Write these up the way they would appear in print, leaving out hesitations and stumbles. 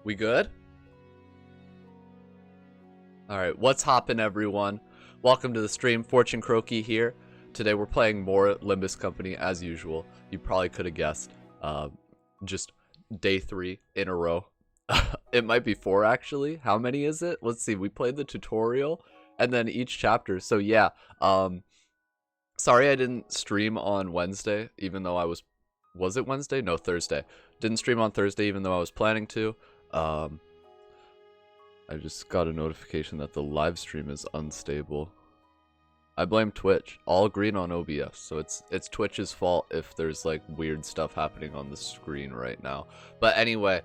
We good? Alright, what's hoppin' everyone? Welcome to the stream, Fortune Croaky here. Today we're playing more Limbus Company as usual. You probably could have guessed. Just day 3 in a row. It might be 4 actually. How many is it? Let's see, we played the tutorial and then each chapter. So yeah, sorry I didn't stream on Wednesday, even though I was it Wednesday? No, Thursday. Didn't stream on Thursday even though I was planning to. I just got a notification that the live stream is unstable. I blame Twitch. All green on OBS, so it's Twitch's fault if there's like weird stuff happening on the screen right now. But anyway,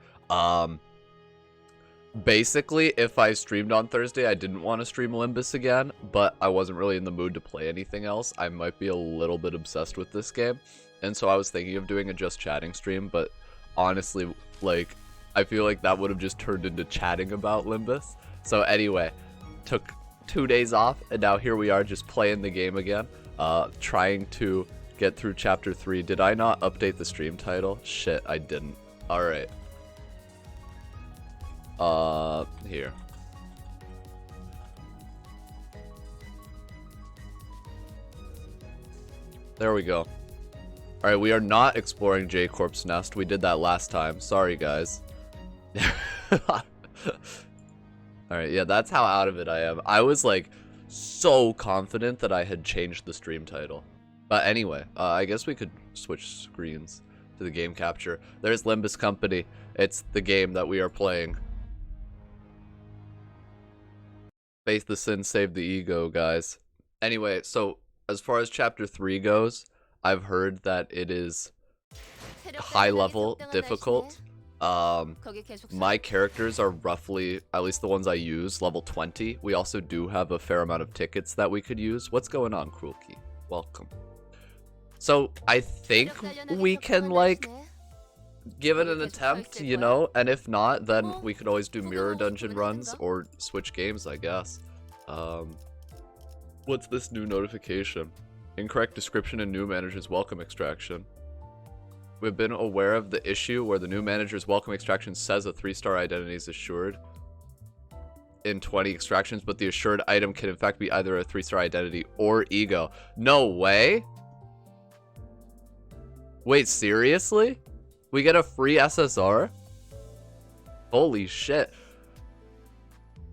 basically if I streamed on Thursday, I didn't want to stream Limbus again, but I wasn't really in the mood to play anything else. I might be a little bit obsessed with this game, and so I was thinking of doing a just chatting stream, but honestly, like, I feel like that would have just turned into chatting about Limbus. So anyway, took 2 days off, and now here we are just playing the game again, trying to get through chapter 3. Did I not update the stream title? Shit, I didn't. Alright. Here. There we go. Alright, we are not exploring J-Corp's nest. We did that last time. Sorry, guys. Alright, yeah, that's how out of it I am. I was, like, so confident that I had changed the stream title. But anyway, I guess we could switch screens to the game capture. There's Limbus Company. It's the game that we are playing. Face the sin, save the ego, guys. Anyway, so as far as chapter 3 goes, I've heard that it is high level difficult. My characters are roughly, at least the ones I use, level 20. We also do have a fair amount of tickets that we could use. What's going on, Cruel Key? Welcome. So I think we can, like, give it an attempt, you know? And if not, then we could always do mirror dungeon runs or switch games, I guess. What's this new notification? Incorrect description and new manager's welcome extraction. We've been aware of the issue where the new manager's welcome extraction says a 3-star identity is assured in 20 extractions, but the assured item can in fact be either a 3-star identity or ego. No way? Wait, seriously? We get a free SSR? Holy shit.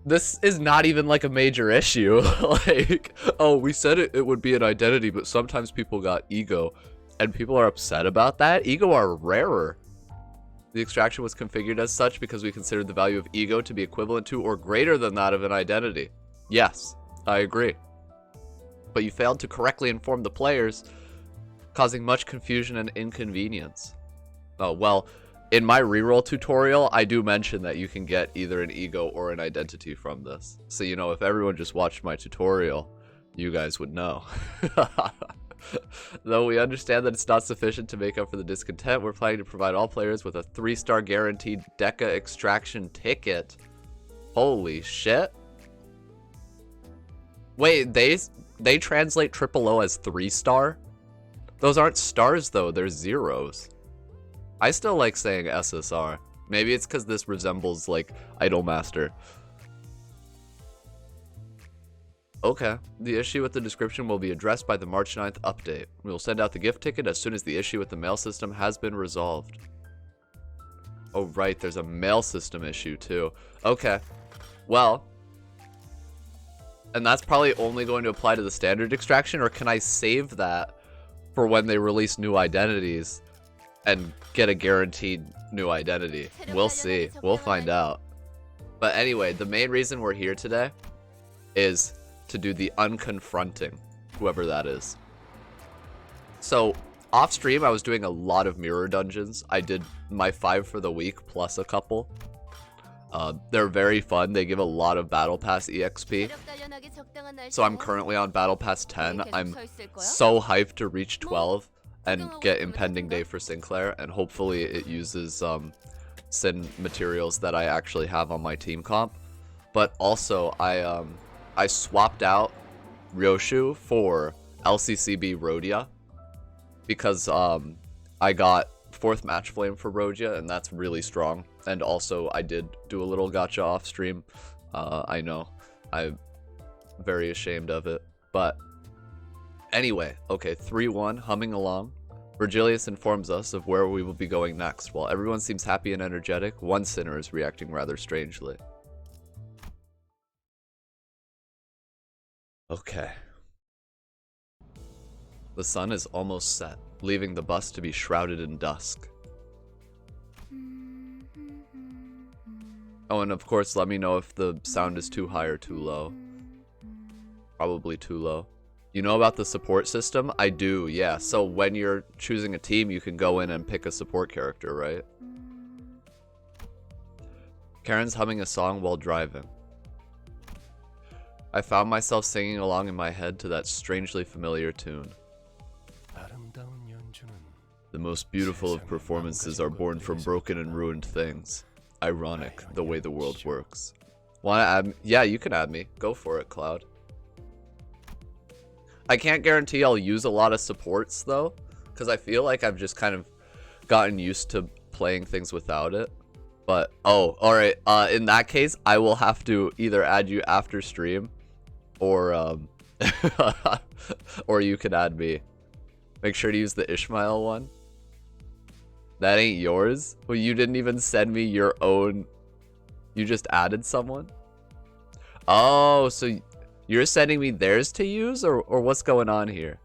This is not even like a major issue. Like, oh, we said it would be an identity, but sometimes people got ego. And people are upset about that? Ego are rarer. The extraction was configured as such because we considered the value of ego to be equivalent to or greater than that of an identity. Yes, I agree. But you failed to correctly inform the players, causing much confusion and inconvenience. Oh, well, in my reroll tutorial, I do mention that you can get either an ego or an identity from this. So, you know, if everyone just watched my tutorial, you guys would know. Though we understand that it's not sufficient to make up for the discontent, we're planning to provide all players with a 3-star guaranteed Deca extraction ticket. Holy shit. Wait, they translate triple O as 3-star? Those aren't stars though, they're zeros. I still like saying SSR. Maybe it's because this resembles like Idolmaster. Okay, the issue with the description will be addressed by the March 9th update. We will send out the gift ticket as soon as the issue with the mail system has been resolved. Oh right, there's a mail system issue too. Okay, well, and that's probably only going to apply to the standard extraction, or can I save that for when they release new identities and get a guaranteed new identity? We'll see, we'll find out. But anyway, the main reason we're here today is to do the unconfronting, whoever that is. So off stream, I was doing a lot of mirror dungeons. I did my 5 for the week plus a couple. They're very fun. They give a lot of Battle Pass EXP. So I'm currently on Battle Pass 10. I'm so hyped to reach 12 and get Impending Day for Sinclair, and hopefully it uses Sin materials that I actually have on my team comp. But also I swapped out Ryoshu for LCCB Rhodia because I got 4th match flame for Rogia, and that's really strong. And also, I did do a little gacha off stream. I know. I'm very ashamed of it. But anyway, okay, 3-1, humming along. Virgilius informs us of where we will be going next. While everyone seems happy and energetic, one sinner is reacting rather strangely. Okay. The sun is almost set, leaving the bus to be shrouded in dusk. Oh, and of course, let me know if the sound is too high or too low. Probably too low. You know about the support system? I do, yeah. So when you're choosing a team, you can go in and pick a support character, right? Karen's humming a song while driving. I found myself singing along in my head to that strangely familiar tune. The most beautiful of performances are born from broken and ruined things. Ironic, the way the world works. Wanna add me? Yeah, you can add me. Go for it, Cloud. I can't guarantee I'll use a lot of supports, though, because I feel like I've just kind of gotten used to playing things without it. But, oh, alright, in that case, I will have to either add you after stream, or, or you can add me. Make sure to use the Ishmael one. That ain't yours? Well, you didn't even send me your own... You just added someone? Oh, so you're sending me theirs to use? Or what's going on here?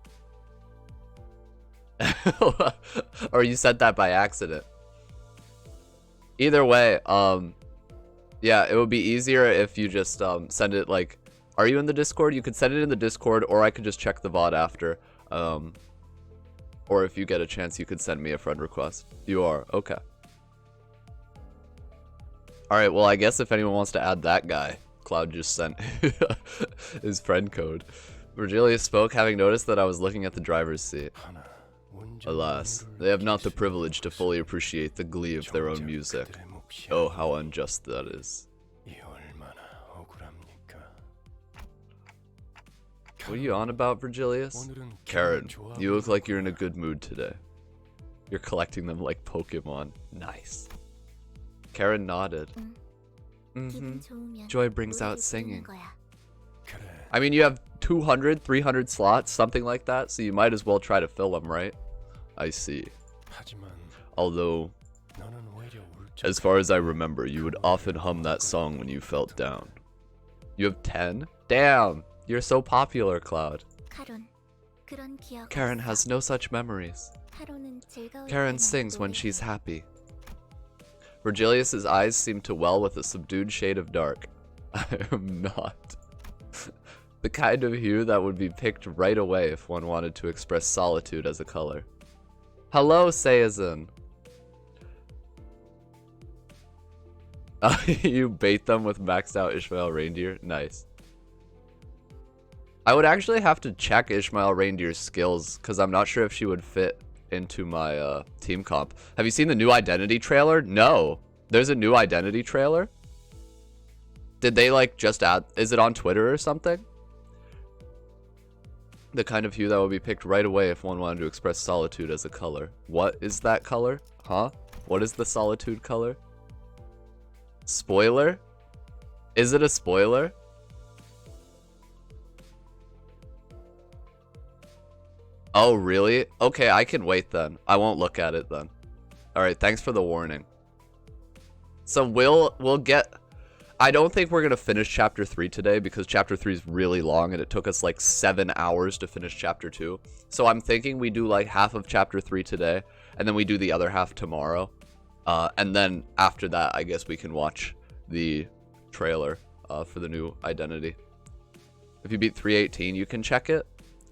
Or you sent that by accident? Either way, yeah, it would be easier if you just send it, like... Are you in the Discord? You could send it in the Discord, or I could just check the VOD after. Or if you get a chance, you could send me a friend request. You are. Okay. Alright, well, I guess if anyone wants to add that guy, Cloud just sent his friend code. Virgilius spoke, having noticed that I was looking at the driver's seat. Alas, they have not the privilege to fully appreciate the glee of their own music. Oh, how unjust that is. What are you on about, Virgilius? Karen, you look like you're in a good mood today. You're collecting them like Pokemon. Nice. Karen nodded. Joy brings out singing. I mean, you have 200, 300 slots, something like that, so you might as well try to fill them, right? I see. Although, as far as I remember, you would often hum that song when you felt down. You have 10? Damn! You're so popular, Cloud. Karen has no such memories. Karen sings when she's happy. Virgilius's eyes seem to well with a subdued shade of dark. I am not. The kind of hue that would be picked right away if one wanted to express solitude as a color. Hello, Seizun. You bait them with maxed out Ishmael reindeer? Nice. I would actually have to check Ishmael Reindeer's skills, because I'm not sure if she would fit into my team comp. Have you seen the new Identity trailer? No. There's a new Identity trailer? Did they, like, just add... Is it on Twitter or something? The kind of hue that would be picked right away if one wanted to express solitude as a color. What is that color? Huh? What is the solitude color? Spoiler? Is it a spoiler? Oh, really? Okay, I can wait then. I won't look at it then. Alright, thanks for the warning. So we'll get... I don't think we're going to finish Chapter 3 today because Chapter 3 is really long and it took us like 7 hours to finish Chapter 2. So I'm thinking we do like half of Chapter 3 today and then we do the other half tomorrow. And then after that, I guess we can watch the trailer for the new Identity. If you beat 318, you can check it?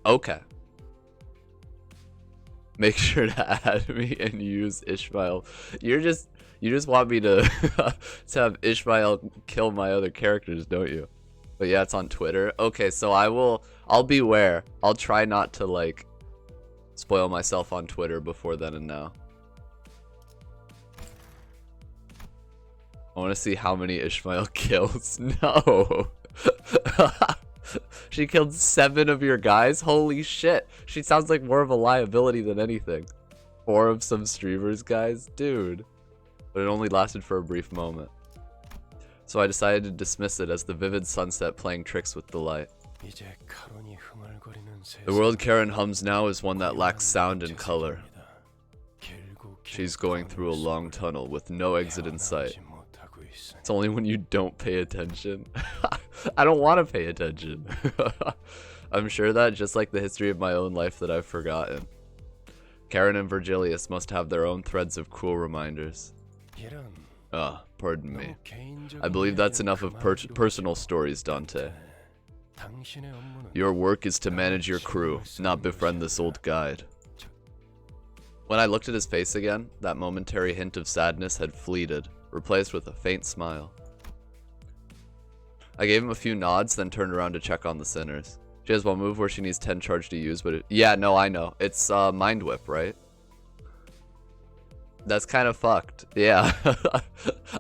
Okay. Make sure to add me and use Ishmael. You just want me to to have Ishmael kill my other characters, don't you? But yeah, it's on Twitter. Okay, so I'll beware. I'll try not to like spoil myself on Twitter before then and now. I want to see how many Ishmael kills. No. She killed 7 of your guys? Holy shit. She sounds like more of a liability than anything. Four of some streamers, guys? Dude. But it only lasted for a brief moment. So I decided to dismiss it as the vivid sunset playing tricks with the light. The world Karen hums now is one that lacks sound and color. She's going through a long tunnel with no exit in sight. It's only when you don't pay attention. I don't want to pay attention. I'm sure that, just like the history of my own life that I've forgotten, Karen and Virgilius must have their own threads of cruel reminders. Ah, pardon me. I believe that's enough of personal stories, Dante. Your work is to manage your crew, not befriend this old guide. When I looked at his face again, that momentary hint of sadness had fleeted, replaced with a faint smile. I gave him a few nods, then turned around to check on the sinners. She has one move where she needs 10 charge to use, but yeah, no, I know. It's Mind Whip, right? That's kind of fucked. Yeah.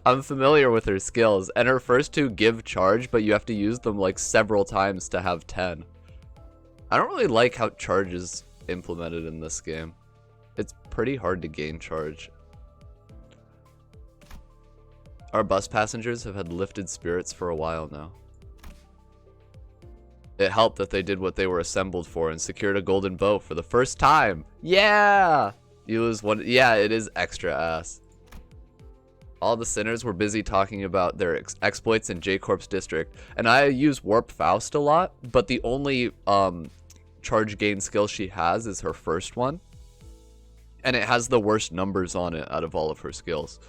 I'm familiar with her skills, and her first two give charge, but you have to use them like several times to have 10. I don't really like how charge is implemented in this game. It's pretty hard to gain charge. Our bus passengers have had lifted spirits for a while now. It helped that they did what they were assembled for and secured a golden bow for the first time. Yeah! You lose one. Yeah, it is extra ass. All the sinners were busy talking about their exploits in J-Corp's district. And I use Warp Faust a lot, but the only charge gain skill she has is her first one. And it has the worst numbers on it out of all of her skills.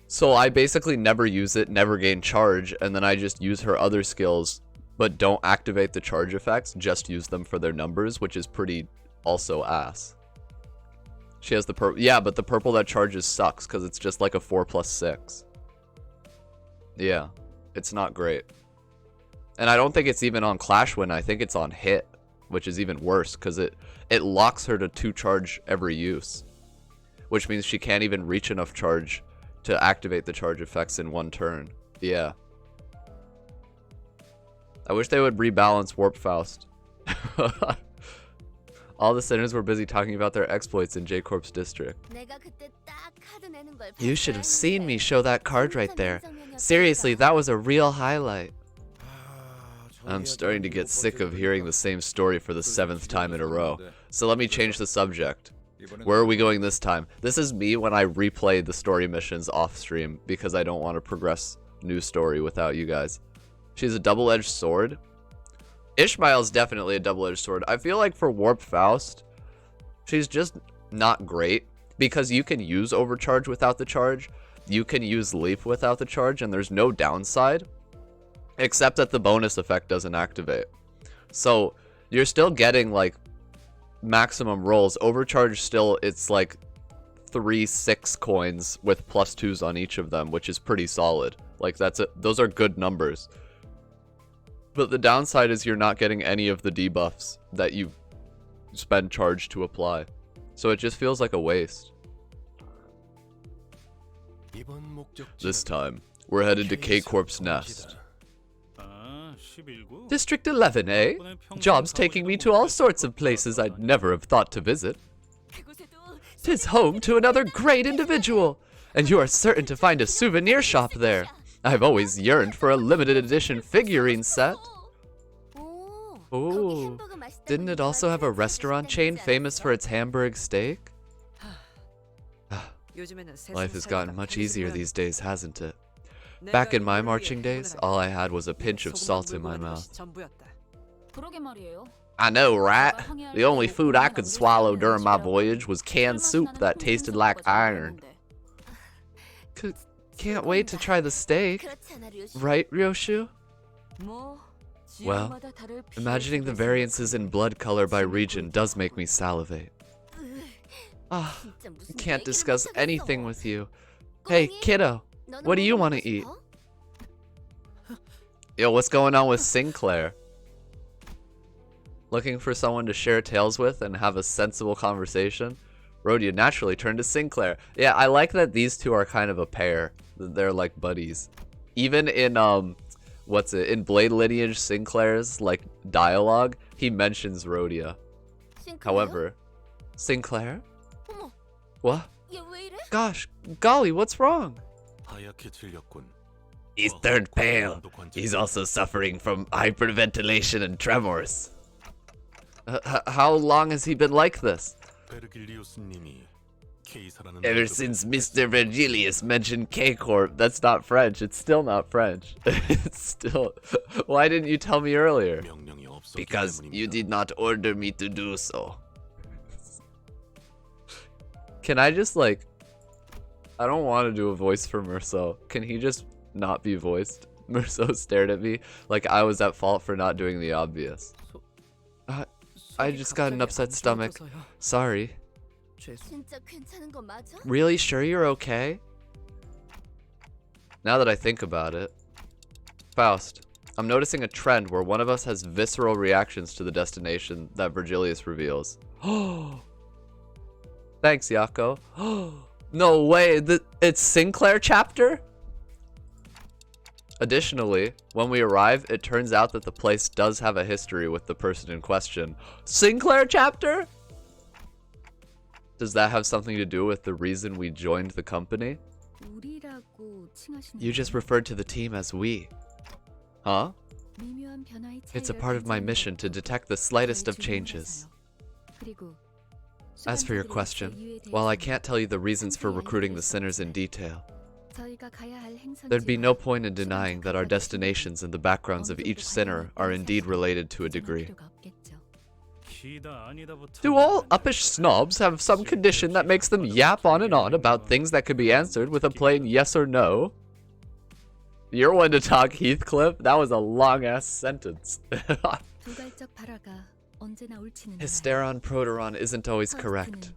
So I basically never use it, never gain charge, and then I just use her other skills, but don't activate the charge effects, just use them for their numbers, which is pretty also ass. She has the purple. Yeah, but the purple that charges sucks because it's just like a 4+6. Yeah, it's not great. And I don't think it's even on Clash Win. I think it's on Hit, which is even worse because it locks her to 2 charge every use, which means she can't even reach enough charge to activate the charge effects in one turn. Yeah. I wish they would rebalance Warp Faust. All the sinners were busy talking about their exploits in J-Corp's district. You should have seen me show that card right there. Seriously, that was a real highlight. I'm starting to get sick of hearing the same story for the 7th time in a row. So let me change the subject. Where are we going this time? This is me when I replay the story missions off stream because I don't want to progress new story without you guys. She's a double-edged sword. Ishmael's definitely a double-edged sword. I feel like for Warp Faust, she's just not great because you can use overcharge without the charge. You can use leap without the charge, and there's no downside except that the bonus effect doesn't activate. So you're still getting like maximum rolls. Overcharge still, it's like 3/6 coins with +2s on each of them, which is pretty solid. Like that's it. Those are good numbers. But the downside is you're not getting any of the debuffs that you spend charge to apply. So it just feels like a waste. This time, we're headed to K-Corp's nest. District 11, eh? Job's taking me to all sorts of places I'd never have thought to visit. 'Tis home to another great individual, and you are certain to find a souvenir shop there. I've always yearned for a limited edition figurine set. Ooh, didn't it also have a restaurant chain famous for its Hamburg steak? Life has gotten much easier these days, hasn't it? Back in my marching days, all I had was a pinch of salt in my mouth. I know, right? The only food I could swallow during my voyage was canned soup that tasted like iron. Can't wait to try the steak. Right, Ryoshu? Well, imagining the variances in blood color by region does make me salivate. Ah, can't discuss anything with you. Hey, kiddo, what do you want to eat? Yo, what's going on with Sinclair? Looking for someone to share tales with and have a sensible conversation? Rhodia naturally turned to Sinclair. Yeah, I like that these two are kind of a pair. They're like buddies. Even in, in Blade Lineage Sinclair's, like, dialogue, he mentions Rhodia. However, Sinclair? What? Gosh, golly, what's wrong? He's turned pale. He's also suffering from hyperventilation and tremors. How long has he been like this? Ever since Mr. Virgilius mentioned K-Corp. That's not French. It's still not French. It's still... Why didn't you tell me earlier? Because you did not order me to do so. Can I just, like... I don't want to do a voice for Merceau. Can he just not be voiced? Merceau stared at me like I was at fault for not doing the obvious. I just got an upset stomach. Sorry. Really sure you're okay? Now that I think about it. Faust, I'm noticing a trend where one of us has visceral reactions to the destination that Virgilius reveals. Oh. Thanks, Yako. No way, it's Sinclair chapter? Additionally, when we arrive, it turns out that the place does have a history with the person in question. Sinclair chapter? Does that have something to do with the reason we joined the company? You just referred to the team as we. Huh? It's a part of my mission to detect the slightest of changes. As for your question, while I can't tell you the reasons for recruiting the sinners in detail, there'd be no point in denying that our destinations and the backgrounds of each sinner are indeed related to a degree. Do all uppish snobs have some condition that makes them yap on and on about things that could be answered with a plain yes or no? You're one to talk, Heathcliff. That was a long-ass sentence. Hysteron Proteron isn't always correct.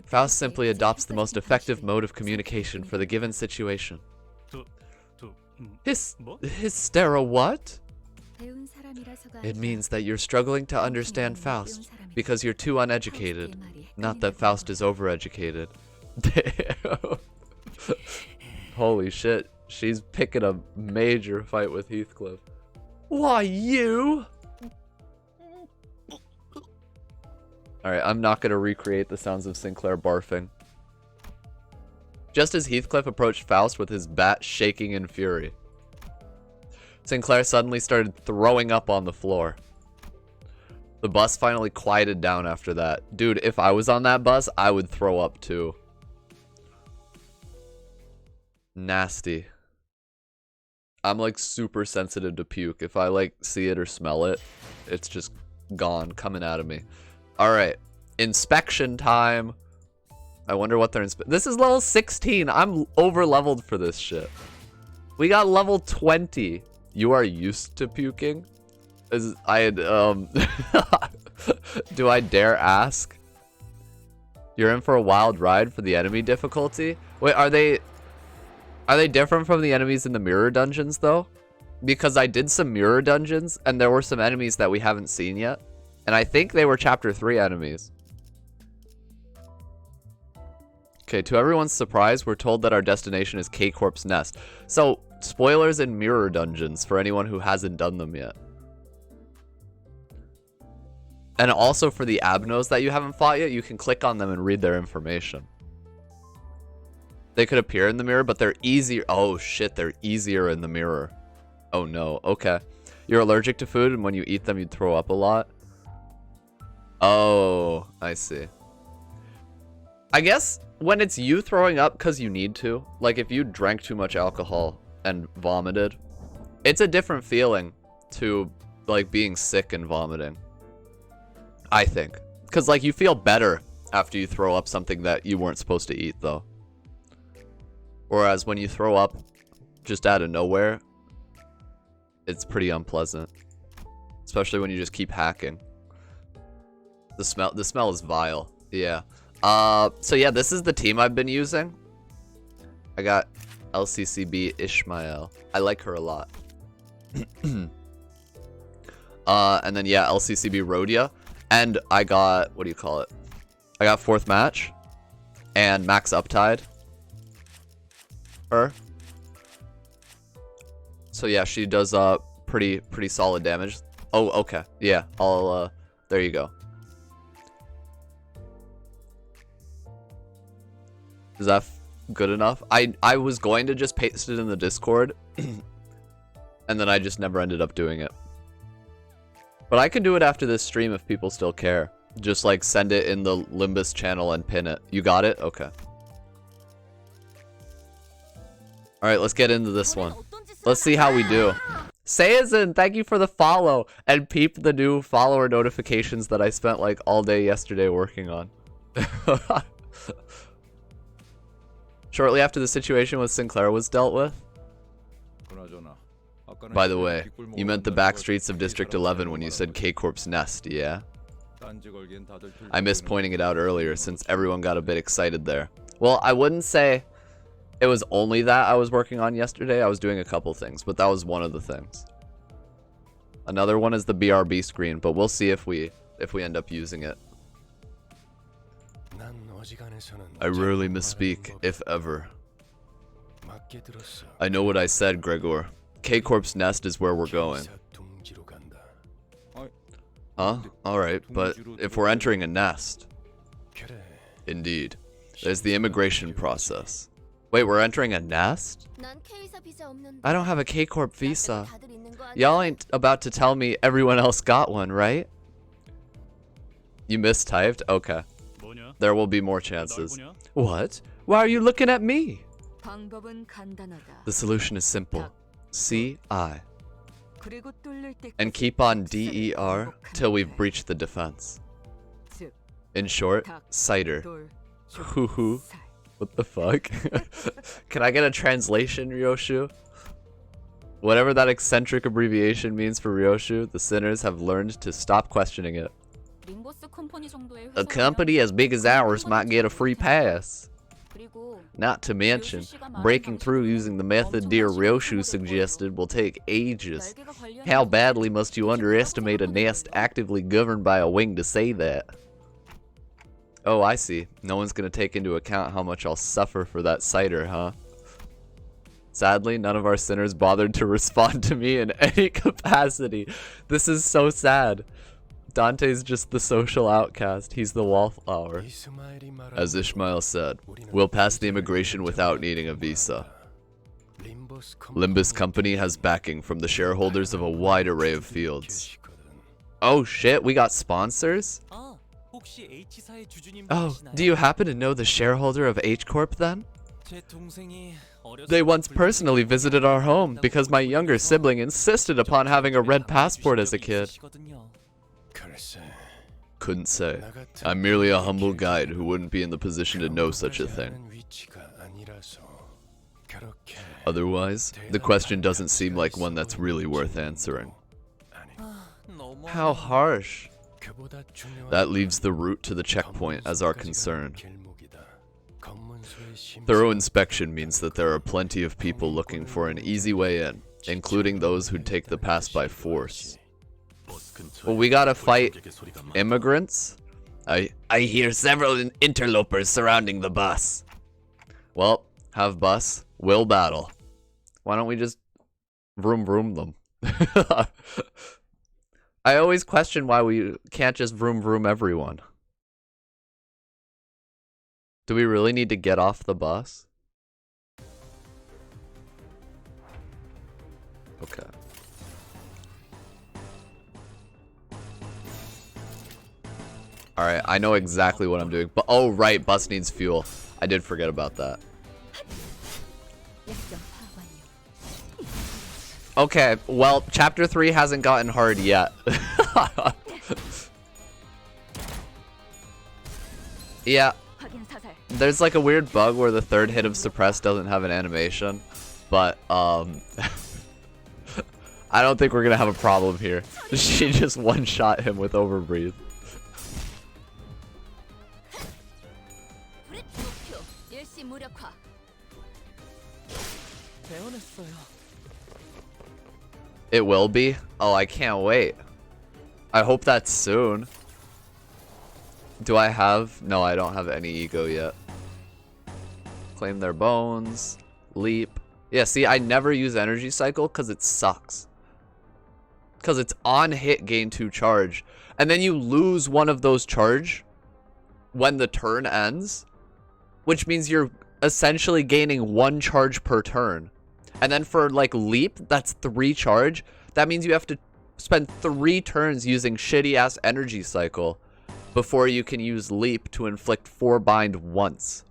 Faust simply adopts the most effective mode of communication for the given situation. Hystera what? It means that you're struggling to understand Faust because you're too uneducated. Not that Faust is overeducated. Damn. Holy shit. She's picking a major fight with Heathcliff. Why, you? Alright, I'm not going to recreate the sounds of Sinclair barfing. Just as Heathcliff approached Faust with his bat shaking in fury, Sinclair suddenly started throwing up on the floor. The bus finally quieted down after that. Dude, if I was on that bus, I would throw up too. Nasty. I'm like super sensitive to puke. If I like see it or smell it, it's just gone, coming out of me. Alright, inspection time. I wonder what they're this is level 16. I'm over leveled for this shit. We got level 20. You are used to puking? Do I dare ask? You're in for a wild ride for the enemy difficulty? Wait, are they different from the enemies in the mirror dungeons though? Because I did some mirror dungeons and there were some enemies that we haven't seen yet. And I think they were chapter 3 enemies. Okay, to everyone's surprise, we're told that our destination is K-Corp's Nest. So, spoilers in mirror dungeons for anyone who hasn't done them yet. And also for the Abnos that you haven't fought yet, you can click on them and read their information. They could appear in the mirror, but they're easier. Oh shit, they're easier in the mirror. Oh no, okay. You're allergic to food and when you eat them you'd throw up a lot. Oh, I see. I guess when it's you throwing up because you need to, like if you drank too much alcohol and vomited, it's a different feeling to like being sick and vomiting. I think. Because like you feel better after you throw up something that you weren't supposed to eat though. Whereas when you throw up just out of nowhere, it's pretty unpleasant. Especially when you just keep hacking. The smell is vile. Yeah. So yeah, this is the team I've been using. I got LCCB Ishmael. I like her a lot. And then yeah, LCCB Rhodia. And I got, what do you call it? I got 4th match. And Max Uptide. Her. So yeah, she does pretty solid damage. Oh, okay. Yeah, I'll there you go. Is that good enough? I was going to just paste it in the Discord. And then I just never ended up doing it. But I can do it after this stream if people still care. Just like send it in the Limbus channel and pin it. You got it? Okay. Alright, let's get into this one. Let's see how we do. Sayazin, thank you for the follow. And peep the new follower notifications that I spent like all day yesterday working on. Shortly after the situation with Sinclair was dealt with. By the way, you meant the back streets of District 11 when you said K-Corp's nest, yeah? I missed pointing it out earlier since everyone got a bit excited there. Well, I wouldn't say it was only that I was working on yesterday. I was doing a couple things, but that was one of the things. Another one is the BRB screen, but we'll see if we end up using it. I rarely misspeak, if ever. I know what I said, Gregor. K-Corp's nest is where we're going. Huh? Alright, but if we're entering a nest... Indeed. There's the immigration process. Wait, we're entering a nest? I don't have a K-Corp visa. Y'all ain't about to tell me everyone else got one, right? You mistyped? Okay. There will be more chances. What? Why are you looking at me? The solution is simple. C-I. And keep on D-E-R till we've breached the defense. In short, cider. Hoo-hoo. What the fuck? Can I get a translation, Ryoshu? Whatever that eccentric abbreviation means for Ryoshu, the sinners have learned to stop questioning it. A company as big as ours might get a free pass. Not to mention, breaking through using the method dear Ryoshu suggested will take ages. How badly must you underestimate a nest actively governed by a wing to say that? Oh, I see. No one's gonna take into account how much I'll suffer for that cider, huh? Sadly, none of our sinners bothered to respond to me in any capacity. This is so sad. Dante's just the social outcast. He's the wallflower. As Ishmael said, we'll pass the immigration without needing a visa. Limbus Company has backing from the shareholders of a wide array of fields. Oh shit, we got sponsors? Oh, do you happen to know the shareholder of H-Corp then? They once personally visited our home because my younger sibling insisted upon having a red passport as a kid. Couldn't say. I'm merely a humble guide who wouldn't be in the position to know such a thing. Otherwise, the question doesn't seem like one that's really worth answering. How harsh. That leaves the route to the checkpoint as our concern. Thorough inspection means that there are plenty of people looking for an easy way in, including those who'd take the pass by force. Well, we gotta fight immigrants? I hear several interlopers surrounding the bus. Well, have bus, will battle. Why don't we just vroom them? I always question why we can't just vroom everyone. Do we really need to get off the bus? Okay. Alright, I know exactly what I'm doing. But oh right, bus needs fuel. I did forget about that. Okay, well, chapter 3 hasn't gotten hard yet. Yeah. There's like a weird bug where the third hit of suppress doesn't have an animation. But, I don't think we're gonna have a problem here. She just one-shot him with overbreathe. It will be? Oh, I can't wait. I hope that's soon. Do I have? No, I don't have any ego yet. Claim their bones. Leap. Yeah, see, I never use energy cycle because it sucks. Because it's on hit gain 2 charge. And then you lose one of those charge when the turn ends. Which means you're essentially gaining 1 charge per turn. And then for like leap, that's 3 charge. That means you have to spend 3 turns using shitty ass energy cycle before you can use leap to inflict 4 bind once.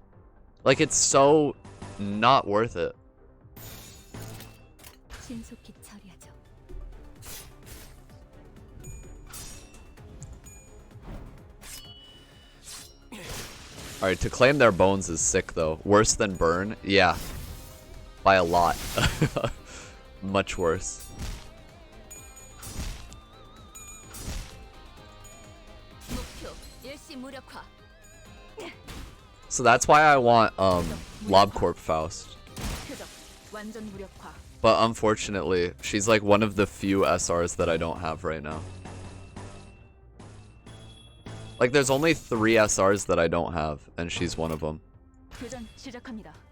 Like, it's so not worth it. Alright, to claim their bones is sick though. Worse than burn? Yeah. By a lot. Much worse. So that's why I want LobCorp Faust. But unfortunately, she's like one of the few SRs that I don't have right now. Like, there's only 3 SRs that I don't have, and she's one of them.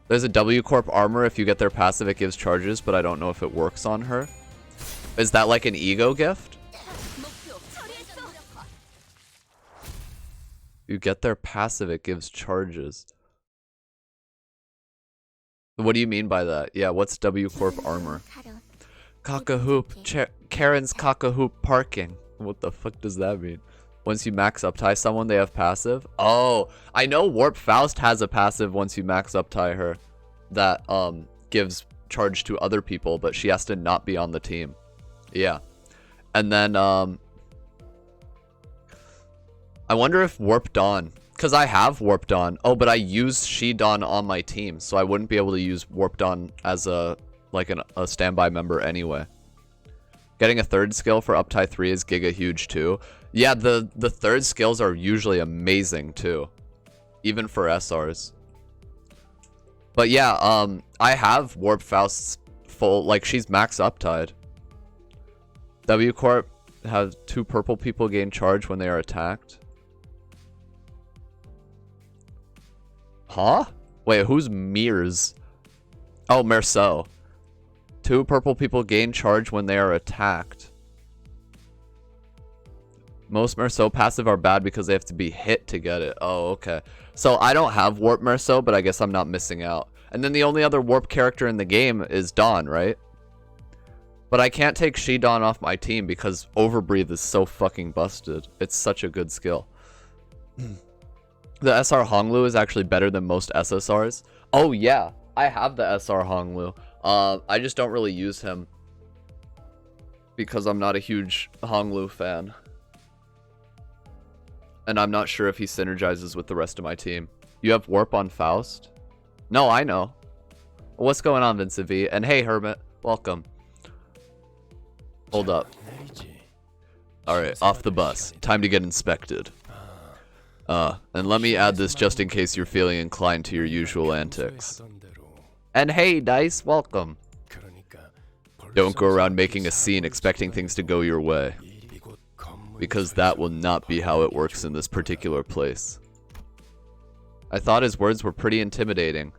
There's a W Corp armor. If you get their passive, it gives charges, but I don't know if it works on her. Is that like an ego gift? You get their passive, it gives charges. What do you mean by that? Yeah, what's W Corp armor? Cock-a-hoop. Karen's cock-a-hoop parking. What the fuck does that mean? Once you max up tie someone, they have passive? Oh, I know Warp Faust has a passive once you max up tie her that gives charge to other people, but she has to not be on the team. Yeah. And then I wonder if Warp Dawn, because I have Warp Dawn. Oh, but I use She Dawn on my team, so I wouldn't be able to use Warp Dawn as a standby member anyway. Getting a 3rd skill for up tie 3 is giga huge too. Yeah, the 3rd skills are usually amazing too, even for SRs. But yeah, I have Warp Faust's full, like, she's max uptied. W Corp has 2 purple people gain charge when they are attacked. Huh? Wait, who's Mears? Oh, Merceau. 2 purple people gain charge when they are attacked. Most Merceau passive are bad because they have to be hit to get it. Oh, okay. So I don't have Warp Merceau, but I guess I'm not missing out. And then the only other Warp character in the game is Dawn, right? But I can't take She Dawn off my team because Overbreathe is so fucking busted. It's such a good skill. The SR Honglu is actually better than most SSRs. Oh yeah, I have the SR Honglu. I just don't really use him because I'm not a huge Honglu fan. And I'm not sure if he synergizes with the rest of my team. You have Warp on Faust? No, I know. What's going on, Vincent V? And hey, Hermit. Welcome. Hold up. Alright, off the bus. Time to get inspected. And let me add this just in case you're feeling inclined to your usual antics. And hey, Dice, welcome. Don't go around making a scene expecting things to go your way, because that will not be how it works in this particular place. I thought his words were pretty intimidating,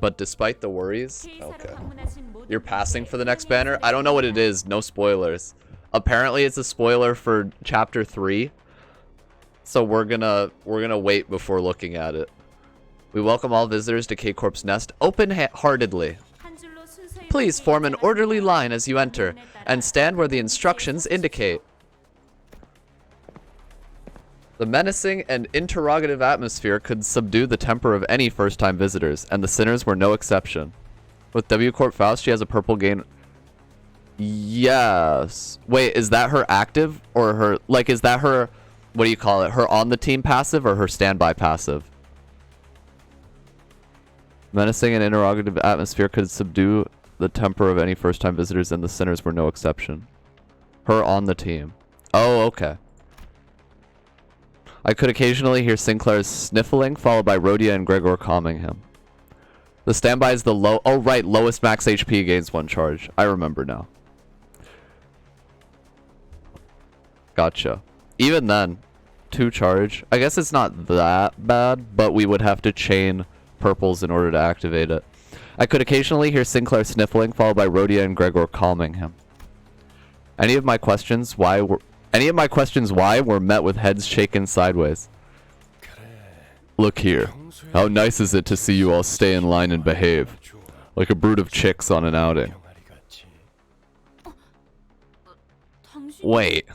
but despite the worries... Okay. You're passing for the next banner? I don't know what it is, no spoilers. Apparently it's a spoiler for chapter 3, so we're gonna wait before looking at it. We welcome all visitors to K-Corp's nest open-heartedly. Please form an orderly line as you enter, and stand where the instructions indicate. The menacing and interrogative atmosphere could subdue the temper of any first-time visitors, and the sinners were no exception. With W Corp Faust, she has a purple gain. Yes. Wait, is that her active or her, like, is that her, what do you call it? Her on the team passive or her standby passive? Menacing and interrogative atmosphere could subdue the temper of any first-time visitors, and the sinners were no exception. Her on the team. Oh, okay. I could occasionally hear Sinclair's sniffling, followed by Rhodia and Gregor calming him. The standby is the low... Oh, right. Lowest max HP gains 1 charge. I remember now. Gotcha. Even then, 2 charge. I guess it's not that bad, but we would have to chain purples in order to activate it. I could occasionally hear Sinclair sniffling, followed by Rhodia and Gregor calming him. Any of my questions why were met with heads shaken sideways. Look here. How nice is it to see you all stay in line and behave, like a brood of chicks on an outing. Wait,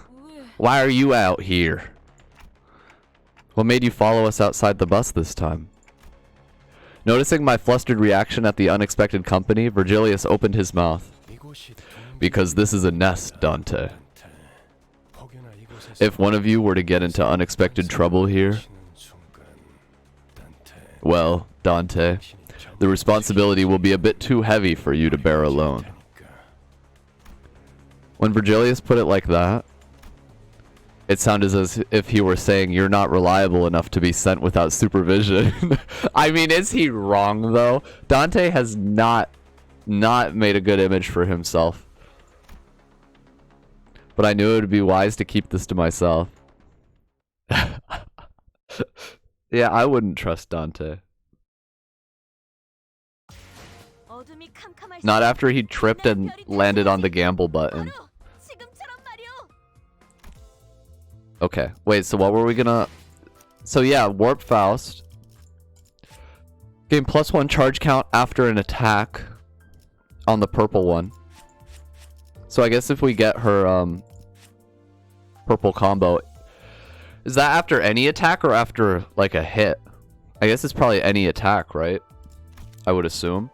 why are you out here? What made you follow us outside the bus this time? Noticing my flustered reaction at the unexpected company, Virgilius opened his mouth. Because this is a nest, Dante. If one of you were to get into unexpected trouble here, well, Dante, the responsibility will be a bit too heavy for you to bear alone. When Virgilius put it like that, it sounded as if he were saying you're not reliable enough to be sent without supervision. I mean, is he wrong though? Dante has not made a good image for himself. But I knew it would be wise to keep this to myself. Yeah, I wouldn't trust Dante. Not after he tripped and landed on the gamble button. Okay, wait, so what were we gonna... So yeah, Warp Faust. Gain +1 charge count after an attack on the purple one. So I guess if we get her purple combo... Is that after any attack or after like a hit? I guess it's probably any attack, right? I would assume.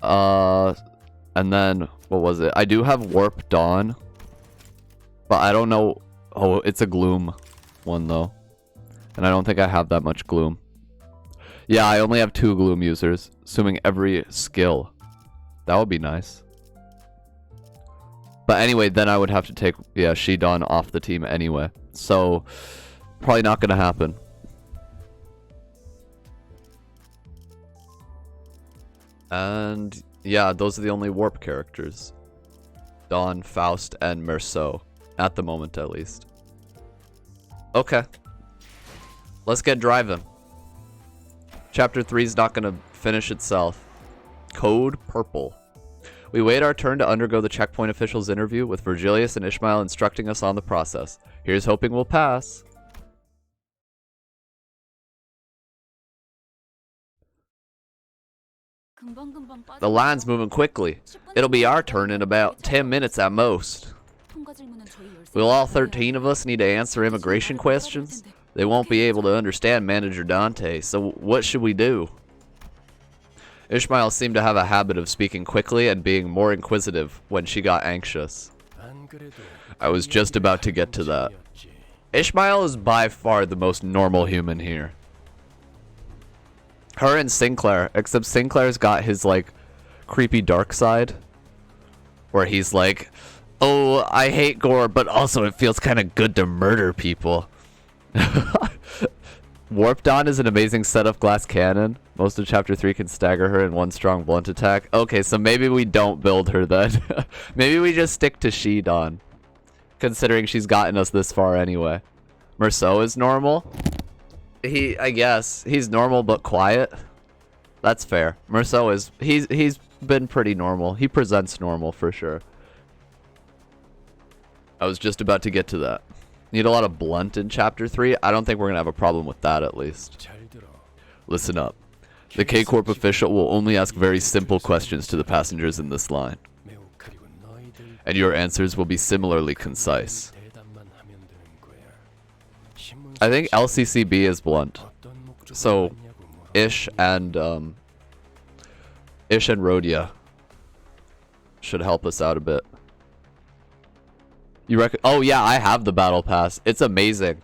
And then, what was it? I do have Warp Dawn. But I don't know... Oh, it's a Gloom one, though. And I don't think I have that much Gloom. Yeah, I only have 2 Gloom users, assuming every skill. That would be nice. But anyway, then I would have to take, yeah, Shidon off the team anyway. So, probably not going to happen. And, yeah, those are the only Warp characters. Dawn, Faust, and Merceau. At the moment, at least. Okay. Let's get driving. Chapter 3 is not going to finish itself. Code Purple. We wait our turn to undergo the checkpoint official's interview, with Virgilius and Ishmael instructing us on the process. Here's hoping we'll pass. The line's moving quickly. It'll be our turn in about 10 minutes at most. Will all 13 of us need to answer immigration questions? They won't be able to understand Manager Dante, so what should we do? Ishmael seemed to have a habit of speaking quickly and being more inquisitive when she got anxious. I was just about to get to that. Ishmael is by far the most normal human here. Her and Sinclair, except Sinclair's got his, like, creepy dark side. Where he's like, oh, I hate gore, but also it feels kind of good to murder people. Warp Dawn is an amazing set-up glass cannon. Most of Chapter 3 can stagger her in one strong blunt attack. Okay, so maybe we don't build her then. Maybe we just stick to Shidon. Considering she's gotten us this far anyway. Merceau is normal. I guess. He's normal but quiet. That's fair. Merceau is... He's been pretty normal. He presents normal for sure. I was just about to get to that. Need a lot of blunt in Chapter 3? I don't think we're going to have a problem with that, at least. Listen up. The K-Corp official will only ask very simple questions to the passengers in this line. And your answers will be similarly concise. I think LCCB is blunt. So, Ish and Rhodia should help us out a bit. You reckon? Oh yeah, I have the battle pass. It's amazing.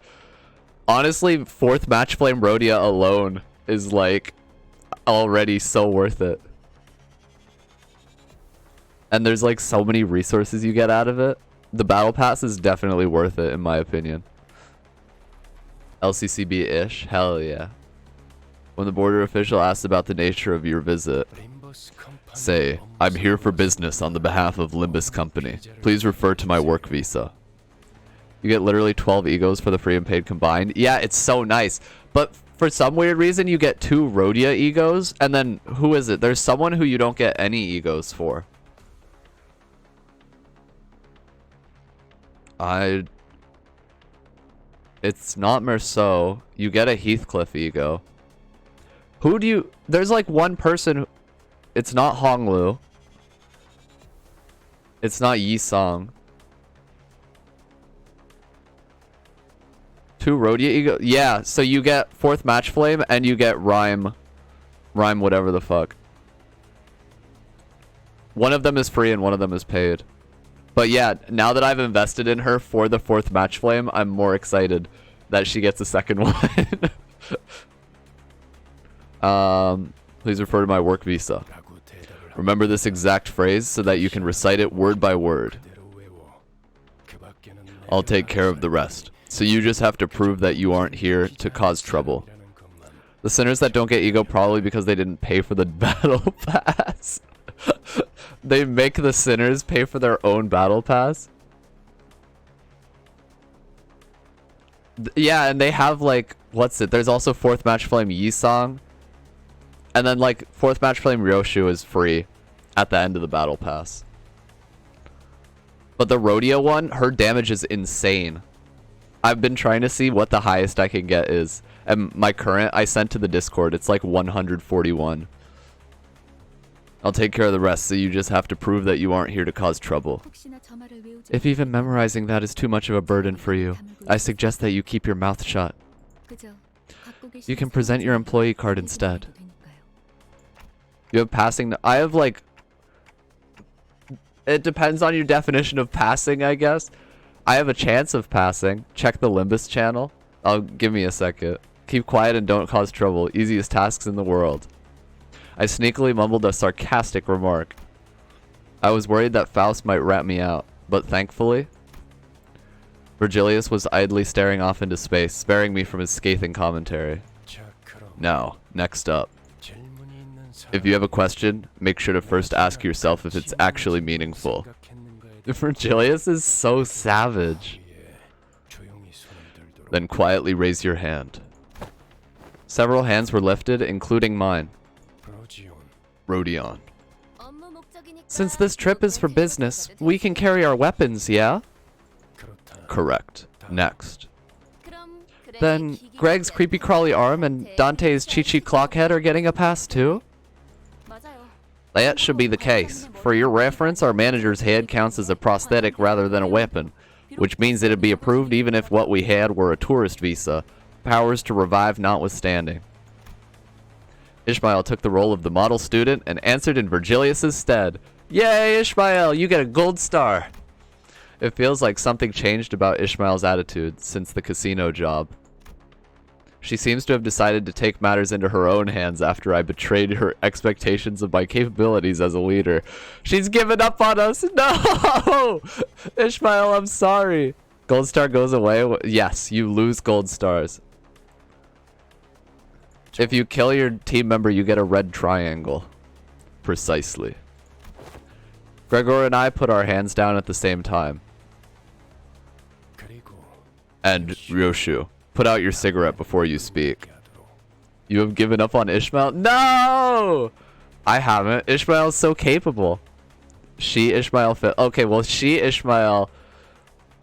Honestly, 4th match flame Rhodia alone is like already so worth it. And there's like so many resources you get out of it. The battle pass is definitely worth it in my opinion. LCCB-ish? Hell yeah. When the border official asks about the nature of your visit, say, I'm here for business on the behalf of Limbus Company. Please refer to my work visa. You get literally 12 egos for the free and paid combined. Yeah, it's so nice. But for some weird reason, you get 2 Rhodia egos. And then, who is it? There's someone who you don't get any egos for. It's not Merceau. You get a Heathcliff ego. Who do you... There's like one person... It's not Honglu. It's not Yi Song. 2 Rhodia ego. Yeah, so you get 4th Match Flame and you get Rhyme. Rhyme whatever the fuck. One of them is free and one of them is paid. But yeah, now that I've invested in her for the 4th Match Flame, I'm more excited that she gets a second one. Please refer to my work visa. Remember this exact phrase so that you can recite it word by word. I'll take care of the rest. So you just have to prove that you aren't here to cause trouble. The sinners that don't get ego probably because they didn't pay for the battle pass. They make the sinners pay for their own battle pass. Yeah, and they have like, what's it? There's also 4th Match Flame Yi Song. And then like 4th Match Flame Ryoshu is free at the end of the battle pass. But the Rhodia one, her damage is insane. I've been trying to see what the highest I can get is. And my current I sent to the Discord, it's like 141. I'll take care of the rest, so you just have to prove that you aren't here to cause trouble. If even memorizing that is too much of a burden for you, I suggest that you keep your mouth shut. You can present your employee card instead. You have passing... I have like... It depends on your definition of passing, I guess. I have a chance of passing. Check the Limbus channel. Give me a second. Keep quiet and don't cause trouble. Easiest tasks in the world. I sneakily mumbled a sarcastic remark. I was worried that Faust might rat me out, but thankfully... Virgilius was idly staring off into space, sparing me from his scathing commentary. Now, next up. If you have a question, make sure to first ask yourself if it's actually meaningful. Virgilius is so savage. Then quietly raise your hand. Several hands were lifted, including mine. Rodion. Since this trip is for business, we can carry our weapons, yeah? Correct. Next. Then, Greg's creepy crawly arm and Dante's Chi-Chi clockhead are getting a pass too? That should be the case. For your reference, our manager's head counts as a prosthetic rather than a weapon, which means it'd be approved even if what we had were a tourist visa, powers to revive notwithstanding. Ishmael took the role of the model student and answered in Virgilius's stead. Yay, Ishmael, you get a gold star! It feels like something changed about Ishmael's attitude since the casino job. She seems to have decided to take matters into her own hands after I betrayed her expectations of my capabilities as a leader. She's given up on us! No! Ishmael, I'm sorry! Gold star goes away? Yes, you lose gold stars. If you kill your team member, you get a red triangle. Precisely. Gregor and I put our hands down at the same time. And Ryoshu, put out your cigarette before you speak. You have given up on Ishmael? No! I haven't. Ishmael's so capable. Ishmael okay, well, Ishmael,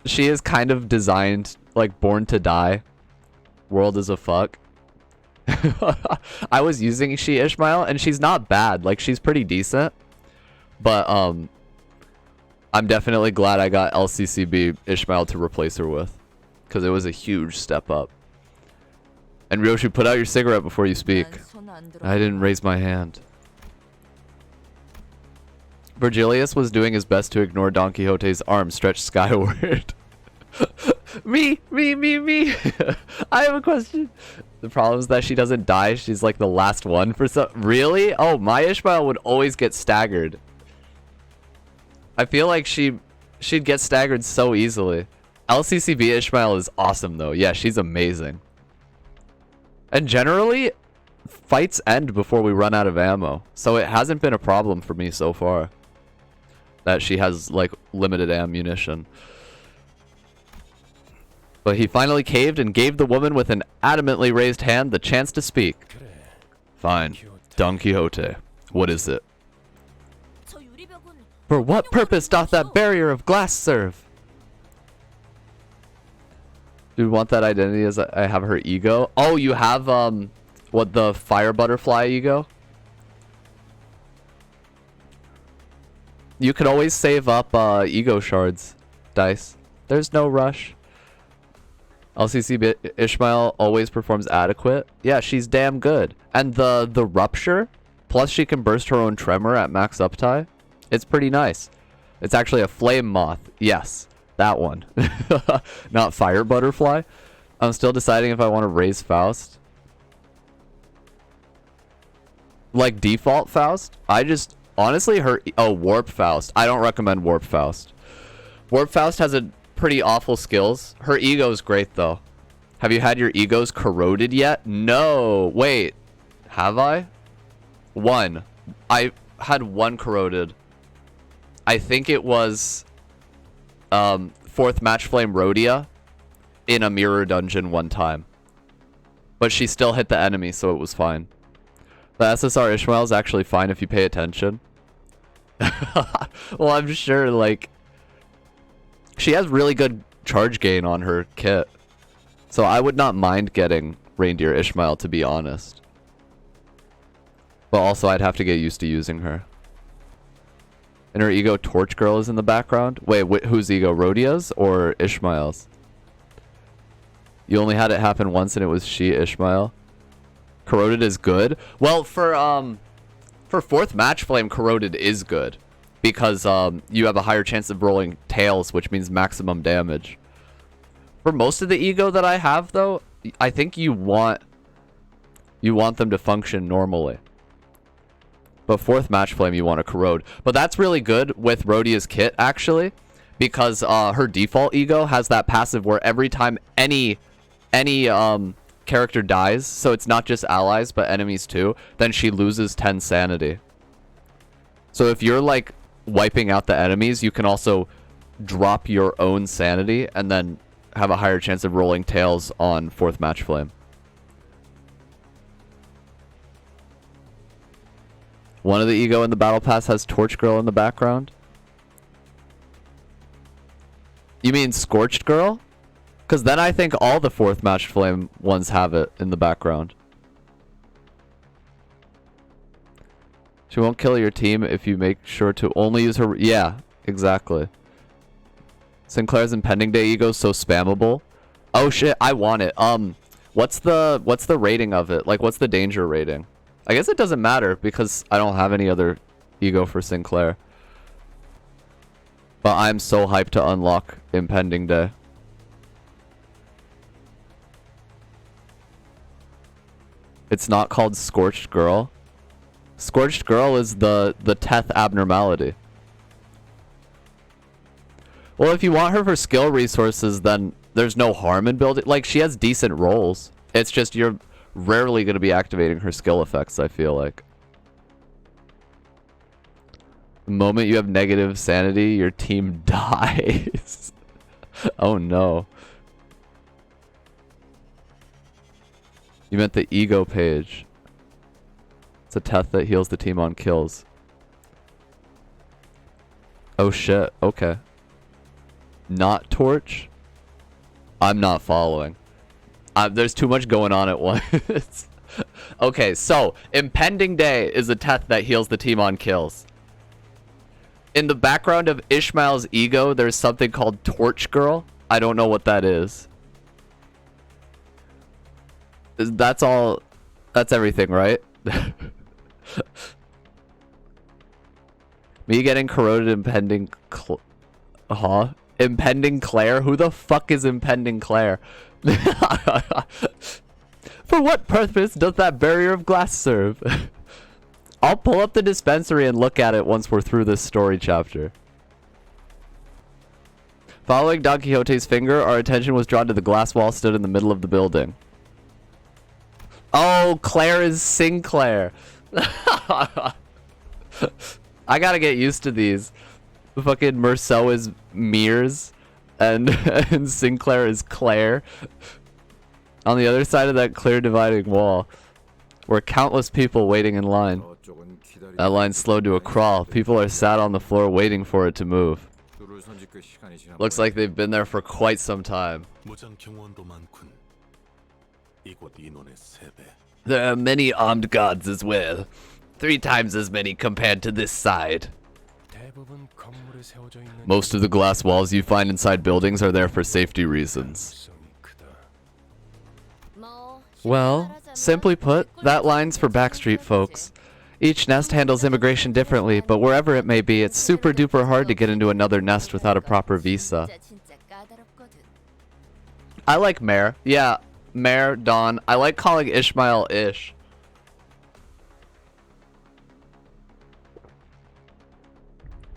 she is kind of designed, like, born to die. World is a fuck. I was using Ishmael, and she's not bad. Like, she's pretty decent. But, I'm definitely glad I got LCCB Ishmael to replace her with. Because it was a huge step up. And Ryoshu, put out your cigarette before you speak. I didn't raise my hand. Virgilius was doing his best to ignore Don Quixote's arm stretched skyward. Me! I have a question. The problem is that she doesn't die. She's like the last one for some... Really? Oh, my Ishmael would always get staggered. I feel like she'd get staggered so easily. LCCB Ishmael is awesome though. Yeah, she's amazing. And generally, fights end before we run out of ammo. So it hasn't been a problem for me so far. That she has like limited ammunition. But he finally caved and gave the woman with an adamantly raised hand the chance to speak. Fine. Don Quixote. What is it? For what purpose doth that barrier of glass serve? You want that identity as I have her ego? Oh, you have, what, the fire butterfly ego? You could always save up, ego shards, Dice. There's no rush. LCC Ishmael always performs adequate. Yeah, she's damn good. And the rupture, plus she can burst her own tremor at max uptime. It's pretty nice. It's actually a flame moth. Yes, that one. Not fire butterfly. I'm still deciding if I want to raise Faust. Like default Faust? I just honestly Warp Faust. I don't recommend Warp Faust. Warp Faust has a pretty awful skills. Her ego's great though. Have you had your egos corroded yet? No. Wait. Have I? One. I had one corroded. I think it was 4th Match Flame Rhodia in a mirror dungeon one time. But she still hit the enemy, so it was fine. The SSR Ishmael is actually fine if you pay attention. Well, I'm sure, like, she has really good charge gain on her kit. So I would not mind getting Reindeer Ishmael, to be honest. But also, I'd have to get used to using her. And her ego Torch Girl is in the background. Wait, whose ego? Rhodia's or Ishmael's? You only had it happen once and it was she, Ishmael. Corroded is good. Well, for 4th Match Flame, Corroded is good. Because you have a higher chance of rolling tails, which means maximum damage. For most of the ego that I have, though, I think you want them to function normally. But 4th Match Flame, you want to Corrode. But that's really good with Rhodia's kit, actually. Because her default ego has that passive where every time any character dies, so it's not just allies, but enemies too, then she loses 10 sanity. So if you're, like, wiping out the enemies, you can also drop your own sanity and then have a higher chance of rolling tails on 4th Match Flame. One of the ego in the battle pass has Torch Girl in the background. You mean Scorched Girl? Because then I think all the 4th Match Flame ones have it in the background. She won't kill your team if you make sure to only use her. Yeah, exactly. Sinclair's Impending Day ego is so spammable. Oh shit, I want it. What's the rating of it? Like, what's the danger rating? I guess it doesn't matter because I don't have any other ego for Sinclair. But I'm so hyped to unlock Impending Day. It's not called Scorched Girl. Scorched Girl is the Teth abnormality. Well, if you want her for skill resources, then there's no harm in building. Like, she has decent rolls. It's just you're rarely going to be activating her skill effects, I feel like. The moment you have negative sanity, your team dies. Oh no. You meant the ego page. It's a Teth that heals the team on kills. Oh shit, okay. Not Torch? I'm not following. There's too much going on at once. Okay, so Impending Day is a Teth that heals the team on kills. In the background of Ishmael's ego, there's something called Torch Girl. I don't know what that is. That's all. That's everything, right? Me getting corroded impending Impending Claire? Who the fuck is Impending Claire? For what purpose does that barrier of glass serve? I'll pull up the dispensary and look at it once we're through this story chapter. Following Don Quixote's finger, our attention was drawn to the glass wall stood in the middle of the building. Oh, Claire is Sinclair. I gotta get used to these. Fucking Merceau is Mears, and Sinclair is Claire. On the other side of that clear dividing wall were countless people waiting in line. That line slowed to a crawl. People are sat on the floor waiting for it to move. Looks like they've been there for quite some time. There are many armed guards as well. 3 times as many compared to this side. Most of the glass walls you find inside buildings are there for safety reasons. Well, simply put, that line's for backstreet folks. Each nest handles immigration differently, but wherever it may be, it's super duper hard to get into another nest without a proper visa. I like Mare. Yeah, Mare, Dawn. I like calling Ishmael Ish.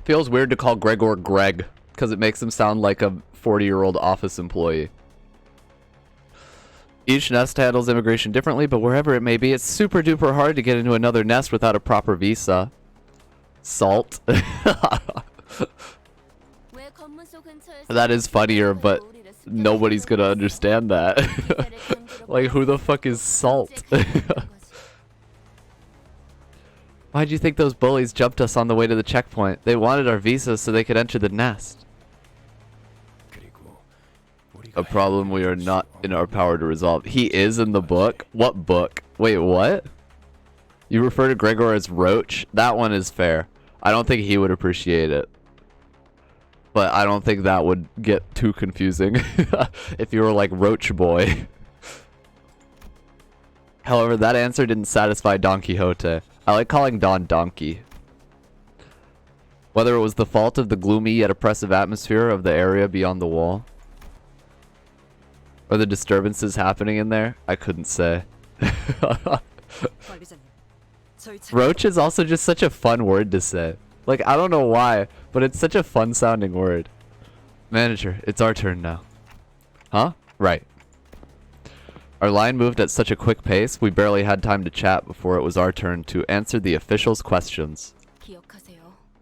Feels weird to call Gregor Greg, because it makes him sound like a 40-year-old office employee. Each nest handles immigration differently, but wherever it may be, it's super duper hard to get into another nest without a proper visa. Salt. That is funnier, but nobody's gonna understand that. Like, who the fuck is Salt? Why'd you think those bullies jumped us on the way to the checkpoint? They wanted our visas so they could enter the nest. A problem we are not in our power to resolve. He is in the book? What book? Wait, what? You refer to Gregor as Roach? That one is fair. I don't think he would appreciate it. But I don't think that would get too confusing if you were like Roach Boy. However, that answer didn't satisfy Don Quixote. I like calling Don Donkey. Whether it was the fault of the gloomy yet oppressive atmosphere of the area beyond the wall, or the disturbances happening in there, I couldn't say. Roach is also just such a fun word to say. Like, I don't know why, but it's such a fun sounding word. Manager, it's our turn now. Huh? Right. Our line moved at such a quick pace, we barely had time to chat before it was our turn to answer the officials' questions.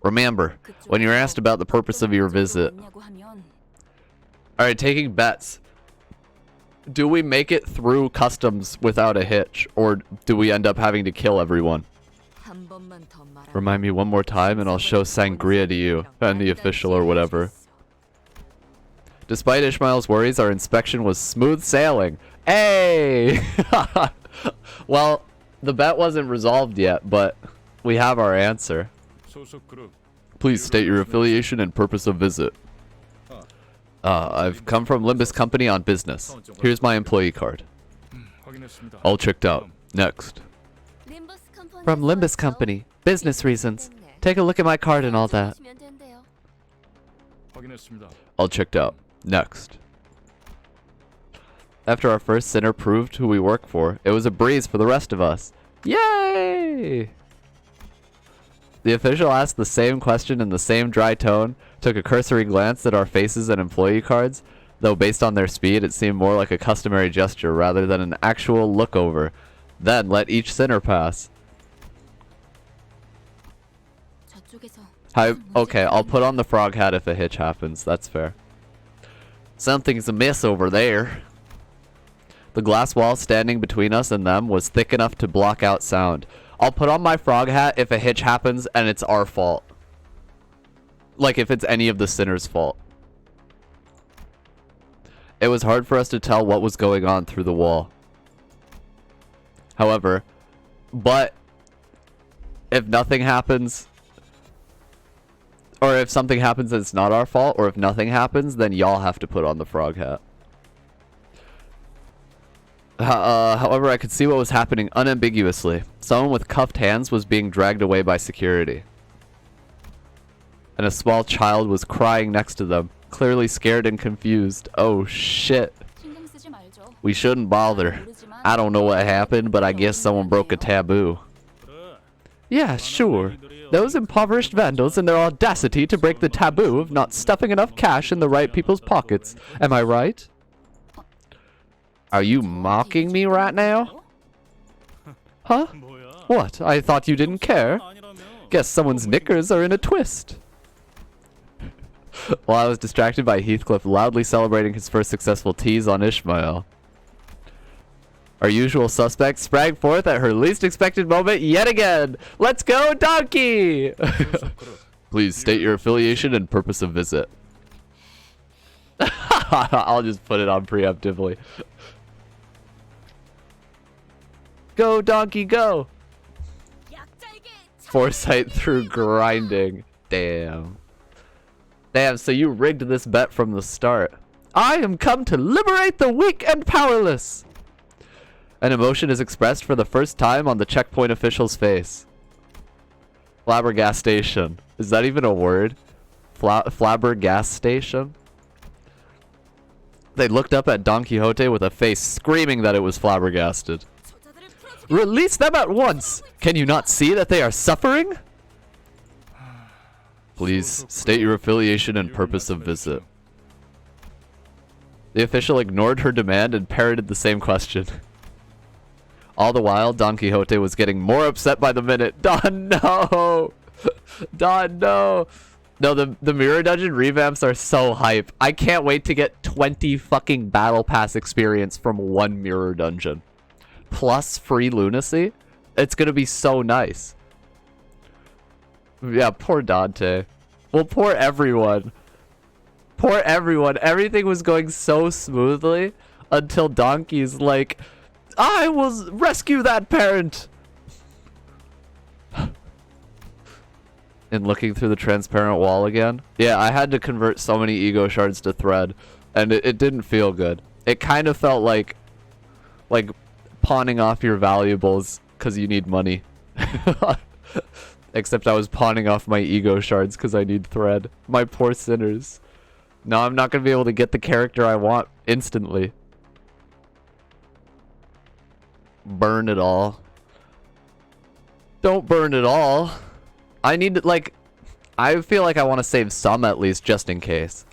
Remember, when you're asked about the purpose of your visit. Alright, taking bets. Do we make it through customs without a hitch, or do we end up having to kill everyone? Remind me one more time and I'll show sangria to you, and the official or whatever. Despite Ishmael's worries, our inspection was smooth sailing. Hey! Well, the bet wasn't resolved yet, but we have our answer. Please state your affiliation and purpose of visit. I've come from Limbus Company on business. Here's my employee card. All checked out. Next. From Limbus Company. Business reasons. Take a look at my card and all that. All checked out. Next. After our first sinner proved who we work for, it was a breeze for the rest of us. Yay! The official asked the same question in the same dry tone, took a cursory glance at our faces and employee cards, though based on their speed it seemed more like a customary gesture rather than an actual look over, then let each sinner pass. Okay, I'll put on the frog hat if a hitch happens, that's fair. Something's amiss over there. The glass wall standing between us and them was thick enough to block out sound. I'll put on my frog hat if a hitch happens and it's our fault. Like if it's any of the sinners' fault. It was hard for us to tell what was going on through the wall. However, but if nothing happens, or if something happens and it's not our fault, or if nothing happens, then y'all have to put on the frog hat. However, I could see what was happening unambiguously. Someone with cuffed hands was being dragged away by security. And a small child was crying next to them, clearly scared and confused. Oh shit. We shouldn't bother. I don't know what happened, but I guess someone broke a taboo. Yeah, sure. Those impoverished vandals and their audacity to break the taboo of not stuffing enough cash in the right people's pockets. Am I right? Are you mocking me right now? Huh? What? I thought you didn't care. Guess someone's knickers are in a twist. While I was distracted by Heathcliff loudly celebrating his first successful tease on Ishmael. Our usual suspect sprang forth at her least expected moment yet again. Let's go, Donkey! Please state your affiliation and purpose of visit. I'll just put it on preemptively. Go, donkey, go! Foresight through grinding. Damn. Damn, so you rigged this bet from the start. I am come to liberate the weak and powerless! An emotion is expressed for the first time on the checkpoint official's face. Flabbergastation. Is that even a word? Flabbergastation? They looked up at Don Quixote with a face screaming that it was flabbergasted. Release them at once! Can you not see that they are suffering? Please, state your affiliation and purpose of visit. The official ignored her demand and parroted the same question. All the while, Don Quixote was getting more upset by the minute. Don, no! Don, no! No, the Mirror Dungeon revamps are so hype. I can't wait to get 20 fucking Battle Pass experience from one Mirror Dungeon. Plus free lunacy. It's gonna be so nice. Yeah, poor Dante. Well, poor everyone. Poor everyone. Everything was going so smoothly until Donkey's like, I will rescue that parent. And looking through the transparent wall again. Yeah, I had to convert so many ego shards to thread, and it didn't feel good. It kind of felt like pawning off your valuables because you need money. Except I was pawning off my ego shards because I need thread. My poor sinners. No, I'm not going to be able to get the character I want instantly. Burn it all. Don't burn it all. I need to, like, I feel like I want to save some at least just in case.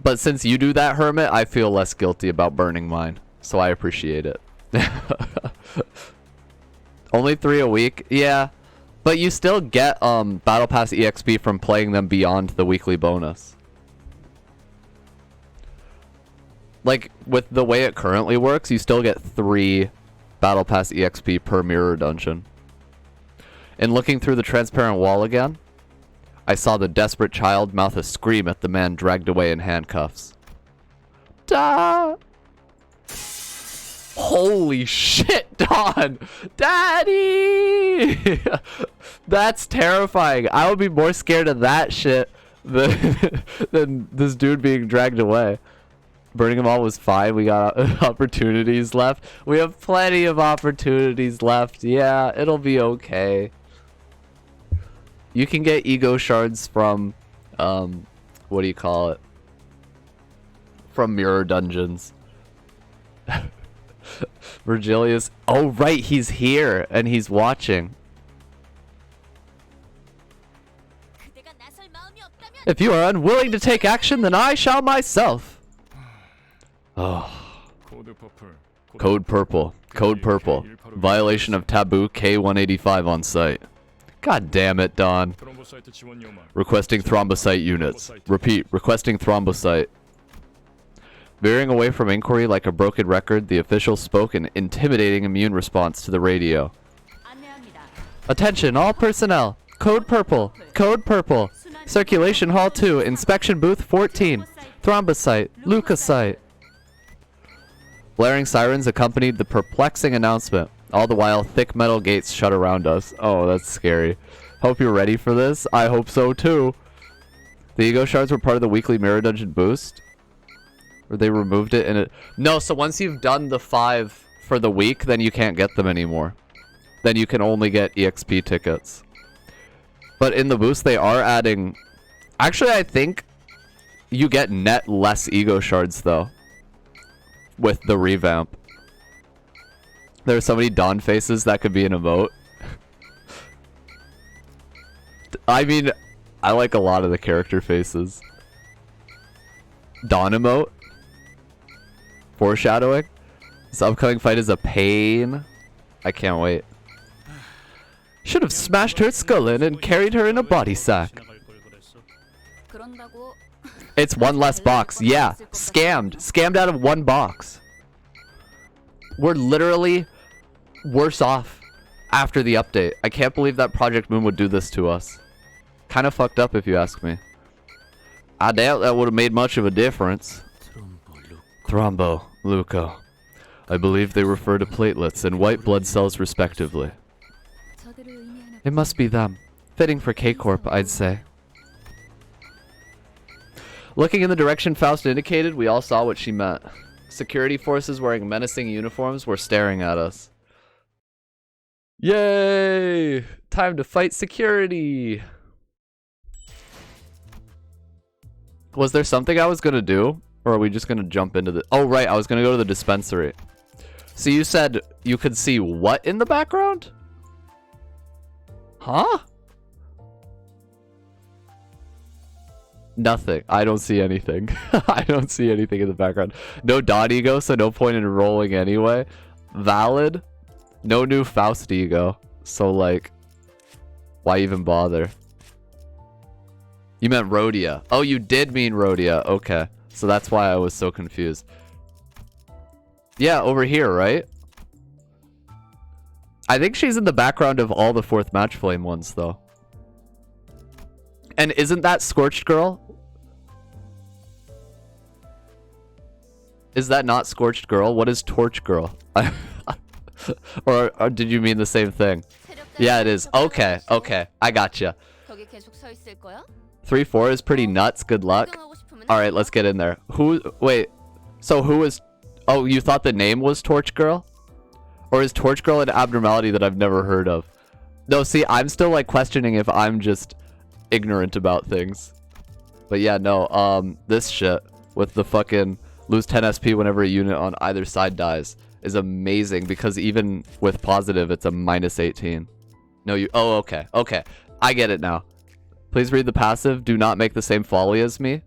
But since you do that, Hermit, I feel less guilty about burning mine. So I appreciate it. Only 3 a week? Yeah. But you still get Battle Pass EXP from playing them beyond the weekly bonus. Like, with the way it currently works, you still get 3 Battle Pass EXP per mirror dungeon. And looking through the transparent wall again, I saw the desperate child mouth a scream at the man dragged away in handcuffs. Da! Holy shit, Don! Daddy! That's terrifying. I would be more scared of that shit than this dude being dragged away. Burning them all was fine. We got opportunities left. We have plenty of opportunities left. Yeah, it'll be okay. You can get ego shards from, what do you call it? From mirror dungeons. Virgilius. Oh, right, he's here and he's watching. If you are unwilling to take action, then I shall myself. Oh. Code purple. Code purple. Violation of taboo K185 on site. God damn it, Don. Requesting thrombocyte units. Repeat, requesting thrombocyte. Veering away from inquiry like a broken record, the official spoke an intimidating immune response to the radio. Attention, all personnel. Code purple. Code purple. Circulation hall 2, inspection booth 14. Thrombocyte. Leukocyte. Blaring sirens accompanied the perplexing announcement. All the while, thick metal gates shut around us. Oh, that's scary. Hope you're ready for this. I hope so, too. The ego shards were part of the weekly mirror dungeon boost. Or they removed it in it. No, so once you've done the 5 for the week, then you can't get them anymore. Then you can only get EXP tickets. But in the boost, they are adding... Actually, I think you get net less ego shards, though. With the revamp. There are so many Dawn faces that could be an emote. I mean, I like a lot of the character faces. Dawn emote. Foreshadowing. This upcoming fight is a pain. I can't wait. Should have smashed her skull in and carried her in a body sack. It's one less box. Yeah, scammed. Scammed out of one box. We're literally worse off after the update. I can't believe that Project Moon would do this to us. Kind of fucked up if you ask me. I doubt that would have made much of a difference. Thrombo, Luco. I believe they refer to platelets and white blood cells respectively. It must be them. Fitting for K-Corp, I'd say. Looking in the direction Faust indicated, we all saw what she meant. Security forces wearing menacing uniforms were staring at us. Yay! Time to fight security! Was there something I was gonna do? Or are we just gonna jump into the... Oh, right, I was gonna go to the dispensary. So you said you could see what in the background? Huh? Nothing. I don't see anything. I don't see anything in the background. No dot ego, so no point in rolling anyway. Valid. No new Faust ego. So, like, why even bother? You meant Rhodia. Oh, you did mean Rhodia. Okay. So that's why I was so confused. Yeah, over here, right? I think she's in the background of all the 4th Match Flame ones, though. And isn't that Scorched Girl? Is that not Scorched Girl? What is Torch Girl? or did you mean the same thing? Yeah, it is. Okay, okay. I gotcha. 3-4 is pretty nuts. Good luck. Alright, let's get in there. Wait. So who is... Oh, you thought the name was Torch Girl? Or is Torch Girl an abnormality that I've never heard of? No, see, I'm still, like, questioning if I'm just ignorant about things. But yeah, no, this shit with the fucking lose 10 SP whenever a unit on either side dies is amazing because even with positive, it's a -18. No, you... Oh, okay. Okay. I get it now. Please read the passive. Do not make the same folly as me.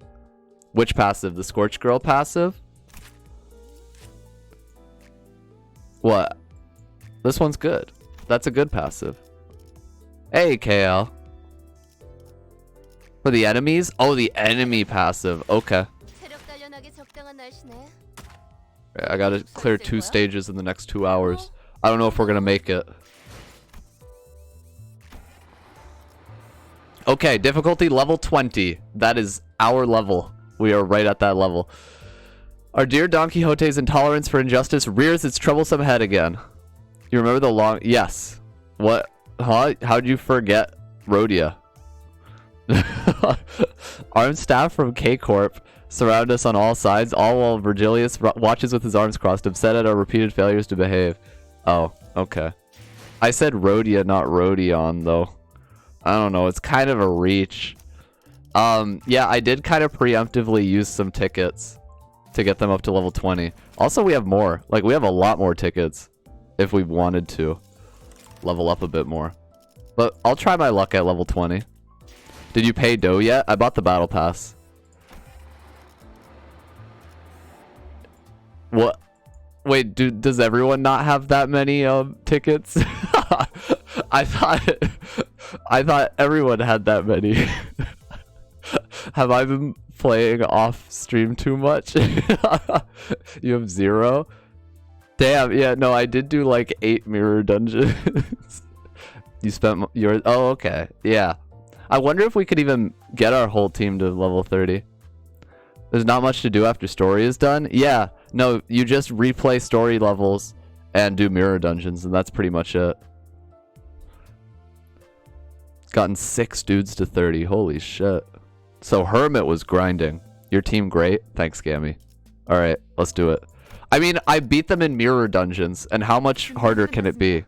Which passive? The Scorch Girl passive? What? This one's good. That's a good passive. Hey, KL. For the enemies? Oh, the enemy passive. Okay. I gotta clear 2 stages in the next 2 hours. I don't know if we're gonna make it. Okay, difficulty level 20. That is our level. We are right at that level. Our dear Don Quixote's intolerance for injustice rears its troublesome head again. You remember the long... Yes. What? Huh? How'd you forget Rhodia? Armed staff from K-Corp surround us on all sides, all while Virgilius watches with his arms crossed, upset at our repeated failures to behave. Oh, okay. I said Rhodia, not Rhodion, though. I don't know. It's kind of a reach. Yeah, I did kind of preemptively use some tickets to get them up to level 20. Also, we have more. Like, we have a lot more tickets if we wanted to level up a bit more. But I'll try my luck at level 20. Did you pay dough yet? I bought the battle pass. What? Wait, does everyone not have that many tickets? I thought everyone had that many. Have I been playing off stream too much? You have 0? Damn, yeah, no, I did do like 8 mirror dungeons. You spent yours? Oh, okay. Yeah. I wonder if we could even get our whole team to level 30. There's not much to do after story is done. Yeah, no, you just replay story levels and do mirror dungeons, and that's pretty much it. Gotten 6 dudes to 30. Holy shit. So Hermit was grinding. Your team great? Thanks, Gammy. Alright, let's do it. I mean, I beat them in mirror dungeons, and how much harder can it be?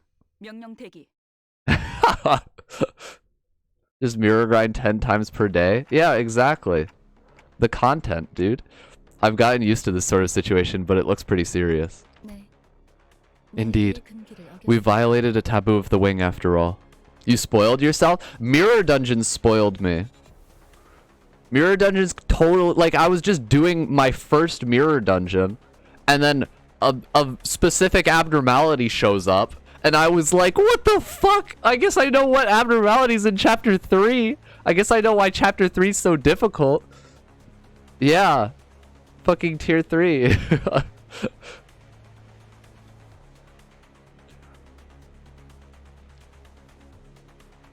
Just mirror grind 10 times per day? Yeah, exactly. The content, dude. I've gotten used to this sort of situation, but it looks pretty serious. Indeed. We violated a taboo of the wing after all. You spoiled yourself? Mirror dungeons spoiled me. Mirror dungeons totally... Like, I was just doing my first mirror dungeon, and then a specific abnormality shows up, and I was like, what the fuck? I guess I know what abnormalities in chapter 3. I guess I know why chapter 3 is so difficult. Yeah. Fucking tier 3.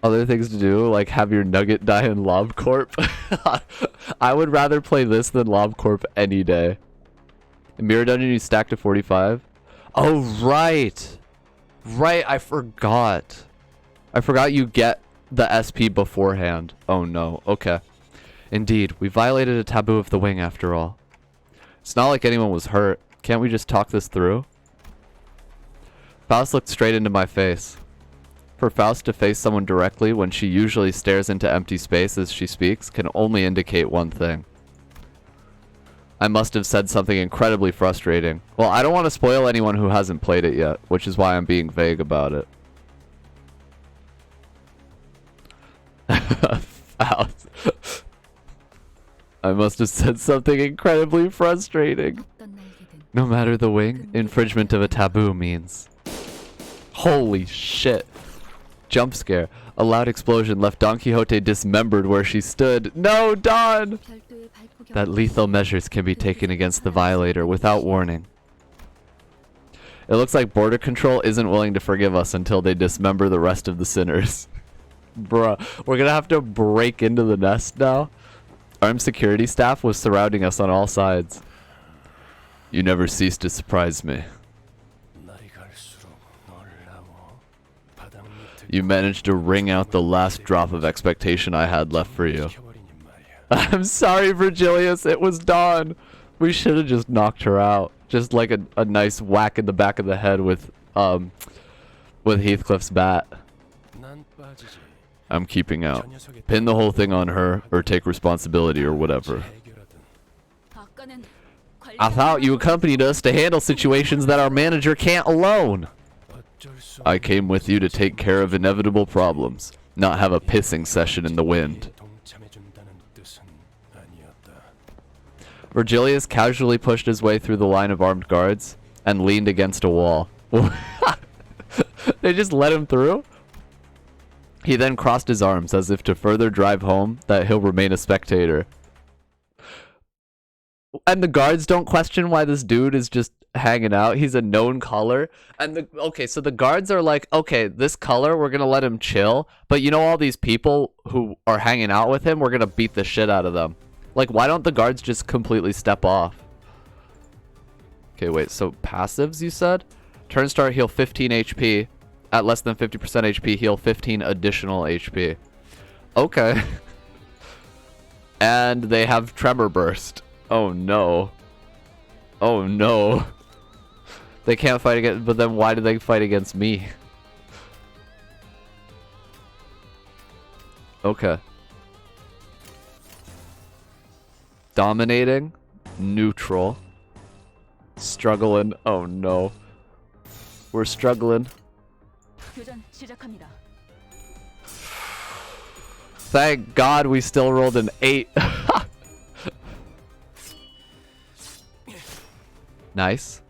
Other things to do, like have your nugget die in LobCorp. I would rather play this than LobCorp any day. In Mirror Dungeon, you stack to 45. Oh, right. Right, I forgot. I forgot you get the SP beforehand. Oh, no. Okay. Indeed, we violated a taboo of the wing after all. It's not like anyone was hurt. Can't we just talk this through? Faust looked straight into my face. For Faust to face someone directly when she usually stares into empty space as she speaks can only indicate one thing. I must have said something incredibly frustrating. Well, I don't want to spoil anyone who hasn't played it yet, which is why I'm being vague about it. Faust. I must have said something incredibly frustrating. No matter the wing, infringement of a taboo means... Holy shit. Jump scare. A loud explosion left Don Quixote dismembered where she stood. No, Don! That lethal measures can be taken against the violator without warning. It looks like border control isn't willing to forgive us until they dismember the rest of the sinners. Bruh, we're gonna have to break into the nest now? Armed security staff was surrounding us on all sides. You never cease to surprise me. You managed to wring out the last drop of expectation I had left for you. I'm sorry, Virgilius. It was Dawn. We should have just knocked her out. Just like a nice whack in the back of the head with Heathcliff's bat. I'm keeping out. Pin the whole thing on her or take responsibility or whatever. I thought you accompanied us to handle situations that our manager can't alone. I came with you to take care of inevitable problems, not have a pissing session in the wind. Virgilius casually pushed his way through the line of armed guards and leaned against a wall. They just let him through? He then crossed his arms as if to further drive home that he'll remain a spectator. And the guards don't question why this dude is just hanging out. He's a known color. And okay, so the guards are like, okay, this color, we're gonna let him chill. But you know all these people who are hanging out with him, we're gonna beat the shit out of them. Like, why don't the guards just completely step off? Okay, wait, so passives, you said? Turn start, heal 15 HP. At less than 50% HP, heal 15 additional HP. Okay. And they have Tremor Burst. Oh no. Oh no. They can't fight against, but then why do they fight against me? Okay. Dominating. Neutral. Struggling. Oh no. We're struggling. Thank God we still rolled an 8. Nice.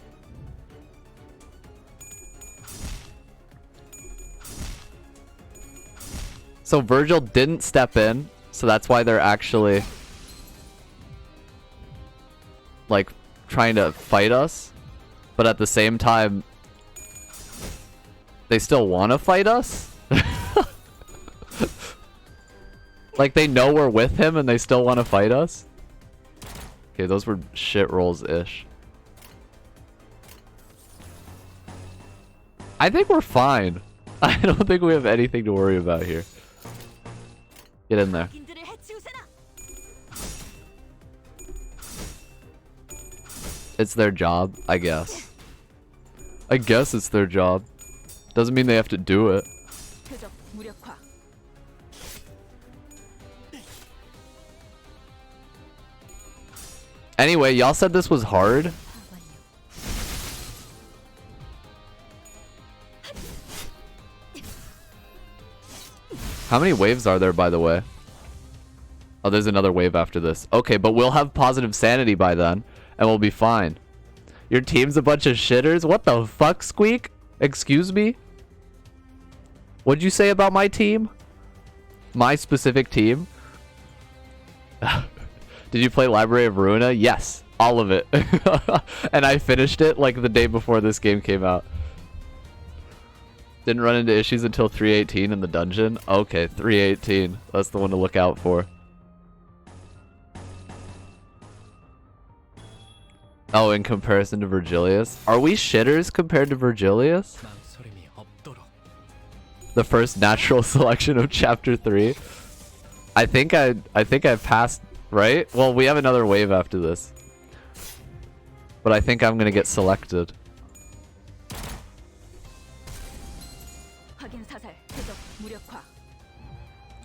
So Virgil didn't step in, so that's why they're actually like trying to fight us, but at the same time they still want to fight us. Like they know we're with him and they still want to fight us. Okay, those were shit rolls-ish. I think we're fine. I don't think we have anything to worry about here. Get in there. It's their job, I guess. I guess it's their job. Doesn't mean they have to do it. Anyway, y'all said this was hard. How many waves are there, by the way? Oh, there's another wave after this. Okay, but we'll have positive sanity by then, and we'll be fine. Your team's a bunch of shitters? What the fuck, Squeak? Excuse me? What'd you say about my team? My specific team? Did you play Library of Ruina? Yes, all of it. And I finished it like the day before this game came out. Didn't run into issues until 318 in the dungeon. Okay, 318. That's the one to look out for. Oh, in comparison to Virgilius? Are we shitters compared to Virgilius? The first natural selection of chapter 3. I think I've passed, right? Well, we have another wave after this. But I think I'm gonna get selected.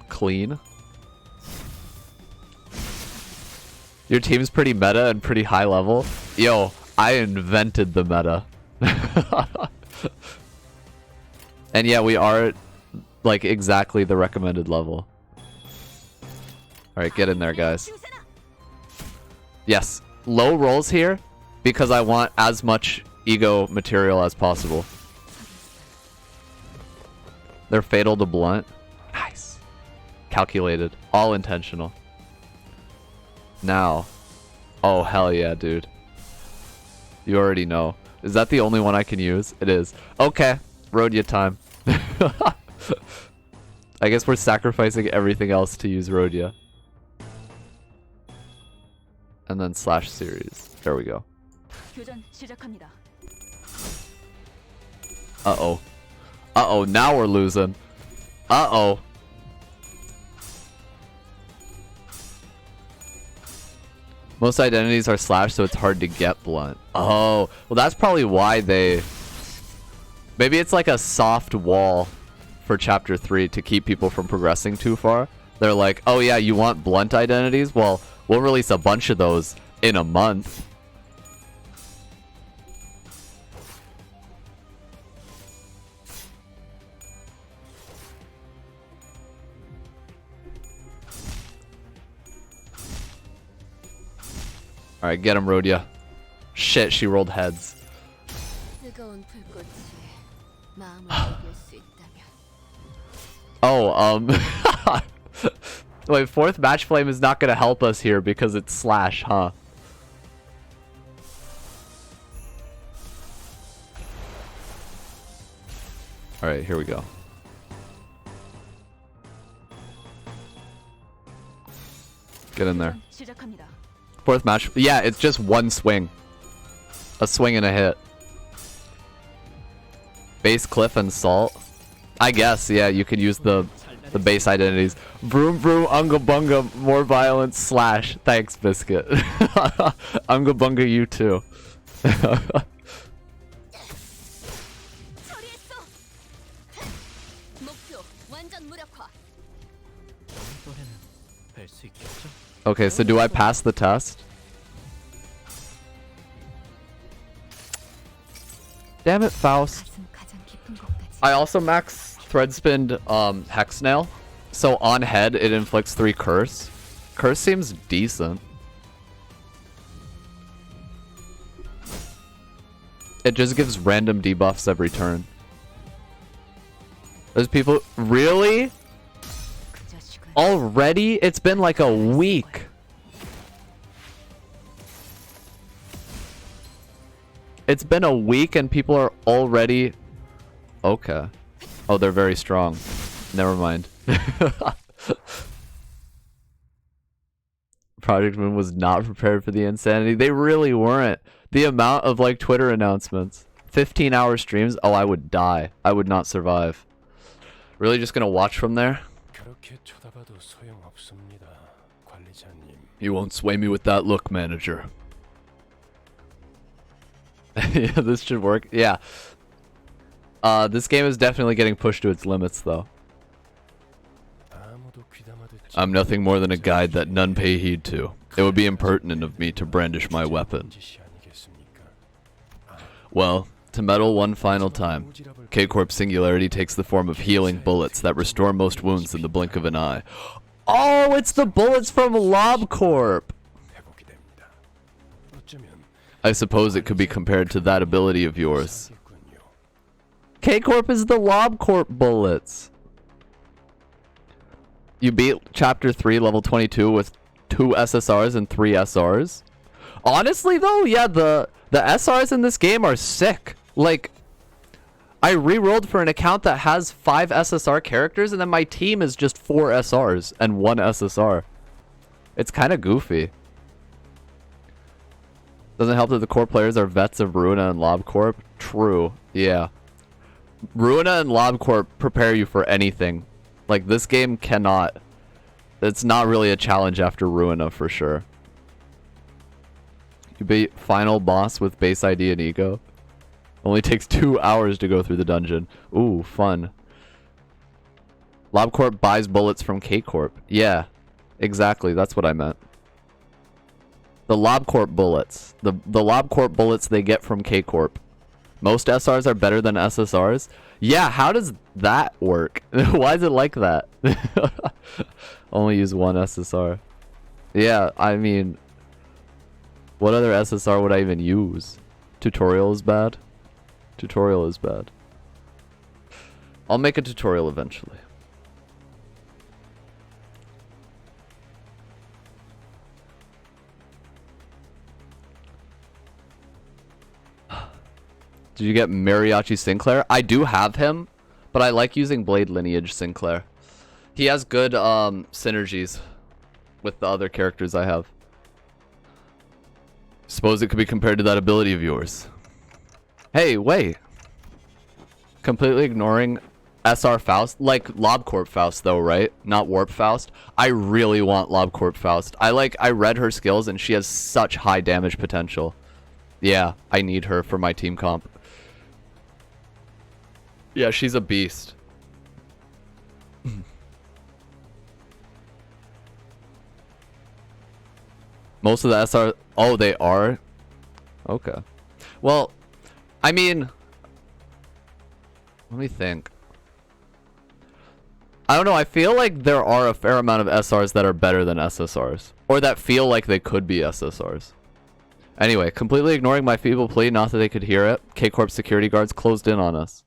Clean. Your team's pretty meta and pretty high level. Yo, I invented the meta. And yeah, we are like exactly the recommended level. Alright, get in there, guys. Yes, low rolls here because I want as much ego material as possible. They're fatal to blunt. Nice. Calculated. All intentional. Now. Oh, hell yeah, dude. You already know. Is that the only one I can use? It is. Okay. Rhodia time. I guess we're sacrificing everything else to use Rhodia. And then slash series. There we go. Uh-oh. Uh-oh, now we're losing. Uh-oh. Most identities are slashed, so it's hard to get blunt. Oh, well that's probably why they... Maybe it's like a soft wall for chapter 3 to keep people from progressing too far. They're like, oh yeah, you want blunt identities? Well, we'll release a bunch of those in a month. Alright, get him, Rhodia. Shit, she rolled heads. Oh, wait, fourth match flame is not gonna help us here because it's slash, huh? Alright, here we go. Get in there. Fourth match. Yeah, it's just one swing. A swing and a hit. Base, cliff, and salt. I guess, yeah, you could use the base identities. Vroom vroom, unga bunga, more violence, slash. Thanks, Biscuit. Unga bunga, you too. Okay, so do I pass the test? Damn it, Faust. I also max thread spinned hex nail. So on head it inflicts 3 curse. Curse seems decent. It just gives random debuffs every turn. There's people really? Already? It's been like a week. It's been a week and people are already... Okay. Oh, they're very strong. Never mind. Project Moon was not prepared for the insanity. They really weren't. The amount of like Twitter announcements. 15-hour streams. Oh, I would die. I would not survive. Really just gonna watch from there? You won't sway me with that look, manager. Yeah, this should work. Yeah. This game is definitely getting pushed to its limits, though. I'm nothing more than a guide that none pay heed to. It would be impertinent of me to brandish my weapon. Well, to meddle one final time, K-Corp Singularity takes the form of healing bullets that restore most wounds in the blink of an eye. Oh, it's the bullets from LobCorp! I suppose it could be compared to that ability of yours. K-Corp is the LobCorp bullets. You beat Chapter 3, level 22 with 2 SSRs and 3 SRs. Honestly, though, yeah, the SRs in this game are sick. Like, I re-rolled for an account that has 5 SSR characters, and then my team is just 4 SRs and 1 SSR. It's kind of goofy. Doesn't help that the core players are vets of Ruina and LobCorp. True. Yeah. Ruina and LobCorp prepare you for anything. Like, this game cannot. It's not really a challenge after Ruina for sure. You beat final boss with base ID and ego. Only takes 2 hours to go through the dungeon. Ooh, fun. LobCorp buys bullets from K-Corp. Yeah, exactly. That's what I meant. The LobCorp bullets. The LobCorp bullets they get from K-Corp. Most SRs are better than SSRs. Yeah, how does that work? Why is it like that? Only use 1 SSR. Yeah, I mean, what other SSR would I even use? Tutorial is bad. Tutorial is bad. I'll make a tutorial eventually. Did you get Mariachi Sinclair? I do have him, but I like using Blade Lineage Sinclair. He has good synergies with the other characters I have. Suppose it could be compared to that ability of yours. Hey, wait. Completely ignoring SR Faust. Like LobCorp Faust though, right? Not Warp Faust. I really want LobCorp Faust. I read her skills and she has such high damage potential. Yeah, I need her for my team comp. Yeah, she's a beast. Most of the SR... Oh, they are? Okay. Well, I mean... Let me think. I don't know, I feel like there are a fair amount of SRs that are better than SSRs. Or that feel like they could be SSRs. Anyway, completely ignoring my feeble plea, not that they could hear it. K-Corp security guards closed in on us.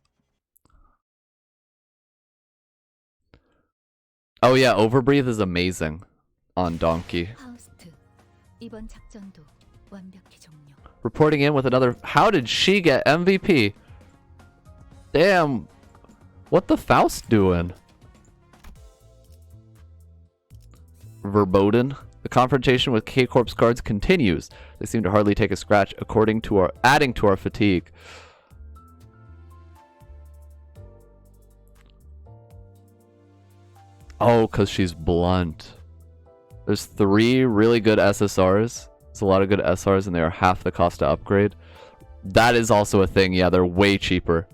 Oh yeah, Overbreathe is amazing on Donkey. Reporting in with another... How did she get MVP? Damn. What the Faust doing? Verboten. The confrontation with K-Corp's guards continues. They seem to hardly take a scratch, adding to our fatigue. Oh, because she's blunt. There's 3 really good SSRs. There's a lot of good SRs and they are half the cost to upgrade. That is also a thing. Yeah, they're way cheaper.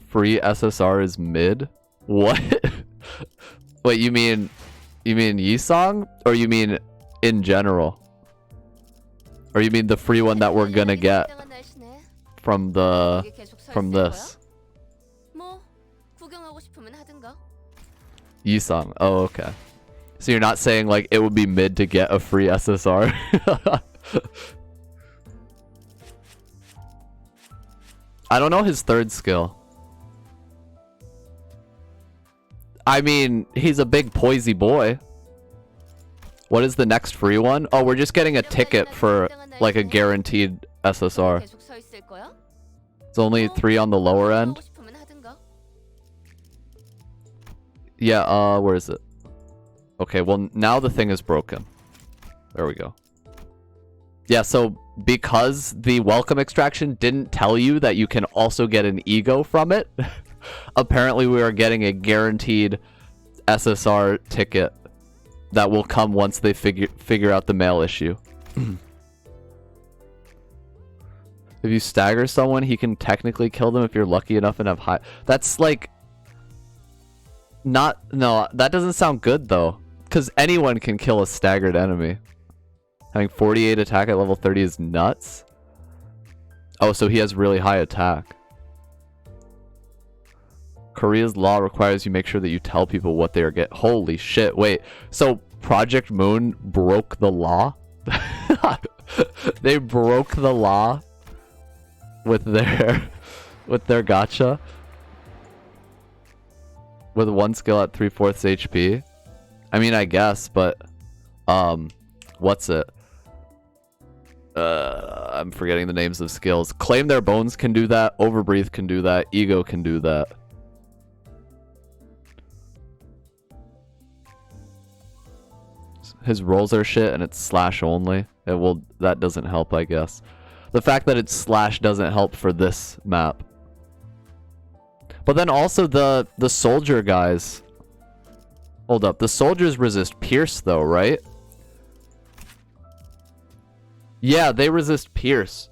Free SSR is mid? What? Wait, you mean Yisong? Or you mean in general? Or you mean the free one that we're gonna get from this? Yisong. Oh, okay. So you're not saying like it would be mid to get a free SSR? I don't know his 3rd skill. I mean, he's a big poisey boy. What is the next free one? Oh, we're just getting a ticket for like a guaranteed SSR. It's only 3 on the lower end. Yeah, where is it? Okay, well now the thing is broken. There we go. Yeah, so because the welcome extraction didn't tell you that you can also get an ego from it, apparently we are getting a guaranteed SSR ticket that will come once they figure out the mail issue. If you stagger someone, he can technically kill them if you're lucky enough and have high... That's like... No, that doesn't sound good though. Because anyone can kill a staggered enemy. Having 48 attack at level 30 is nuts. Oh, so he has really high attack. Korea's law requires you make sure that you tell people what they are getting. Holy shit, wait. So Project Moon broke the law? They broke the law with their gacha? With 1 skill at 3/4 HP? I mean, I guess, but What's it? I'm forgetting the names of skills. Claim Their Bones can do that. Overbreathe can do that. Ego can do that. His rolls are shit and it's slash only. That doesn't help, I guess. The fact that it's slash doesn't help for this map. But then also the soldier guys. Hold up. The soldiers resist pierce though, right? Yeah, they resist pierce.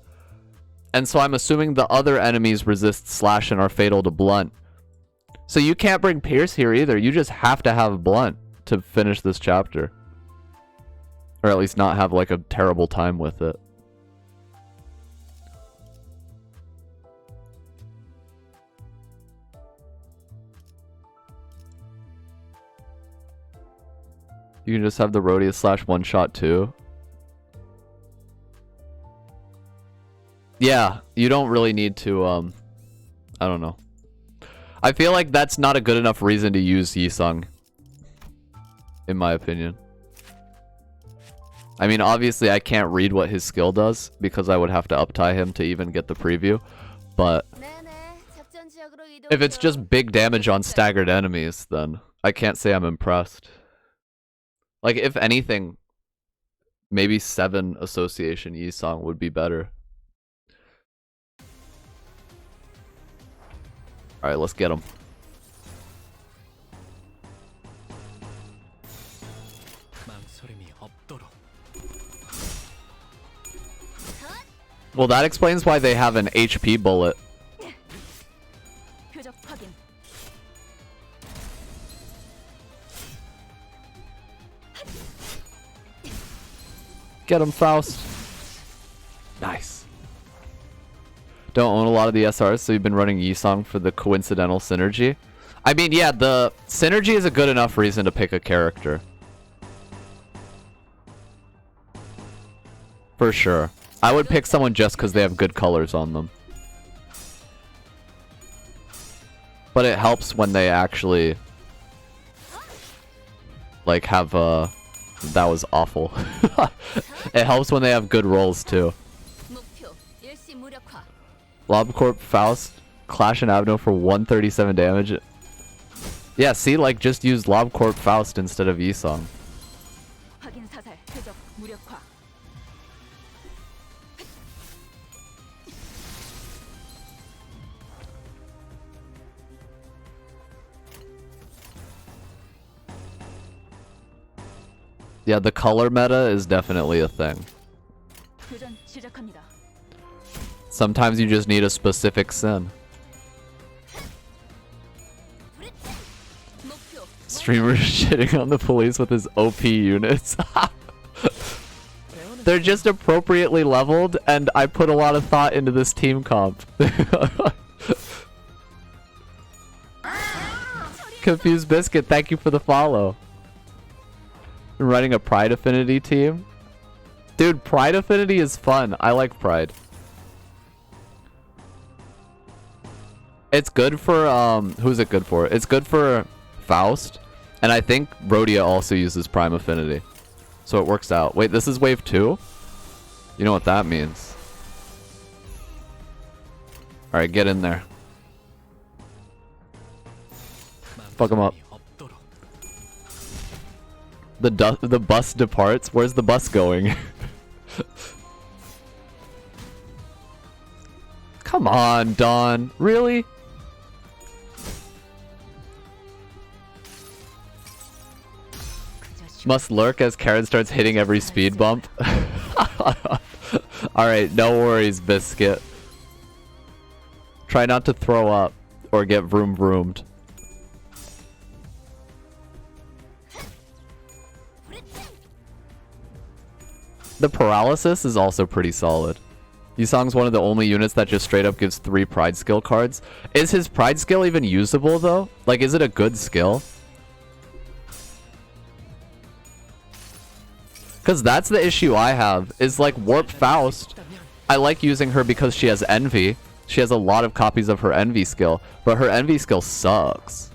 And so I'm assuming the other enemies resist slash and are fatal to blunt. So you can't bring pierce here either. You just have to have blunt to finish this chapter. Or at least not have like a terrible time with it. You can just have the Rhodius slash one shot too. Yeah, you don't really need to, I don't know. I feel like that's not a good enough reason to use Yisung. In my opinion. I mean, obviously I can't read what his skill does, because I would have to uptie him to even get the preview. But if it's just big damage on staggered enemies, then I can't say I'm impressed. Like, if anything, maybe 7 Association Yisung would be better. Alright, let's get him. Well, that explains why they have an HP bullet. Get him, Faust. Nice. Don't own a lot of the SRs, so you've been running Yisung for the coincidental synergy. I mean, yeah, the synergy is a good enough reason to pick a character. For sure. I would pick someone just because they have good colors on them. But it helps when they actually like have that was awful. It helps when they have good rolls too. Lobcorp Faust, Clash and Abno for 137 damage. Yeah, see, like, just use Lobcorp Faust instead of Yisung. Yeah, the color meta is definitely a thing. Sometimes you just need a specific sin. Streamer shitting on the police with his OP units. They're just appropriately leveled, and I put a lot of thought into this team comp. Confused Biscuit, thank you for the follow. I'm running a Pride Affinity team. Dude, Pride Affinity is fun. I like Pride. It's good for, who's it good for? It's good for Faust. And I think Rhodia also uses Prime Affinity. So it works out. Wait, this is wave 2? You know what that means. Alright, get in there. Fuck him up. The bus departs? Where's the bus going? Come on, Dawn. Really? Must lurk as Karen starts hitting every speed bump. Alright, no worries, Biscuit. Try not to throw up or get vroom vroomed. The paralysis is also pretty solid. Yisung's one of the only units that just straight up gives 3 pride skill cards. Is his pride skill even usable though? Like, is it a good skill? Because that's the issue I have, is like Warp Faust. I like using her because she has Envy. She has a lot of copies of her Envy skill, but her Envy skill sucks.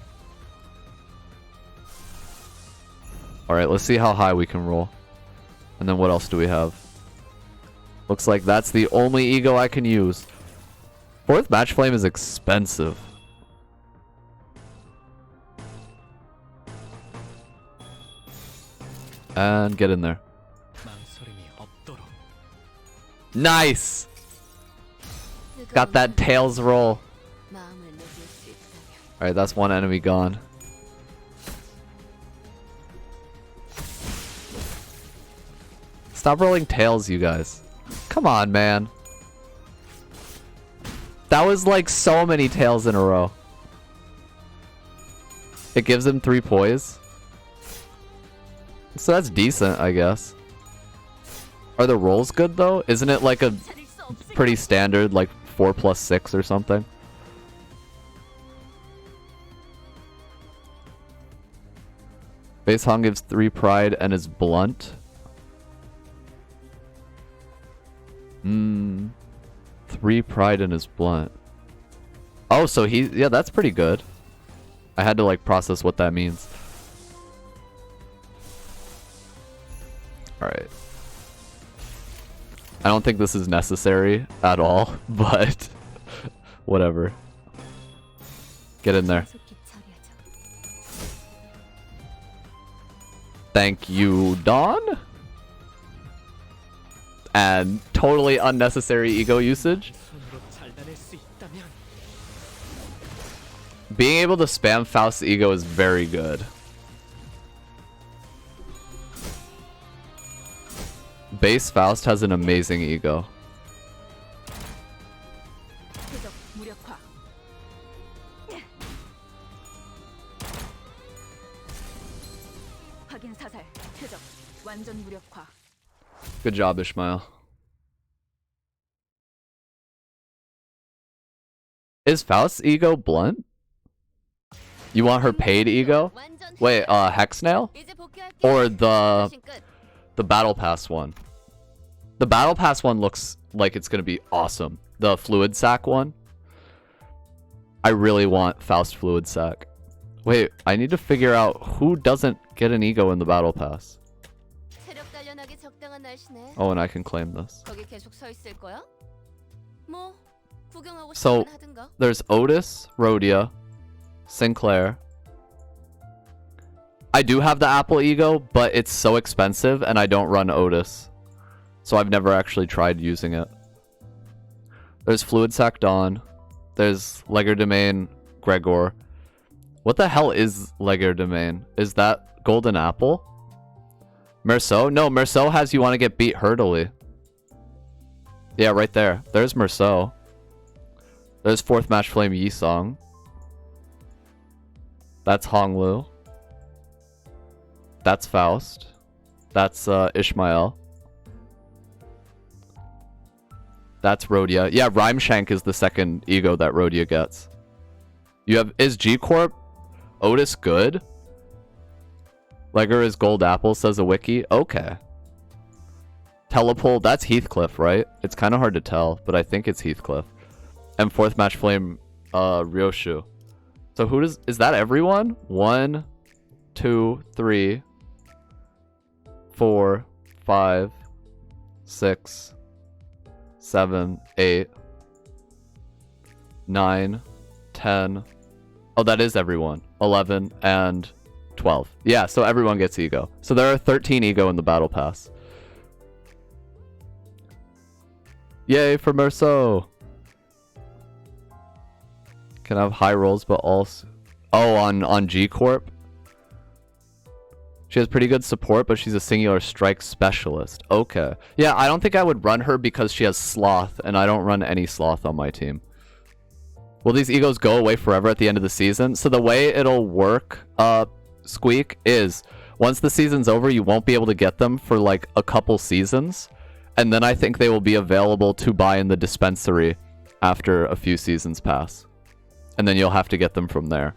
Alright, let's see how high we can roll. And then what else do we have? Looks like that's the only ego I can use. 4th Match Flame is expensive. And get in there. Nice! Got that tails roll. Alright, that's one enemy gone. Stop rolling tails, you guys. Come on, man. That was like so many tails in a row. It gives him 3 poise. So that's decent, I guess. Are the rolls good though? Isn't it like a pretty standard, like 4+6 or something? Base Hong gives 3 pride and is blunt. 3 pride and is blunt. Oh, so yeah, that's pretty good. I had to like process what that means. Alright. I don't think this is necessary at all, but whatever. Get in there. Thank you, Dawn. And totally unnecessary ego usage. Being able to spam Faust's ego is very good. Base Faust has an amazing ego. Good job, Ishmael. Is Faust's ego blunt? You want her paid ego? Wait, Hexnail? Or the Battle Pass one? The Battle Pass one looks like it's gonna be awesome. The Fluid Sac one. I really want Faust Fluid Sac. Wait, I need to figure out who doesn't get an ego in the Battle Pass. Oh, and I can claim this. So, there's Otis, Rhodia, Sinclair. I do have the Apple ego, but it's so expensive and I don't run Otis. So I've never actually tried using it. There's Fluid Sac Dawn. There's Legerdemain Gregor. What the hell is Legerdemain? Is that Golden Apple? Merceau? No, Merceau has you want to get beat hurdily. Yeah, right there. There's Merceau. There's 4th Match Flame Yisong. That's Honglu. That's Faust. That's Ishmael. That's Rhodia. Yeah, Rhymeshank is the second ego that Rhodia gets. You have... Is G-Corp Otis good? Legger is Gold Apple, says a wiki. Okay. Telepole, that's Heathcliff, right? It's kind of hard to tell, but I think it's Heathcliff. And 4th Match Flame, Ryoshu. So who does... Is that everyone? 1, 2, 3, 4, 5, 6, 7, 8, 9, 10. Oh, that is everyone. 11 and 12. Yeah, so everyone gets ego. So there are 13 ego in the Battle Pass. Yay for Merceau. Can have high rolls, but also... Oh, on G-Corp? She has pretty good support, but she's a singular strike specialist. Okay. Yeah, I don't think I would run her because she has Sloth, and I don't run any Sloth on my team. Will these egos go away forever at the end of the season? So the way it'll work, Squeak, is once the season's over, you won't be able to get them for like a couple seasons. And then I think they will be available to buy in the dispensary after a few seasons pass. And then you'll have to get them from there.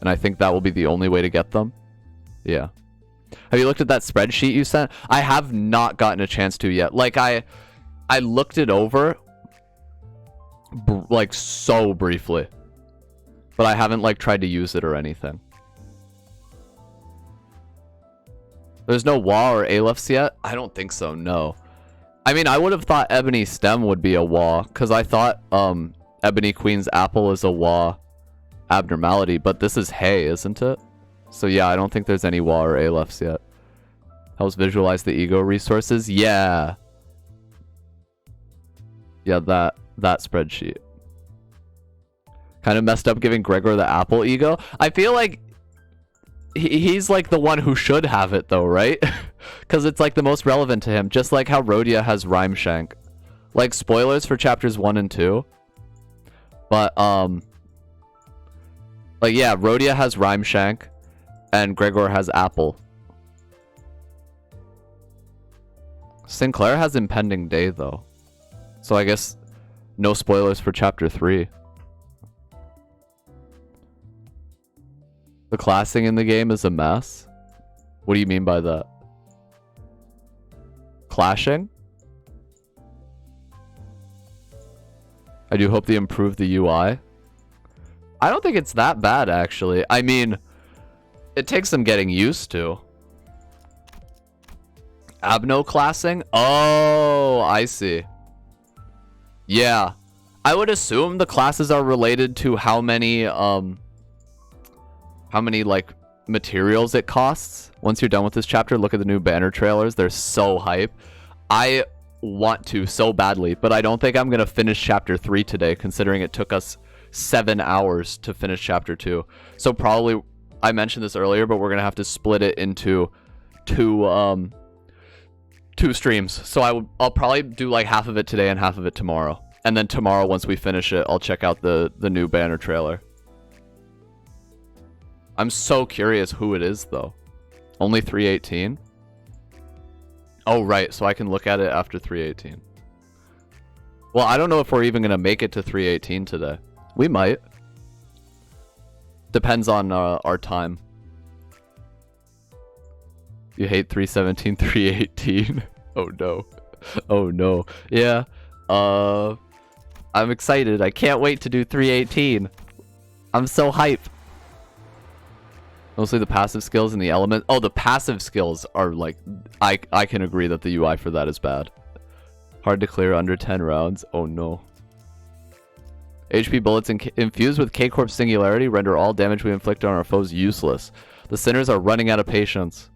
And I think that will be the only way to get them. Yeah. Have you looked at that spreadsheet you sent? I have not gotten a chance to yet. Like, I looked it over, like, so briefly. But I haven't, like, tried to use it or anything. There's no Wa or Aleph yet? I don't think so, no. I mean, I would have thought Ebony Stem would be a Wa, because I thought Ebony Queen's Apple is a Wa abnormality, but this is Hay, isn't it? So yeah, I don't think there's any Wa or Alephs yet. Helps visualize the ego resources? Yeah. Yeah, that spreadsheet. Kind of messed up giving Gregor the Apple ego. I feel like he's like the one who should have it though, right? Because it's like the most relevant to him, just like how Rhodia has Rhyme Shank. Like, spoilers for chapters 1 and 2. But like, yeah, Rhodia has Rhyme Shank and Gregor has Apple. Sinclair has Impending Day though, so I guess no spoilers for chapter 3. The classing in the game is a mess. What do you mean by that? Clashing? I do hope they improve the UI. I don't think it's that bad, actually. I mean, it takes some getting used to. Abno classing? Oh, I see. Yeah. I would assume the classes are related to how many like materials it costs. Once you're done with this chapter, look at the new banner trailers. They're so hype. I want to so badly, but I don't think I'm gonna finish chapter 3 today, considering it took us 7 hours to finish chapter 2. So probably, I mentioned this earlier, but we're gonna have to split it into two streams. So I'll probably do like half of it today and half of it tomorrow, and then tomorrow, once we finish it, I'll check out the new banner trailer. I'm so curious who it is though. Only 318? Oh, right. So I can look at it after 318. Well, I don't know if we're even going to make it to 318 today. We might. Depends on our time. You hate 317, 318? Oh no. Oh no. Yeah. I'm excited. I can't wait to do 318. I'm so hype. Mostly the passive skills and the element. Oh, the passive skills are like, I can agree that the UI for that is bad. Hard to clear under 10 rounds. Oh no. HP bullets infused with K-Corp Singularity render all damage we inflict on our foes useless. The sinners are running out of patience.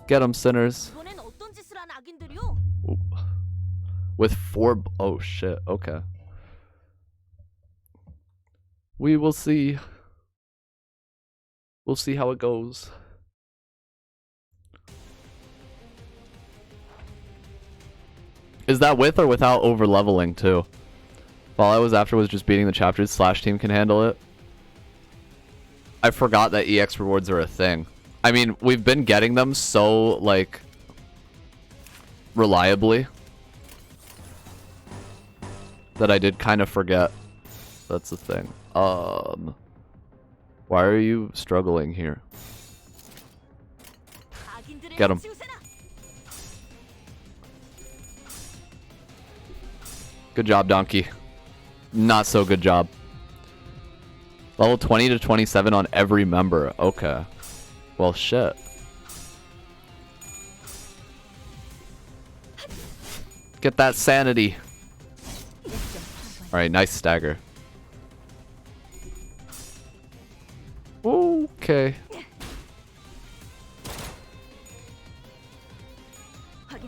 Get them, sinners. Ooh. With 4... Oh shit, okay. We will see. We'll see how it goes. Is that with or without over leveling too? While I was afterwards just beating the chapters, Slash Team can handle it. I forgot that EX rewards are a thing. I mean, we've been getting them so, like, reliably that I did kind of forget. That's the thing. Why are you struggling here? Get him. Good job, Donkey. Not so good job. Level 20 to 27 on every member. Okay. Well, shit. Get that sanity. Alright, nice stagger. Okay.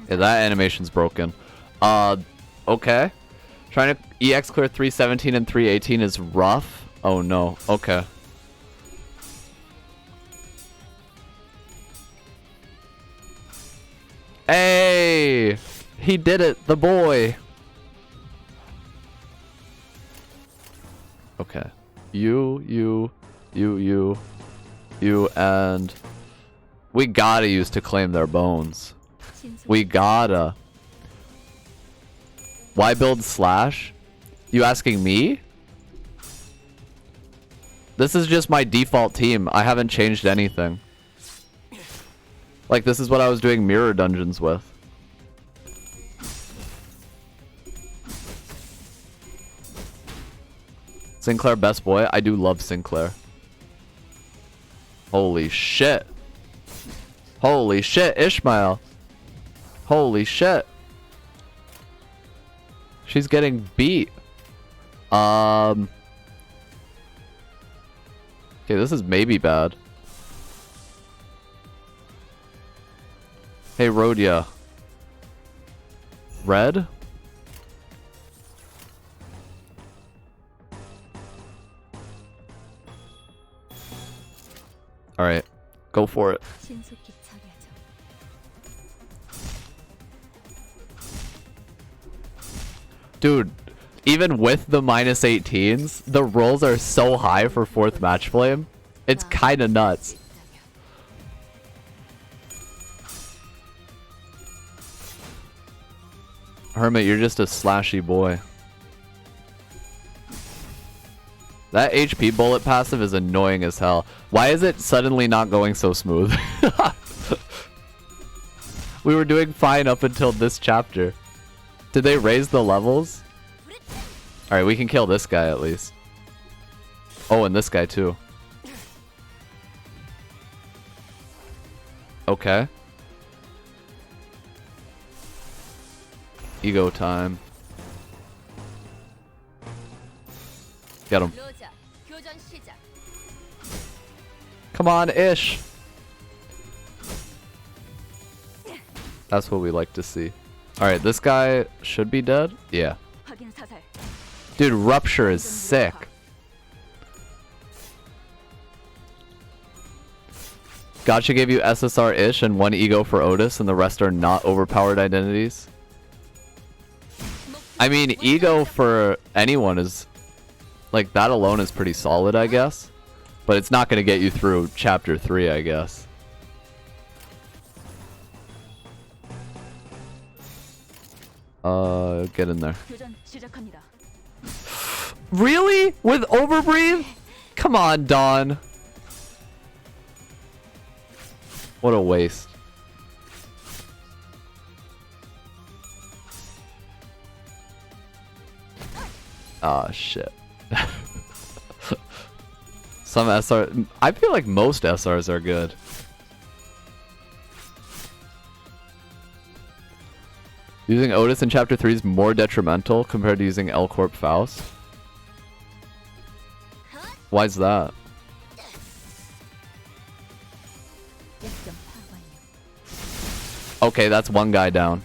Yeah, that animation's broken. Okay. Trying to EX clear 317 and 318 is rough. Oh no. Okay. Hey! He did it, the boy. Okay. You, and we gotta use to claim their bones. We gotta. Why build Slash? You asking me? This is just my default team. I haven't changed anything. Like, this is what I was doing mirror dungeons with. Sinclair best boy. I do love Sinclair. Holy shit. Holy shit, Ishmael. Holy shit. She's getting beat. Okay, this is maybe bad. Hey, Rhodia. Red? Alright, go for it. Dude, even with the minus 18s, the rolls are so high for 4th match flame. It's kinda nuts. Hermit, you're just a slashy boy. That HP bullet passive is annoying as hell. Why is it suddenly not going so smooth? We were doing fine up until this chapter. Did they raise the levels? Alright, we can kill this guy at least. Oh, and this guy too. Okay. Ego time. Get him. Come on, Ish. That's what we like to see. Alright, this guy should be dead. Yeah. Dude, Rupture is sick. Gotcha gave you SSR-ish and 1 ego for Otis, and the rest are not overpowered identities. I mean, ego for anyone is... like, that alone is pretty solid, I guess. But it's not going to get you through Chapter 3, I guess. Get in there. Really? With Overbreathe? Come on, Dawn. What a waste. Ah, shit. Some SR... I feel like most SRs are good. Using Otis in Chapter 3 is more detrimental compared to using L Corp Faust. Why's that? Okay, that's one guy down.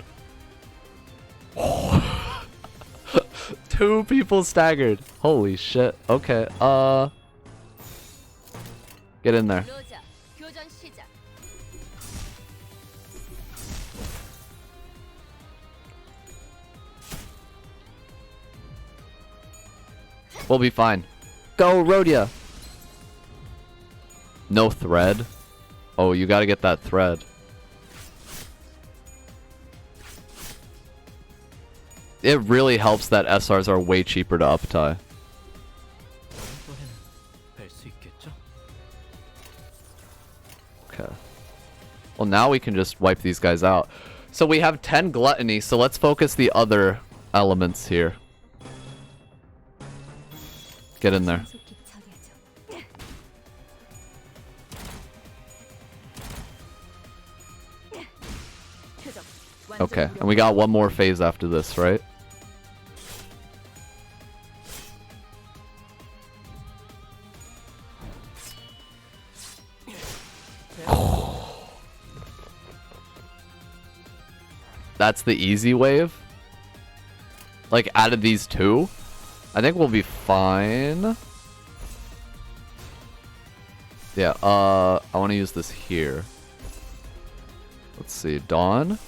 2 people staggered. Holy shit. Okay, get in there. We'll be fine. Go, Rhodia! No thread? Oh, you gotta get that thread. It really helps that SRs are way cheaper to uptie. Okay. Well, now we can just wipe these guys out. So we have 10 gluttony, so let's focus the other elements here. Get in there. Okay, and we got one more phase after this, right? That's the easy wave? Like, out of these 2? I think we'll be fine. Yeah, I want to use this here. Let's see, Dawn.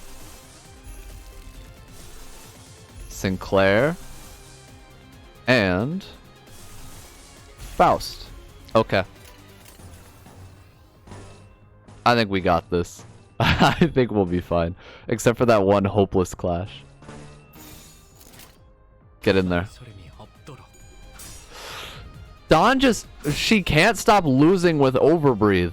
Sinclair. And... Faust. Okay. I think we got this. I think we'll be fine. Except for that one hopeless clash. Get in there. Dawn just... she can't stop losing with Overbreathe.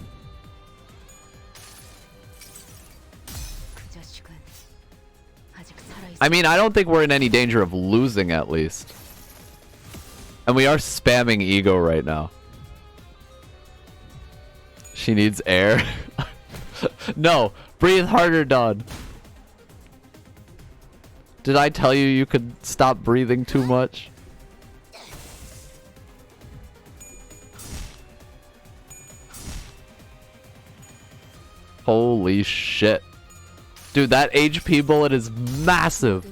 I mean, I don't think we're in any danger of losing, at least. And we are spamming ego right now. She needs air. No, breathe harder, Don. Did I tell you you could stop breathing too much? Holy shit. Dude, that HP bullet is massive.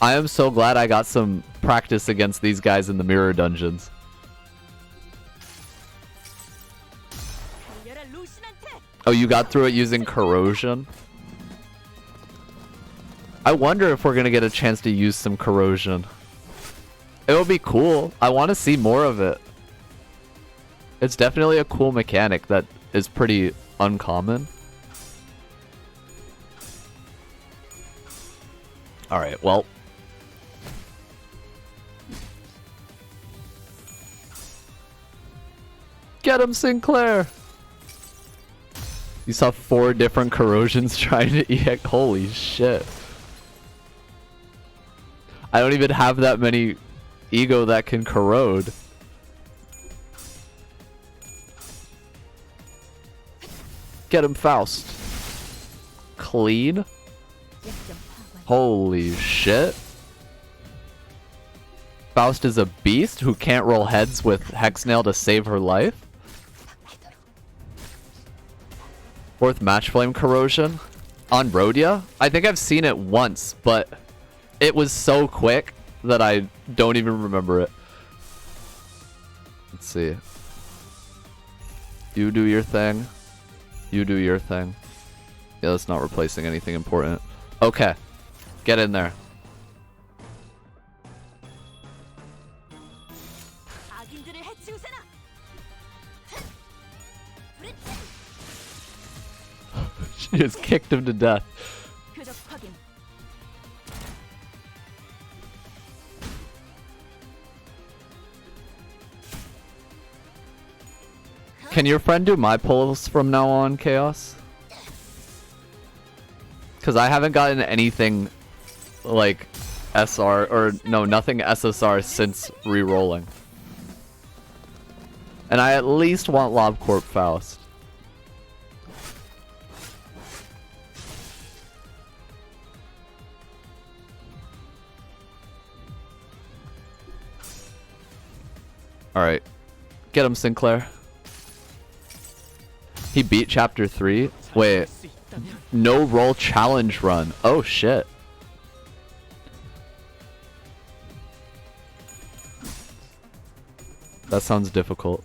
I am so glad I got some practice against these guys in the mirror dungeons. Oh, you got through it using corrosion? I wonder if we're gonna get a chance to use some corrosion. It would be cool. I want to see more of it. It's definitely a cool mechanic that is pretty uncommon. Alright, well. Get him, Sinclair! You saw 4 different corrosions trying to EX. Holy shit. I don't even have that many ego that can corrode. Get him, Faust. Clean? Holy shit. Faust is a beast who can't roll heads with Hexnail to save her life. 4th Match Flame corrosion on Rhodia. I think I've seen it once, but it was so quick that I don't even remember it. Let's see. You do your thing. You do your thing. Yeah, that's not replacing anything important. Okay. Get in there. She just kicked him to death. Can your friend do my pulls from now on, Chaos? Because I haven't gotten anything like SR, or no, nothing SSR since re-rolling. And I at least want LobCorp Faust. Alright. Get him, Sinclair. He beat chapter 3? Wait. No roll challenge run. Oh shit. That sounds difficult.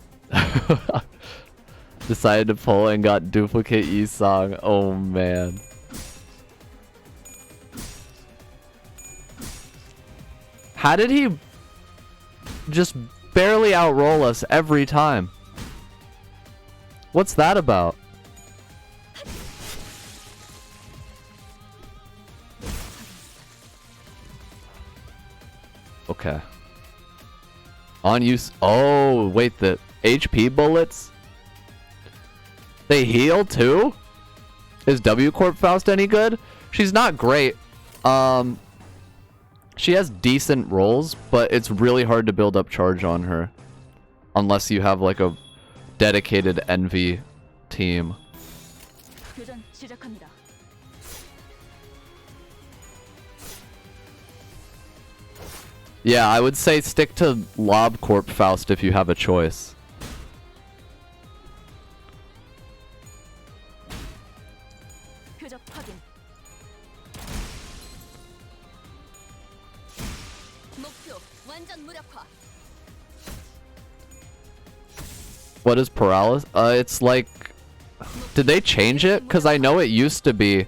Decided to pull and got duplicate E-Song. Oh man. How did he just barely outroll us every time? What's that about? Okay. On use. Oh, wait, the HP bullets? They heal too? Is W Corp Faust any good? She's not great. She has decent rolls, but it's really hard to build up charge on her. Unless you have like a dedicated Envy team. Yeah, I would say stick to LobCorp Faust if you have a choice. What is paralysis? It's like... Did they change it? Because I know it used to be...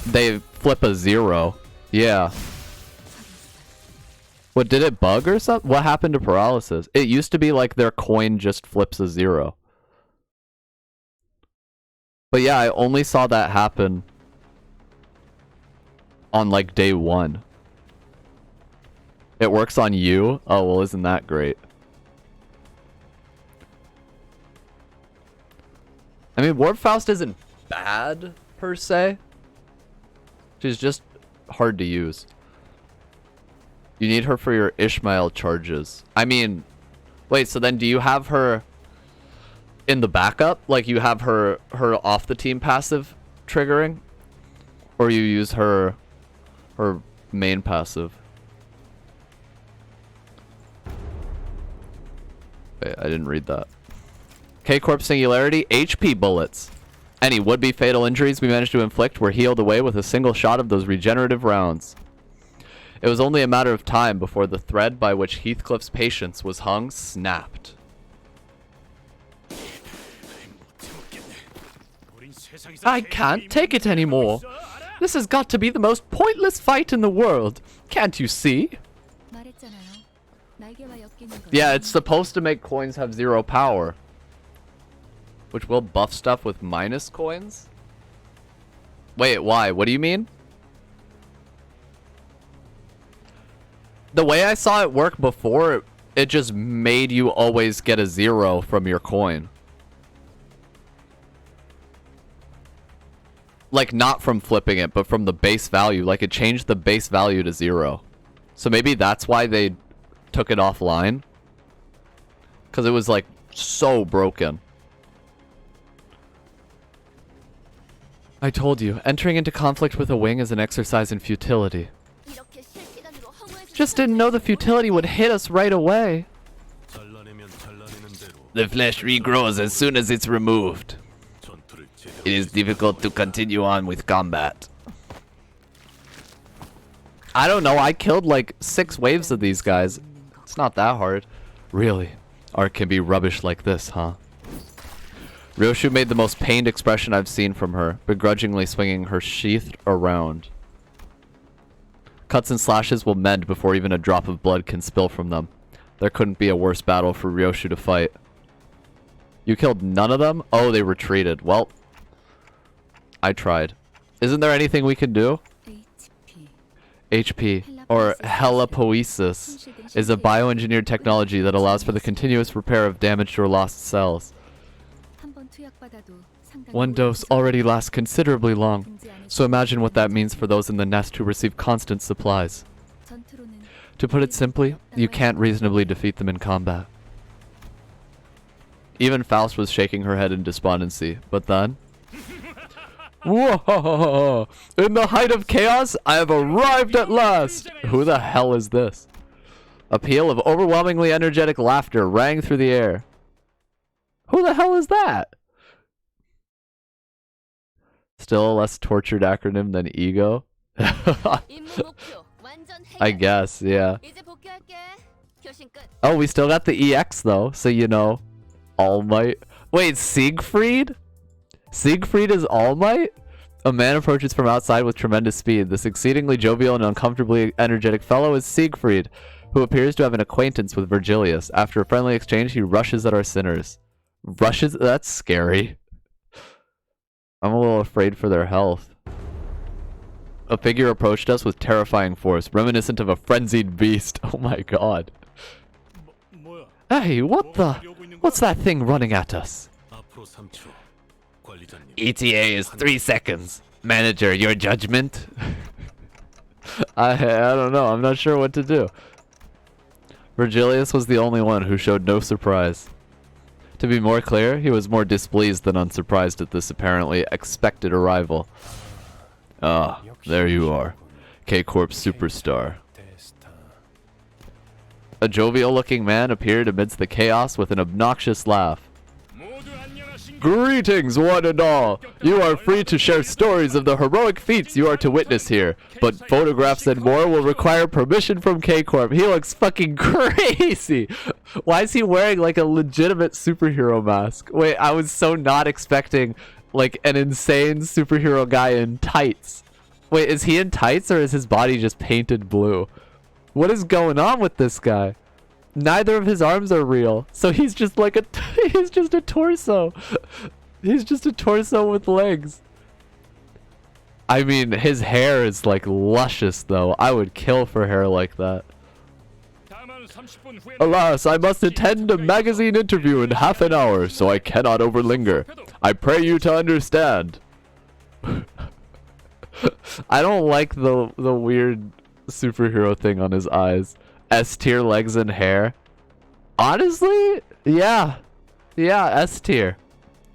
They flip a 0. Yeah. What, did it bug or something? What happened to paralysis? It used to be like their coin just flips a 0. But yeah, I only saw that happen on like day 1. It works on you? Oh, well, isn't that great? I mean, Warp Faust isn't bad, per se. She's just hard to use. You need her for your Ishmael charges. I mean, wait, so then do you have her in the backup? Like you have her off the team passive triggering? Or you use her main passive? Wait, I didn't read that. K-Corp Singularity, HP bullets. Any would-be fatal injuries we managed to inflict were healed away with a single shot of those regenerative rounds. It was only a matter of time before the thread by which Heathcliff's patience was hung snapped. I can't take it anymore. This has got to be the most pointless fight in the world. Can't you see? Yeah, it's supposed to make coins have 0 power. Which will buff stuff with minus coins? Wait, why? What do you mean? The way I saw it work before, it just made you always get a 0 from your coin. Like, not from flipping it, but from the base value. Like, it changed the base value to 0. So maybe that's why they took it offline. Because it was, like, so broken. I told you, entering into conflict with a wing is an exercise in futility. Just didn't know the futility would hit us right away. The flesh regrows as soon as it's removed. It is difficult to continue on with combat. I don't know, I killed like 6 waves of these guys. It's not that hard. Really? Art can be rubbish like this, huh? Ryoshu made the most pained expression I've seen from her, begrudgingly swinging her sheath around. Cuts and slashes will mend before even a drop of blood can spill from them. There couldn't be a worse battle for Ryoshu to fight. You killed none of them? Oh, they retreated. Well, I tried. Isn't there anything we can do? HP, or helipoiesis, is a bioengineered technology that allows for the continuous repair of damaged or lost cells. One dose already lasts considerably long, so imagine what that means for those in the nest who receive constant supplies. To put it simply, you can't reasonably defeat them in combat. Even Faust was shaking her head in despondency, but then... Whoa! In the height of chaos, I have arrived at last! Who the hell is this? A peal of overwhelmingly energetic laughter rang through the air. Who the hell is that? Still a less tortured acronym than ego? I guess, yeah. Oh, we still got the EX though, so you know. All Might. Wait, Siegfried? Siegfried is All Might? A man approaches from outside with tremendous speed. This exceedingly jovial and uncomfortably energetic fellow is Siegfried, who appears to have an acquaintance with Virgilius. After a friendly exchange, he rushes at our sinners. Rushes? That's scary. I'm a little afraid for their health. A figure approached us with terrifying force, reminiscent of a frenzied beast. Oh my god. Hey, what the? What's that thing running at us? ETA is 3 seconds. Manager, your judgment? I don't know. I'm not sure what to do. Virgilius was the only one who showed no surprise. To be more clear, he was more displeased than unsurprised at this apparently expected arrival. Ah, there you are. K-Corp superstar. A jovial-looking man appeared amidst the chaos with an obnoxious laugh. Greetings, one and all! You are free to share stories of the heroic feats you are to witness here, but photographs and more will require permission from K-Corp. He looks fucking crazy! Why is he wearing like a legitimate superhero mask? Wait, I was so not expecting like an insane superhero guy in tights. Wait, is he in tights or is his body just painted blue? What is going on with this guy? Neither of his arms are real, so he's just like a he's just a torso. He's just a torso with legs. I mean, his hair is like luscious though. I would kill for hair like that. Alas, I must attend a magazine interview in half an hour, so I cannot overlinger. I pray you to understand. I don't like the weird superhero thing on his eyes. S tier legs and hair. Honestly, yeah. Yeah, S tier.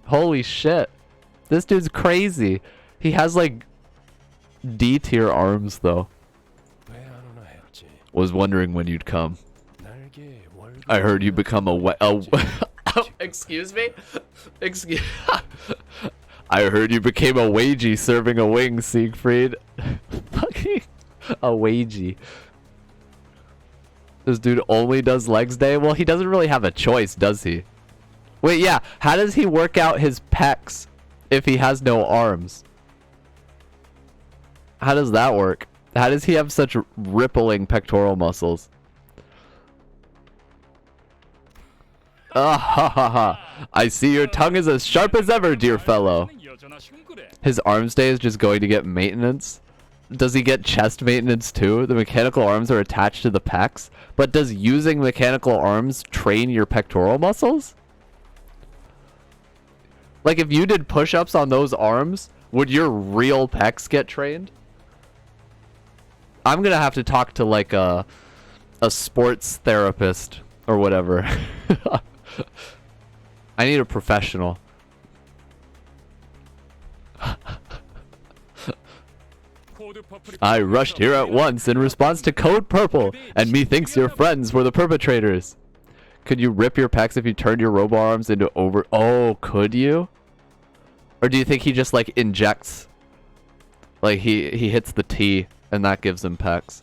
Holy shit. This dude's crazy. He has like D tier arms though. Was wondering when you'd come. I heard you become excuse me? Excuse I heard you became a wagey serving a wing, Siegfried. Fucking a wagey. This dude only does legs day? Well, he doesn't really have a choice, does he? Wait, yeah. How does he work out his pecs if he has no arms? How does that work? How does he have such rippling pectoral muscles? Ah ha ha ha. I see your tongue is as sharp as ever, dear fellow. His arms day is just going to get maintenance. Does he get chest maintenance too? The mechanical arms are attached to the pecs. But does using mechanical arms train your pectoral muscles? Like if you did push-ups on those arms, would your real pecs get trained? I'm gonna have to talk to like a sports therapist or whatever. I need a professional. I rushed here at once in response to Code Purple, and methinks your friends were the perpetrators. Could you rip your pecs if you turned your robo arms into over... Oh, could you? Or do you think he just like injects... Like he hits the T and that gives him pecs?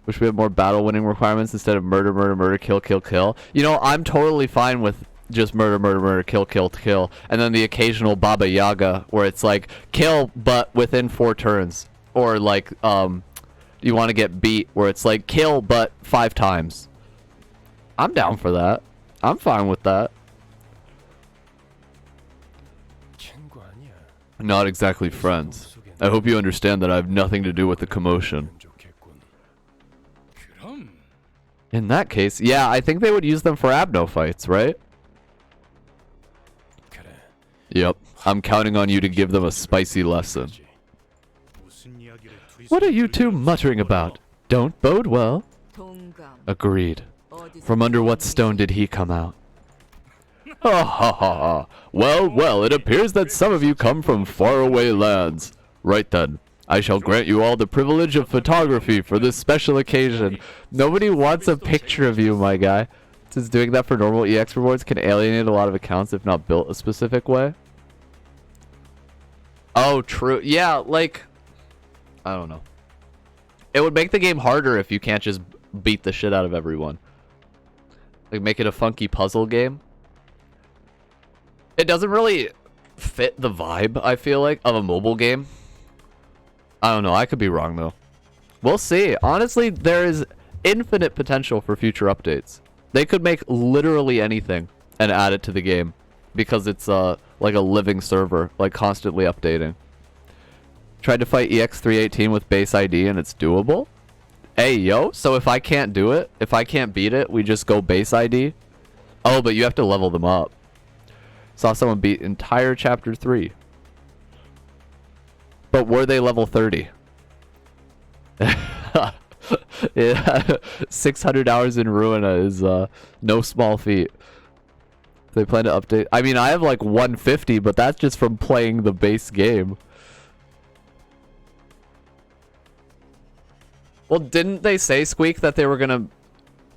Wish we had more battle winning requirements instead of murder, murder, murder, kill, kill, kill. You know, I'm totally fine with just murder, murder, murder, kill, kill, kill. And then the occasional Baba Yaga where it's like kill but within 4 turns. Or like you want to get beat where it's like kill but 5 times. I'm down for that. I'm fine with that. Not exactly friends. I hope you understand that I have nothing to do with the commotion. In that case, yeah, I think they would use them for abno fights, right? Yep, I'm counting on you to give them a spicy lesson. What are you two muttering about? Don't bode well. Agreed. From under what stone did he come out? Ha ha ha ha. Well, well, it appears that some of you come from faraway lands. Right then. I shall grant you all the privilege of photography for this special occasion. Nobody wants a picture of you, my guy. Since doing that for normal EX rewards can alienate a lot of accounts if not built a specific way. Oh, true. Yeah, like... I don't know. It would make the game harder if you can't just beat the shit out of everyone. Like, make it a funky puzzle game. It doesn't really fit the vibe, I feel like, of a mobile game. I don't know. I could be wrong, though. We'll see. Honestly, there is infinite potential for future updates. They could make literally anything and add it to the game because it's like a living server, like constantly updating. Tried to fight EX318 with base ID and it's doable? Hey, yo. So if I can't do it, if I can't beat it, we just go base ID? Oh, but you have to level them up. Saw someone beat entire chapter 3. But were they level 30? Yeah, 600 hours in Ruina is no small feat. They plan to update. I mean, I have like 150, but that's just from playing the base game. Well, didn't they say, Squeak, that they were gonna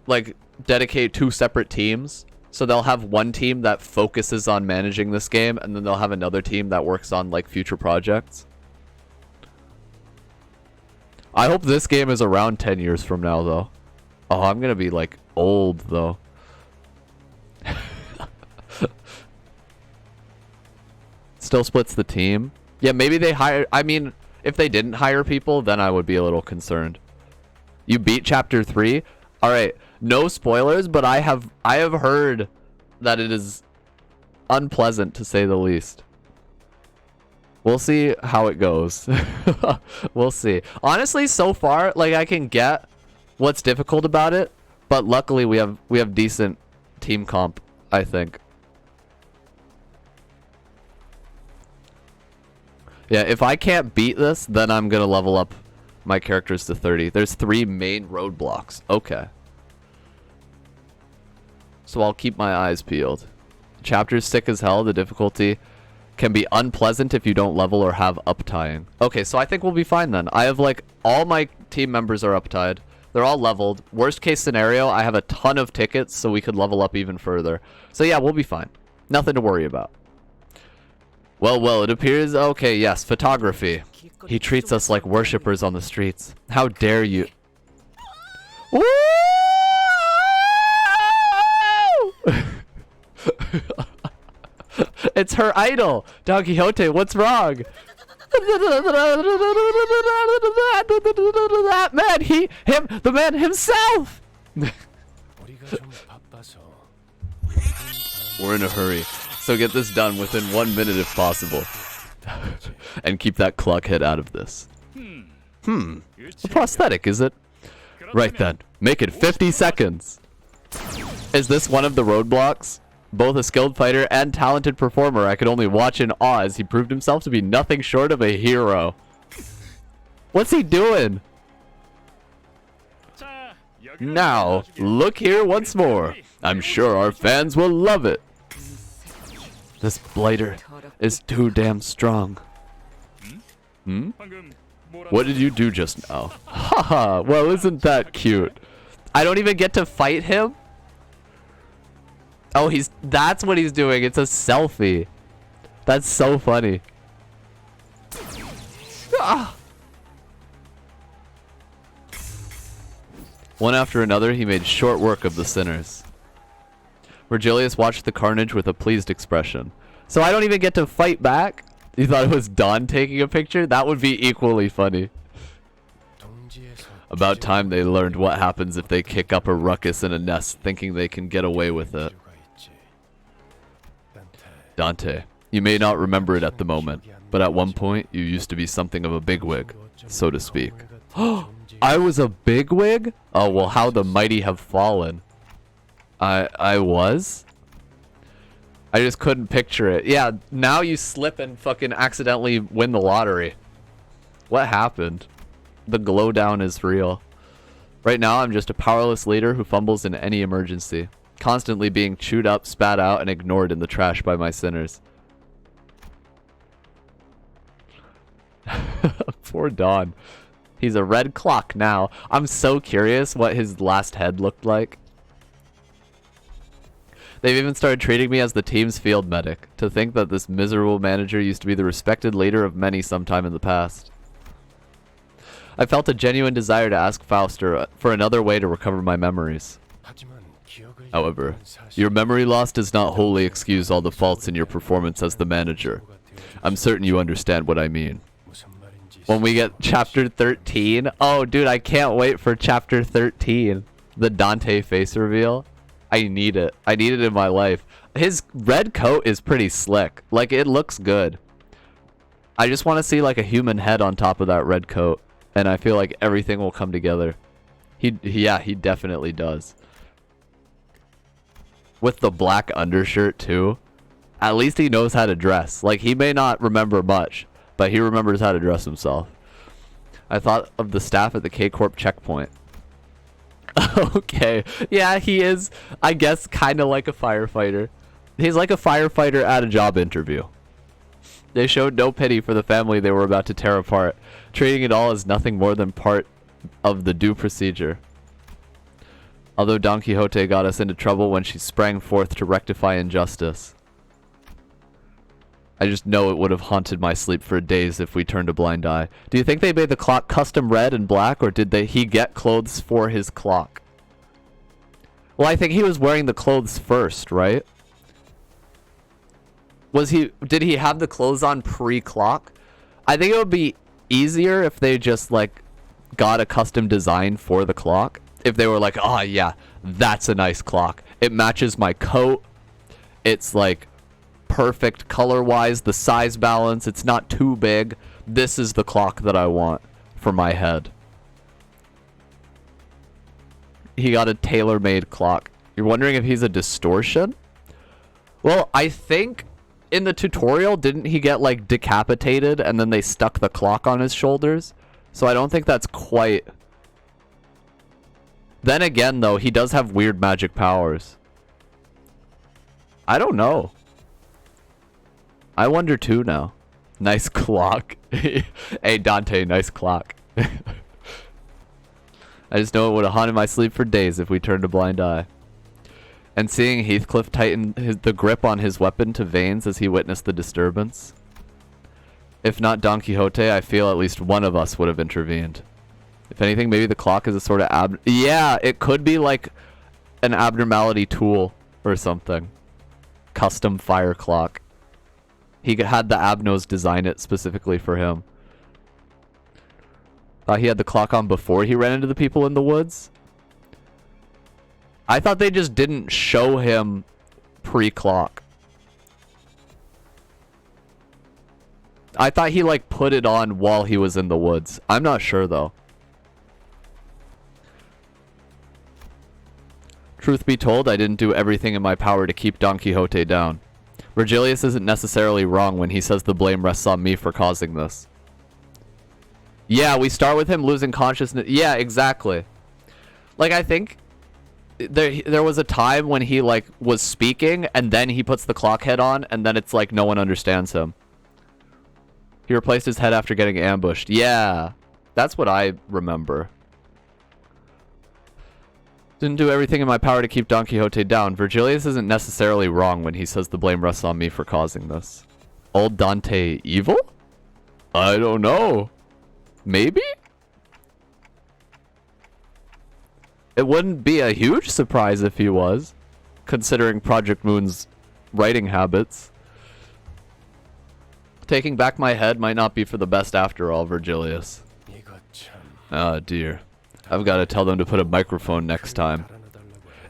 like dedicate 2 separate teams? So they'll have one team that focuses on managing this game, and then they'll have another team that works on like future projects. I hope this game is around 10 years from now, though. Oh, I'm gonna be like old, though. Still splits the team. Yeah, maybe they hire... I mean, if they didn't hire people, then I would be a little concerned. You beat chapter 3? Alright, no spoilers, but I have heard that it is unpleasant, to say the least. We'll see how it goes. We'll see. Honestly, so far, like, I can get what's difficult about it, but luckily we have decent team comp, I think. Yeah, if I can't beat this, then I'm gonna level up my character's to 30. There's 3 main roadblocks. Okay. So I'll keep my eyes peeled. Chapter's sick as hell. The difficulty can be unpleasant if you don't level or have uptying. Okay, so I think we'll be fine then. I have like all my team members are uptied. They're all leveled. Worst case scenario, I have a ton of tickets so we could level up even further. So yeah, we'll be fine. Nothing to worry about. Well, it appears... Okay, yes, photography. He treats us like worshippers on the streets. How dare you... Woo! It's her idol! Don Quixote, what's wrong? That man, the man himself! We're in a hurry, so get this done within 1 minute if possible. And keep that clock head out of this. A prosthetic, is it? Right then, make it 50 seconds. Is this one of the roadblocks? Both a skilled fighter and talented performer, I could only watch in awe as he proved himself to be nothing short of a hero. What's he doing? Now, look here once more. I'm sure our fans will love it. This blighter is too damn strong. What did you do just now? Haha, well, isn't that cute? I don't even get to fight him? Oh, that's what he's doing. It's a selfie. That's so funny. Ah. One after another, he made short work of the sinners. Virgilius watched the carnage with a pleased expression. So I don't even get to fight back? You thought it was Don taking a picture? That would be equally funny. About time they learned what happens if they kick up a ruckus in a nest thinking they can get away with it. Dante, you may not remember it at the moment, but at one point you used to be something of a bigwig, so to speak. I was a bigwig? Oh, well, how the mighty have fallen. I was? I just couldn't picture it. Yeah, now you slip and fucking accidentally win the lottery. What happened? The glow down is real. Right now, I'm just a powerless leader who fumbles in any emergency. Constantly being chewed up, spat out, and ignored in the trash by my sinners. Poor Don. He's a red clock now. I'm so curious what his last head looked like. They've even started treating me as the team's field medic. To think that this miserable manager used to be the respected leader of many sometime in the past. I felt a genuine desire to ask Fauster for another way to recover my memories. However, your memory loss does not wholly excuse all the faults in your performance as the manager. I'm certain you understand what I mean. When we get chapter 13, oh dude, I can't wait for chapter 13. The Dante face reveal. I need it. I need it in my life. His red coat is pretty slick. Like, it looks good. I just want to see like a human head on top of that red coat. And I feel like everything will come together. Yeah, he definitely does. With the black undershirt too. At least he knows how to dress. Like, he may not remember much, but he remembers how to dress himself. I thought of the staff at the K-Corp checkpoint. Okay. Yeah, he is, I guess, kind of like a firefighter. He's like a firefighter at a job interview. They showed no pity for the family they were about to tear apart, treating it all as nothing more than part of the due procedure. Although Don Quixote got us into trouble when she sprang forth to rectify injustice. I just know it would have haunted my sleep for days if we turned a blind eye. Do you think they made the clock custom red and black, or did he get clothes for his clock? Well, I think he was wearing the clothes first, right? Did he have the clothes on pre-clock? I think it would be easier if they just like got a custom design for the clock. If they were like, oh yeah, that's a nice clock. It matches my coat. It's like perfect color-wise, the size balance. It's not too big. This is the clock that I want for my head. He got a tailor-made clock. You're wondering if he's a distortion? Well, I think in the tutorial, didn't he get like decapitated and then they stuck the clock on his shoulders? So I don't think that's quite... Then again, though, he does have weird magic powers. I don't know. I wonder too now. Nice clock. Hey, Dante, nice clock. I just know it would have haunted my sleep for days if we turned a blind eye. And seeing Heathcliff tighten the grip on his weapon to veins as he witnessed the disturbance. If not Don Quixote, I feel at least one of us would have intervened. If anything, maybe the clock is a sort of yeah, it could be like an abnormality tool or something. Custom fire clock. He had the Abnos design it specifically for him. He had the clock on before he ran into the people in the woods. I thought they just didn't show him pre-clock. I thought he like put it on while he was in the woods. I'm not sure though. Truth be told, I didn't do everything in my power to keep Don Quixote down. Virgilius isn't necessarily wrong when he says the blame rests on me for causing this. Yeah, we start with him losing consciousness. Yeah, exactly. Like, I think there was a time when he like was speaking and then he puts the clock head on and then it's like no one understands him. He replaced his head after getting ambushed. Yeah, that's what I remember. Didn't do everything in my power to keep Don Quixote down. Virgilius isn't necessarily wrong when he says the blame rests on me for causing this. Old Dante evil? I don't know. Maybe? It wouldn't be a huge surprise if he was, considering Project Moon's writing habits. Taking back my head might not be for the best after all, Virgilius. Oh dear. I've got to tell them to put a microphone next time.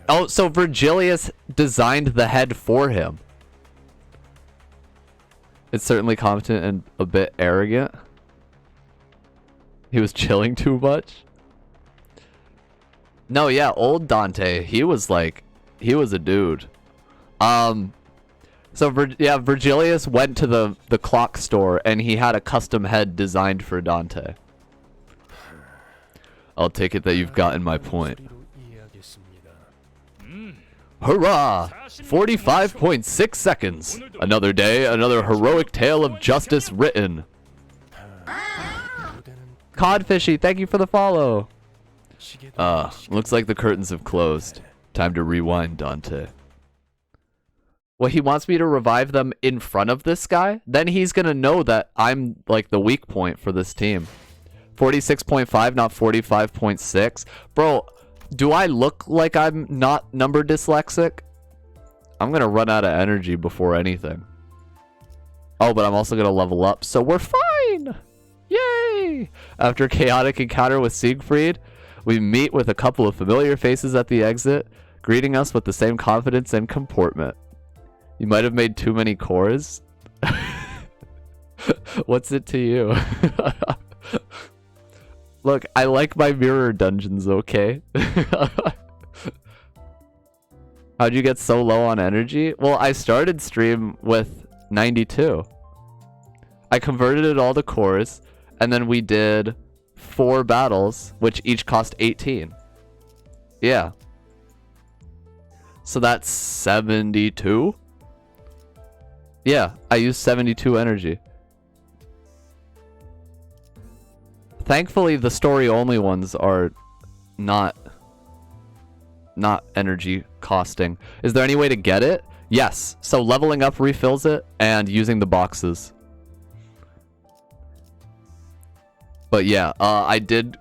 Oh, so Virgilius designed the head for him. It's certainly competent and a bit arrogant. He was chilling too much. No, yeah, old Dante, he was like, he was a dude. So Virgilius went to the clock store and he had a custom head designed for Dante. I'll take it that you've gotten my point. Hurrah! 45.6 seconds. Another day, another heroic tale of justice written. Codfishy, thank you for the follow. Looks like the curtains have closed. Time to rewind, Dante. Well, he wants me to revive them in front of this guy? Then he's gonna know that I'm like the weak point for this team. 46.5, not 45.6. Bro, do I look like I'm not number dyslexic? I'm gonna run out of energy before anything. Oh, but I'm also gonna level up, so we're fine! Yay! After a chaotic encounter with Siegfried, we meet with a couple of familiar faces at the exit, greeting us with the same confidence and comportment. You might have made too many cores. What's it to you? Look, I like my mirror dungeons, okay? How'd you get so low on energy? Well, I started stream with 92. I converted it all to cores, and then we did 4 battles, which each cost 18. Yeah. So that's 72? Yeah, I used 72 energy. Thankfully, the story-only ones are not energy costing. Is there any way to get it? Yes. So leveling up refills it and using the boxes. But yeah, I did,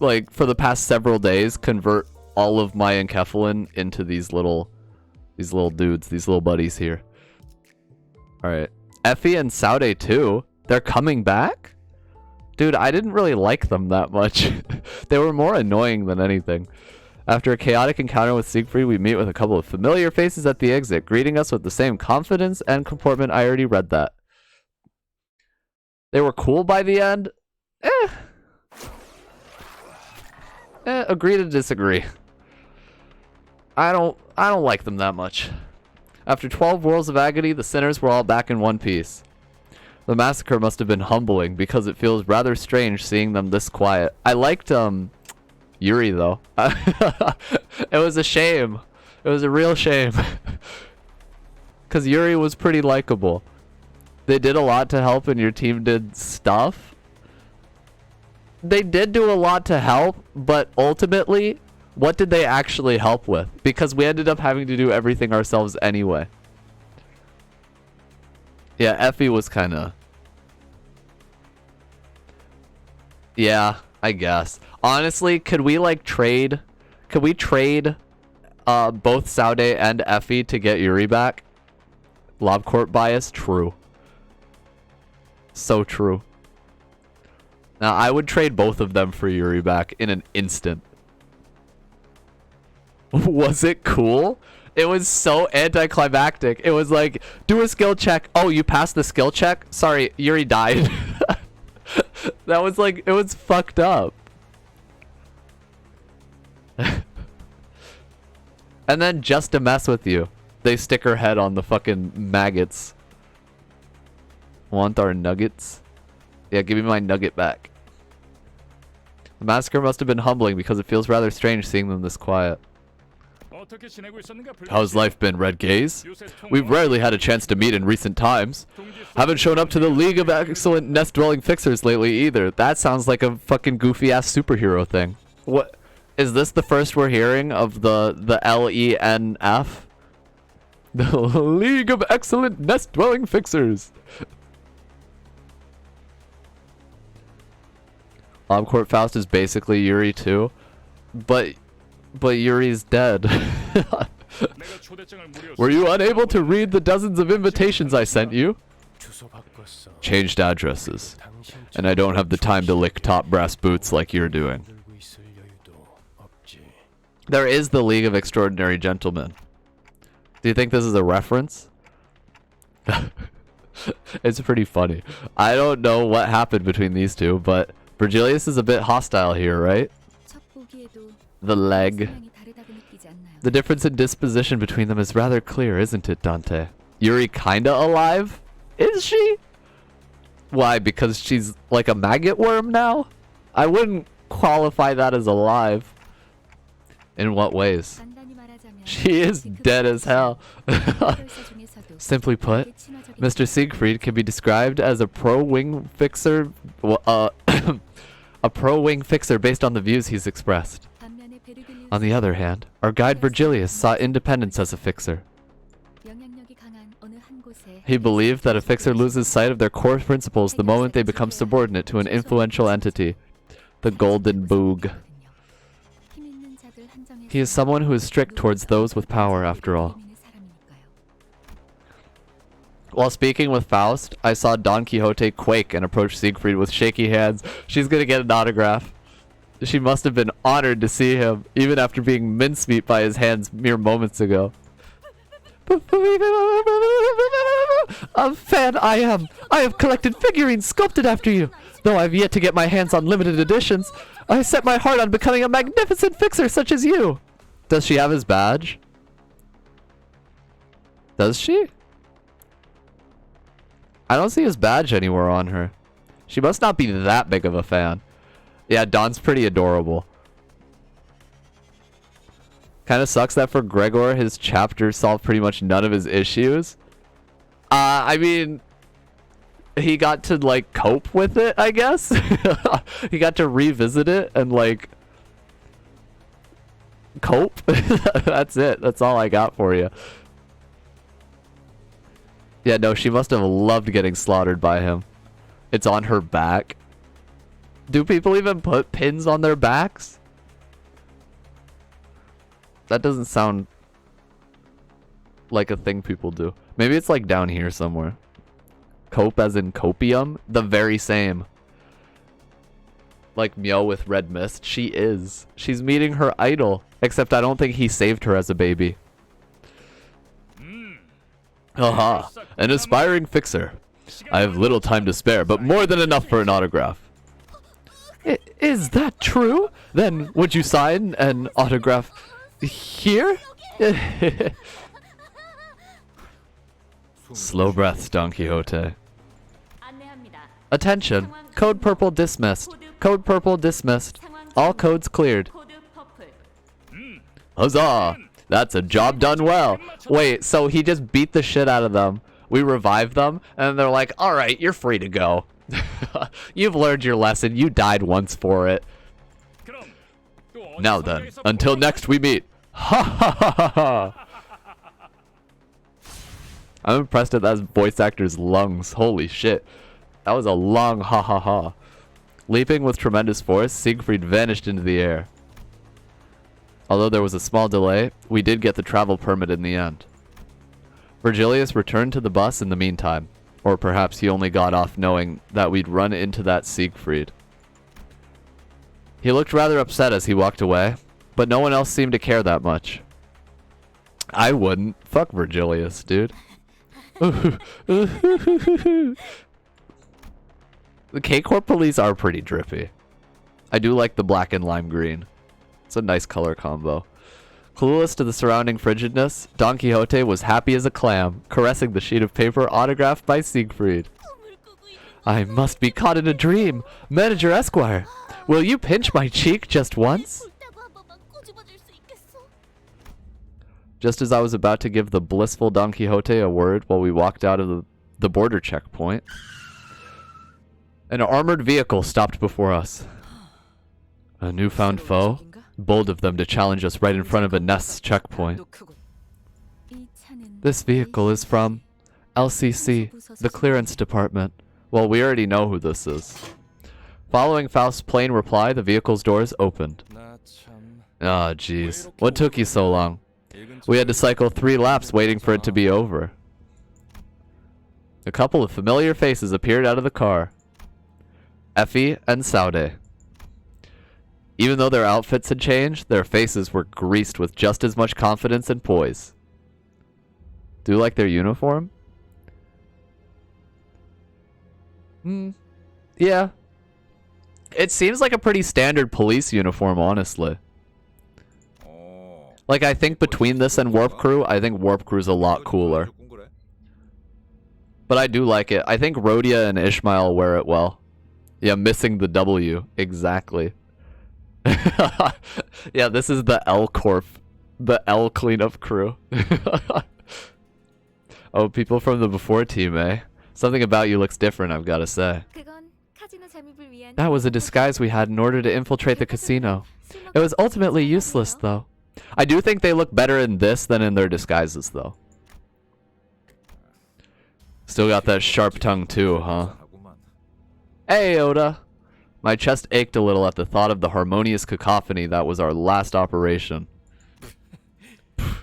like, for the past several days, convert all of my Enkephalin into these little dudes, these little buddies here. Alright. Effie and Saude too? They're coming back? Dude, I didn't really like them that much. They were more annoying than anything. After a chaotic encounter with Siegfried, we meet with a couple of familiar faces at the exit, greeting us with the same confidence and comportment. I already read that. They were cool by the end? Agree to disagree. I don't like them that much. After 12 worlds of agony, the sinners were all back in one piece. The massacre must have been humbling because it feels rather strange seeing them this quiet. I liked Yuri though. It was a shame. It was a real shame. Cause Yuri was pretty likable. They did a lot to help and your team did stuff. They did do a lot to help, but ultimately, what did they actually help with? Because we ended up having to do everything ourselves anyway. Yeah, Effie was kinda... Yeah, I guess. Honestly, could we like trade... Could we trade both Saude and Effie to get Yuri back? Lob court bias? True. So true. Now, I would trade both of them for Yuri back in an instant. Was it cool? It was so anticlimactic. It was like, do a skill check. Oh, you passed the skill check? Sorry, Yuri died. That was like, it was fucked up. And then just to mess with you, they stick her head on the fucking maggots. Want our nuggets? Yeah, give me my nugget back. The massacre must have been humbling because it feels rather strange seeing them this quiet. How's life been, Red Gaze? We've rarely had a chance to meet in recent times. Haven't shown up to the League of Excellent Nest-Dwelling Fixers lately either. That sounds like a fucking goofy-ass superhero thing. What? Is this the first we're hearing of the LENF? The League of Excellent Nest-Dwelling Fixers. Court Faust is basically Yuri too. But Yuri's dead. Were you unable to read the dozens of invitations I sent you? Changed addresses. And I don't have the time to lick top brass boots like you're doing. There is the League of Extraordinary Gentlemen. Do you think this is a reference? It's pretty funny. I don't know what happened between these two, but Virgilius is a bit hostile here, right? The leg. The difference in disposition between them is rather clear, isn't it, Dante? Yuri kinda alive? Is she? Why, because she's like a maggot worm now? I wouldn't qualify that as alive. In what ways? She is dead as hell. Simply put, Mr. Siegfried can be described as a pro-wing fixer, a pro-wing fixer based on the views he's expressed. On the other hand, our guide Virgilius saw independence as a fixer. He believed that a fixer loses sight of their core principles the moment they become subordinate to an influential entity, the Golden Boog. He is someone who is strict towards those with power, after all. While speaking with Faust, I saw Don Quixote quake and approach Siegfried with shaky hands. She's gonna get an autograph. She must have been honored to see him, even after being mincemeat by his hands mere moments ago. A fan I am! I have collected figurines sculpted after you! Though I've yet to get my hands on limited editions, I set my heart on becoming a magnificent fixer such as you! Does she have his badge? Does she? I don't see his badge anywhere on her. She must not be that big of a fan. Yeah, Don's pretty adorable. Kind of sucks that for Gregor, his chapter solved pretty much none of his issues. I mean, he got to, like, cope with it, I guess. He got to revisit it and, like, cope. That's it. That's all I got for you. Yeah, no, she must have loved getting slaughtered by him. It's on her back. Do people even put pins on their backs? That doesn't sound like a thing people do. Maybe it's like down here somewhere. Cope as in copium? The very same. Like Mio with Red Mist. She is. She's meeting her idol. Except I don't think he saved her as a baby. Aha, an aspiring fixer. I have little time to spare, but more than enough for an autograph. Is that true? Then would you sign an autograph here? Slow breaths, Don Quixote. Attention. Code purple dismissed. Code purple dismissed. All codes cleared. Huzzah! That's a job done well. Wait, so he just beat the shit out of them. We revived them, and they're like, alright, you're free to go. You've learned your lesson. You died once for it. Now then, until next we meet. Ha ha ha ha ha. I'm impressed at that voice actor's lungs. Holy shit. That was a long ha ha ha. Leaping with tremendous force, Siegfried vanished into the air. Although there was a small delay, we did get the travel permit in the end. Virgilius returned to the bus in the meantime. Or perhaps he only got off knowing that we'd run into that Siegfried. He looked rather upset as he walked away, but no one else seemed to care that much. I wouldn't. Fuck Virgilius, dude. The K-Corp police are pretty drippy. I do like the black and lime green. It's a nice color combo. Clueless to the surrounding frigidness, Don Quixote was happy as a clam, caressing the sheet of paper autographed by Siegfried. I must be caught in a dream. Manager Esquire, will you pinch my cheek just once? Just as I was about to give the blissful Don Quixote a word while we walked out of the border checkpoint, an armored vehicle stopped before us. A newfound foe? Bold of them to challenge us right in front of a Nest's checkpoint. This vehicle is from LCC, the clearance department. Well, we already know who this is. Following Faust's plain reply, the vehicle's doors opened. Ah, jeez. What took you so long? We had to cycle 3 laps waiting for it to be over. A couple of familiar faces appeared out of the car. Effie and Saude. Even though their outfits had changed, their faces were greased with just as much confidence and poise. Do you like their uniform? Yeah. It seems like a pretty standard police uniform, honestly. Like, I think between this and Warp Crew, I think Warp Crew's a lot cooler. But I do like it. I think Rhodia and Ishmael wear it well. Yeah, missing the W. Exactly. Yeah, this is the L Corp. The L cleanup crew. Oh, people from the before team, eh? Something about you looks different, I've got to say. That was a disguise we had in order to infiltrate the casino. It was ultimately useless, though. I do think they look better in this than in their disguises, though. Still got that sharp tongue, too, huh? Hey, Oda! My chest ached a little at the thought of the harmonious cacophony that was our last operation.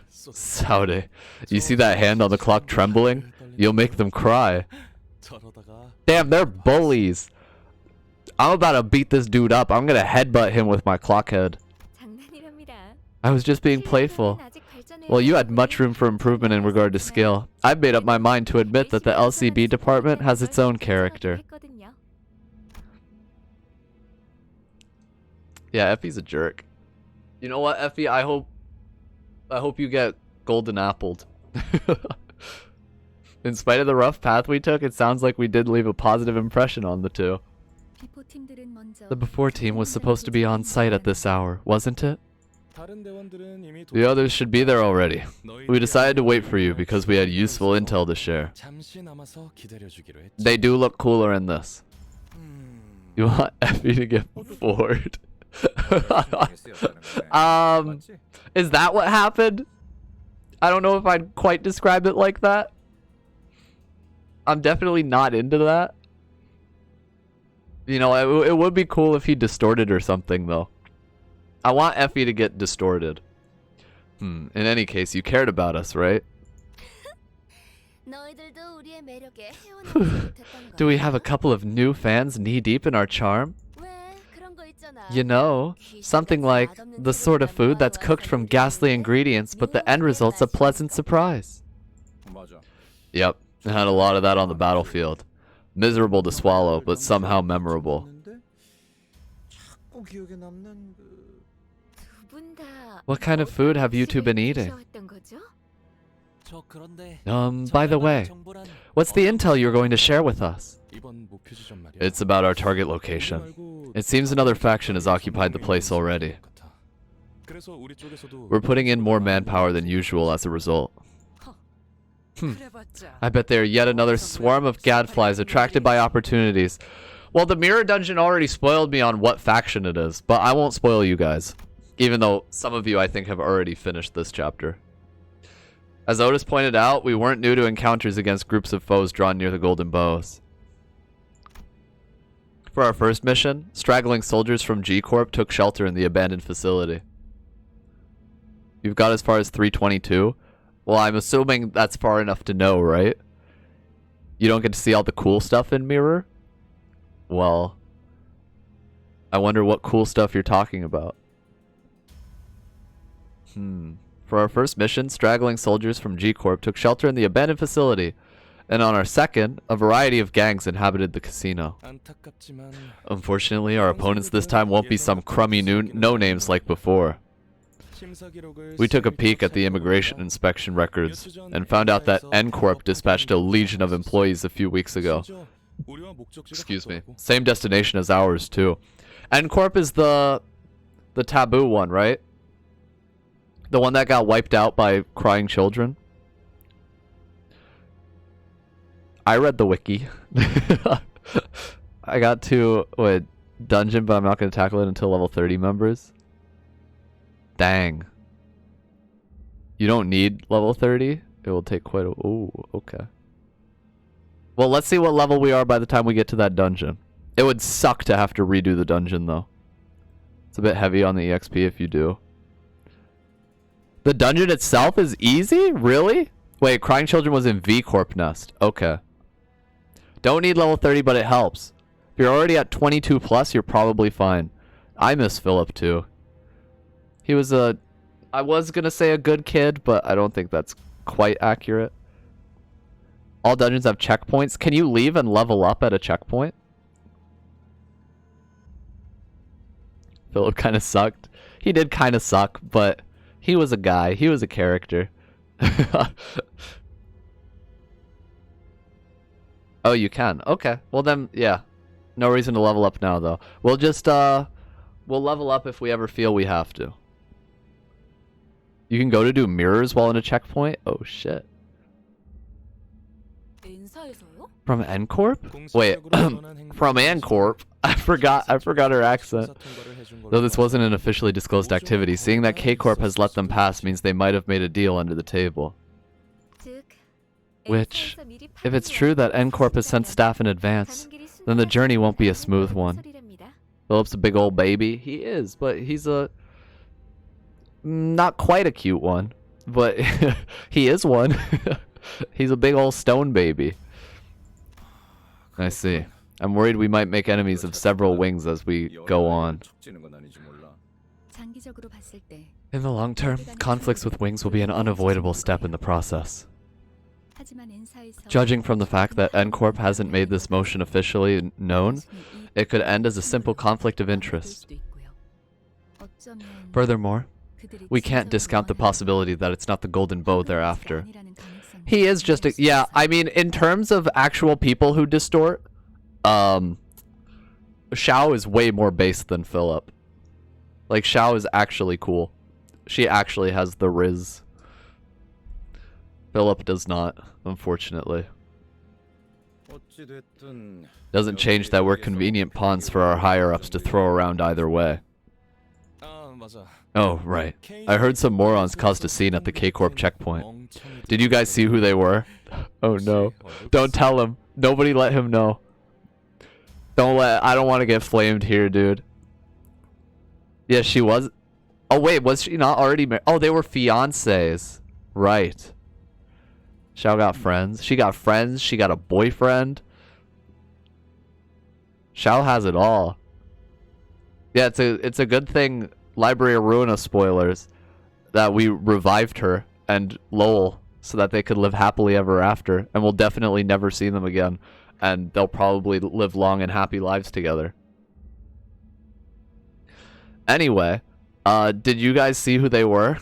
Saude, you see that hand on the clock trembling? You'll make them cry. Damn, they're bullies. I'm about to beat this dude up. I'm gonna headbutt him with my clock head. I was just being playful. Well, you had much room for improvement in regard to skill. I've made up my mind to admit that the LCB department has its own character. Yeah, Effie's a jerk. You know what, Effie? I hope you get golden appled. In spite of the rough path we took, it sounds like we did leave a positive impression on the two. The before team was supposed to be on site at this hour, wasn't it? The others should be there already. We decided to wait for you because we had useful intel to share. They do look cooler in this. You want Effie to get bored? Is that what happened? I don't know if I'd quite describe it like that. I'm definitely not into that. You know, it would be cool if he distorted or something, though. I want Effie to get distorted. In any case, you cared about us, right? Do we have a couple of new fans knee-deep in our charm? You know, something like the sort of food that's cooked from ghastly ingredients, but the end result's a pleasant surprise. Yep, I had a lot of that on the battlefield. Miserable to swallow, but somehow memorable. What kind of food have you two been eating? By the way, what's the intel you're going to share with us? It's about our target location. It seems another faction has occupied the place already. We're putting in more manpower than usual as a result. I bet they are yet another swarm of gadflies attracted by opportunities. Well, the mirror dungeon already spoiled me on what faction it is, but I won't spoil you guys. Even though some of you, I think, have already finished this chapter. As Otis pointed out, we weren't new to encounters against groups of foes drawn near the Golden Bows. For our first mission, straggling soldiers from G-Corp took shelter in the abandoned facility. You've got as far as 322? Well, I'm assuming that's far enough to know, right? You don't get to see all the cool stuff in Mirror? Well, I wonder what cool stuff you're talking about. For our first mission, straggling soldiers from G-Corp took shelter in the abandoned facility. And on our second, a variety of gangs inhabited the casino. Unfortunately, our opponents this time won't be some crummy no-names like before. We took a peek at the immigration inspection records and found out that N-Corp dispatched a legion of employees a few weeks ago. Excuse me. Same destination as ours, too. N-Corp is the taboo one, right? The one that got wiped out by crying children. I read the wiki. I got to a dungeon, but I'm not going to tackle it until level 30 members. Dang. You don't need level 30? It will take quite a... Ooh, okay. Well, let's see what level we are by the time we get to that dungeon. It would suck to have to redo the dungeon, though. It's a bit heavy on the EXP if you do. The dungeon itself is easy? Really? Wait, Crying Children was in V-Corp Nest. Okay. Don't need level 30, but it helps. If you're already at 22 plus, you're probably fine. I miss Philip, too. He was a... I was going to say a good kid, but I don't think that's quite accurate. All dungeons have checkpoints. Can you leave and level up at a checkpoint? Philip kind of sucked. He did kind of suck, but he was a guy. He was a character. Oh, you can. Okay. Well then, yeah. No reason to level up now, though. We'll just, we'll level up if we ever feel we have to. You can go to do mirrors while in a checkpoint? Oh, shit. From N-Corp? Wait, from N-Corp? I forgot her accent. Though this wasn't an officially disclosed activity, seeing that K-Corp has let them pass means they might have made a deal under the table. Which, if it's true that N-Corp has sent staff in advance, then the journey won't be a smooth one. Philip's a big old baby. He is, but he's a... not quite a cute one, but he is one. He's a big old stone baby. I see. I'm worried we might make enemies of several wings as we go on. In the long term, conflicts with wings will be an unavoidable step in the process. Judging from the fact that N-Corp hasn't made this motion officially known, it could end as a simple conflict of interest. Furthermore, we can't discount the possibility that it's not the Golden Bow they're after. He is just a... Yeah, I mean, in terms of actual people who distort, Xiao is way more base than Philip. Like, Xiao is actually cool. She actually has the Riz. Philip does not, unfortunately. Doesn't change that we're convenient pawns for our higher-ups to throw around either way. Oh, right. I heard some morons caused a scene at the K-Corp checkpoint. Did you guys see who they were? Oh no. Don't tell him. Nobody let him know. I don't want to get flamed here, dude. Yeah, she was... Oh wait, was she not already married? Oh, they were fiancés. Right. Xiao got friends. She got friends. She got a boyfriend. Xiao has it all. Yeah, it's a good thing, Library of Ruina spoilers, that we revived her and Lowell so that they could live happily ever after. And we'll definitely never see them again. And they'll probably live long and happy lives together. Anyway, did you guys see who they were?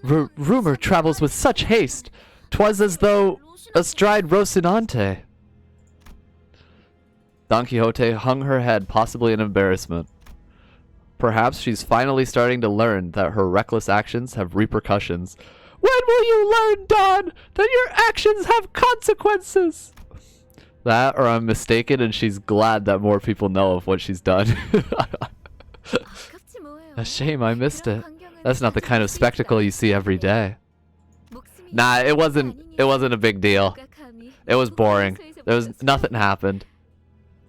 Rumor travels with such haste. 'Twas as though astride Rocinante. Don Quixote hung her head, possibly in embarrassment. Perhaps she's finally starting to learn that her reckless actions have repercussions. When will you learn, Don, that your actions have consequences? That, or I'm mistaken and she's glad that more people know of what she's done. A shame I missed it. That's not the kind of spectacle you see every day. Nah, it wasn't a big deal. It was boring. Nothing happened.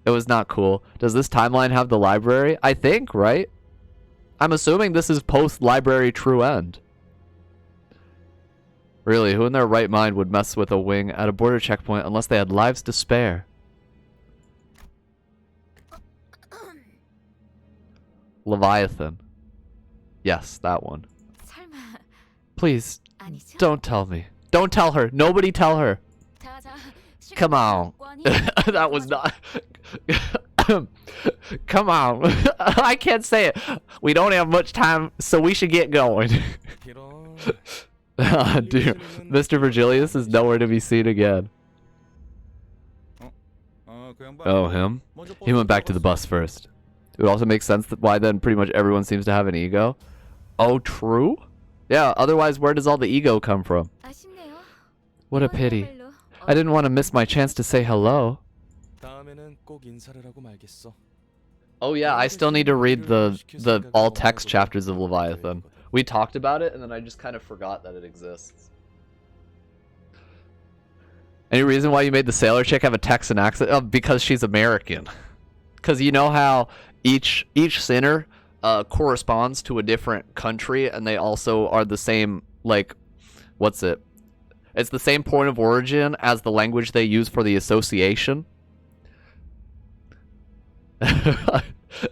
It was not cool. Does this timeline have the library? I think, right? I'm assuming this is post-library true end. Really, who in their right mind would mess with a wing at a border checkpoint unless they had lives to spare? Leviathan. Yes, that one. Please, don't tell me. Don't tell her. Nobody tell her. Come on. That was not... Come on. I can't say it. We don't have much time, so we should get going. Dear, Mr. Virgilius is nowhere to be seen again. Oh, him? He went back to the bus first. It would also make sense that why then pretty much everyone seems to have an ego. Oh, true? Yeah, otherwise where does all the ego come from? What a pity. I didn't want to miss my chance to say hello. Oh yeah, I still need to read the all-text chapters of Leviathan. We talked about it, and then I just kind of forgot that it exists. Any reason why you made the sailor chick have a Texan accent? Oh, because she's American. Because you know how each sinner corresponds to a different country, and they also are the same, like, what's it? It's the same point of origin as the language they use for the association.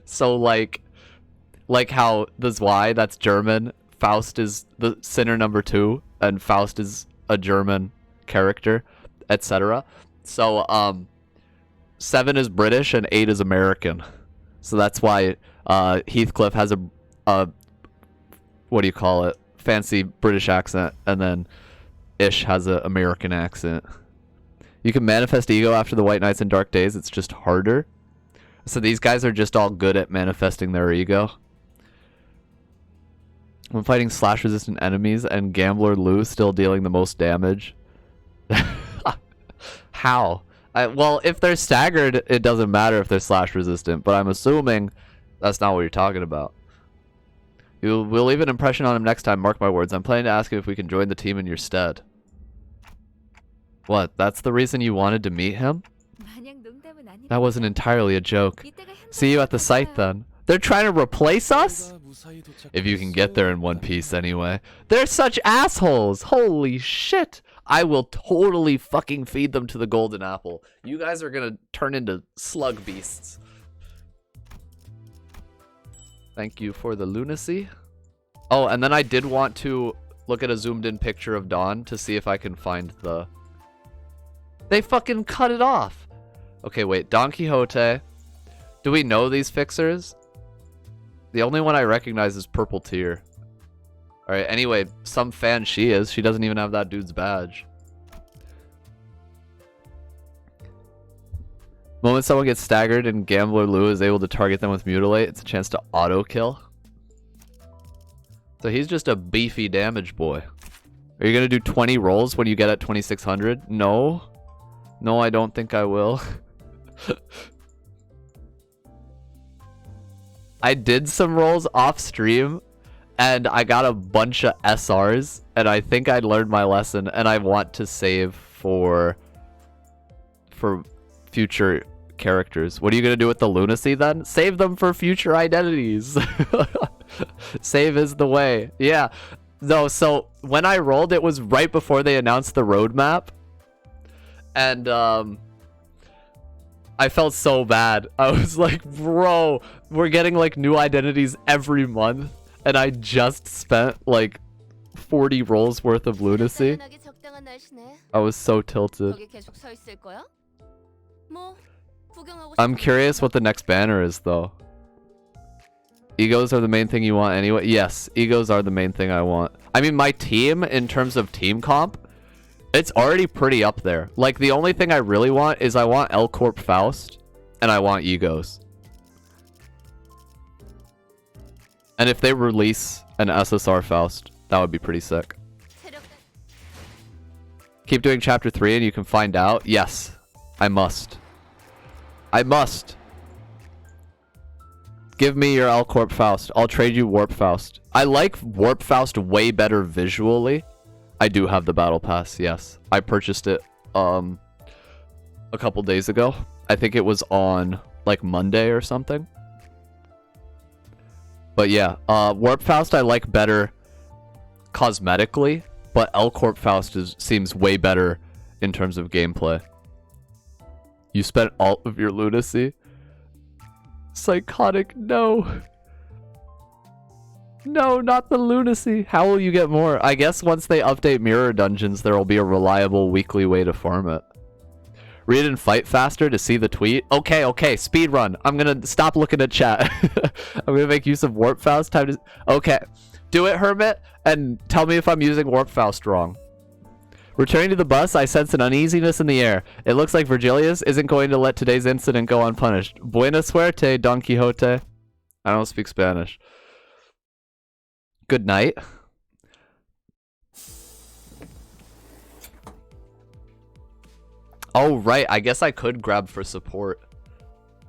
So, like how the Zwei, that's German, Faust is the sinner number 2, and Faust is a German character, etc. So, 7 is British and 8 is American. So that's why Heathcliff has a what do you call it? Fancy British accent, and then Ish has an American accent. You can manifest ego after the White Nights and Dark Days, it's just harder. So these guys are just all good at manifesting their ego. When fighting slash-resistant enemies and Gambler Lou still dealing the most damage. How? Well, if they're staggered, it doesn't matter if they're slash-resistant, but I'm assuming that's not what you're talking about. We'll leave an impression on him next time, mark my words. I'm planning to ask him if we can join the team in your stead. What, that's the reason you wanted to meet him? That wasn't entirely a joke. See you at the site then. They're trying to replace us? If you can get there in one piece anyway. They're such assholes! Holy shit! I will totally fucking feed them to the golden apple. You guys are gonna turn into slug beasts. Thank you for the lunacy. Oh, and then I did want to look at a zoomed in picture of Dawn to see if I can find the... They fucking cut it off! Okay, wait. Don Quixote. Do we know these fixers? The only one I recognize is Purple Tear. Alright, anyway, some fan she is. She doesn't even have that dude's badge. Moment someone gets staggered and Gambler Lou is able to target them with Mutilate, it's a chance to auto-kill. So he's just a beefy damage boy. Are you gonna do 20 rolls when you get at 2600? No. No, I don't think I will. I did some rolls off stream and I got a bunch of SRs and I think I learned my lesson and I want to save for future characters. What are you going to do with the lunacy then? Save them for future identities. Save is the way. Yeah. No, so when I rolled, it was right before they announced the roadmap. And I felt so bad. I was like, bro, we're getting like new identities every month. And I just spent like 40 rolls worth of lunacy. I was so tilted. I'm curious what the next banner is though. Egos are the main thing you want anyway. Yes, egos are the main thing I want. I mean, my team, in terms of team comp, it's already pretty up there. Like, the only thing I really want is I want L Corp Faust, and I want egos. And if they release an SSR Faust, that would be pretty sick. Keep doing chapter 3 and you can find out. Yes, I must. I must. Give me your L Corp Faust. I'll trade you Warp Faust. I like Warp Faust way better visually. I do have the battle pass, yes. I purchased it a couple days ago. I think it was on like Monday or something. But yeah, Warp Faust I like better cosmetically, but L Corp Faust seems way better in terms of gameplay. You spent all of your lunacy? Psychotic, no. No, not the lunacy. How will you get more? I guess once they update mirror dungeons, there will be a reliable weekly way to farm it. Read and fight faster to see the tweet. Okay, okay, speedrun. I'm gonna stop looking at chat. I'm gonna make use of Warp Faust. Time to... Okay, do it, Hermit, and tell me if I'm using Warp Faust wrong. Returning to the bus, I sense an uneasiness in the air. It looks like Virgilius isn't going to let today's incident go unpunished. Buena suerte, Don Quixote. I don't speak Spanish. Good night. Oh, right. I guess I could grab for support.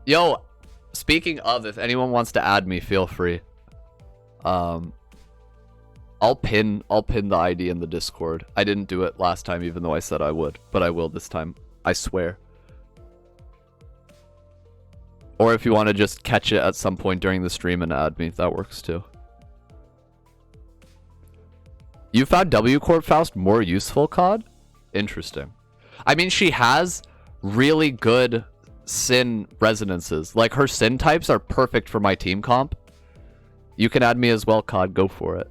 Yo, speaking of, if anyone wants to add me, feel free. I'll pin the ID in the Discord. I didn't do it last time, even though I said I would, but I will this time. I swear. Or if you want to just catch it at some point during the stream and add me, that works too. You found W Corp Faust more useful, COD? Interesting. I mean, she has really good Sin resonances. Like, her Sin types are perfect for my team comp. You can add me as well, COD. Go for it.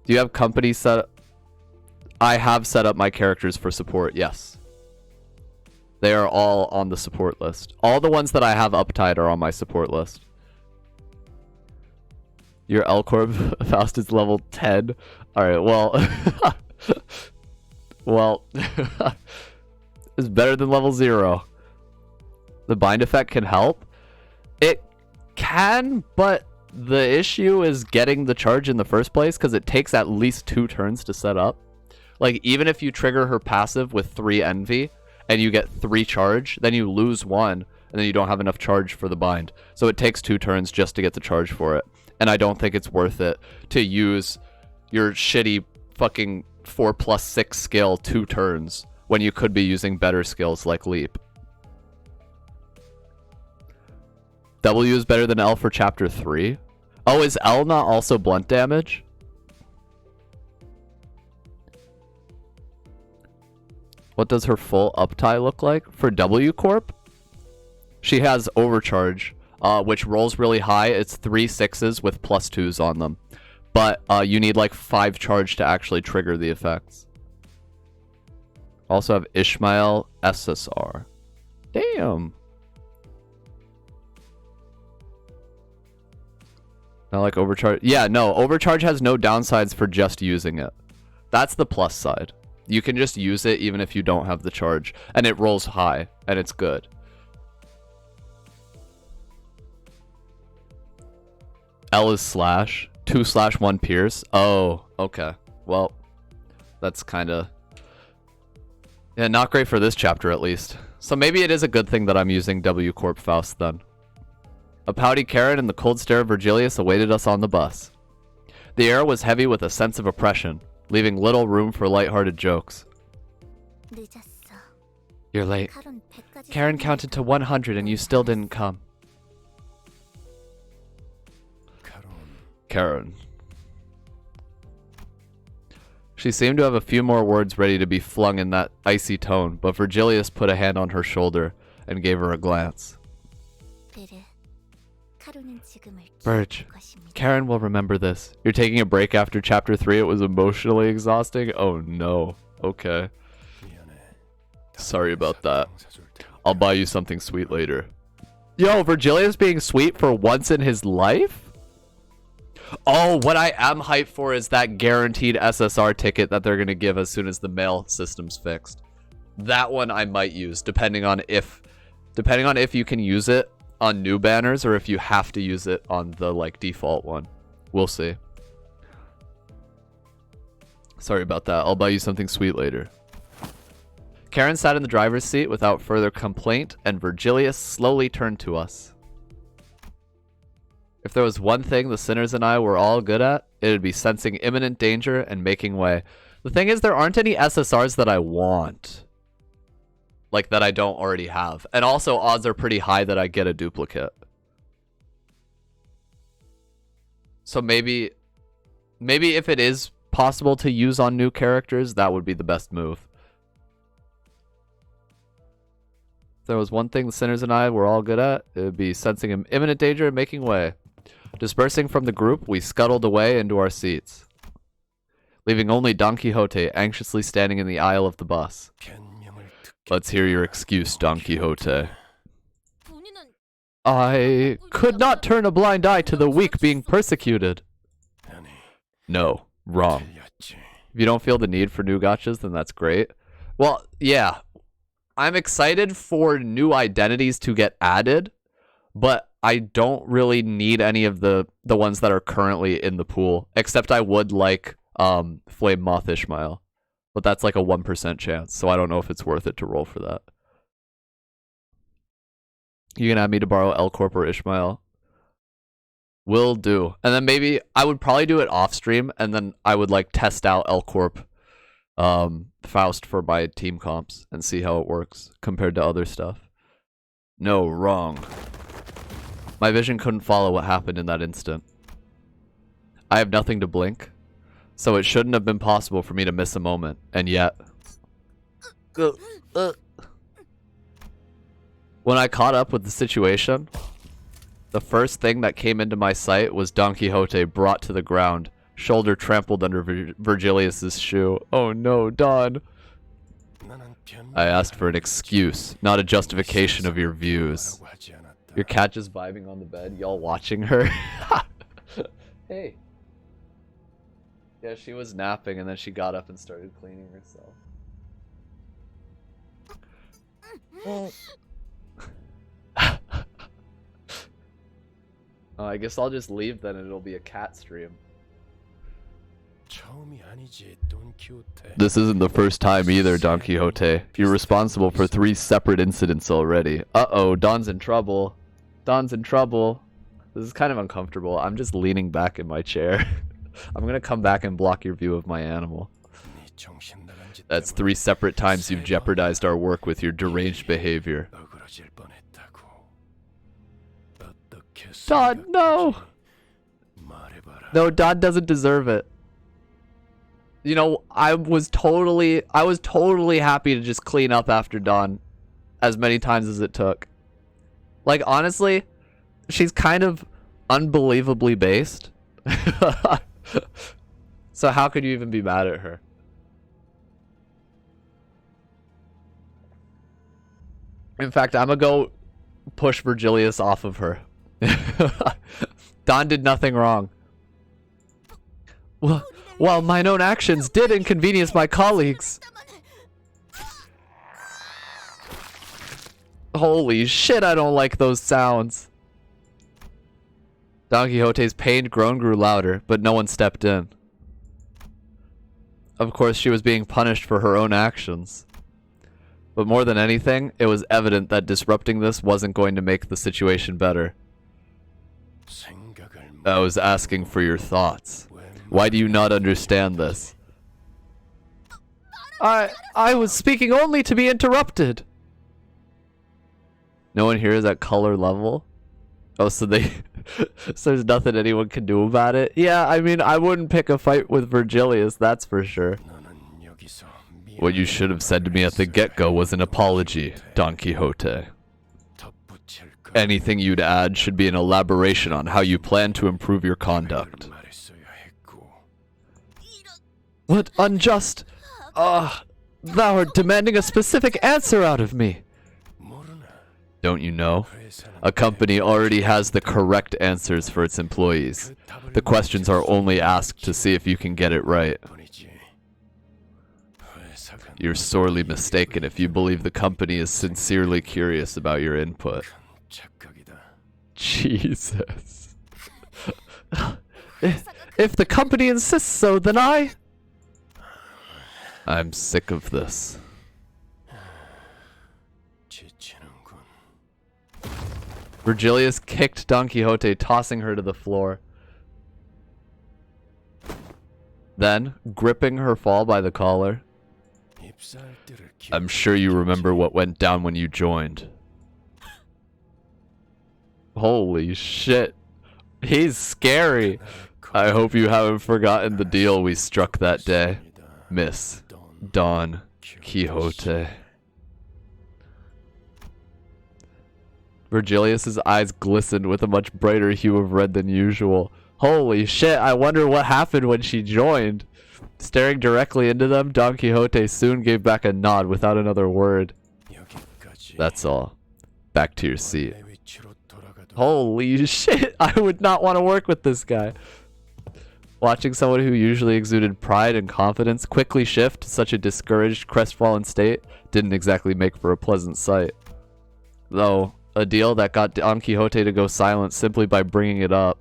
Do you have company set? I have set up my characters for support, yes. They are all on the support list. All the ones that I have uptied are on my support list. Your L Corp Faust is level 10. Alright, well... well... it's better than level 0. The bind effect can help? It can, but... the issue is getting the charge in the first place, because it takes at least 2 turns to set up. Like, even if you trigger her passive with 3 envy, and you get 3 charge, then you lose 1, and then you don't have enough charge for the bind. So it takes 2 turns just to get the charge for it. And I don't think it's worth it to use your shitty fucking 4+6 skill 2 turns, when you could be using better skills like Leap. W is better than L for chapter 3. Oh, is L not also blunt damage? What does her full uptie look like? For W Corp? She has overcharge, which rolls really high. It's 3 6s with +2s on them. But you need like 5 charge to actually trigger the effects. Also have Ishmael SSR. Damn. Not like overcharge. Yeah, no, overcharge has no downsides for just using it. That's the plus side. You can just use it even if you don't have the charge, and it rolls high, and it's good. L is slash. 2/1 pierce. Oh, okay. Well, that's kind of... yeah, not great for this chapter at least. So maybe it is a good thing that I'm using W Corp Faust then. A pouty Karen and the cold stare of Virgilius awaited us on the bus. The air was heavy with a sense of oppression, leaving little room for lighthearted jokes. You're late. Karen counted to 100 and you still didn't come. Karen. She seemed to have a few more words ready to be flung in that icy tone, but Virgilius put a hand on her shoulder and gave her a glance. Birch, Karen will remember this. You're taking a break after chapter 3. It was emotionally exhausting. Oh no. Okay. Sorry about that. I'll buy you something sweet later. Yo, Virgilius being sweet for once in his life? Oh, what I am hyped for is that guaranteed SSR ticket that they're going to give as soon as the mail system's fixed. That one I might use, depending on if you can use it on new banners or if you have to use it on the like default one. We'll see. Sorry about that. I'll buy you something sweet later. Karen sat in the driver's seat without further complaint, and Virgilius slowly turned to us. If there was one thing the sinners and I were all good at, it would be sensing imminent danger and making way. The thing is, there aren't any SSRs that I want. Like, that I don't already have. And also, odds are pretty high that I get a duplicate. So maybe if it is possible to use on new characters, that would be the best move. If there was one thing the sinners and I were all good at, it would be sensing imminent danger and making way. Dispersing from the group, we scuttled away into our seats, leaving only Don Quixote anxiously standing in the aisle of the bus. Let's hear your excuse, Don Quixote. I could not turn a blind eye to the weak being persecuted. No, wrong. If you don't feel the need for new gachas, then that's great. Well, yeah. I'm excited for new identities to get added, but I don't really need any of the ones that are currently in the pool, except I would like Flame Moth Ishmael, but that's like a 1% chance, so I don't know if it's worth it to roll for that. You can add me to borrow L Corp or Ishmael. Will do. And then maybe I would probably do it off stream, and then I would like test out L Corp Faust for my team comps and see how it works compared to other stuff. No, wrong. My vision couldn't follow what happened in that instant. I have nothing to blink, so it shouldn't have been possible for me to miss a moment, and yet... When I caught up with the situation, the first thing that came into my sight was Don Quixote brought to the ground, shoulder trampled under Virgilius's shoe. Oh no, Don. I asked for an excuse, not a justification of your views. Your cat just vibing on the bed, y'all watching her? Hey. Yeah, she was napping and then she got up and started cleaning herself. I guess I'll just leave then and it'll be a cat stream. This isn't the first time either, Don Quixote. You're responsible for 3 separate incidents already. Uh-oh, Don's in trouble. Don's in trouble. This is kind of uncomfortable. I'm just leaning back in my chair. I'm gonna come back and block your view of my animal. That's 3 separate times you've jeopardized our work with your deranged behavior. Don, no! No, Don doesn't deserve it. You know, I was totally happy to just clean up after Dawn as many times as it took. Like, honestly, she's kind of unbelievably based. So how could you even be mad at her? In fact, I'm gonna go push Virgilius off of her. Dawn did nothing wrong. Well, while mine own actions did inconvenience my colleagues. Holy shit, I don't like those sounds. Don Quixote's pained groan grew louder, but no one stepped in. Of course, she was being punished for her own actions. But more than anything, it was evident that disrupting this wasn't going to make the situation better. I was asking for your thoughts. Why do you not understand this? I was speaking only to be interrupted. No one here is at color level? Oh, so so there's nothing anyone can do about it? Yeah, I mean, I wouldn't pick a fight with Virgilius, that's for sure. What you should have said to me at the get-go was an apology, Don Quixote. Anything you'd add should be an elaboration on how you plan to improve your conduct. What unjust... thou art demanding a specific answer out of me. Don't you know? A company already has the correct answers for its employees. The questions are only asked to see if you can get it right. You're sorely mistaken if you believe the company is sincerely curious about your input. Jesus. If the company insists so, then I'm sick of this. Virgilius kicked Don Quixote, tossing her to the floor. Then, gripping her fall by the collar, I'm sure you remember what went down when you joined. Holy shit. He's scary. I hope you haven't forgotten the deal we struck that day, Miss Don Quixote. Virgilius's eyes glistened with a much brighter hue of red than usual. Holy shit, I wonder what happened when she joined. Staring directly into them, Don Quixote soon gave back a nod without another word. That's all. Back to your seat. Holy shit, I would not want to work with this guy. Watching someone who usually exuded pride and confidence quickly shift to such a discouraged, crestfallen state didn't exactly make for a pleasant sight. Though, a deal that got Don Quixote to go silent simply by bringing it up.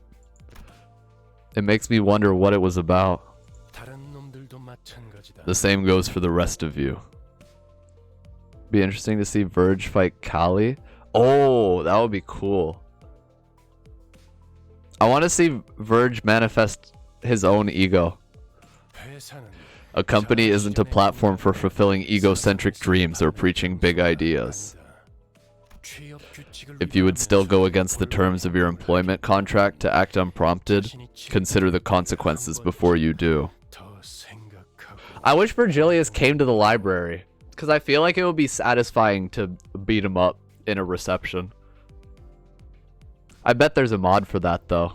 It makes me wonder what it was about. The same goes for the rest of you. Be interesting to see Verge fight Kali. Oh, that would be cool. I want to see Verge manifest his own ego. A company isn't a platform for fulfilling egocentric dreams or preaching big ideas. If you would still go against the terms of your employment contract to act unprompted, consider the consequences before you do. I wish Virgilius came to the library, because I feel like it would be satisfying to beat him up in a reception. I bet there's a mod for that, though.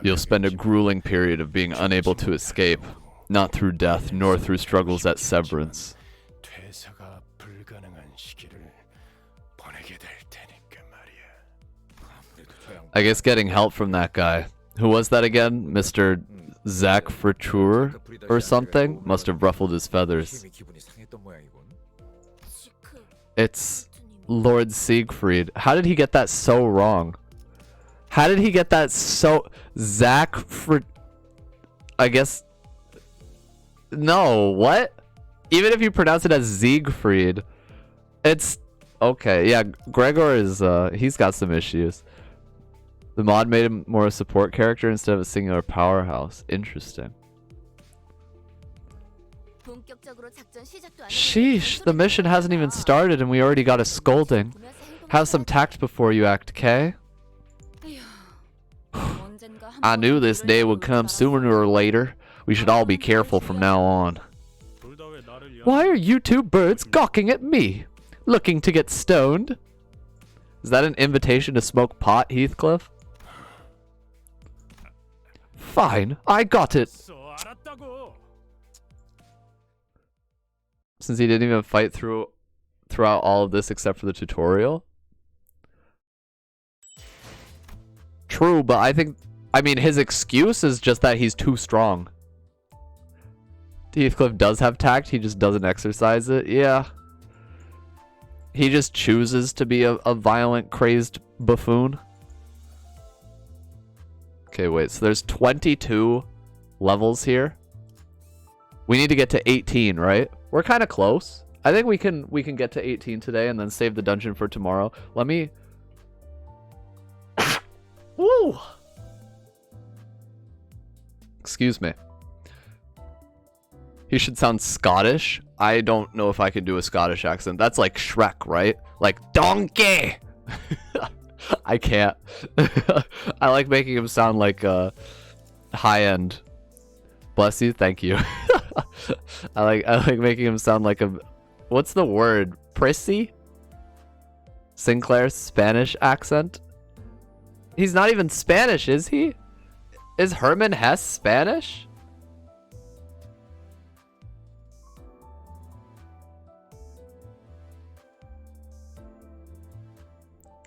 You'll spend a grueling period of being unable to escape, not through death, nor through struggles at severance. I guess getting help from that guy. Who was that again? Mr. Zach Friture or something? Must have ruffled his feathers. It's Lord Siegfried. How did he get that so wrong? How did he get that so... Zach Frit... I guess... No, what? Even if you pronounce it as Siegfried, it's... Okay, yeah, Gregor is, he's got some issues. The mod made him more a support character instead of a singular powerhouse. Interesting. Sheesh, the mission hasn't even started and we already got a scolding. Have some tact before you act, Kay. I knew this day would come sooner or later. We should all be careful from now on. Why are you two birds gawking at me? Looking to get stoned? Is that an invitation to smoke pot, Heathcliff? Fine, I got it. Since he didn't even fight throughout all of this except for the tutorial. True, but I mean, his excuse is just that he's too strong. Heathcliff does have tact, he just doesn't exercise it. Yeah. He just chooses to be a violent, crazed buffoon. Okay, wait, so there's 22 levels here. We need to get to 18, right? We're kind of close. I think we can get to 18 today and then save the dungeon for tomorrow. Let me... Woo! Excuse me. He should sound Scottish. I don't know if I can do a Scottish accent. That's like Shrek, right? Like, donkey! I can't. I like making him sound like high-end. Bless you, thank you. I like making him sound like a... What's the word? Prissy? Sinclair's Spanish accent? He's not even Spanish, is he? Is Herman Hesse Spanish?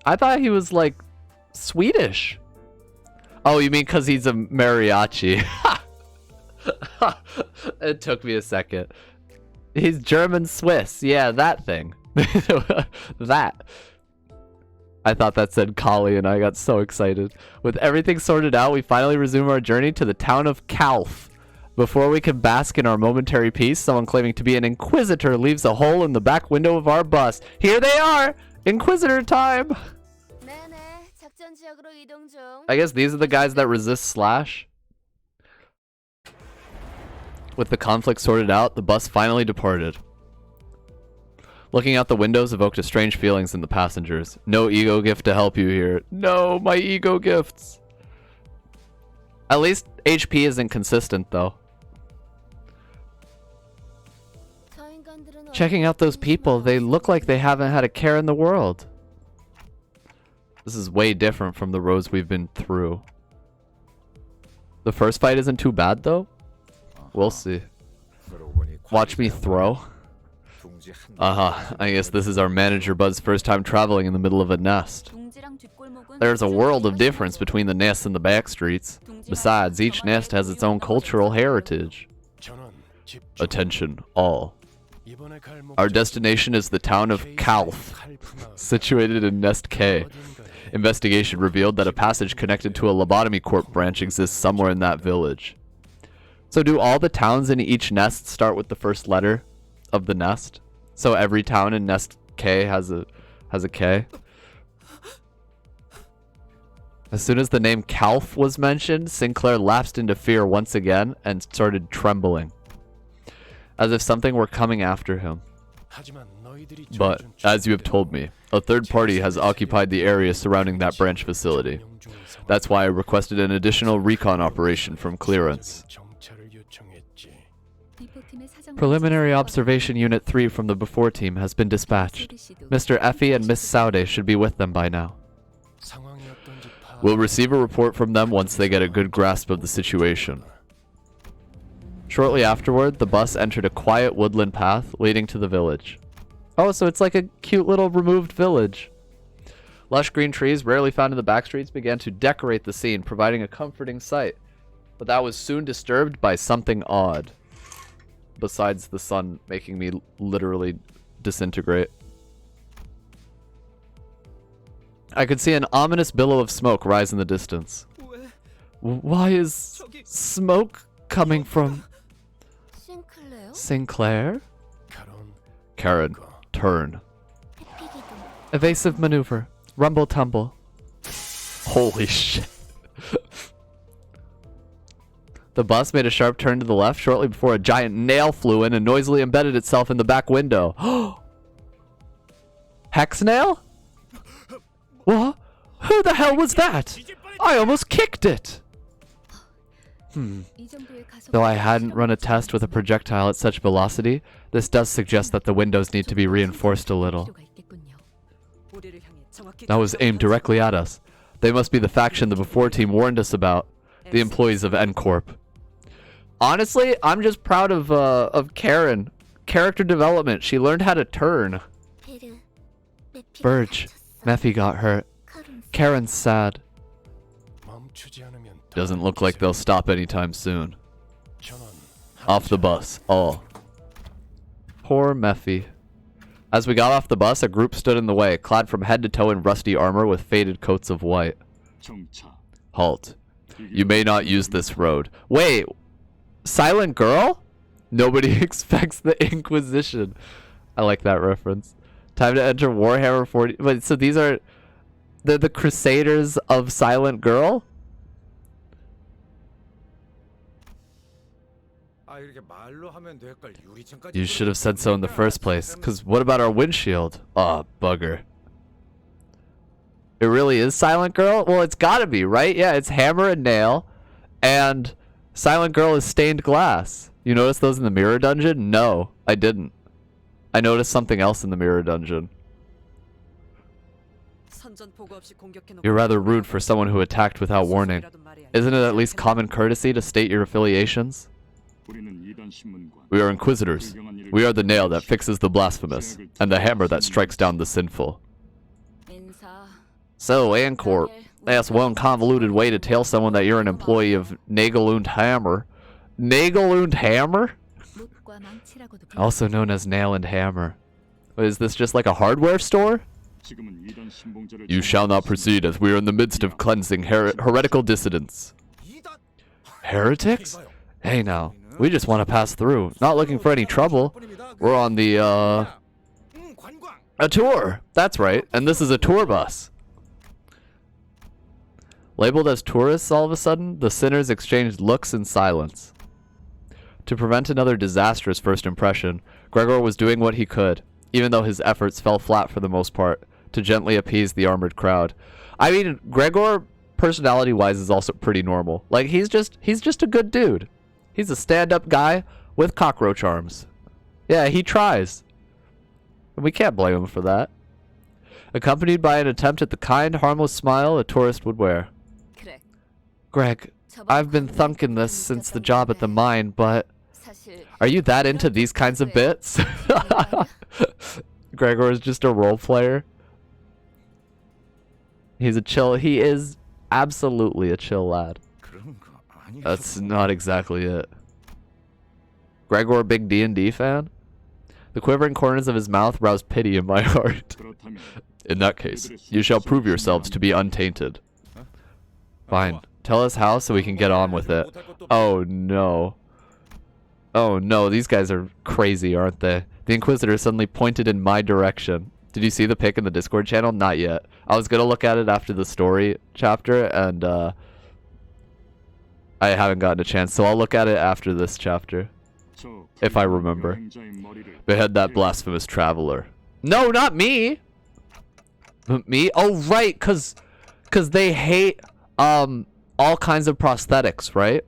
I thought he was like Swedish. Oh, you mean because he's a mariachi? It took me a second. He's German Swiss. Yeah, that thing. That. I thought that said Kali and I got so excited. With everything sorted out, we finally resume our journey to the town of Kalf. Before we can bask in our momentary peace, someone claiming to be an Inquisitor leaves a hole in the back window of our bus. Here they are! Inquisitor time! I guess these are the guys that resist Slash. With the conflict sorted out, the bus finally departed. Looking out the windows evoked a strange feelings in the passengers. No ego gift to help you here. No, my ego gifts. At least HP isn't consistent though. Checking out those people, they look like they haven't had a care in the world. This is way different from the roads we've been through. The first fight isn't too bad though. We'll see. Watch me throw. I guess this is our manager Bud's first time traveling in the middle of a nest. There's a world of difference between the nests and the back streets. Besides, each nest has its own cultural heritage. Attention, all. Our destination is the town of Kalf, situated in Nest K. Investigation revealed that a passage connected to a lobotomy corp branch exists somewhere in that village. So do all the towns in each nest start with the first letter of the nest? So every town in Nest K has a K? As soon as the name Kalf was mentioned, Sinclair lapsed into fear once again and started trembling, as if something were coming after him. But, as you have told me, a third party has occupied the area surrounding that branch facility. That's why I requested an additional recon operation from clearance. Preliminary Observation Unit 3 from the Before team has been dispatched. Mr. Effie and Miss Saude should be with them by now. We'll receive a report from them once they get a good grasp of the situation. Shortly afterward, the bus entered a quiet woodland path leading to the village. Oh, so it's like a cute little removed village. Lush green trees, rarely found in the backstreets, began to decorate the scene, providing a comforting sight. But that was soon disturbed by something odd. Besides the sun making me literally disintegrate. I could see an ominous billow of smoke rise in the distance. Why is smoke coming from Sinclair? Karen, turn. Evasive maneuver. Rumble tumble. Holy shit. The bus made a sharp turn to the left shortly before a giant nail flew in and noisily embedded itself in the back window. Hex nail? What? Who the hell was that? I almost kicked it! Though I hadn't run a test with a projectile at such velocity, this does suggest that the windows need to be reinforced a little. That was aimed directly at us. They must be the faction the Before team warned us about. The employees of N-Corp. Honestly, I'm just proud of Karen. Character development. She learned how to turn. Birch. Mephi got hurt. Karen's sad. Doesn't look like they'll stop anytime soon. Off the bus, all. Poor Mephi. As we got off the bus, a group stood in the way, clad from head to toe in rusty armor with faded coats of white. Halt. You may not use this road. Wait! Silent Girl? Nobody expects the Inquisition. I like that reference. Time to enter Warhammer 40. Wait, so these are the Crusaders of Silent Girl? You should have said so in the first place, because what about our windshield? Aw, bugger. It really is Silent Girl? Well, it's gotta be, right? Yeah, it's hammer and nail, and Silent Girl is stained glass. You notice those in the mirror dungeon? No, I didn't. I noticed something else in the mirror dungeon. You're rather rude for someone who attacked without warning. Isn't it at least common courtesy to state your affiliations? We are Inquisitors. We are the nail that fixes the blasphemous, and the hammer that strikes down the sinful. So, Ancorp, that's one convoluted way to tell someone that you're an employee of Nagel und Hammer. Nagel und Hammer? Also known as Nail and Hammer. Is this just like a hardware store? You shall not proceed as we are in the midst of cleansing heretical dissidents. Heretics? Hey now, we just want to pass through. Not looking for any trouble. We're on the, a tour. That's right, and this is a tour bus. Labeled as tourists all of a sudden, the sinners exchanged looks in silence. To prevent another disastrous first impression, Gregor was doing what he could, even though his efforts fell flat for the most part, to gently appease the armored crowd. I mean, Gregor, personality-wise, is also pretty normal. Like, he's just a good dude. He's a stand-up guy with cockroach arms. Yeah, he tries. And we can't blame him for that. Accompanied by an attempt at the kind, harmless smile a tourist would wear. Greg, I've been thunking this since the job at the mine, but... Are you that into these kinds of bits? Gregor is just a role player. He is absolutely a chill lad. That's not exactly it. Gregor, big D&D fan? The quivering corners of his mouth roused pity in my heart. In that case, you shall prove yourselves to be untainted. Fine. Tell us how so we can get on with it. Oh no. Oh no, these guys are crazy, aren't they? The Inquisitor suddenly pointed in my direction. Did you see the pic in the Discord channel? Not yet. I was gonna look at it after the story chapter, and I haven't gotten a chance, so I'll look at it after this chapter. If I remember. Behead that blasphemous traveler. No, not me! Me? Oh, right, cause they hate, all kinds of prosthetics, right?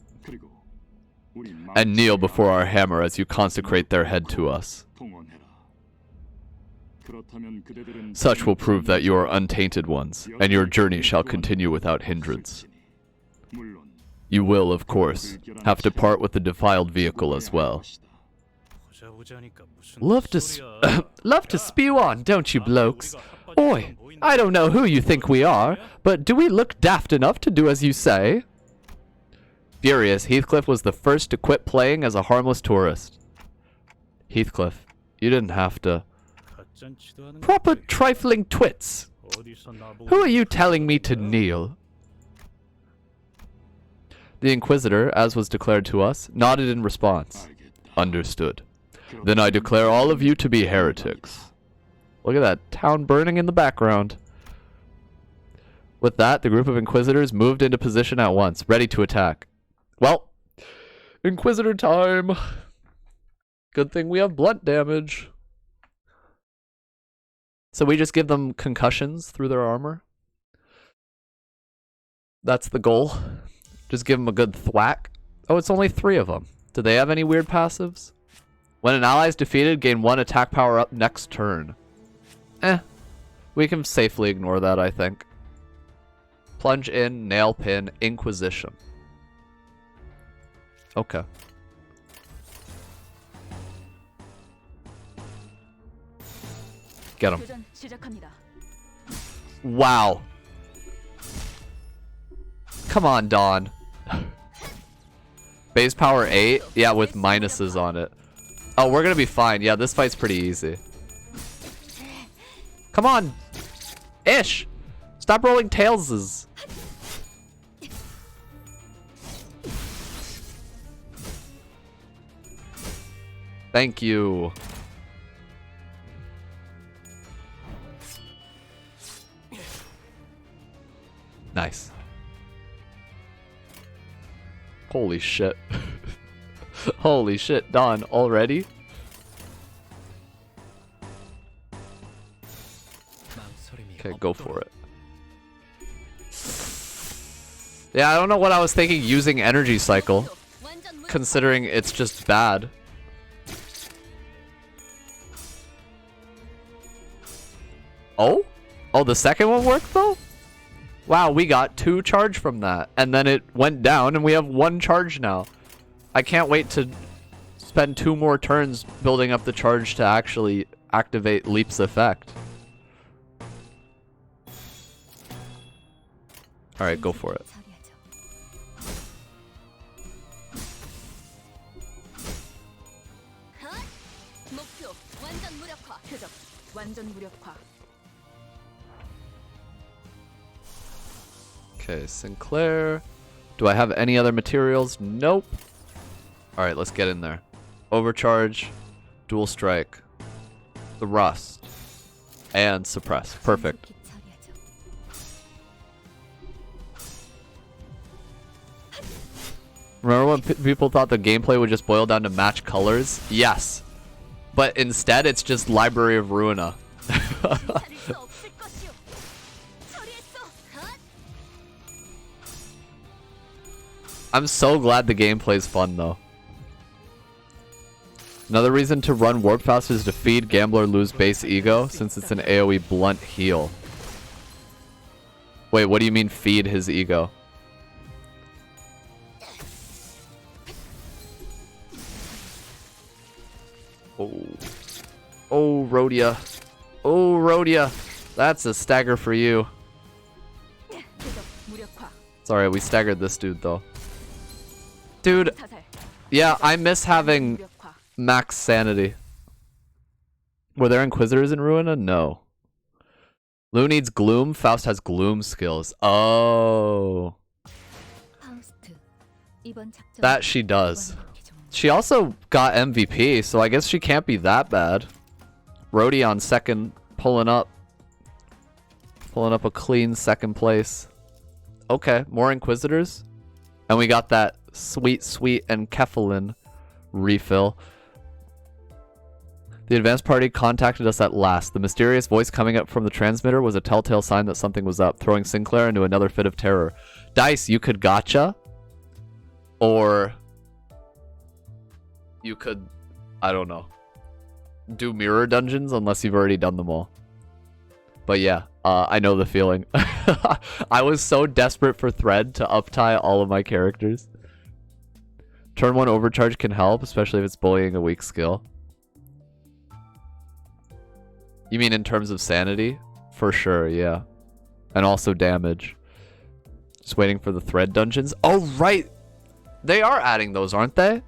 And kneel before our hammer as you consecrate their head to us. Such will prove that you are untainted ones, and your journey shall continue without hindrance. You will, of course, have to part with the defiled vehicle as well. Love to spew on, don't you blokes? Oi, I don't know who you think we are, but do we look daft enough to do as you say? Furious, Heathcliff was the first to quit playing as a harmless tourist. Heathcliff, you didn't have to. Proper trifling twits. Who are you telling me to kneel? The Inquisitor, as was declared to us, nodded in response. Understood. Then I declare all of you to be heretics. Look at that town burning in the background. With that, the group of Inquisitors moved into position at once, ready to attack. Well, Inquisitor time. Good thing we have blunt damage. So we just give them concussions through their armor. That's the goal. Just give them a good thwack. Oh, it's only 3 of them. Do they have any weird passives? When an ally is defeated, gain 1 attack power up next turn. We can safely ignore that, I think. Plunge in, nail pin, Inquisition. Okay. Get him. Wow. Come on, Dawn. Base power 8? Yeah, with minuses on it. Oh, we're gonna be fine. Yeah, this fight's pretty easy. Come on. Ish. Stop rolling tailses. Thank you. Nice. Holy shit. Holy shit, Dawn, already? Okay, go for it. Yeah, I don't know what I was thinking using energy cycle, considering it's just bad. Oh? Oh, the second one worked though? Wow, we got 2 charge from that, and then it went down, and we have 1 charge now. I can't wait to spend 2 more turns building up the charge to actually activate Leap's effect. Alright, go for it. Okay, Sinclair. Do I have any other materials? Nope. Alright, let's get in there. Overcharge, dual strike, the rust, and suppress. Perfect. Remember when people thought the gameplay would just boil down to match colors? Yes. But instead, it's just Library of Ruina. I'm so glad the gameplay's fun, though. Another reason to run Warp Faust is to feed Gambler lose base ego, since it's an AoE blunt heal. Wait, what do you mean feed his ego? Oh. Oh, Rhodia. Oh, Rhodia. That's a stagger for you. Sorry, we staggered this dude, though. Dude, yeah, I miss having max sanity. Were there Inquisitors in Ruina? No. Lou needs Gloom. Faust has Gloom skills. Oh. That she does. She also got MVP, so I guess she can't be that bad. Rhodey on second, pulling up a clean second place. Okay, more Inquisitors. And we got that sweet and Kefalin refill. The advanced party contacted us at last. The mysterious voice coming up from the transmitter was a telltale sign that something was up, throwing Sinclair into another fit of terror. Dice, you could gotcha. Or you could, I don't know, do mirror dungeons unless you've already done them all. But yeah, I know the feeling. I was so desperate for Thread to uptie all of my characters. Turn 1 overcharge can help, especially if it's bullying a weak skill. You mean in terms of sanity? For sure, yeah. And also damage. Just waiting for the Thread dungeons. Oh, right! They are adding those, aren't they?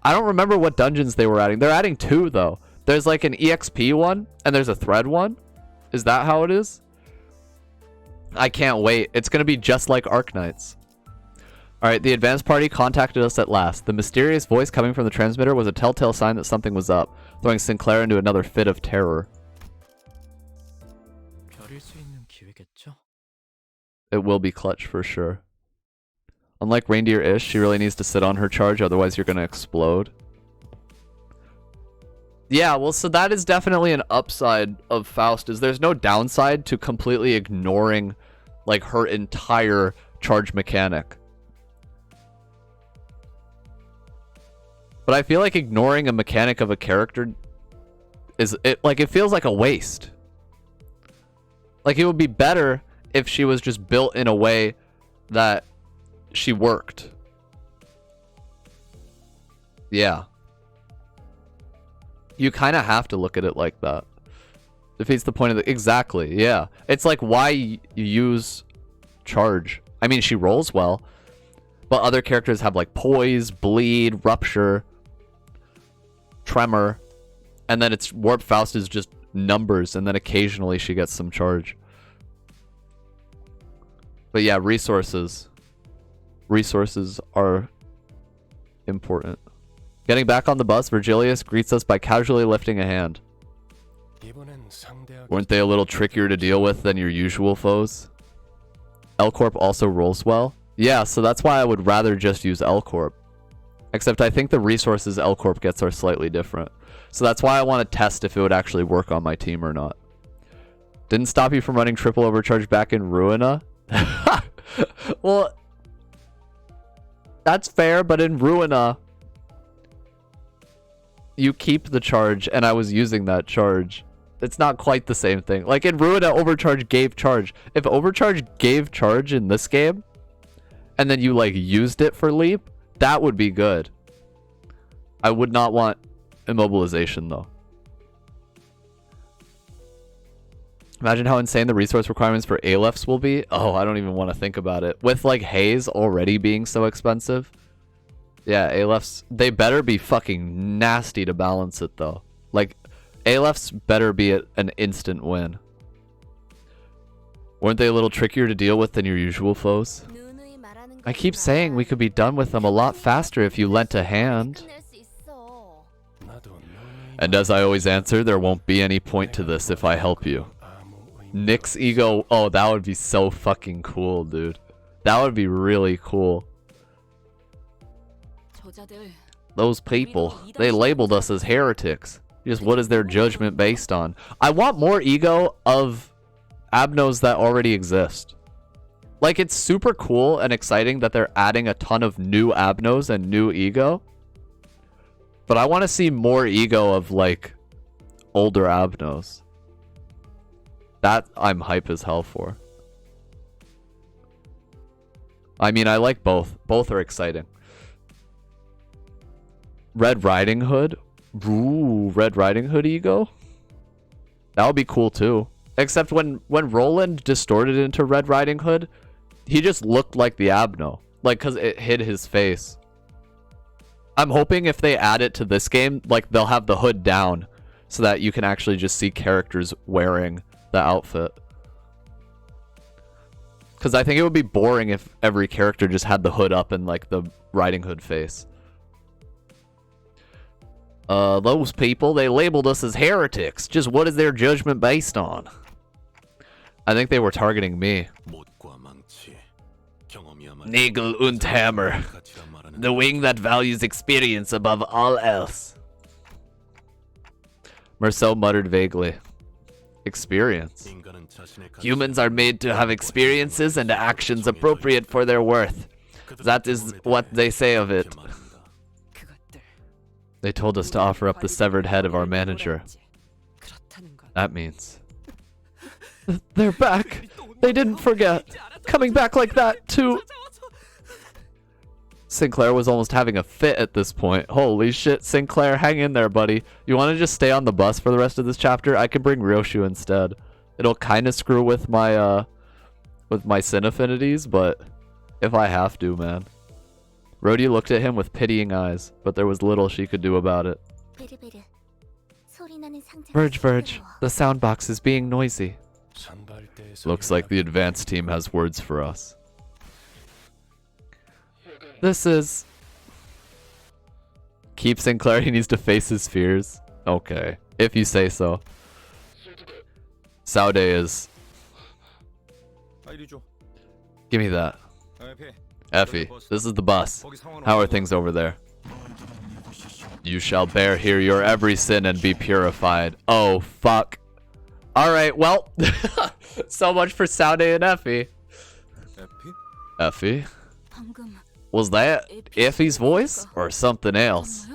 I don't remember what dungeons they were adding. They're adding 2, though. There's like an EXP one, and there's a Thread one. Is that how it is? I can't wait. It's going to be just like Arknights. Alright, the advanced party contacted us at last. The mysterious voice coming from the transmitter was a telltale sign that something was up, throwing Sinclair into another fit of terror. It will be clutch for sure. Unlike Reindeer-ish, she really needs to sit on her charge, otherwise you're going to explode. Yeah, well, so that is definitely an upside of Faust, is there's no downside to completely ignoring, like, her entire charge mechanic. But I feel like ignoring a mechanic of a character it feels like a waste. Like, it would be better if she was just built in a way that she worked. Yeah. You kind of have to look at it like that. Defeats the point of the... Exactly, yeah. It's like, why you use charge? I mean, she rolls well. But other characters have, like, poise, bleed, rupture, tremor. And then it's... Warp Faust is just numbers. And then occasionally she gets some charge. But yeah, resources. Resources are important. Getting back on the bus, Virgilius greets us by casually lifting a hand. Weren't they a little trickier to deal with than your usual foes? L-Corp also rolls well? Yeah, so that's why I would rather just use L-Corp. Except I think the resources L-Corp gets are slightly different. So that's why I want to test if it would actually work on my team or not. Didn't stop you from running triple overcharge back in Ruina? Well, that's fair, but in Ruina... you keep the charge, and I was using that charge. It's not quite the same thing. Like, in Ruina, overcharge gave charge. If overcharge gave charge in this game, and then you, like, used it for leap, that would be good. I would not want immobilization, though. Imagine how insane the resource requirements for Alephs will be. Oh, I don't even want to think about it. With like Haze already being so expensive. Yeah, Alephs, they better be fucking nasty to balance it though. Like, Alephs better be an instant win. Weren't they a little trickier to deal with than your usual foes? I keep saying we could be done with them a lot faster if you lent a hand. And as I always answer, there won't be any point to this if I help you. Nick's ego. Oh, that would be so fucking cool, dude. That would be really cool. Those people, they labeled us as heretics. Just what is their judgment based on? I want more ego of Abnos that already exist. Like, it's super cool and exciting that they're adding a ton of new Abnos and new ego. But I want to see more ego of, like, older Abnos. That I'm hype as hell for. I mean, I like both. Both are exciting. Red Riding Hood? Ooh, Red Riding Hood ego? That would be cool too. Except when Roland distorted into Red Riding Hood, he just looked like the Abno. Like, because it hid his face. I'm hoping if they add it to this game, like, they'll have the hood down so that you can actually just see characters wearing the outfit. Because I think it would be boring if every character just had the hood up and, like, the Riding Hood face. Those people, they labeled us as heretics. Just what is their judgment based on? I think they were targeting me. Nagel und Hammer. The wing that values experience above all else. Marcel muttered vaguely. Experience. Humans are made to have experiences and actions appropriate for their worth. That is what they say of it. They told us to offer up the severed head of our manager. That means... They're back! They didn't forget! Coming back like that, too! Sinclair was almost having a fit at this point. Holy shit, Sinclair, hang in there, buddy. You want to just stay on the bus for the rest of this chapter? I can bring Ryoshu instead. It'll kind of screw with my sin affinities, but if I have to, man. Rhodey looked at him with pitying eyes, but there was little she could do about it. Verge, the sound box is being noisy. Looks like the advanced team has words for us. This is... Keep Sinclair, he needs to face his fears. Okay, if you say so. Saude is... Give me that. Effie, this is the bus. How are things over there? You shall bear here your every sin and be purified. Oh, fuck. Alright, well. So much for Saude and Effie. Effie? Was that Effie's voice? Or something else?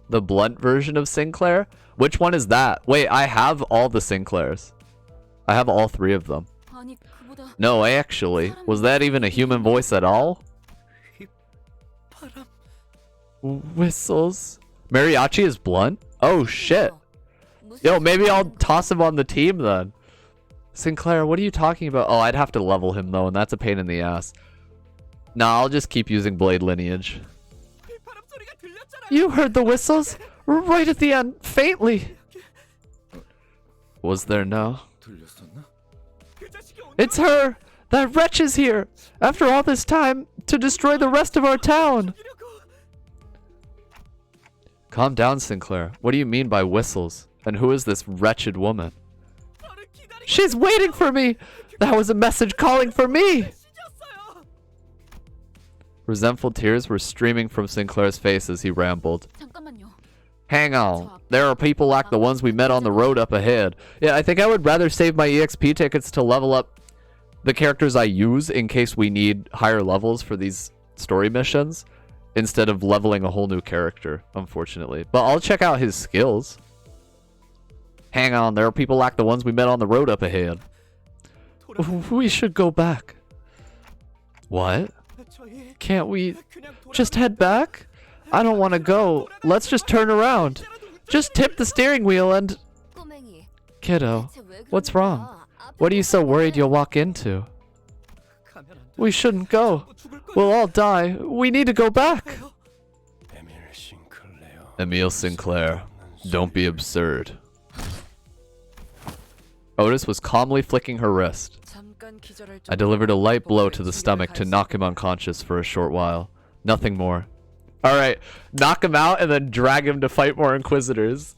The blunt version of Sinclair? Which one is that? Wait, I have all the Sinclairs. I have all three of them. No, actually. Was that even a human voice at all? Whistles. Mariachi is blunt? Oh, shit. Yo, maybe I'll toss him on the team then. Sinclair, what are you talking about? Oh, I'd have to level him though, and that's a pain in the ass. Nah, I'll just keep using Blade Lineage. You heard the whistles? Right at the end, faintly. Was there no? It's her! That wretch is here! After all this time, to destroy the rest of our town! Calm down, Sinclair. What do you mean by whistles? And who is this wretched woman? She's waiting for me! That was a message calling for me! Resentful tears were streaming from Sinclair's face as he rambled. Hang on. There are people like the ones we met on the road up ahead. Yeah, I think I would rather save my EXP tickets to level up the characters I use in case we need higher levels for these story missions instead of leveling a whole new character, unfortunately. But I'll check out his skills. Hang on, there are people like the ones we met on the road up ahead. We should go back. What? Can't we just head back? I don't want to go. Let's just turn around. Just tip the steering wheel and... Kiddo, what's wrong? What are you so worried you'll walk into? We shouldn't go. We'll all die. We need to go back. Emile Sinclair, don't be absurd. Otis was calmly flicking her wrist. I delivered a light blow to the stomach to knock him unconscious for a short while. Nothing more. Alright, knock him out and then drag him to fight more Inquisitors.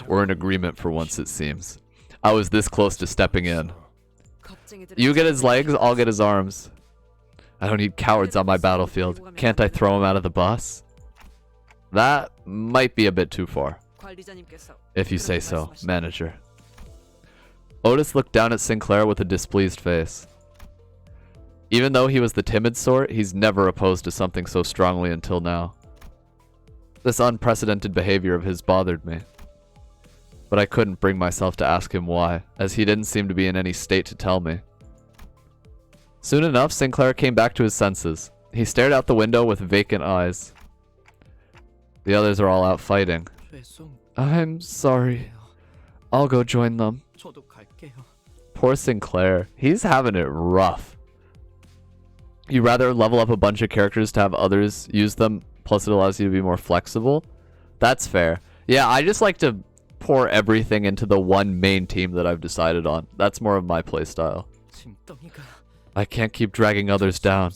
We're in agreement for once, it seems. I was this close to stepping in. You get his legs, I'll get his arms. I don't need cowards on my battlefield. Can't I throw him out of the bus? That might be a bit too far. If you say so, manager. Otis looked down at Sinclair with a displeased face. Even though he was the timid sort, he's never opposed to something so strongly until now. This unprecedented behavior of his bothered me. But I couldn't bring myself to ask him why, as he didn't seem to be in any state to tell me. Soon enough, Sinclair came back to his senses. He stared out the window with vacant eyes. The others are all out fighting. I'm sorry. I'll go join them. Poor Sinclair. He's having it rough. You rather level up a bunch of characters to have others use them, plus it allows you to be more flexible? That's fair. Yeah, I just like to pour everything into the one main team that I've decided on. That's more of my playstyle. I can't keep dragging others down.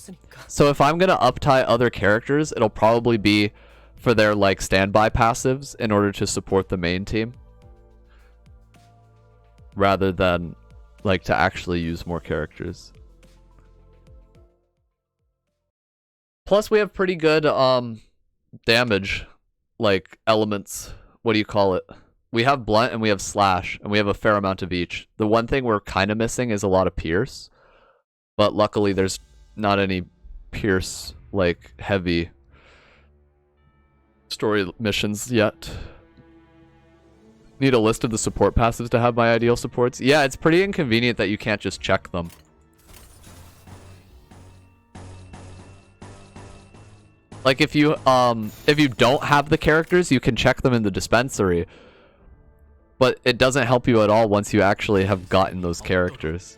So if I'm gonna uptie other characters, it'll probably be for their like standby passives in order to support the main team, rather than like to actually use more characters. Plus we have pretty good damage like elements. What do you call it? We have blunt and we have slash, and we have a fair amount of each. The one thing we're kind of missing is a lot of pierce, but luckily there's not any pierce like heavy story missions yet. Need a list of the support passives to have my ideal supports? Yeah, it's pretty inconvenient that you can't just check them. Like if you don't have the characters, you can check them in the dispensary. But it doesn't help you at all once you actually have gotten those characters.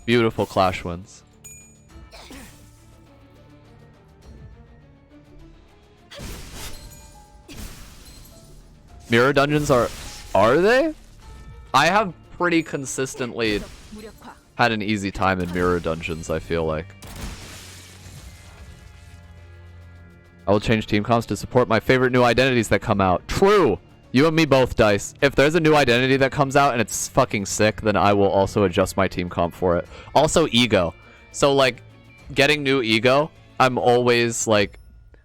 Beautiful Clash wins. Mirror dungeons are they? I have pretty consistently had an easy time in mirror dungeons, I feel like. I will change team comps to support my favorite new identities that come out. True! You and me both, Dice. If there's a new identity that comes out and it's fucking sick, then I will also adjust my team comp for it. Also, ego. So, like, getting new ego, I'm always, like,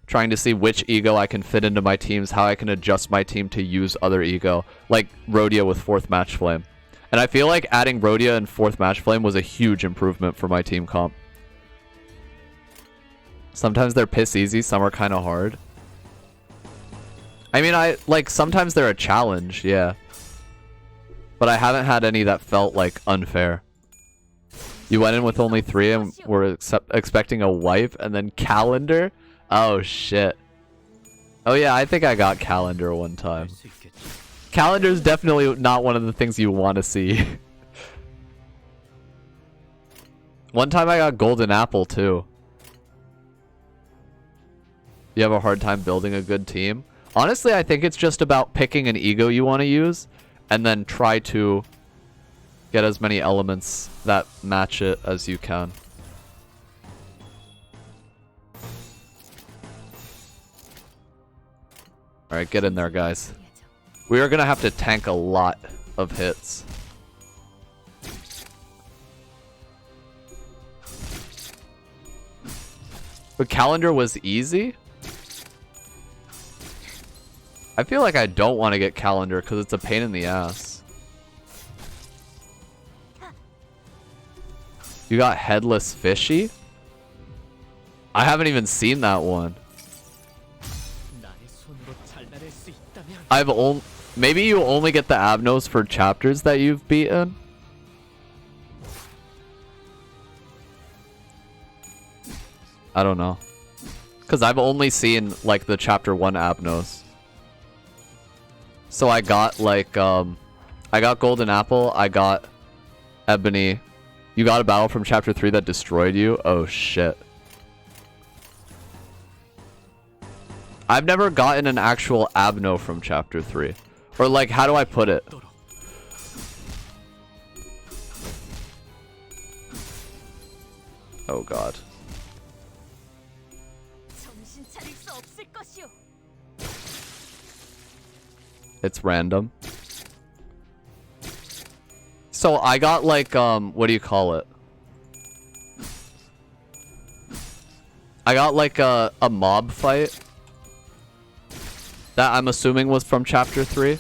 trying to see which ego I can fit into my teams, how I can adjust my team to use other ego. Like, Rhodia with 4th Match Flame. And I feel like adding Rhodia and 4th Match Flame was a huge improvement for my team comp. Sometimes they're piss easy, some are kind of hard. I mean, sometimes they're a challenge, yeah. But I haven't had any that felt, like, unfair. You went in with only 3 and were expecting a wipe, and then calendar? Oh, shit. Oh, yeah, I think I got calendar one time. Calendar is definitely not one of the things you want to see. One time I got golden apple, too. You have a hard time building a good team? Honestly, I think it's just about picking an ego you want to use and then try to get as many elements that match it as you can. Alright, get in there, guys. We are going to have to tank a lot of hits. But calendar was easy? I feel like I don't want to get calendar because it's a pain in the ass. You got headless fishy? I haven't even seen that one. Maybe you only get the Abnos for chapters that you've beaten? I don't know. Because I've only seen, like, the chapter 1 Abnos. So I got like I got Golden Apple, I got Ebony. You got a battle from chapter 3 that destroyed you? Oh shit. I've never gotten an actual Abno from chapter 3. Or like, how do I put it? Oh god. It's random. So I got like, what do you call it? I got like a mob fight. That I'm assuming was from chapter 3.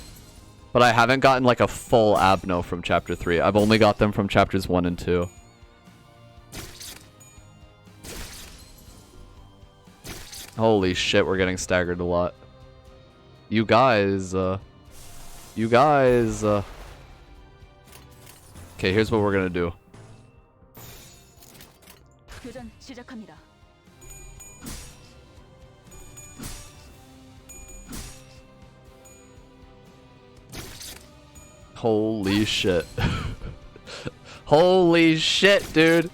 But I haven't gotten like a full Abno from chapter 3. I've only got them from chapters 1 and 2. Holy shit, we're getting staggered a lot. You guys, okay, here's what we're gonna do. Holy shit. Holy shit, dude.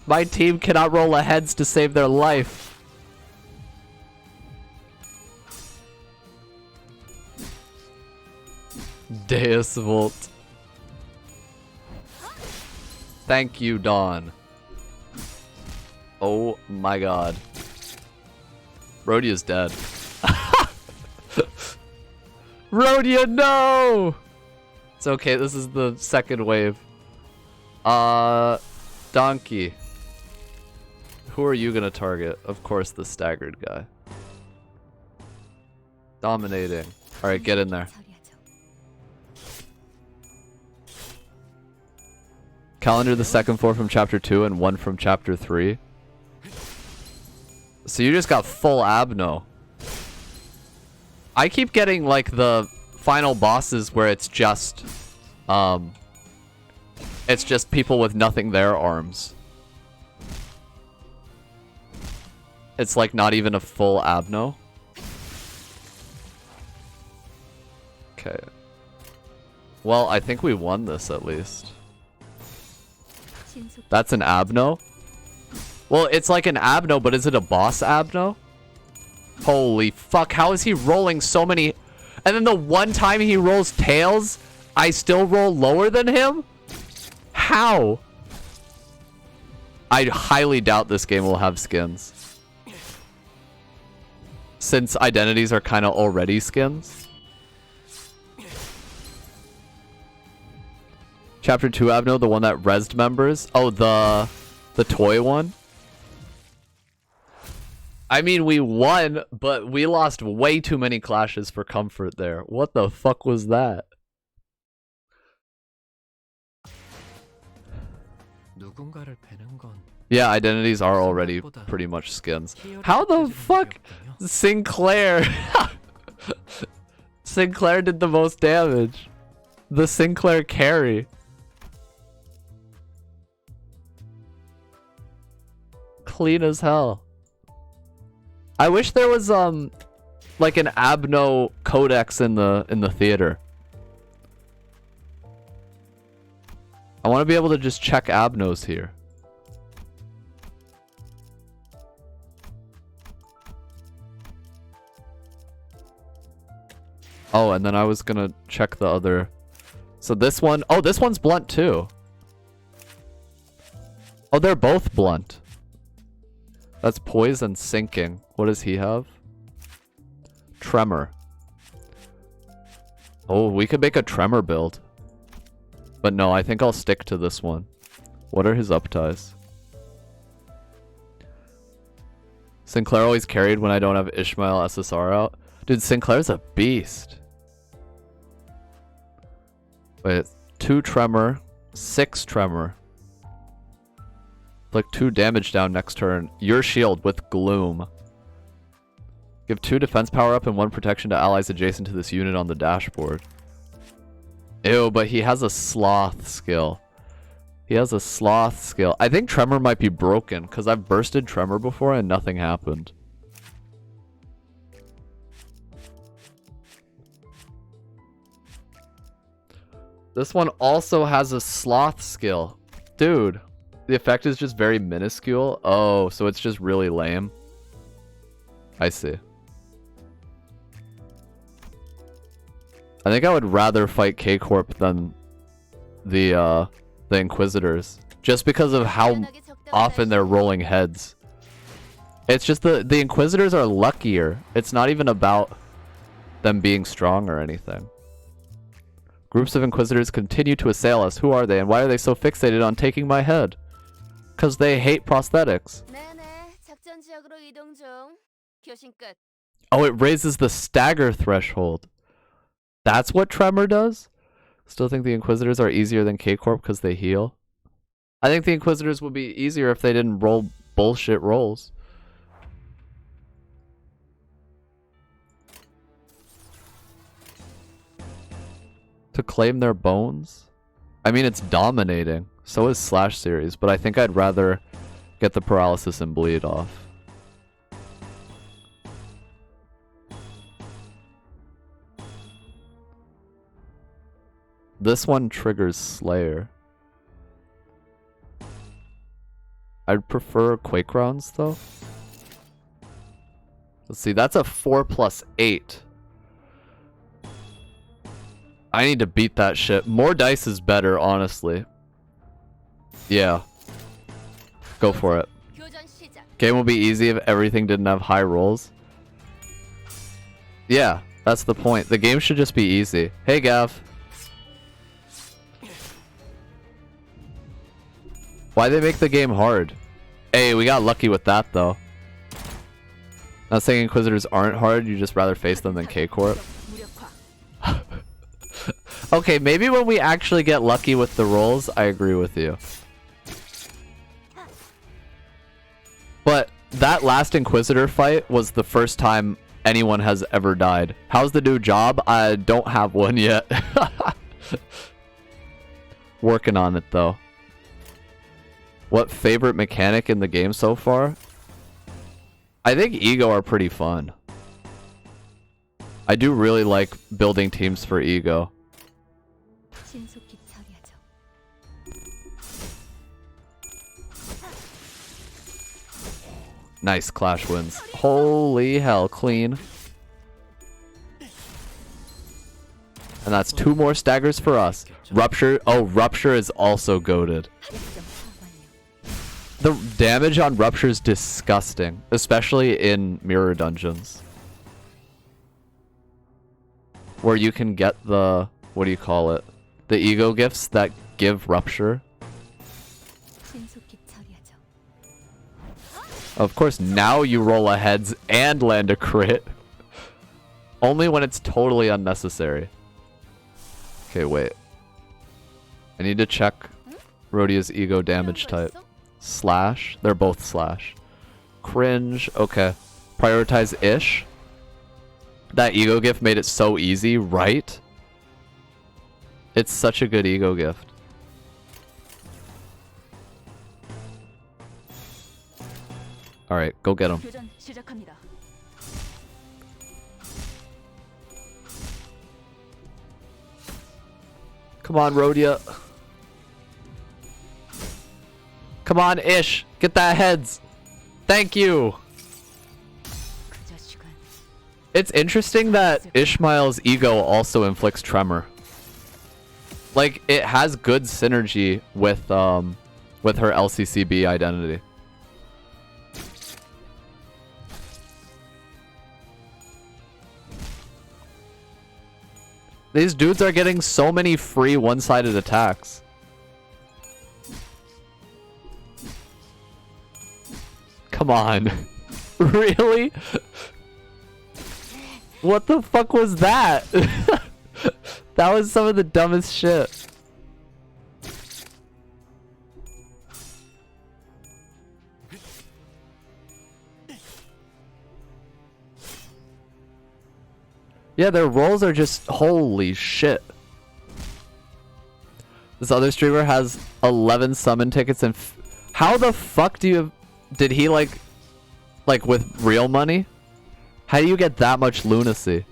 My team cannot roll a heads to save their life. Deus Volt. Thank you, Dawn. Oh my god. Rhodia's dead. Rhodia, no! It's okay, this is the second wave. Donkey. Who are you gonna target? Of course, the staggered guy. Dominating. Alright, get in there. Calendar the second floor from chapter 2 and 1 from chapter 3. So you just got full Abno. I keep getting like the final bosses where it's just people with nothing there arms. It's like not even a full Abno. Okay. Well, I think we won this at least. That's an Abno? Well, it's like an Abno, but is it a boss Abno? Holy fuck, how is he rolling so many? And then the one time he rolls tails, I still roll lower than him? How? I highly doubt this game will have skins. Since identities are kind of already skins. Chapter 2 Abno, the one that rezzed members. Oh, the toy one? I mean, we won, but we lost way too many clashes for comfort there. What the fuck was that? Yeah, identities are already pretty much skins. How the fuck? Sinclair! Sinclair did the most damage. The Sinclair carry. Clean as hell. I wish there was like an Abno codex in the theater. I want to be able to just check Abnos here. Oh, and then I was gonna check the other. So this one, oh, this one's blunt too. Oh, they're both blunt. That's poise and sinking. What does he have? Tremor. Oh, we could make a tremor build. But no, I think I'll stick to this one. What are his upties? Sinclair always carried when I don't have Ishmael SSR out. Dude, Sinclair's a beast. Wait, 2 tremor, 6 tremor. Like 2 damage down next turn. Your shield with gloom. Give 2 defense power up and 1 protection to allies adjacent to this unit on the dashboard. Ew, but he has a sloth skill. He has a sloth skill. I think tremor might be broken because I've bursted tremor before and nothing happened. This one also has a sloth skill. Dude, the effect is just very minuscule. Oh, so it's just really lame. I see. I think I would rather fight K-Corp than the Inquisitors. Just because of how often they're rolling heads. It's just the Inquisitors are luckier. It's not even about them being strong or anything. Groups of Inquisitors continue to assail us. Who are they and why are they so fixated on taking my head? Because they hate prosthetics. Oh, it raises the stagger threshold. That's what Tremor does? Still think the Inquisitors are easier than K-Corp because they heal? I think the Inquisitors would be easier if they didn't roll bullshit rolls. To claim their bones? I mean, it's dominating. So is Slash Series, but I think I'd rather get the paralysis and bleed off. This one triggers Slayer. I'd prefer Quake rounds though. Let's see, that's a 4+8. I need to beat that shit. More dice is better, honestly. Yeah. Go for it. Game will be easy if everything didn't have high rolls. Yeah, that's the point. The game should just be easy. Hey, Gav. Why they make the game hard? Hey, we got lucky with that, though. Not saying Inquisitors aren't hard, you just rather face them than K-Corp. Okay, maybe when we actually get lucky with the rolls, I agree with you. But that last Inquisitor fight was the first time anyone has ever died. How's the new job? I don't have one yet. Working on it, though. What favorite mechanic in the game so far? I think Ego are pretty fun. I do really like building teams for Ego. Nice Clash wins. Holy hell, clean. And that's 2 more staggers for us. Rupture. Oh, Rupture is also goated. The damage on Rupture is disgusting, especially in mirror dungeons. Where you can get the, what do you call it? The ego gifts that give Rupture. Of course, now you roll a heads and land a crit. Only when it's totally unnecessary. Okay, wait. I need to check Rhodia's ego damage type. Slash. They're both slash. Cringe. Okay. Prioritize Ish. That ego gift made it so easy, right? It's such a good ego gift. Alright, go get him. Come on, Rhodia. Come on, Ish. Get that heads. Thank you. It's interesting that Ishmael's ego also inflicts tremor. Like, it has good synergy with her LCCB identity. These dudes are getting so many free one-sided attacks. Come on. Really? What the fuck was that? That was some of the dumbest shit. Yeah, their rolls are just holy shit. This other streamer has 11 summon tickets and how the fuck do you did he like with real money? How do you get that much lunacy?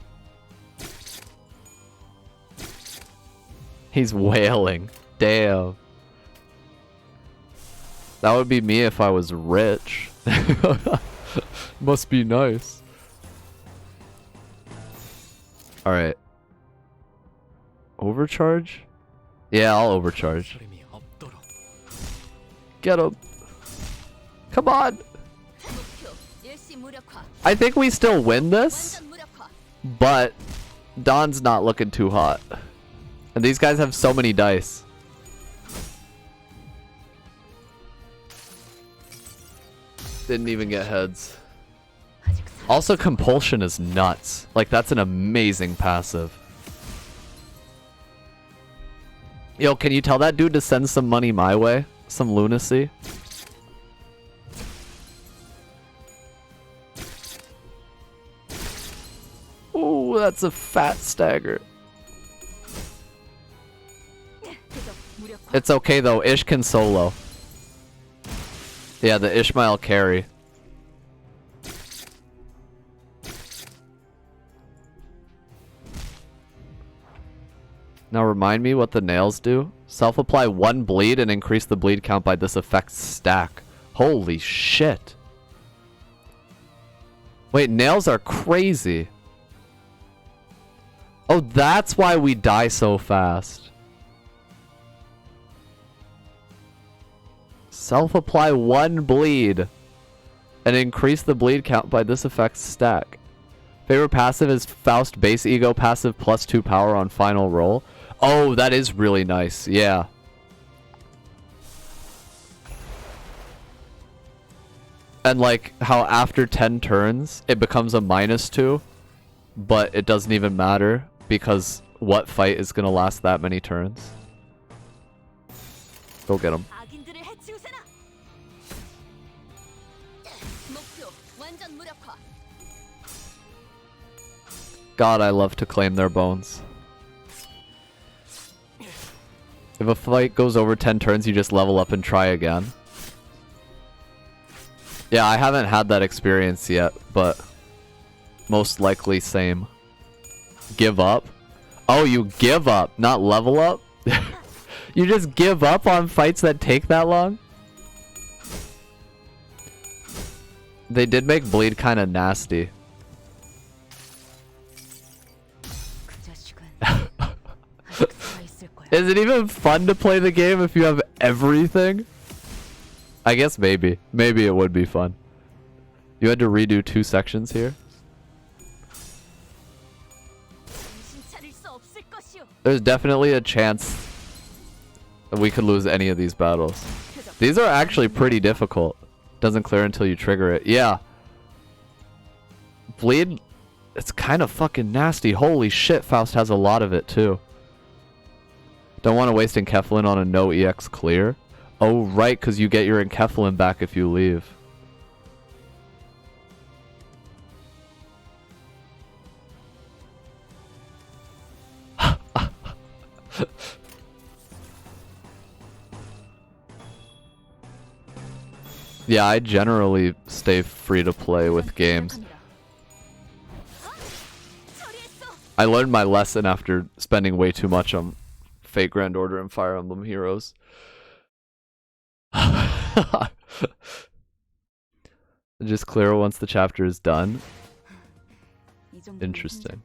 He's wailing. Damn. That would be me if I was rich. Must be nice. Alright. Overcharge? Yeah, I'll overcharge. Get him. Come on. I think we still win this, but Don's not looking too hot. And these guys have so many dice. Didn't even get heads. Also, compulsion is nuts. Like, that's an amazing passive. Yo, can you tell that dude to send some money my way? Some lunacy? Ooh, that's a fat stagger. It's okay though, Ish can solo. Yeah, the Ishmael carry. Now remind me what the nails do. Self-apply 1 bleed and increase the bleed count by this effect stack. Holy shit. Wait, nails are crazy. Oh, that's why we die so fast. Self-apply 1 bleed and increase the bleed count by this effect stack. Favorite passive is Faust base ego passive +2 power on final roll. Oh, that is really nice. Yeah. And like how after 10 turns it becomes a -2, but it doesn't even matter because what fight is gonna last that many turns? Go get him. God, I love to claim their bones. If a fight goes over 10 turns, you just level up and try again. Yeah, I haven't had that experience yet, but most likely same. Give up? Oh, you give up, not level up? You just give up on fights that take that long? They did make bleed kind of nasty. Is it even fun to play the game if you have everything? I guess maybe. Maybe it would be fun. You had to redo 2 sections here? There's definitely a chance that we could lose any of these battles. These are actually pretty difficult. Doesn't clear until you trigger it. Yeah. Bleed, it's kind of fucking nasty. Holy shit, Faust has a lot of it too. Don't want to waste Enkephalin on a no EX clear. Oh, right, because you get your Enkephalin back if you leave. Yeah, I generally stay free to play with games. I learned my lesson after spending way too much on Fate Grand Order and Fire Emblem Heroes. Just clear once the chapter is done. Interesting.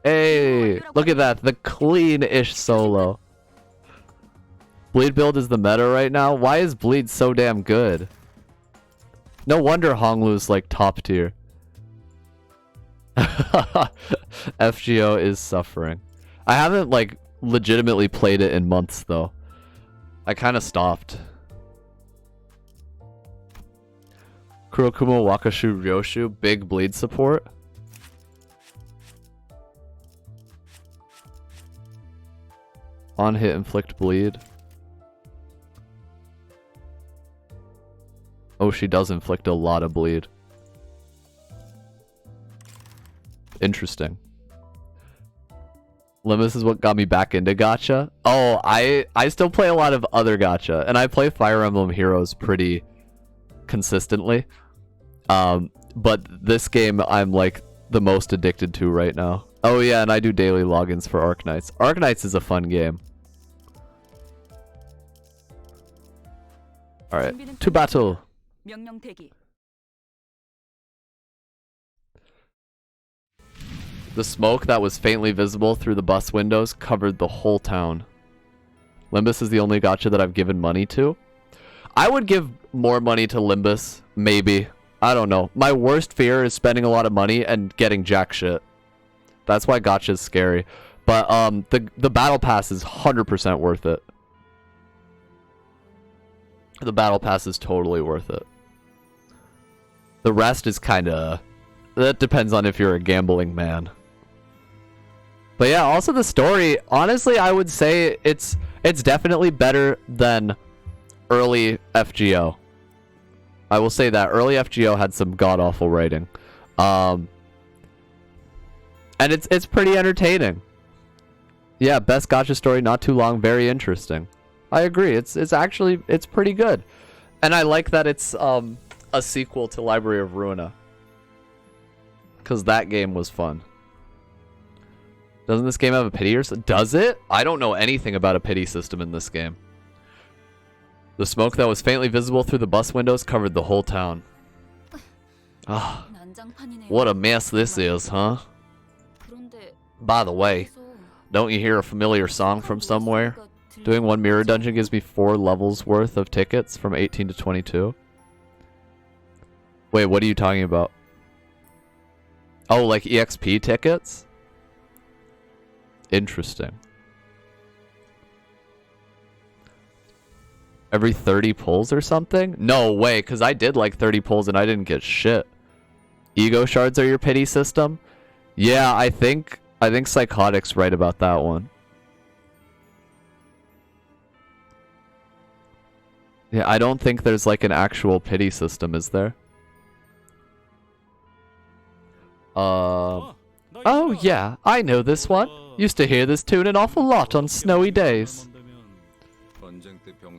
Hey, look at that. The clean-ish solo. Bleed build is the meta right now. Why is Bleed so damn good? No wonder Honglu's like top tier. FGO is suffering. I haven't like legitimately played it in months though. I kind of stopped. Kurokumo Wakashu Ryoshu, big bleed support. On hit inflict bleed. Oh, she does inflict a lot of bleed. Interesting. Limbus is what got me back into gacha. Oh, I still play a lot of other gacha, and I play Fire Emblem Heroes pretty consistently. But this game I'm like the most addicted to right now. Oh yeah, and I do daily logins for Arknights. Arknights is a fun game. Alright, to battle. The smoke that was faintly visible through the bus windows covered the whole town. Limbus is the only gacha that I've given money to. I would give more money to Limbus, maybe. I don't know. My worst fear is spending a lot of money and getting jack shit. That's why gacha is scary. But the battle pass is 100% worth it. The battle pass is totally worth it. The rest is kind of... That depends on if you're a gambling man. But yeah, also the story, honestly, I would say it's definitely better than early FGO. I will say that early FGO had some god-awful writing. And it's pretty entertaining. Yeah, best gacha story, not too long, very interesting. I agree. It's pretty good. And I like that it's a sequel to Library of Ruina. Cuz that game was fun. Doesn't this game have a pity or so? Does it? I don't know anything about a pity system in this game. The smoke that was faintly visible through the bus windows covered the whole town. Ah, what a mess this is, huh? By the way, don't you hear a familiar song from somewhere? Doing one mirror dungeon gives me 4 levels worth of tickets from 18 to 22. Wait, what are you talking about? Oh, like EXP tickets? Interesting. Every 30 pulls or something? No way, because I did like 30 pulls and I didn't get shit. Ego shards are your pity system? Yeah, I think Psychotic's right about that one. Yeah, I don't think there's like an actual pity system, is there? Oh yeah, I know this one. Used to hear this tune an awful lot on snowy days.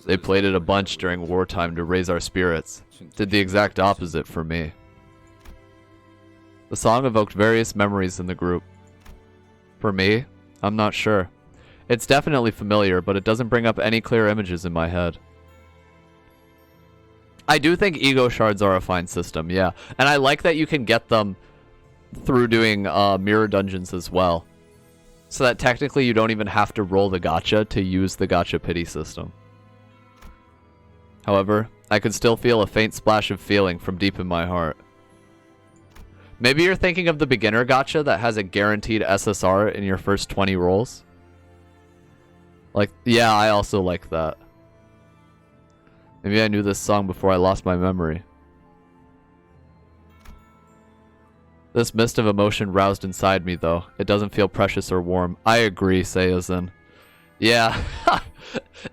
They played it a bunch during wartime to raise our spirits. Did the exact opposite for me. The song evoked various memories in the group. For me, I'm not sure. It's definitely familiar, but it doesn't bring up any clear images in my head. I do think ego shards are a fine system, yeah. And I like that you can get them through doing mirror dungeons as well. So that technically you don't even have to roll the gacha to use the gacha pity system. However, I could still feel a faint splash of feeling from deep in my heart. Maybe you're thinking of the beginner gacha that has a guaranteed SSR in your first 20 rolls. Like, yeah, I also like that. Maybe I knew this song before I lost my memory. This mist of emotion roused inside me, though. It doesn't feel precious or warm. I agree, Sayazin. Yeah,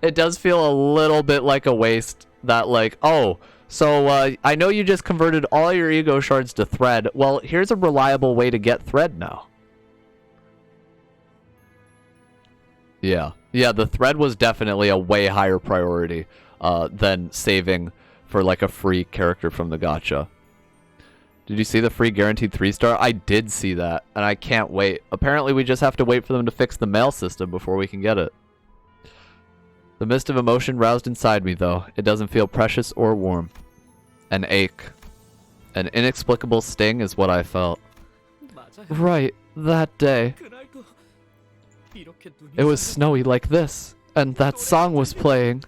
it does feel a little bit like a waste. That like, oh, so I know you just converted all your ego shards to thread. Well, here's a reliable way to get thread now. Yeah, the thread was definitely a way higher priority than saving for like a free character from the gacha. Did you see the free guaranteed 3-star? I did see that, and I can't wait. Apparently, we just have to wait for them to fix the mail system before we can get it. The mist of emotion roused inside me, though. It doesn't feel precious or warm. An ache. An inexplicable sting is what I felt. Right, that day. It was snowy like this, and that song was playing.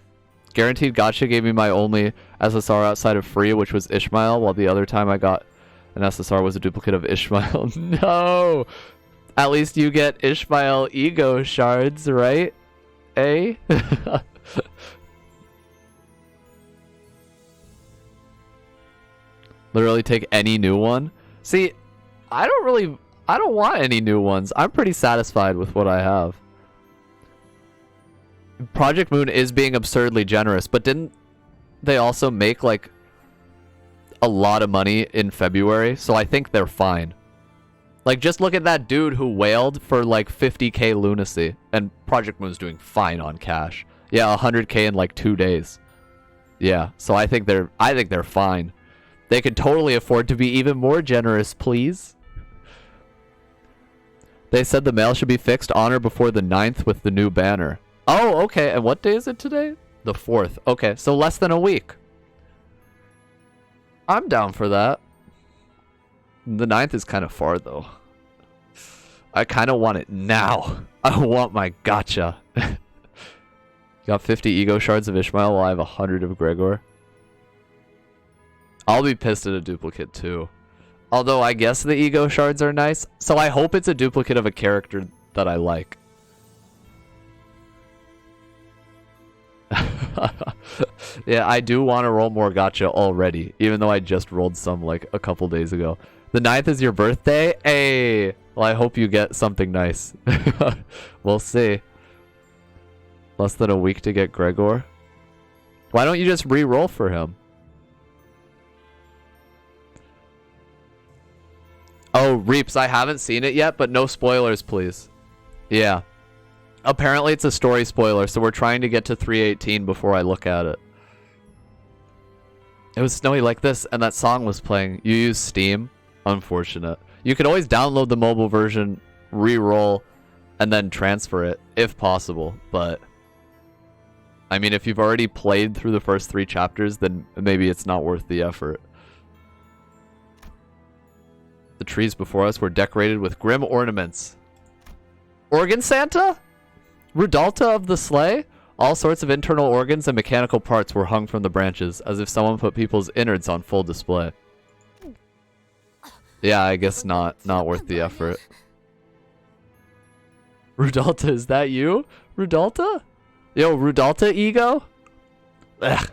Guaranteed gacha gave me my only SSR outside of free, which was Ishmael, while the other time I got an SSR was a duplicate of Ishmael. No! At least you get Ishmael ego shards, right? Eh? Literally take any new one? See, I don't want any new ones. I'm pretty satisfied with what I have. Project Moon is being absurdly generous, but didn't they also make like a lot of money in February? So I think they're fine. Like, just look at that dude who wailed for like 50k lunacy, and Project Moon's doing fine on cash. Yeah, 100k in like 2 days. Yeah, so I think they're fine. They could totally afford to be even more generous, please. They said the mail should be fixed on or before the 9th with the new banner. Oh, okay. And what day is it today? The 4th. Okay, so less than a week. I'm down for that. The 9th is kind of far, though. I kind of want it now. I want my gotcha. Got 50 ego shards of Ishmael while I have 100 of Gregor. I'll be pissed at a duplicate, too. Although I guess the ego shards are nice. So I hope it's a duplicate of a character that I like. Yeah, I do want to roll more gotcha already. Even though I just rolled some like a couple days ago. The 9th is your birthday? Hey! Well, I hope you get something nice. We'll see. Less than a week to get Gregor. Why don't you just re-roll for him? Oh, Reaps, I haven't seen it yet, but no spoilers, please. Yeah. Apparently it's a story spoiler, so we're trying to get to 318 before I look at it. It was snowy like this, and that song was playing. You use Steam? Unfortunate. You could always download the mobile version, re-roll, and then transfer it, if possible, but... I mean, if you've already played through the first 3 chapters, then maybe it's not worth the effort. The trees before us were decorated with grim ornaments. Organ Santa? Rudalta of the sleigh? All sorts of internal organs and mechanical parts were hung from the branches, as if someone put people's innards on full display. Yeah, I guess not worth the effort. Rudalta, is that you? Rudalta? Yo, Rudalta ego? Ugh.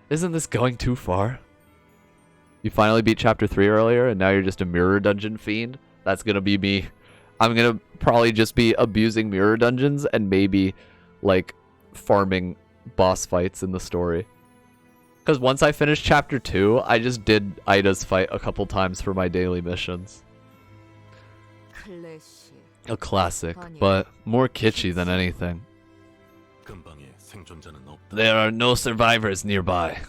Isn't this going too far? You finally beat chapter 3 earlier, and now you're just a mirror dungeon fiend? That's gonna be me. I'm gonna probably just be abusing mirror dungeons and maybe, like, farming boss fights in the story. Because once I finished chapter 2, I just did Ida's fight a couple times for my daily missions. A classic, but more kitschy than anything. There are no survivors nearby.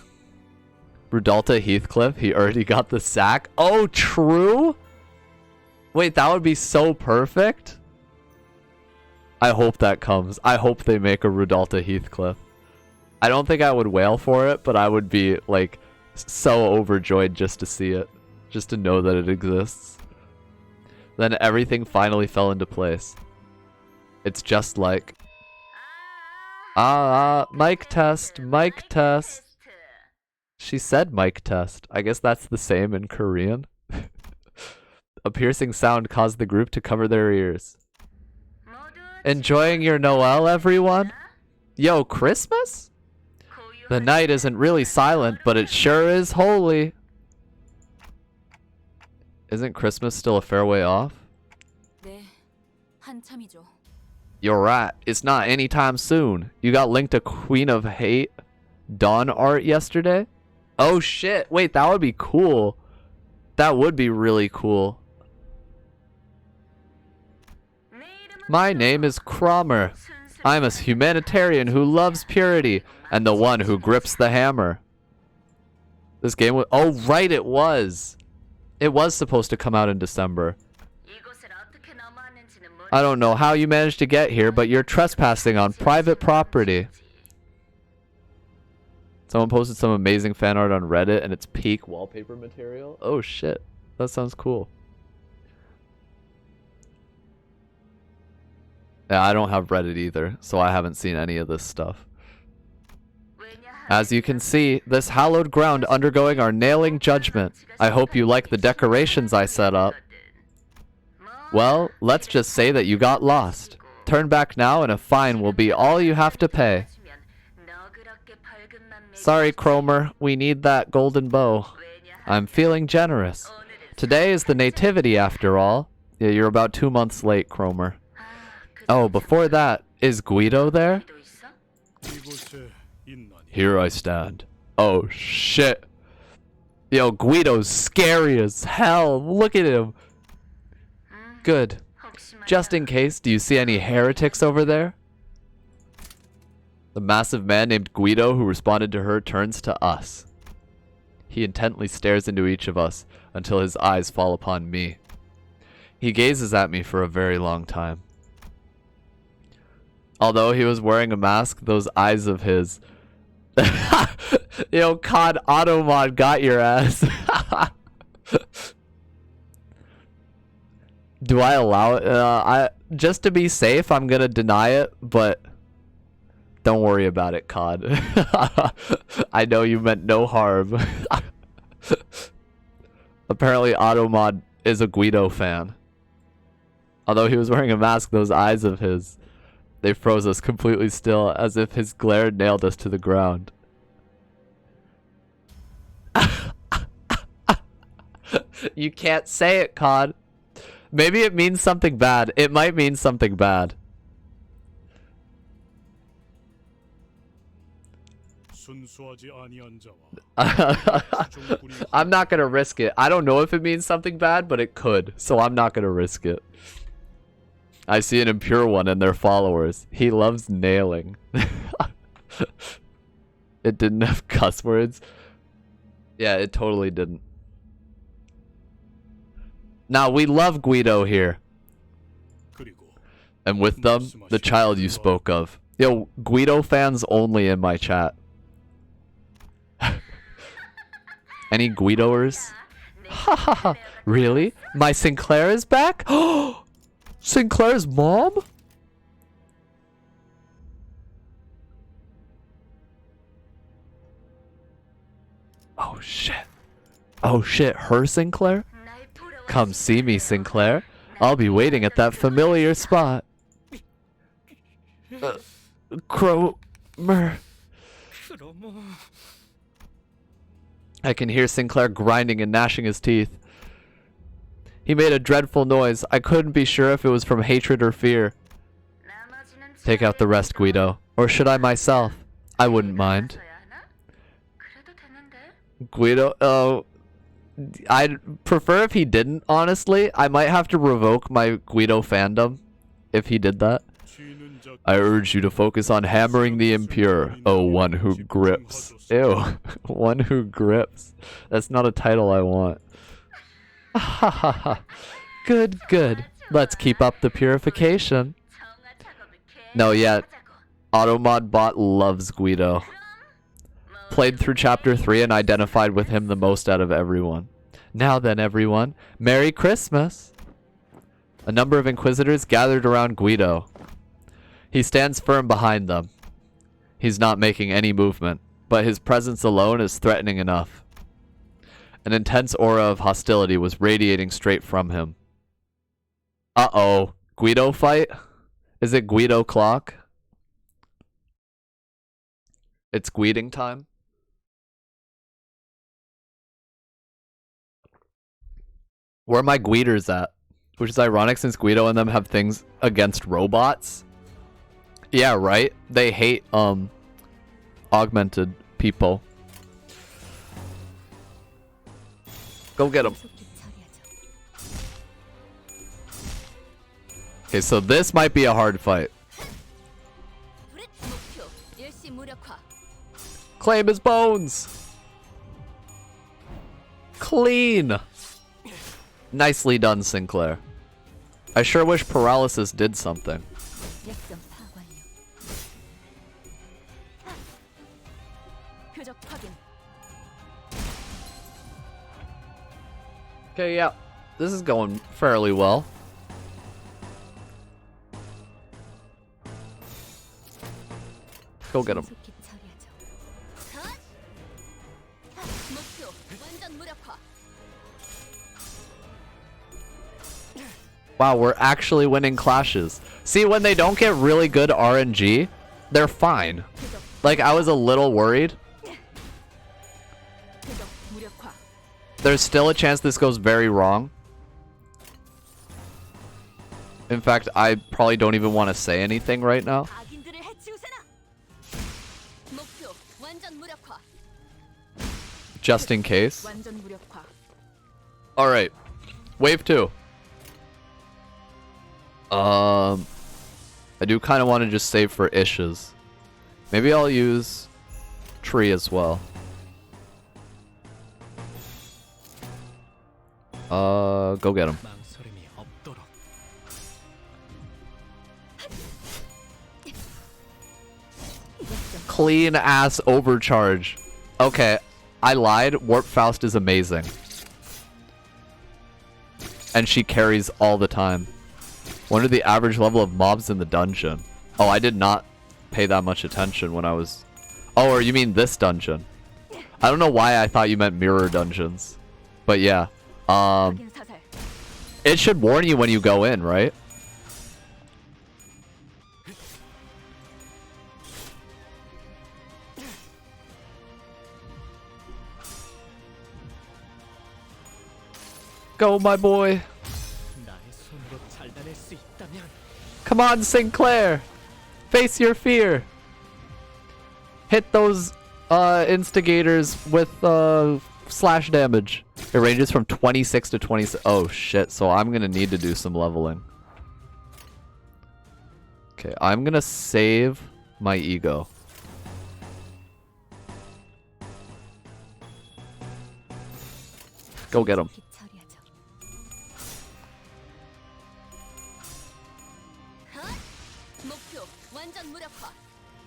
Rudalta Heathcliff, he already got the sack. Oh, true? Wait, that would be so perfect. I hope that comes. I hope they make a Rudalta Heathcliff. I don't think I would wail for it, but I would be, like, so overjoyed just to see it. Just to know that it exists. Then everything finally fell into place. It's just like... mic test, mic test. She said mic test. I guess that's the same in Korean. A piercing sound caused the group to cover their ears. Enjoying your Noel, everyone? Yo, Christmas? The night isn't really silent, but it sure is holy. Isn't Christmas still a fair way off? You're right. It's not anytime soon. You got linked to Queen of Hate Dawn art yesterday? Oh shit. Wait, that would be cool. That would be really cool. My name is Cromer. I'm a humanitarian who loves purity and the one who grips the hammer. This game was... Oh, right, it was. It was supposed to come out in December. I don't know how you managed to get here, but you're trespassing on private property. Someone posted some amazing fan art on Reddit and it's peak wallpaper material. Oh shit, that sounds cool. Yeah, I don't have Reddit either, so I haven't seen any of this stuff. As you can see, this hallowed ground undergoing our nailing judgment. I hope you like the decorations I set up. Well, let's just say that you got lost. Turn back now and a fine will be all you have to pay. Sorry, Cromer, we need that golden bow. I'm feeling generous. Today is the nativity after all. Yeah, you're about 2 months late, Cromer. Oh, before that, is Guido there? Here I stand. Oh, shit. Yo, Guido's scary as hell. Look at him. Good. Just in case, do you see any heretics over there? The massive man named Guido who responded to her turns to us. He intently stares into each of us until his eyes fall upon me. He gazes at me for a very long time. Although he was wearing a mask, those eyes of his... Yo, COD Automod got your ass. Do I allow it? Just to be safe, I'm gonna deny it, but don't worry about it, COD. I know you meant no harm. Apparently, Automod is a Guido fan. Although he was wearing a mask, those eyes of his, they froze us completely still, as if his glare nailed us to the ground. You can't say it, COD. Maybe it means something bad. It might mean something bad. I'm not gonna risk it. I don't know if it means something bad, but it could. So I'm not gonna risk it. I see an impure one in their followers. He loves nailing. It didn't have cuss words. Yeah, it totally didn't. Now, we love Guido here. And with them, the child you spoke of. Yo, Guido fans only in my chat. Any Guidoers? Hahaha. Really? My Sinclair is back? Oh, Sinclair's mom? Oh shit. Oh shit, her Sinclair? Come see me, Sinclair. I'll be waiting at that familiar spot. Cromer. I can hear Sinclair grinding and gnashing his teeth. He made a dreadful noise. I couldn't be sure if it was from hatred or fear. Take out the rest, Guido. Or should I myself? I wouldn't mind. Guido? Oh... I'd prefer if he didn't, honestly. I might have to revoke my Guido fandom if he did that. I urge you to focus on hammering the impure. Oh, one who grips. Ew. One who grips. That's not a title I want. Good, good. Let's keep up the purification. No, yeah. Automod bot loves Guido. Played through chapter 3 and identified with him the most out of everyone. Now then, everyone, Merry Christmas! A number of Inquisitors gathered around Guido. He stands firm behind them. He's not making any movement, but his presence alone is threatening enough. An intense aura of hostility was radiating straight from him. Uh-oh. Guido fight? Is it Guido clock? It's Guiding time? Where are my Guiders at? Which is ironic since Guido and them have things against robots. Yeah, right? They hate, augmented people. Go get them. Okay, so this might be a hard fight. Claim his bones! Clean! Nicely done, Sinclair. I sure wish paralysis did something. Okay, yeah. This is going fairly well. Go get him. Wow, we're actually winning clashes. See, when they don't get really good RNG, they're fine. Like, I was a little worried. There's still a chance this goes very wrong. In fact, I probably don't even want to say anything right now. Just in case. Alright. Wave 2. I do kind of want to just save for issues. Maybe I'll use tree as well. Go get him. clean ass overcharge. Okay, I lied. Warp Faust is amazing. And she carries all the time. Wonder the average level of mobs in the dungeon. Oh, I did not pay that much attention when I was... Oh, or you mean this dungeon. I don't know why I thought you meant mirror dungeons. But yeah. It should warn you when you go in, right? Go, my boy. Come on, Sinclair. Face your fear. Hit those instigators with slash damage. It ranges from 26 to 26. Oh shit, so I'm gonna need to do some leveling. Okay, I'm gonna save my ego. Go get him.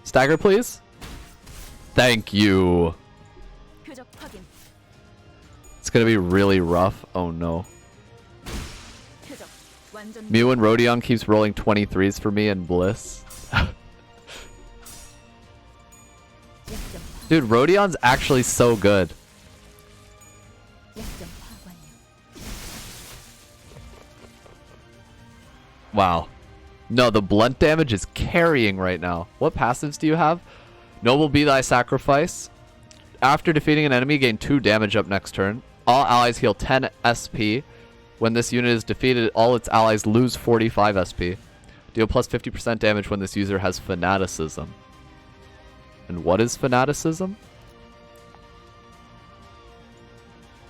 Stagger, please. Thank you. It's gonna be really rough. Oh no. Mew and Rodion keeps rolling 23s for me in Bliss. Dude, Rodion's actually so good. Wow. No, the blunt damage is carrying right now. What passives do you have? Noble be thy sacrifice. After defeating an enemy, gain 2 damage up next turn. All allies heal 10 SP. When this unit is defeated, all its allies lose 45 SP. Deal plus 50% damage when this user has fanaticism. And what is fanaticism?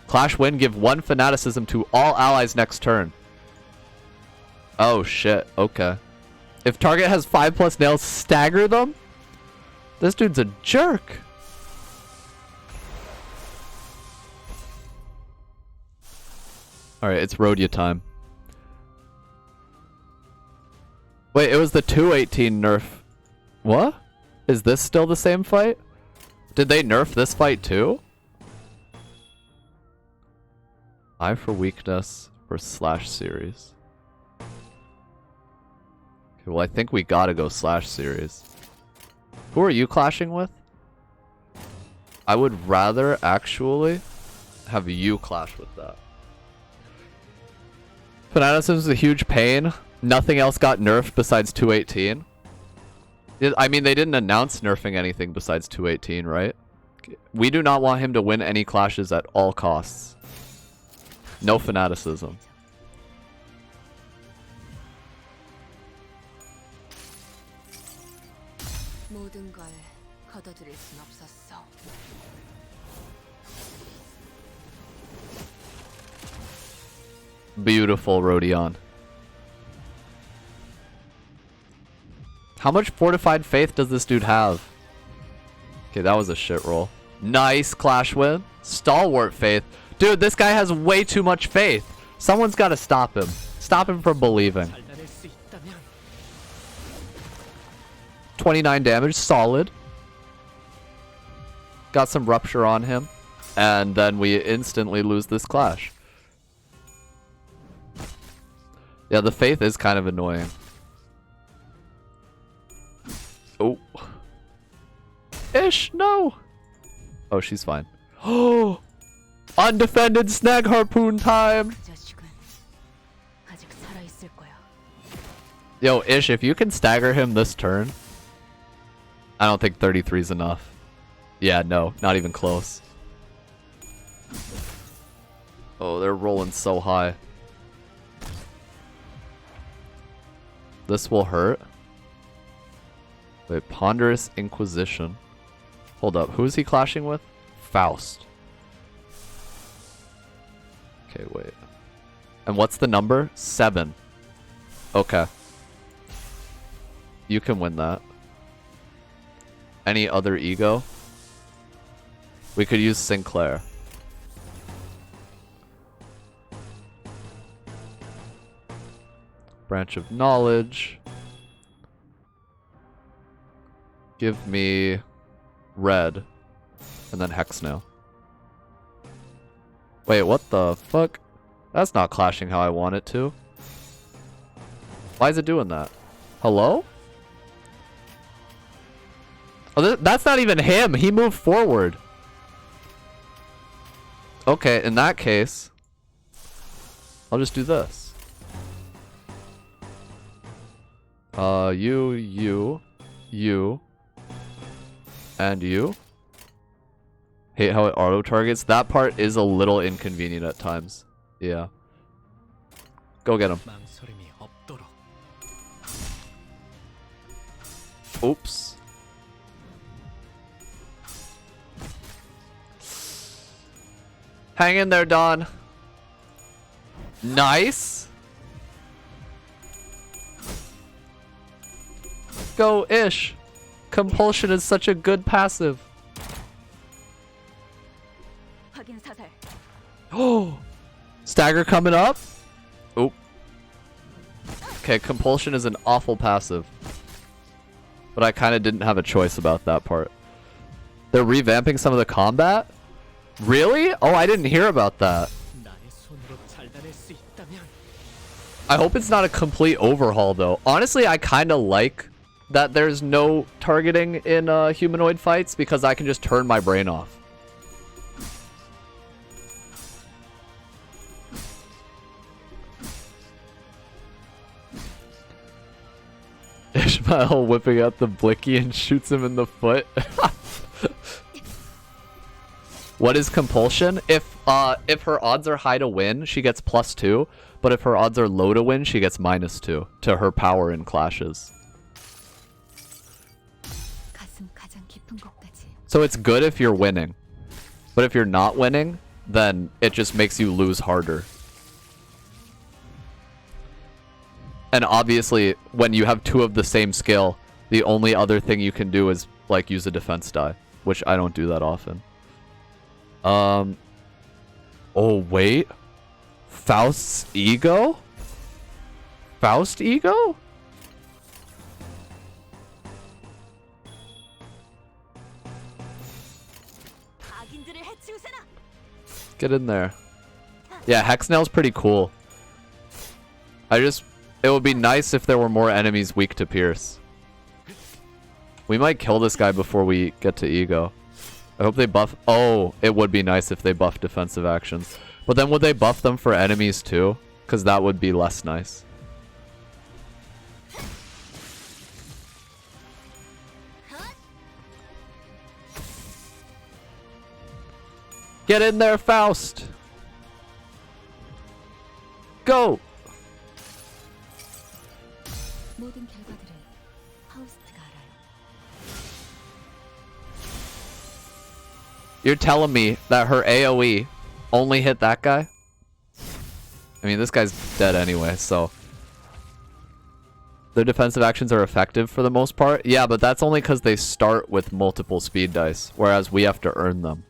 Clash win, give 1 fanaticism to all allies next turn. Oh shit, okay. If target has 5+ nails, stagger them? This dude's a jerk. Alright, it's Rhodia time. Wait, it was the 218 nerf. What? Is this still the same fight? Did they nerf this fight too? Eye for weakness for slash series. Okay, well, I think we gotta go slash series. Who are you clashing with? I would rather actually have you clash with that. Fanaticism is a huge pain. Nothing else got nerfed besides 218. I mean, they didn't announce nerfing anything besides 218, right? We do not want him to win any clashes at all costs. No fanaticism. Beautiful, Rodion. How much fortified faith does this dude have? Okay, that was a shit roll. Nice clash win. Stalwart faith. Dude, this guy has way too much faith. Someone's got to stop him. Stop him from believing. 29 damage, solid. Got some rupture on him. And then we instantly lose this clash. Yeah, the faith is kind of annoying. Oh. Ish, no. Oh, she's fine. Oh. Undefended snag harpoon time. Yo, Ish, if you can stagger him this turn, I don't think 33 is enough. Yeah, no, not even close. Oh, they're rolling so high. This will hurt. Wait, Ponderous Inquisition. Hold up, who is he clashing with? Faust. Okay, wait. And what's the number? 7. Okay. You can win that. Any other ego? We could use Sinclair. Branch of Knowledge. Give me red, and then Hexnail. Wait, what the fuck? That's not clashing how I want it to. Why is it doing that? Hello? Oh, that's not even him. He moved forward. Okay, in that case, I'll just do this. You, and you. Hate how it auto targets. That part is a little inconvenient at times. Yeah. Go get him. Oops. Hang in there, Don. Nice. Go, Ish. Compulsion is such a good passive. Oh, stagger coming up. Oop. Okay, compulsion is an awful passive. But I kind of didn't have a choice about that part. They're revamping some of the combat? Really? Oh, I didn't hear about that. I hope it's not a complete overhaul, though. Honestly, I kind of like that there's no targeting in humanoid fights because I can just turn my brain off. Ishmael whipping out the blicky and shoots him in the foot. What is compulsion? If her odds are high to win, she gets +2. But if her odds are low to win, she gets -2 to her power in clashes. So it's good if you're winning. But if you're not winning, then it just makes you lose harder. And obviously, when you have 2 of the same skill, the only other thing you can do is, like, use a defense die. Which I don't do that often. Oh, wait. Faust's ego? Faust ego? Get in there. Yeah, Hexnail's pretty cool. It would be nice if there were more enemies weak to Pierce. We might kill this guy before we get to ego. I hope they buff... Oh, it would be nice if they buff defensive actions. But then would they buff them for enemies too? Because that would be less nice. Get in there, Faust! Go! You're telling me that her AoE only hit that guy? I mean, this guy's dead anyway, so... Their defensive actions are effective for the most part? Yeah, but that's only because they start with multiple speed dice, whereas we have to earn them.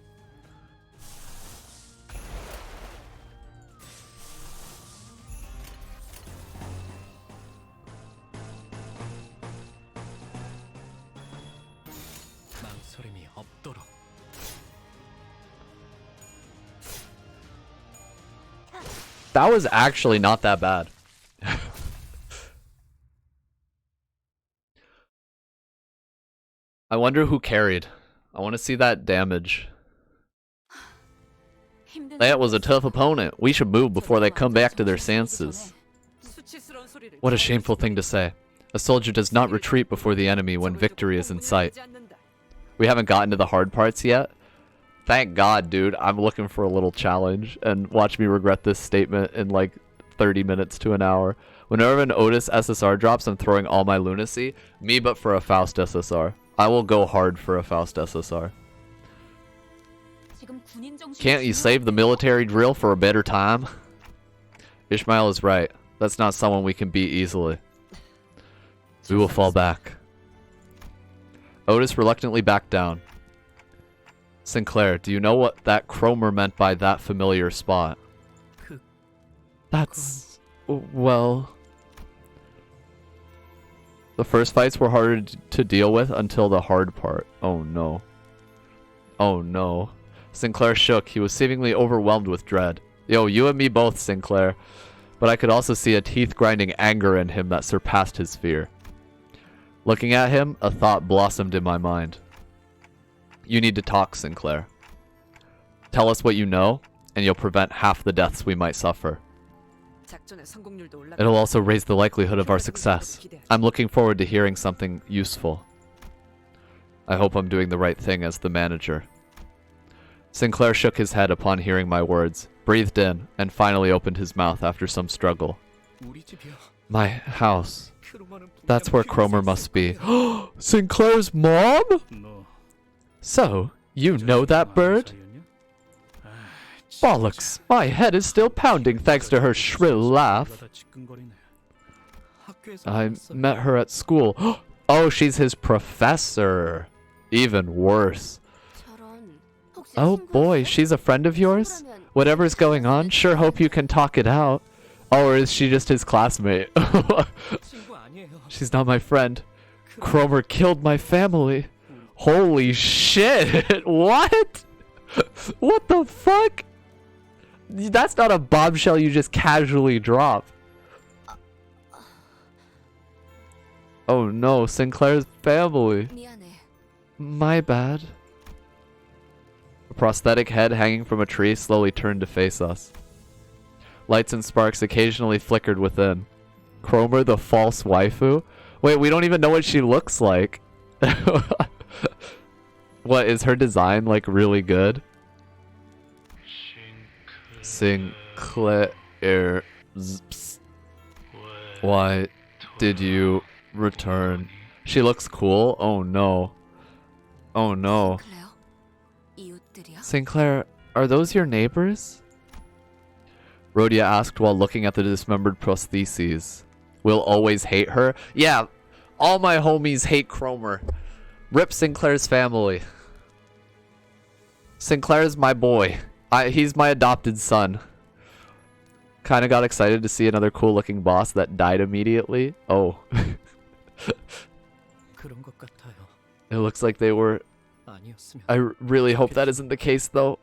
That was actually not that bad. I wonder who carried. I want to see that damage. That was a tough opponent. We should move before they come back to their senses. What a shameful thing to say. A soldier does not retreat before the enemy when victory is in sight. We haven't gotten to the hard parts yet. Thank God, dude. I'm looking for a little challenge, and watch me regret this statement in like 30 minutes to an hour. Whenever an Otis SSR drops, I'm throwing all my lunacy. Me, but for a Faust SSR. I will go hard for a Faust SSR. Can't you save the military drill for a better time? Ishmael is right. That's not someone we can beat easily. We will fall back. Otis reluctantly backed down. Sinclair, do you know what that Cromer meant by that familiar spot? That's... well... The first fights were harder to deal with until the hard part. Oh no. Oh no. Sinclair shook. He was seemingly overwhelmed with dread. Yo, you and me both, Sinclair. But I could also see a teeth-grinding anger in him that surpassed his fear. Looking at him, a thought blossomed in my mind. You need to talk, Sinclair. Tell us what you know, and you'll prevent half the deaths we might suffer. It'll also raise the likelihood of our success. I'm looking forward to hearing something useful. I hope I'm doing the right thing as the manager. Sinclair shook his head upon hearing my words, breathed in, and finally opened his mouth after some struggle. My house. That's where Cromer must be. Sinclair's mom? So, you know that bird? Bollocks, my head is still pounding thanks to her shrill laugh. I met her at school. Oh, she's his professor. Even worse. Oh boy, she's a friend of yours? Whatever's going on, sure hope you can talk it out. Oh, or is she just his classmate? She's not my friend. Cromer killed my family. Holy shit! What? What the fuck? That's not a bombshell you just casually drop. Oh no, Sinclair's family. My bad. A prosthetic head hanging from a tree slowly turned to face us. Lights and sparks occasionally flickered within. Cromer, the false waifu? Wait, we don't even know what she looks like. What, is her design like really good? Sinclair. Why did you return? She looks cool. Oh no. Oh no. Sinclair, are those your neighbors? Rhodia asked while looking at the dismembered prostheses. We'll always hate her? Yeah, all my homies hate Cromer. Rip Sinclair's family. Sinclair's my boy. He's my adopted son. Kinda got excited to see another cool looking boss that died immediately. Oh. It looks like they were... I really hope that isn't the case though.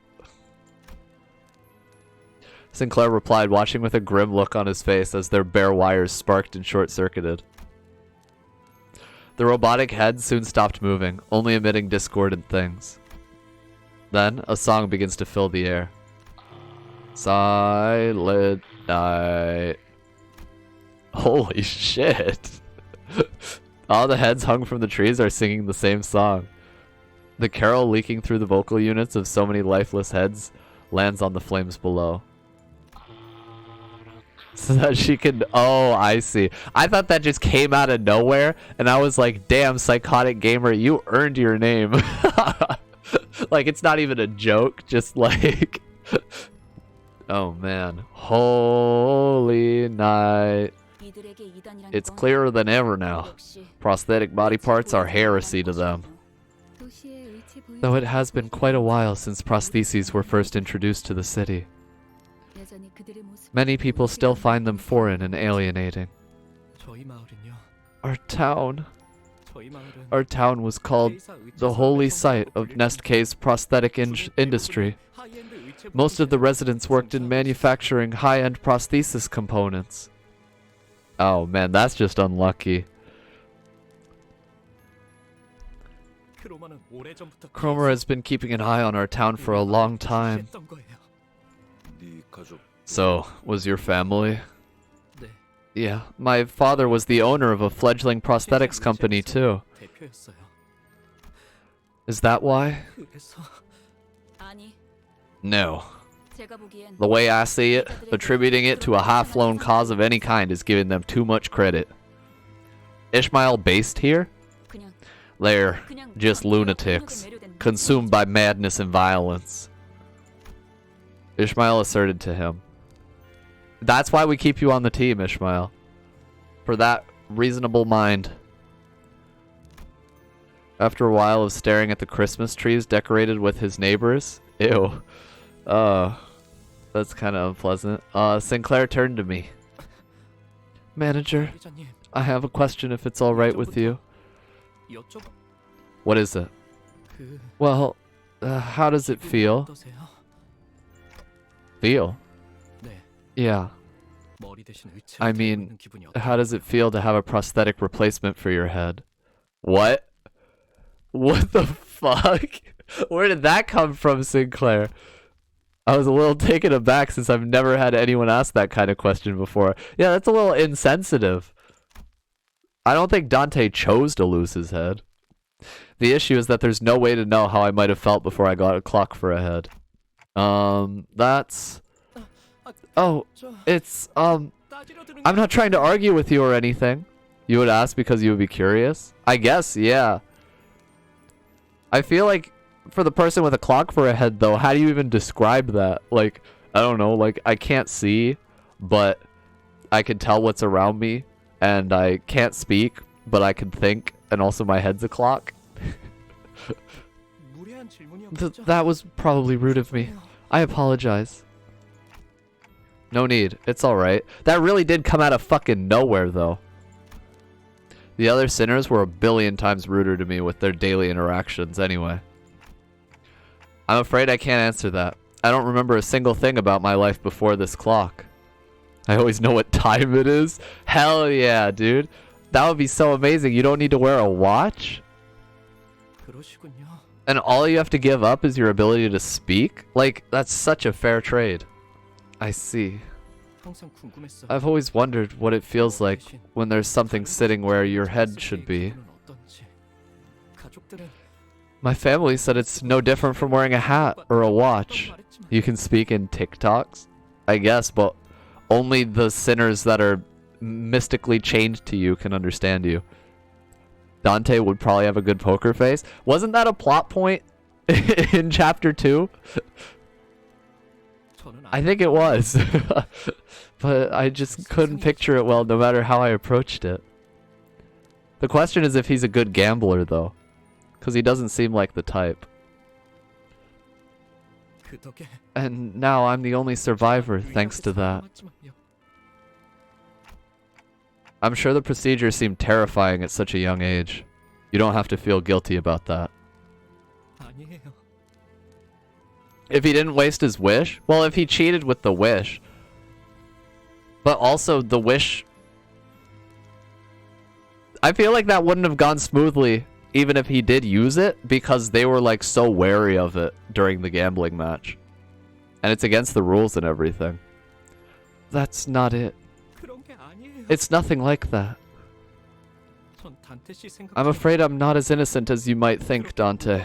Sinclair replied, watching with a grim look on his face as their bare wires sparked and short-circuited. The robotic head soon stopped moving, only emitting discordant things. Then, a song begins to fill the air. Silent night. Holy shit. All the heads hung from the trees are singing the same song. The carol leaking through the vocal units of so many lifeless heads lands on the flames below. So that she can... Oh, I see. I thought that just came out of nowhere, and I was like, damn, Psychotic Gamer, you earned your name. Like, it's not even a joke, just like... Oh, man. Holy night. It's clearer than ever now. Prosthetic body parts are heresy to them. Though it has been quite a while since prostheses were first introduced to the city. Many people still find them foreign and alienating. Our town was called the holy site of Nest K's prosthetic industry. Most of the residents worked in manufacturing high-end prosthesis components. Oh man, that's just unlucky. Cromer has been keeping an eye on our town for a long time. So, was your family? Yeah, my father was the owner of a fledgling prosthetics company too. Is that why? No. The way I see it, attributing it to a high-flown cause of any kind is giving them too much credit. Ishmael based here? They're just lunatics, consumed by madness and violence. Ishmael asserted to him. That's why we keep you on the team, Ishmael. For that reasonable mind. After a while of staring at the Christmas trees decorated with his neighbors. Ew. That's kind of unpleasant. Sinclair turned to me. Manager, I have a question if it's alright with you. What is it? Well, How does it feel? Feel? Yeah. I mean, how does it feel to have a prosthetic replacement for your head? What? What the fuck? Where did that come from, Sinclair? I was a little taken aback since I've never had anyone ask that kind of question before. Yeah, that's a little insensitive. I don't think Dante chose to lose his head. The issue is that there's no way to know how I might have felt before I got a clock for a head. That's... Oh, it's, I'm not trying to argue with you or anything. You would ask because you would be curious? I guess, yeah. I feel like for the person with a clock for a head, though, how do you even describe that? Like, I don't know, like, I can't see, but I can tell what's around me, and I can't speak, but I can think, and also my head's a clock. That was probably rude of me. I apologize. No need. It's alright. That really did come out of fucking nowhere, though. The other sinners were a billion times ruder to me with their daily interactions anyway. I'm afraid I can't answer that. I don't remember a single thing about my life before this clock. I always know what time it is. Hell yeah, dude. That would be so amazing. You don't need to wear a watch? And all you have to give up is your ability to speak? Like, that's such a fair trade. I see. I've always wondered what it feels like when there's something sitting where your head should be. My family said it's no different from wearing a hat or a watch. You can speak in TikToks, I guess, but only the sinners that are mystically chained to you can understand you. Dante would probably have a good poker face. Wasn't that a plot point in chapter 2? I think it was. But I just couldn't picture it well no matter how I approached it. The question is if he's a good gambler, though. Because he doesn't seem like the type. And now I'm the only survivor thanks to that. I'm sure the procedure seemed terrifying at such a young age. You don't have to feel guilty about that. If he didn't waste his wish? Well, if he cheated with the wish. But also, the wish... I feel like that wouldn't have gone smoothly, even if he did use it, because they were, like, so wary of it during the gambling match. And it's against the rules and everything. That's not it. It's nothing like that. I'm afraid I'm not as innocent as you might think, Dante.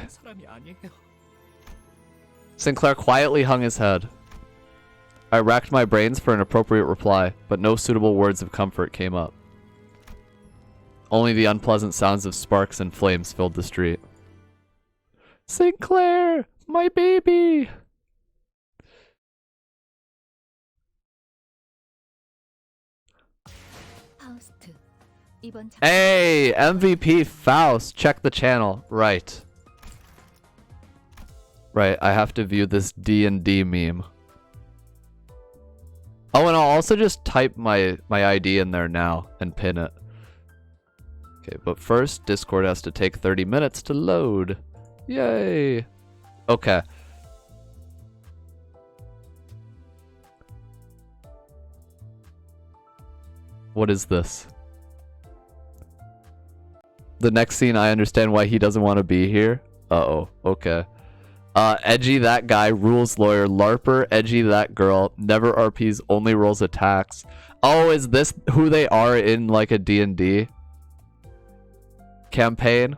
Sinclair quietly hung his head. I racked my brains for an appropriate reply, but no suitable words of comfort came up. Only the unpleasant sounds of sparks and flames filled the street. Sinclair! My baby! Hey! MVP Faust! Check the channel. Right. Right, I have to view this D&D meme. Oh, and I'll also just type my ID in there now and pin it. Okay, but first, Discord has to take 30 minutes to load. Yay! Okay. What is this? The next scene, I understand why he doesn't want to be here. Uh-oh, okay. Edgy that guy, rules lawyer, LARPer, edgy that girl, never RPs, only rolls attacks. Oh, is this who they are in like a D&D campaign?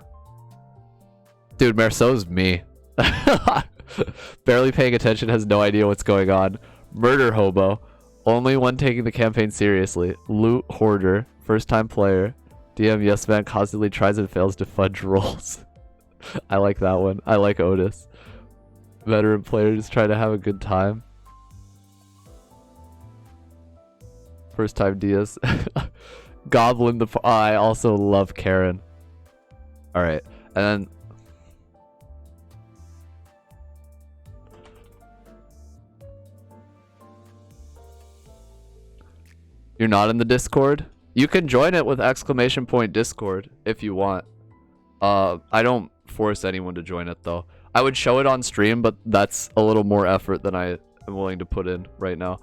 Dude, Merceau's me. Barely paying attention, has no idea what's going on. Murder hobo, only one taking the campaign seriously. Loot hoarder, first time player. DM yes man constantly tries and fails to fudge rolls. I like that one. I like Otis. Veteran player just trying to have a good time. First time DS. Goblin the... I also love Karen. Alright. And then... You're not in the Discord? You can join it with !Discord if you want. I don't force anyone to join it though. I would show it on stream, but that's a little more effort than I am willing to put in right now.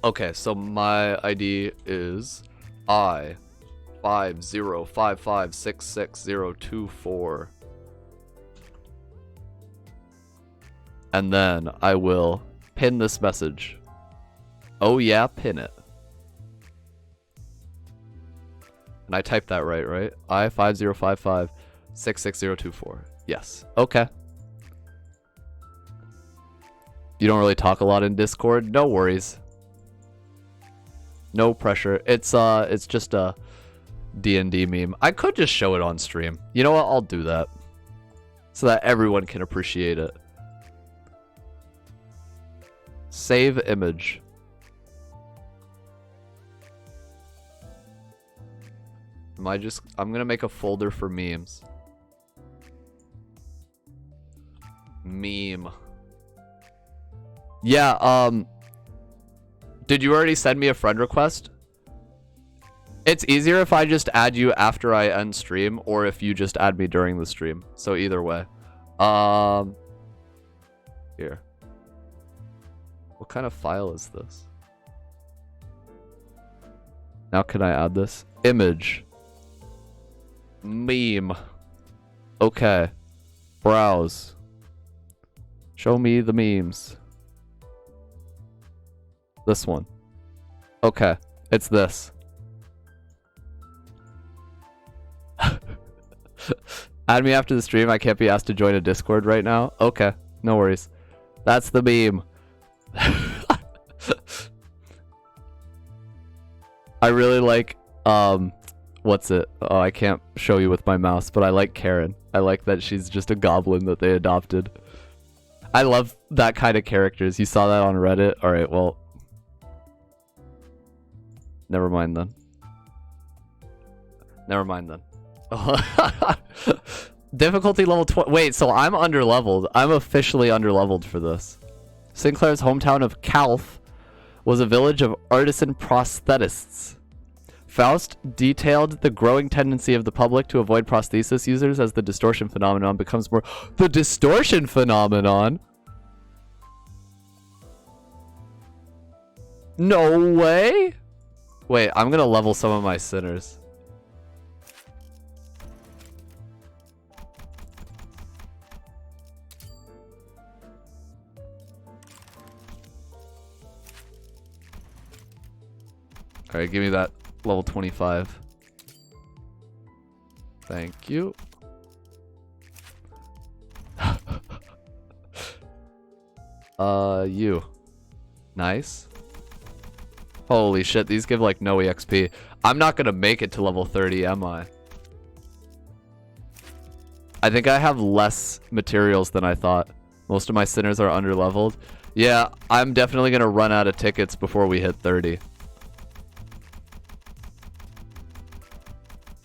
Okay, so my ID is I5055666024. And then I will pin this message. Oh yeah, pin it. And I typed that right? I5055666024. Yes. Okay. You don't really talk a lot in Discord? No worries. No pressure. It's just a D&D meme. I could just show it on stream. You know what? I'll do that. So that everyone can appreciate it. Save image. I'm gonna make a folder for memes. Meme. Yeah, did you already send me a friend request? It's easier if I just add you after I end stream, or if you just add me during the stream. So either way. Here. What kind of file is this? Now can I add this? Image. Meme. Okay. Browse. Show me the memes. This one. Okay. It's this. Add me after the stream. I can't be asked to join a Discord right now. Okay. No worries. That's the meme. I really like, what's it? Oh, I can't show you with my mouse, but I like Karen. I like that she's just a goblin that they adopted. I love that kind of characters. You saw that on Reddit? Alright, well. Never mind then. Never mind then. Difficulty level 20. Wait, so I'm underleveled. I'm officially underleveled for this. Sinclair's hometown of Calf was a village of artisan prosthetists. Faust detailed the growing tendency of the public to avoid prosthesis users as the distortion phenomenon becomes more... The distortion phenomenon? No way? Wait, I'm gonna level some of my sinners. Alright, give me that level 25. Thank you. You. Nice. Holy shit, these give like no EXP. I'm not gonna make it to level 30, am I? I think I have less materials than I thought. Most of my sinners are underleveled. Yeah, I'm definitely gonna run out of tickets before we hit 30.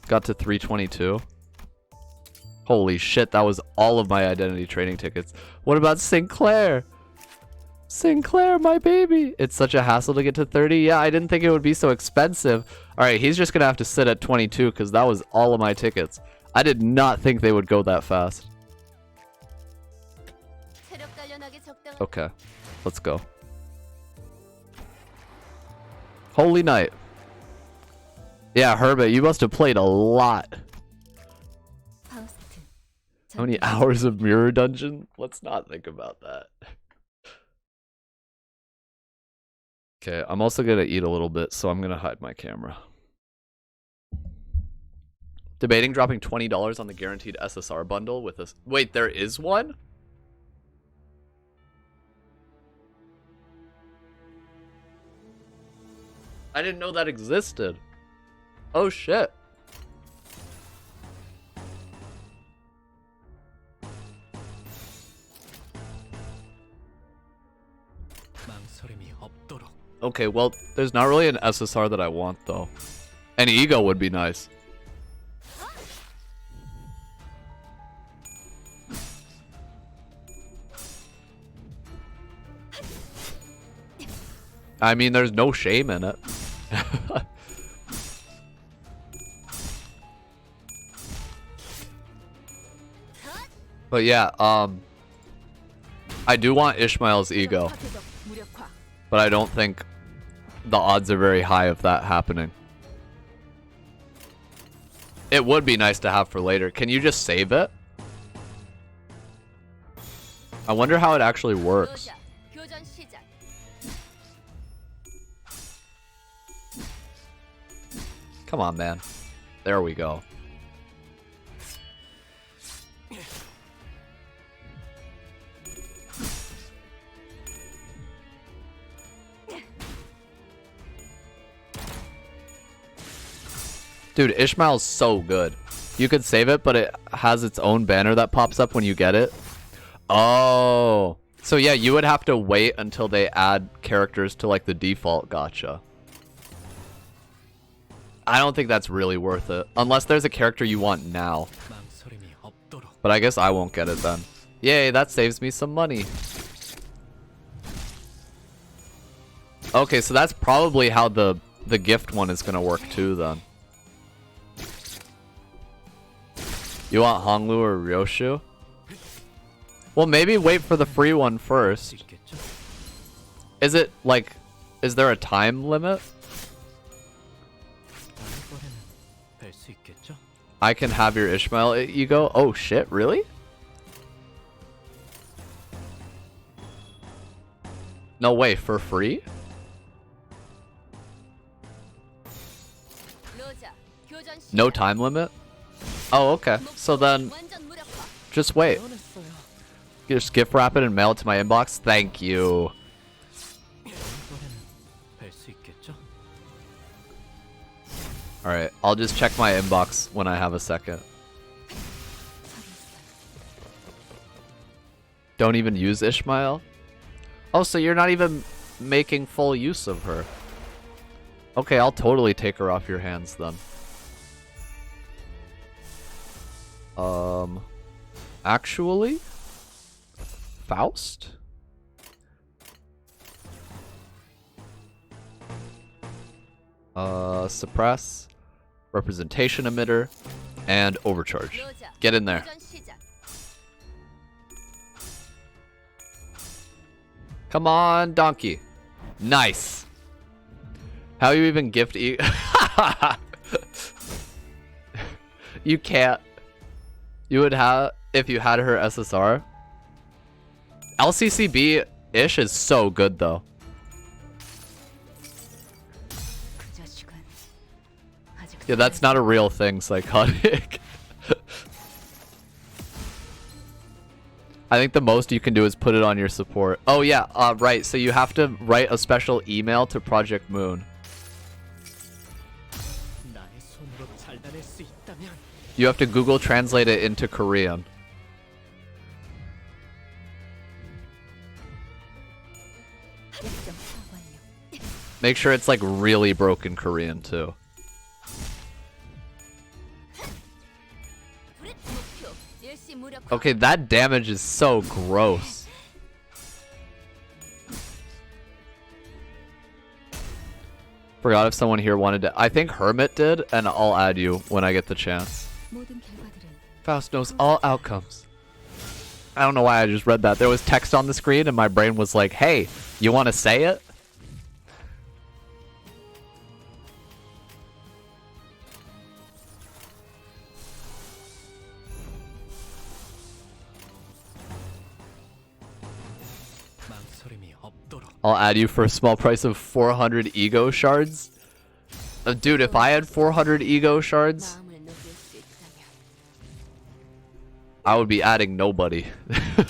Got to 322. Holy shit, that was all of my identity training tickets. What about Sinclair? Sinclair, my baby. It's such a hassle to get to 30. Yeah, I didn't think it would be so expensive. Alright, he's just gonna have to sit at 22 because that was all of my tickets. I did not think they would go that fast. Okay, let's go. Holy night. Yeah, Herbert, you must have played a lot. How many hours of Mirror Dungeon? Let's not think about that. Okay, I'm also gonna eat a little bit, so I'm gonna hide my camera. Debating dropping $20 on the guaranteed SSR bundle with us. Wait, there is one? I didn't know that existed. Oh shit. Okay, well, there's not really an SSR that I want though. An ego would be nice. I mean, there's no shame in it. But yeah, I do want Ishmael's ego. But I don't think the odds are very high of that happening. It would be nice to have for later. Can you just save it? I wonder how it actually works. Come on, man. There we go. Dude, Ishmael's so good. You could save it, but it has its own banner that pops up when you get it. Oh. So yeah, you would have to wait until they add characters to like the default. Gotcha. I don't think that's really worth it. Unless there's a character you want now. But I guess I won't get it then. Yay, that saves me some money. Okay, so that's probably how the gift one is gonna work too then. You want Honglu or Ryoshu? Well, maybe wait for the free one first. Is it like, is there a time limit? I can have your Ishmael ego? Oh shit, really? No way, for free? No time limit? Oh, okay. So then, just wait. Just gift wrap it and mail it to my inbox? Thank you. Alright, I'll just check my inbox when I have a second. Don't even use Ishmael? Oh, so you're not even making full use of her. Okay, I'll totally take her off your hands then. Actually? Faust? Suppress, representation emitter, and overcharge. Get in there. Come on, donkey. Nice. How you even gift You can't. You would have if you had her SSR. LCCB-ish is so good though. Yeah, that's not a real thing, Psychotic. I think the most you can do is put it on your support. Oh yeah, right. So you have to write a special email to Project Moon. You have to Google Translate it into Korean. Make sure it's like really broken Korean too. Okay, that damage is so gross. Forgot if someone here wanted to. I think Hermit did, and I'll add you when I get the chance. Faust knows all outcomes. I don't know why I just read that. There was text on the screen, and my brain was like, hey, you want to say it? I'll add you for a small price of 400 ego shards. Dude, if I had 400 ego shards, I would be adding nobody. If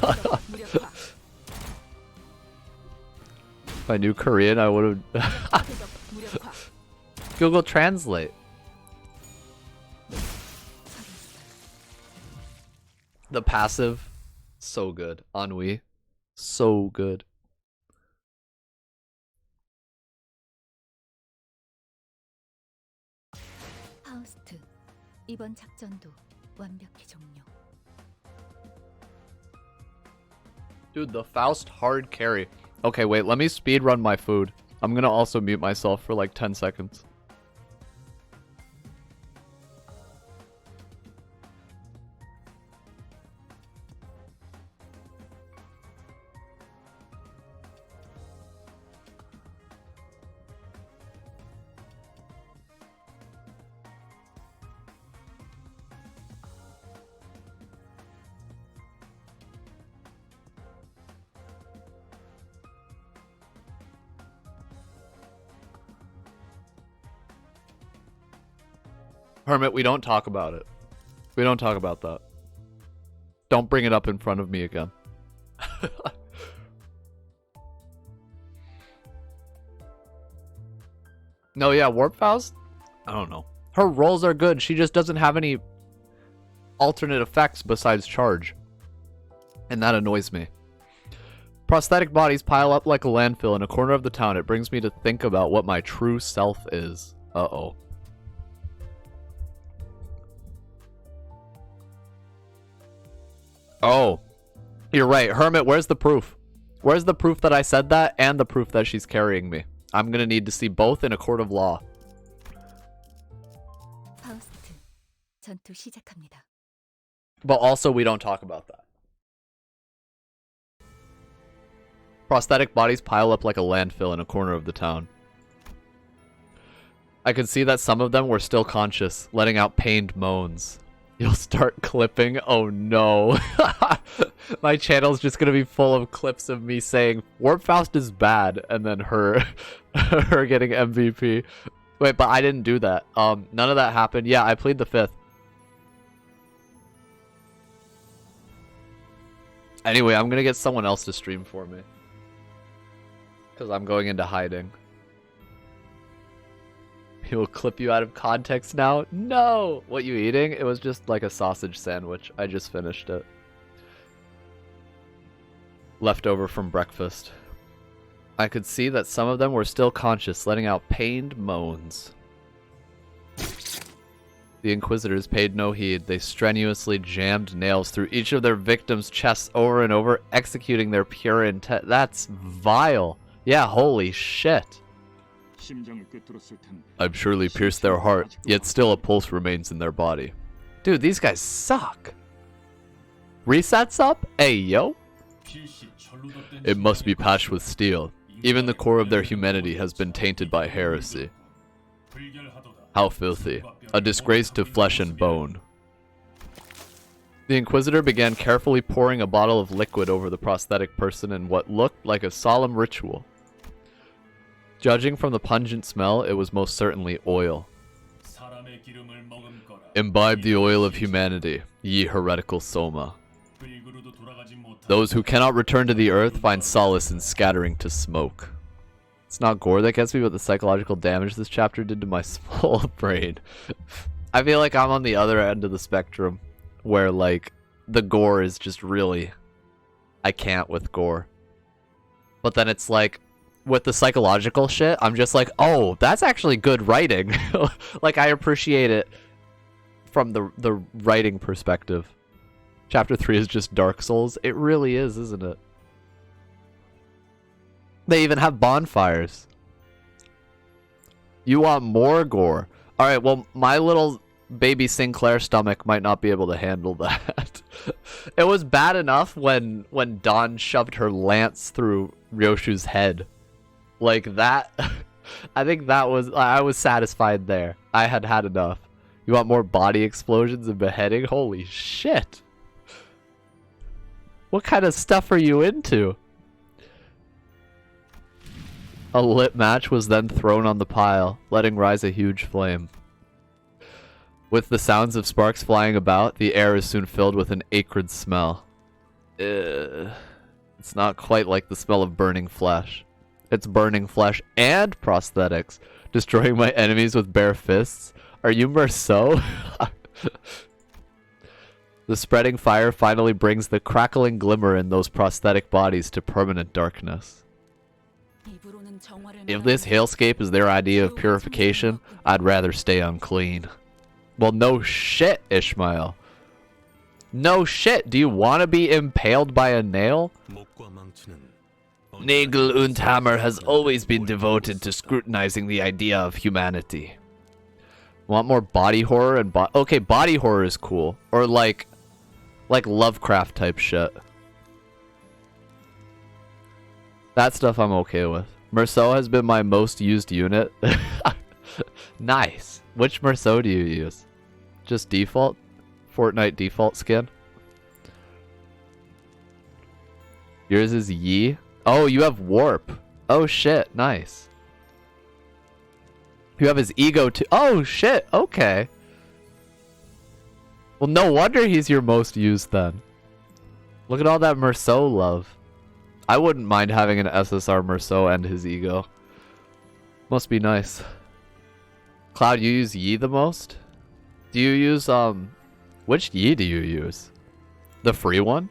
I knew Korean, I would have... Google Translate. The passive, so good. Ennui, so good. 이번 작전도 완벽히 종료. Dude, the Faust hard carry. Okay, wait, let me speed run my food. I'm gonna also mute myself for like 10 seconds. Hermit, we don't talk about it. We don't talk about that. Don't bring it up in front of me again. No, yeah, Warp Faust? I don't know. Her rolls are good. She just doesn't have any alternate effects besides charge. And that annoys me. Prosthetic bodies pile up like a landfill in a corner of the town. It brings me to think about what my true self is. Uh-oh. Oh. You're right. Hermit, where's the proof? Where's the proof that I said that and the proof that she's carrying me? I'm gonna need to see both in a court of law. 파우스트, 전투 시작합니다. But also, we don't talk about that. Prosthetic bodies pile up like a landfill in a corner of the town. I could see that some of them were still conscious, letting out pained moans. You'll start clipping? Oh no. My channel's just gonna be full of clips of me saying, Warp Faust is bad, and then her her getting MVP. Wait, but I didn't do that. None of that happened. Yeah, I plead the fifth. Anyway, I'm gonna get someone else to stream for me. Because I'm going into hiding. He will clip you out of context now? No! What you eating? It was just like a sausage sandwich. I just finished it. Leftover from breakfast. I could see that some of them were still conscious, letting out pained moans. The Inquisitors paid no heed. They strenuously jammed nails through each of their victims' chests over and over, executing their pure intent. That's vile. Yeah, holy shit. I've surely pierced their heart, yet still a pulse remains in their body. Dude, these guys suck. Resets up? Hey, yo. It must be patched with steel. Even the core of their humanity has been tainted by heresy. How filthy. A disgrace to flesh and bone. The Inquisitor began carefully pouring a bottle of liquid over the prosthetic person in what looked like a solemn ritual. Judging from the pungent smell, it was most certainly oil. Imbibe the oil of humanity, ye heretical soma. Those who cannot return to the earth find solace in scattering to smoke. It's not gore that gets me, but the psychological damage this chapter did to my small brain. I feel like I'm on the other end of the spectrum, where like the gore is just really, I can't with gore. But then it's like, with the psychological shit, I'm just like, oh, that's actually good writing. Like, I appreciate it from the writing perspective. Chapter 3 is just Dark Souls. It really is, isn't it? They even have bonfires. You want more gore? Alright, well, my little baby Sinclair stomach might not be able to handle that. It was bad enough when Dawn shoved her lance through Ryoshu's head. Like that, I think that was, I was satisfied there. I had had enough. You want more body explosions and beheading? Holy shit. What kind of stuff are you into? A lit match was then thrown on the pile, letting rise a huge flame. With the sounds of sparks flying about, the air is soon filled with an acrid smell. Ugh. It's not quite like the smell of burning flesh. It's burning flesh and prosthetics, destroying my enemies with bare fists. Are you Merceau? The spreading fire finally brings the crackling glimmer in those prosthetic bodies to permanent darkness. If this hellscape is their idea of purification, I'd rather stay unclean. Well, no shit, Ishmael. No shit, do you want to be impaled by a nail? Nagel und Hammer has always been devoted to scrutinizing the idea of humanity. Want more body horror and okay, body horror is cool. Or like Lovecraft type shit. That stuff I'm okay with. Merceau has been my most used unit. Nice. Which Merceau do you use? Just default? Fortnite default skin? Yours is Yi? Oh, you have Warp. Oh shit, nice. You have his ego too. Oh shit, okay. Well, no wonder he's your most used then. Look at all that Merceau love. I wouldn't mind having an SSR Merceau and his ego. Must be nice. Cloud, you use Yi the most? Do you use, which Yi do you use? The free one?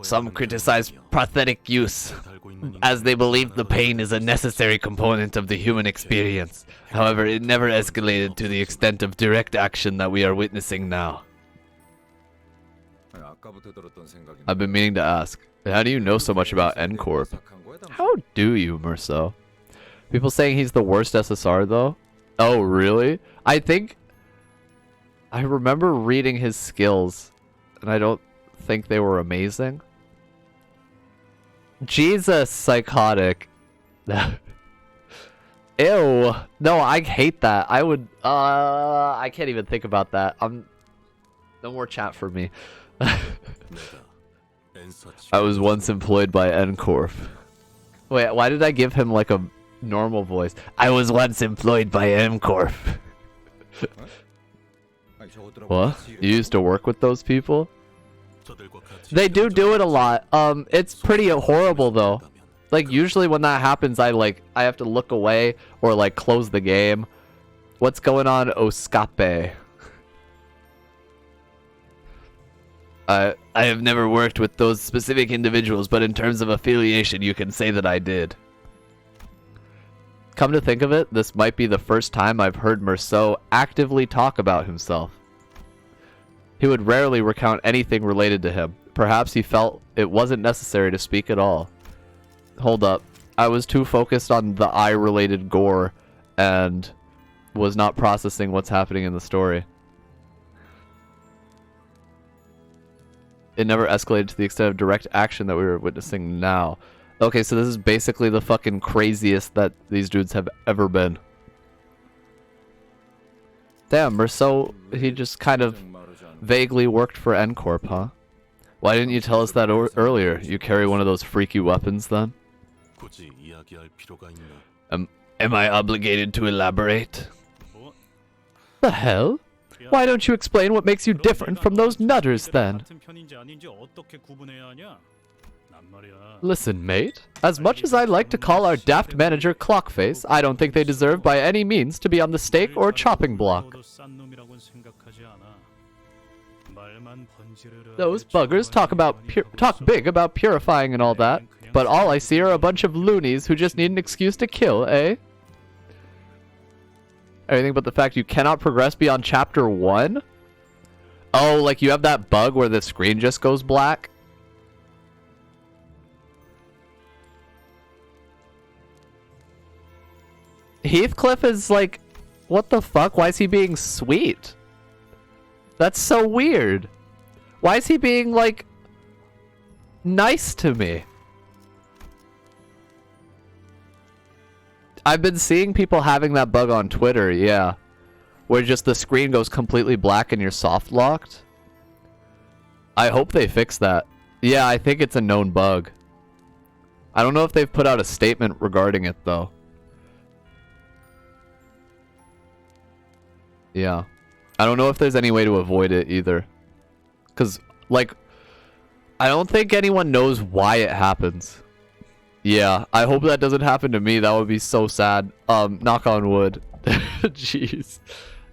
Some criticize prosthetic use, as they believe the pain is a necessary component of the human experience. However, it never escalated to the extent of direct action that we are witnessing now. I've been meaning to ask, how do you know so much about N-Corp? How do you, Merceau? People saying he's the worst SSR though? Oh, really? I remember reading his skills, and I don't think they were amazing. Jesus, psychotic. Ew. No, I hate that. I would, I can't even think about that. No more chat for me. I was once employed by N-Corp. Wait, why did I give him like a normal voice? I was once employed by N-Corp. What? You used to work with those people? They do it a lot. It's pretty horrible though. Like usually when that happens, I have to look away or like close the game. What's going on, Oscape? I have never worked with those specific individuals, but in terms of affiliation, you can say that I did. Come to think of it, this might be the first time I've heard Merceau actively talk about himself. He would rarely recount anything related to him. Perhaps he felt it wasn't necessary to speak at all. Hold up. I was too focused on the eye-related gore and was not processing what's happening in the story. It never escalated to the extent of direct action that we were witnessing now. Okay, so this is basically the fucking craziest that these dudes have ever been. Damn, Merceau, he just kind of vaguely worked for N-Corp, huh? Why didn't you tell us that earlier? You carry one of those freaky weapons then? Am I obligated to elaborate? The hell? Why don't you explain what makes you different from those nutters then? Listen, mate. As much as I like to call our daft manager Clockface, I don't think they deserve by any means to be on the stake or chopping block. Those buggers talk big about purifying and all that, but all I see are a bunch of loonies who just need an excuse to kill, eh? Everything but the fact you cannot progress beyond chapter 1? Oh, like you have that bug where the screen just goes black? Heathcliff is like, what the fuck? Why is he being sweet? That's so weird. Why is he being like nice to me? I've been seeing people having that bug on Twitter, yeah. Where just the screen goes completely black and you're soft locked. I hope they fix that. Yeah, I think it's a known bug. I don't know if they've put out a statement regarding it though. Yeah. I don't know if there's any way to avoid it either. Because, like, I don't think anyone knows why it happens. Yeah, I hope that doesn't happen to me. That would be so sad. Knock on wood. Jeez.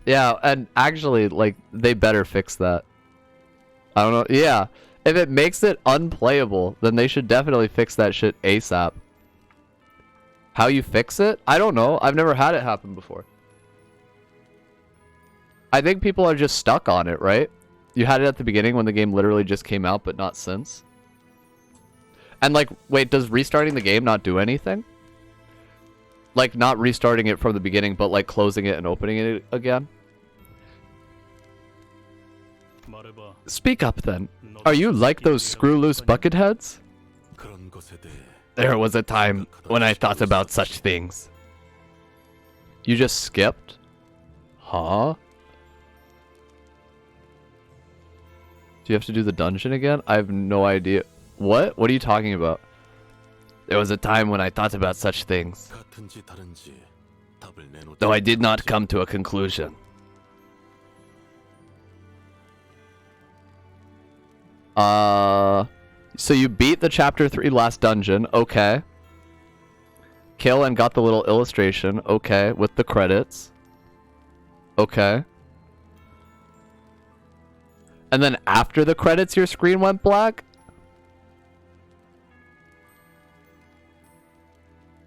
Yeah, and actually, like, they better fix that. I don't know. Yeah, if it makes it unplayable, then they should definitely fix that shit ASAP. How you fix it? I don't know. I've never had it happen before. I think people are just stuck on it, right? You had it at the beginning when the game literally just came out, but not since. And like, wait, does restarting the game not do anything? Like, not restarting it from the beginning, but like closing it and opening it again? Speak up then. Are you like those screw-loose bucketheads? There was a time when I thought about such things. You just skipped? Huh? Do you have to do the dungeon again? I have no idea. What? What are you talking about? There was a time when I thought about such things, though I did not come to a conclusion. So you beat the chapter 3 last dungeon. Okay. Kill and got the little illustration. Okay, with the credits. Okay. And then after the credits, your screen went black?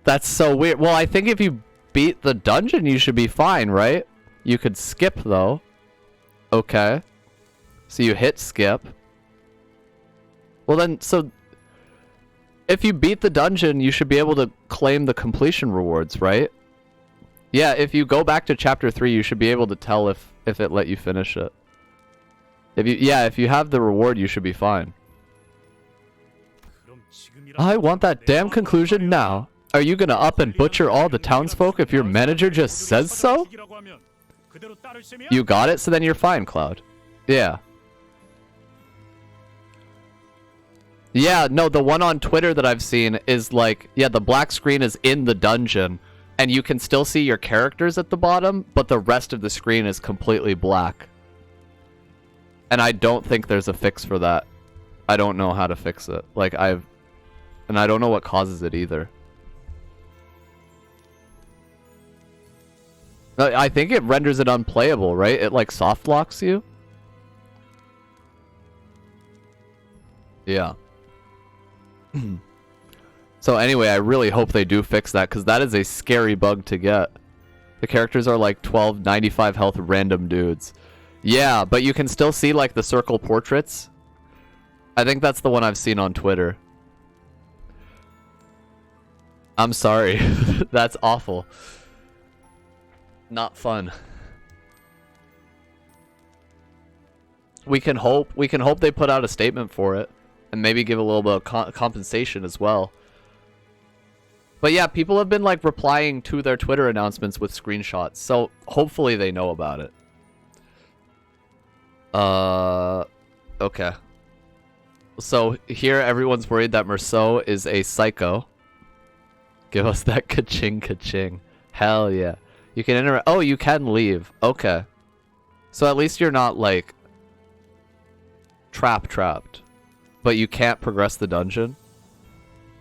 That's so weird. Well, I think if you beat the dungeon, you should be fine, right? You could skip, though. Okay. So you hit skip. Well then, so... if you beat the dungeon, you should be able to claim the completion rewards, right? Yeah, if you go back to chapter 3, you should be able to tell if it let you finish it. If you have the reward, you should be fine. I want that damn conclusion now. Are you gonna up and butcher all the townsfolk if your manager just says so? You got it, so then you're fine, Cloud. Yeah. Yeah, no, the one on Twitter that I've seen is like, yeah, the black screen is in the dungeon, and you can still see your characters at the bottom, but the rest of the screen is completely black. And I don't think there's a fix for that. I don't know how to fix it. Like, and I don't know what causes it either. I think it renders it unplayable, right? It like soft locks you. Yeah. So anyway, I really hope they do fix that, because that is a scary bug to get. The characters are like 12, 95 health random dudes. Yeah, but you can still see like the circle portraits. I think that's the one I've seen on Twitter. I'm sorry. That's awful. Not fun. We can hope they put out a statement for it, and maybe give a little bit of compensation as well. But yeah, people have been like replying to their Twitter announcements with screenshots, so hopefully they know about it. Okay. So here everyone's worried that Merceau is a psycho. Give us that ka-ching ka-ching. Hell yeah. You can enter. Oh, you can leave. Okay. So at least you're not like trapped. But you can't progress the dungeon.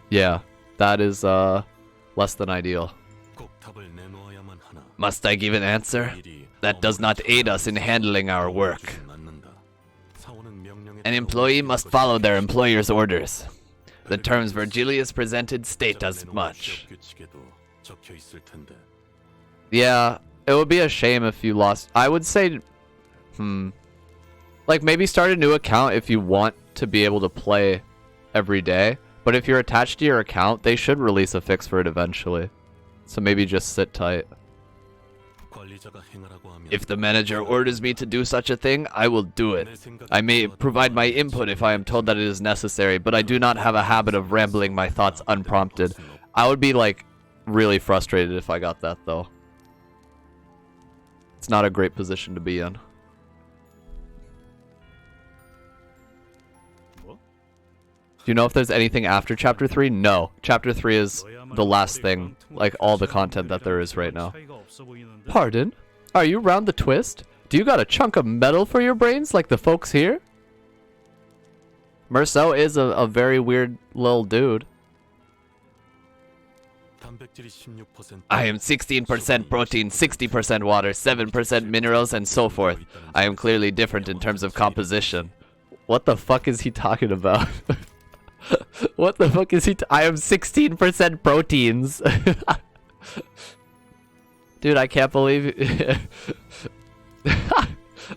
Yeah, that is less than ideal. Must I give an answer? That does not aid us in handling our work. An employee must follow their employer's orders. The terms Virgilius presented state as much. Yeah, it would be a shame if you lost. I would say, like maybe start a new account if you want to be able to play every day. But if you're attached to your account, they should release a fix for it eventually. So maybe just sit tight. If the manager orders me to do such a thing, I will do it. I may provide my input if I am told that it is necessary, but I do not have a habit of rambling my thoughts unprompted. I would be like really frustrated if I got that though. It's not a great position to be in. Do you know if there's anything after Chapter 3? No. Chapter 3 is the last thing, like all the content that there is right now. Pardon? Are you round the twist? Do you got a chunk of metal for your brains like the folks here? Merceau is a very weird little dude. I am 16% protein, 60% water, 7% minerals, and so forth. I am clearly different in terms of composition. What the fuck is he talking about? What the fuck is he? I am 16% proteins. Dude, I can't believe it.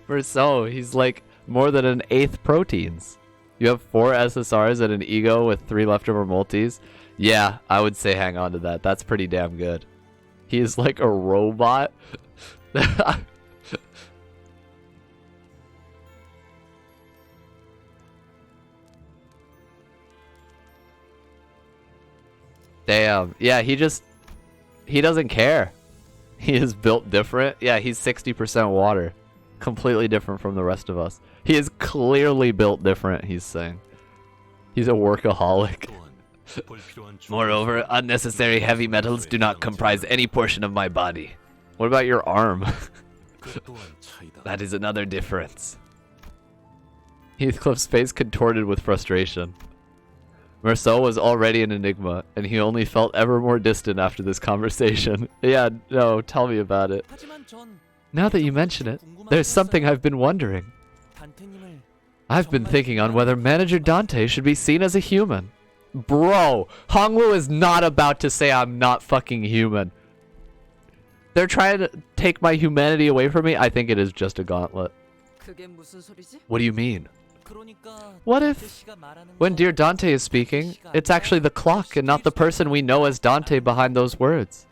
Merceau, he's like more than an eighth proteins. You have 4 SSRs and an ego with 3 leftover multis. Yeah, I would say hang on to that. That's pretty damn good. He is like a robot. Damn. Yeah, he doesn't care. He is built different. Yeah, he's 60% water. Completely different from the rest of us. He is clearly built different, he's saying. He's a workaholic. Moreover, unnecessary heavy metals do not comprise any portion of my body. What about your arm? That is another difference. Heathcliff's face contorted with frustration. Marceau was already an enigma, and he only felt ever more distant after this conversation. Yeah, no, tell me about it. Now that you mention it, there's something I've been wondering. I've been thinking on whether Manager Dante should be seen as a human. Bro, Honglu is not about to say I'm not fucking human. They're trying to take my humanity away from me? I think it is just a gauntlet. What do you mean? What if, when dear Dante is speaking, it's actually the clock and not the person we know as Dante behind those words?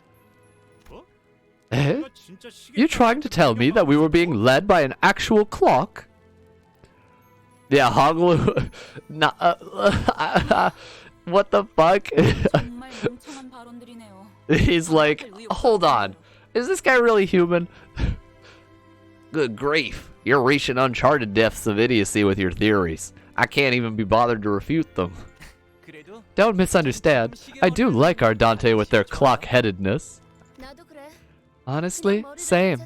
Eh? You trying to tell me that we were being led by an actual clock? Yeah, Honglu... what the fuck? He's like, hold on. Is this guy really human? Good grief. You're reaching uncharted depths of idiocy with your theories. I can't even be bothered to refute them. Don't misunderstand. I do like our Dante with their clock-headedness. Honestly, same.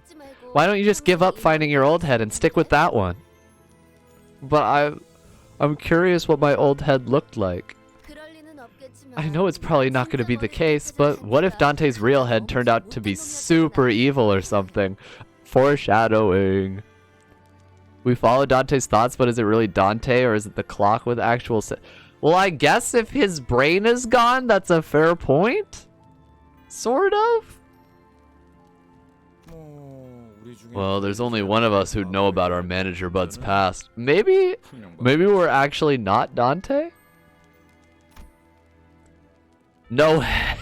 Why don't you just give up finding your old head and stick with that one? But I'm curious what my old head looked like. I know it's probably not going to be the case, but what if Dante's real head turned out to be super evil or something? Foreshadowing. We follow Dante's thoughts, but is it really Dante or is it the clock with actual... Well, I guess if his brain is gone, that's a fair point? Sort of? Well, there's only one of us who'd know about our manager Bud's past. Maybe we're actually not Dante? No head.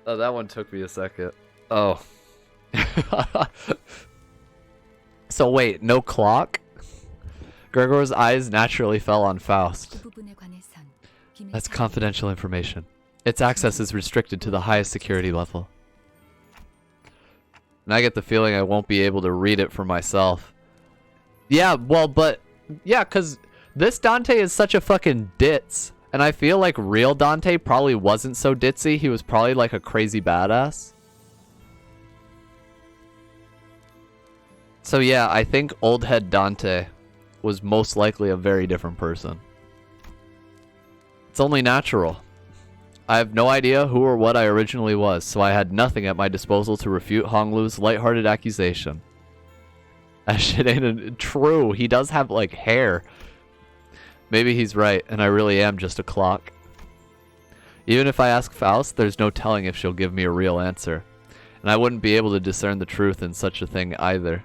Oh, that one took me a second. Oh. So wait, no clock? Gregor's eyes naturally fell on Faust. That's confidential information. Its access is restricted to the highest security level. And I get the feeling I won't be able to read it for myself. Yeah, well, but... Yeah, because this Dante is such a fucking ditz. And I feel like real Dante probably wasn't so ditzy. He was probably like a crazy badass. So yeah, I think old head Dante was most likely a very different person. It's only natural. I have no idea who or what I originally was, so I had nothing at my disposal to refute Honglu's lighthearted accusation. That shit ain't true. He does have like hair. Maybe he's right, and I really am just a clock. Even if I ask Faust, there's no telling if she'll give me a real answer. And I wouldn't be able to discern the truth in such a thing either.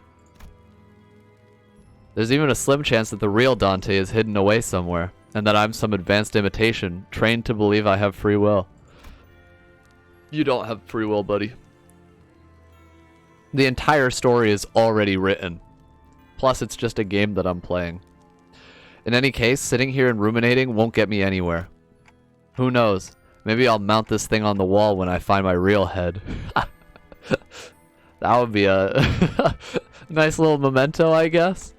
There's even a slim chance that the real Dante is hidden away somewhere, and that I'm some advanced imitation, trained to believe I have free will. You don't have free will, buddy. The entire story is already written. Plus, it's just a game that I'm playing. In any case, sitting here and ruminating won't get me anywhere. Who knows? Maybe I'll mount this thing on the wall when I find my real head. That would be a nice little memento, I guess.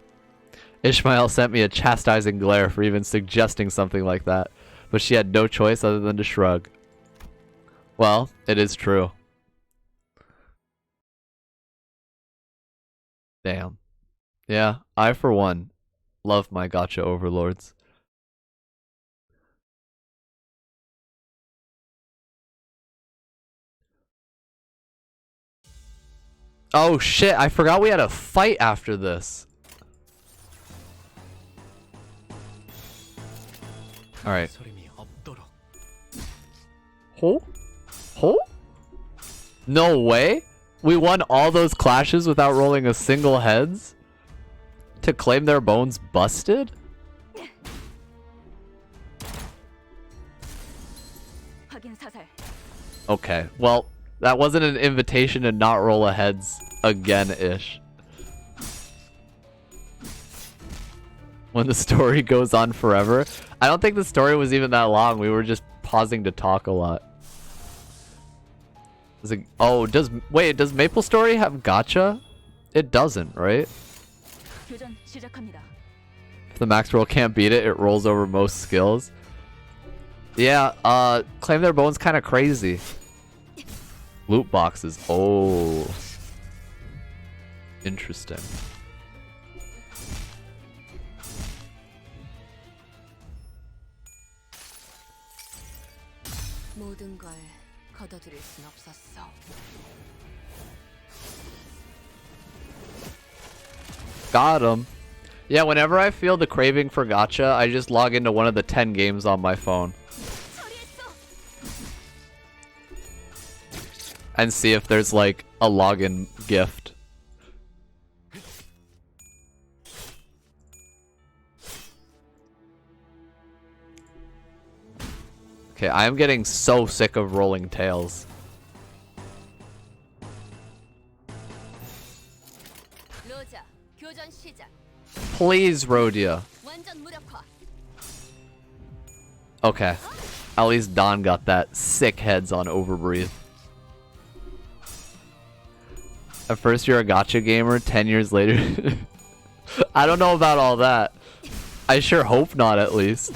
Ishmael sent me a chastising glare for even suggesting something like that, but she had no choice other than to shrug. Well, it is true. Damn. Yeah, I for one love my gacha overlords. Oh shit, I forgot we had a fight after this. Alright. Ho? Ho? No way? We won all those clashes without rolling a single heads? To claim their bones busted? Okay, well, that wasn't an invitation to not roll a heads again-ish. When the story goes on forever. I don't think the story was even that long. We were just pausing to talk a lot. Oh, does Maple Story have gacha? It doesn't, right? If the max roll can't beat it, it rolls over most skills. Yeah, claim their bones kind of crazy. Loot boxes. Oh. Interesting. 모든 걸 거둬들일 순 없었어. Got him. Yeah, whenever I feel the craving for gacha, I just log into one of the 10 games on my phone. And see if there's like a login gift. Okay, I am getting so sick of rolling tails. Please, Rhodia. Okay. At least Don got that sick heads on Overbreathe. At first you're a gacha gamer, 10 years later. I don't know about all that. I sure hope not, at least.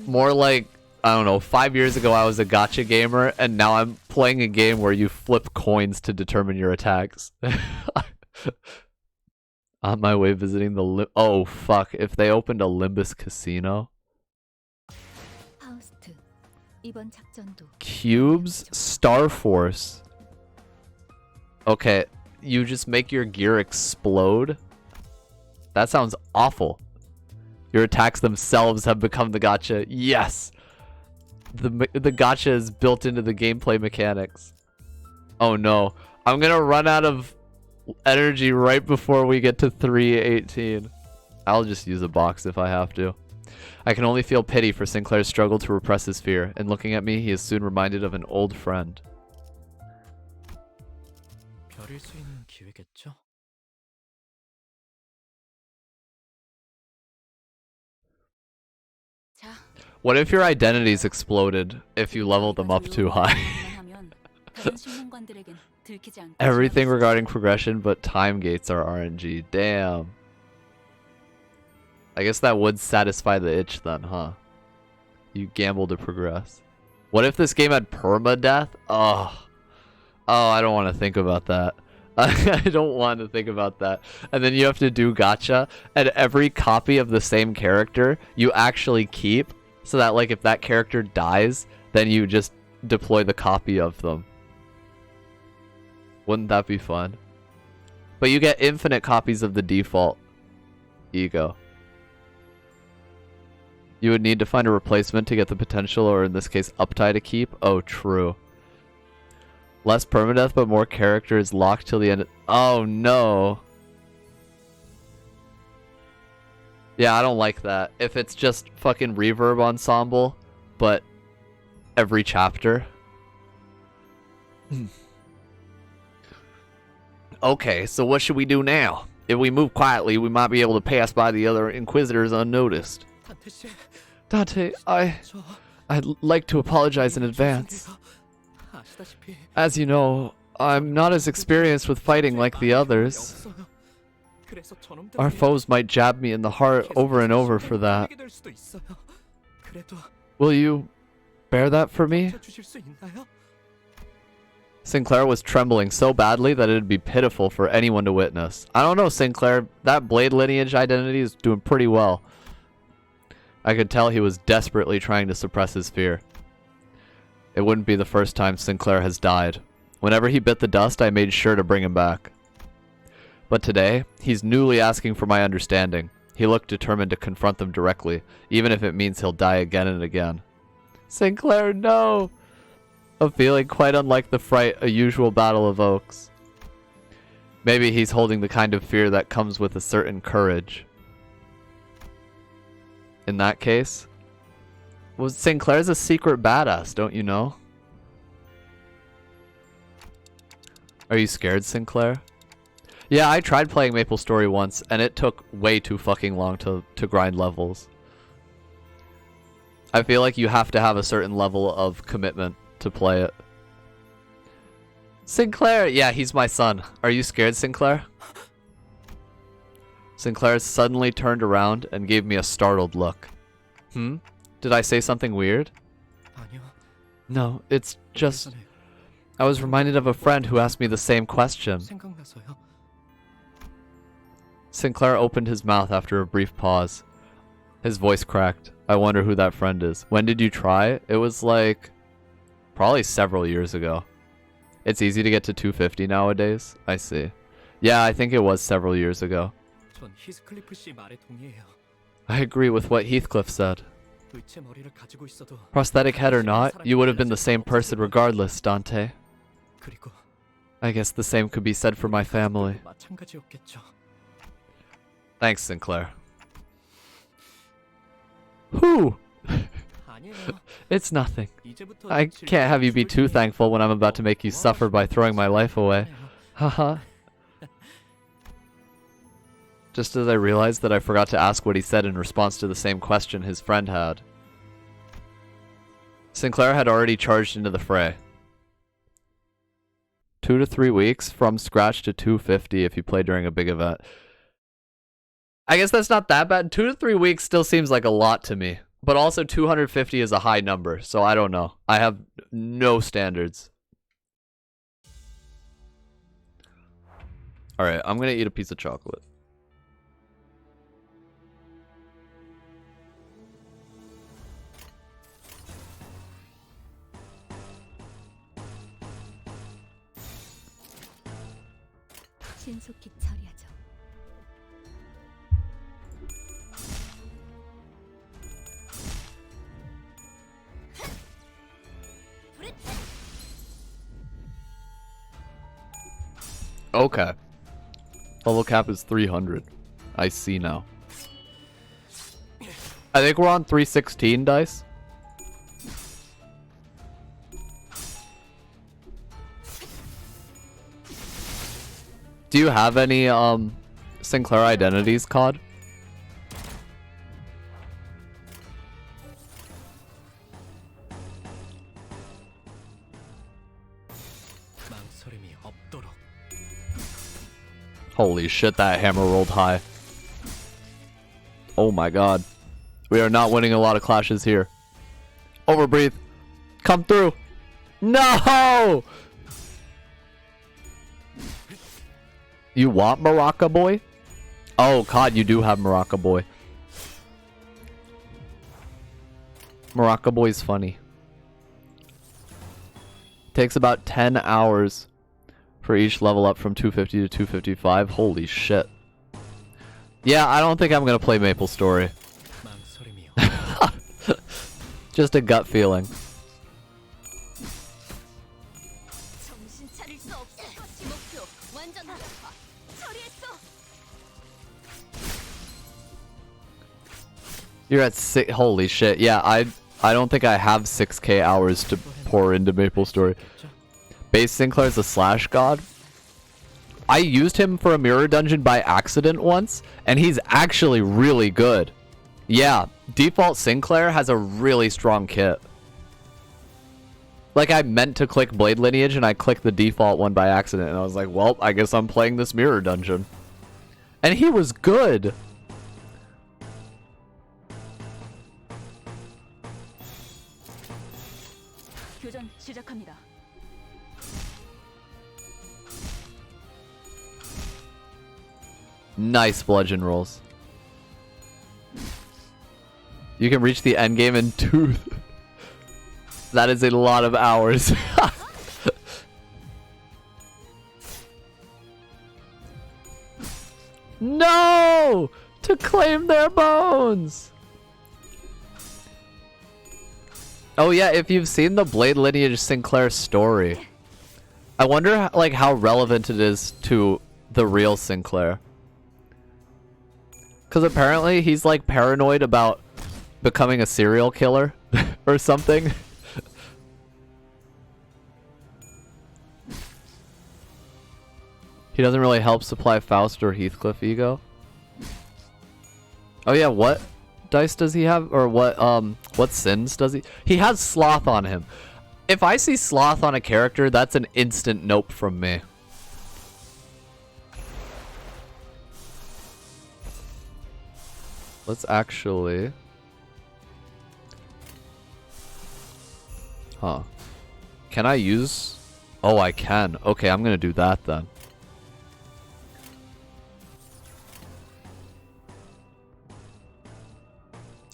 More like, I don't know, 5 years ago I was a gacha gamer, and now I'm playing a game where you flip coins to determine your attacks. On my way visiting the oh fuck, if they opened a Limbus casino. Cubes, Star Force. Okay, you just make your gear explode? That sounds awful. Your attacks themselves have become the gacha. Yes! The gacha is built into the gameplay mechanics. Oh no. I'm gonna run out of energy right before we get to 3:18. I'll just use a box if I have to. I can only feel pity for Sinclair's struggle to repress his fear, and looking at me, he is soon reminded of an old friend. What if your identities exploded if you leveled them up too high? Everything regarding progression but time gates are RNG. Damn. I guess that would satisfy the itch then, huh? You gamble to progress. What if this game had permadeath? Oh, I don't want to think about that. I don't want to think about that. And then you have to do gacha, and every copy of the same character you actually keep, so that like if that character dies, then you just deploy the copy of them. Wouldn't that be fun? But you get infinite copies of the default ego. You would need to find a replacement to get the potential, or in this case, uptie to keep. Oh, true. Less permadeath, but more characters locked till the end. Oh, no. Yeah, I don't like that. If it's just fucking reverb ensemble, but every chapter. Okay, so what should we do now? If we move quietly, we might be able to pass by the other Inquisitors unnoticed. Dante, I'd like to apologize in advance. As you know, I'm not as experienced with fighting like the others. Our foes might jab me in the heart over and over for that. Will you bear that for me? Sinclair was trembling so badly that it'd be pitiful for anyone to witness. I don't know, Sinclair. That Blade lineage identity is doing pretty well. I could tell he was desperately trying to suppress his fear. It wouldn't be the first time Sinclair has died. Whenever he bit the dust, I made sure to bring him back. But today, he's newly asking for my understanding. He looked determined to confront them directly, even if it means he'll die again and again. Sinclair, no! A feeling quite unlike the fright a usual battle evokes. Maybe he's holding the kind of fear that comes with a certain courage. In that case, well, Sinclair's a secret badass, don't you know? Are you scared, Sinclair? Yeah, I tried playing MapleStory once, and it took way too fucking long to grind levels. I feel like you have to have a certain level of commitment to play it. Sinclair! Yeah, he's my son. Are you scared, Sinclair? Sinclair suddenly turned around and gave me a startled look. Hmm? Did I say something weird? No, it's just... I was reminded of a friend who asked me the same question. Sinclair opened his mouth after a brief pause. His voice cracked. I wonder who that friend is. When did you try? It was like probably several years ago. It's easy to get to 250 nowadays. I see. Yeah, I think it was several years ago. I agree with what Heathcliff said. Prosthetic head or not, you would have been the same person regardless, Dante. I guess the same could be said for my family. Thanks, Sinclair. Whew! It's nothing. I can't have you be too thankful when I'm about to make you suffer by throwing my life away. Haha. Just as I realized that I forgot to ask what he said in response to the same question his friend had. Sinclair had already charged into the fray. 2 to 3 weeks from scratch to 250 if you play during a big event. I guess that's not that bad. 2 to 3 weeks still seems like a lot to me. But also 250 is a high number, so I don't know. I have no standards. Alright, I'm gonna eat a piece of chocolate. 신속히 처리하죠. Okay. Level cap is 300. I see now. I think we're on 316 dice. Do you have any Sinclair identities, COD? Holy shit, that hammer rolled high. Oh my god. We are not winning a lot of clashes here. Overbreathe. Come through. No! You want Maraca Boy? Oh, COD, you do have Maraca Boy. Maraca Boy's funny. Takes about 10 hours for each level up from 250 to 255. Holy shit. Yeah, I don't think I'm gonna play Maple Story. Just a gut feeling. You're at 6. Holy shit. Yeah, I don't think I have 6k hours to pour into Maple Story. Base Sinclair's a slash god. I used him for a mirror dungeon by accident once, and he's actually really good. Yeah, default Sinclair has a really strong kit. Like, I meant to click Blade Lineage, and I clicked the default one by accident, and I was like, well, I guess I'm playing this mirror dungeon. And he was good. 교전 시작합니다. Nice bludgeon rolls. You can reach the end game in 2. That is a lot of hours. No! To claim their bones! Oh yeah, if you've seen the Blade Lineage Sinclair story, I wonder like how relevant it is to the real Sinclair. Because apparently he's like paranoid about becoming a serial killer or something. He doesn't really help supply Faust or Heathcliff ego. Oh yeah, what dice does he have? Or what sins does he? He has Sloth on him. If I see Sloth on a character, that's an instant nope from me. Let's actually... Huh. Can I use... Oh, I can. Okay, I'm gonna do that then.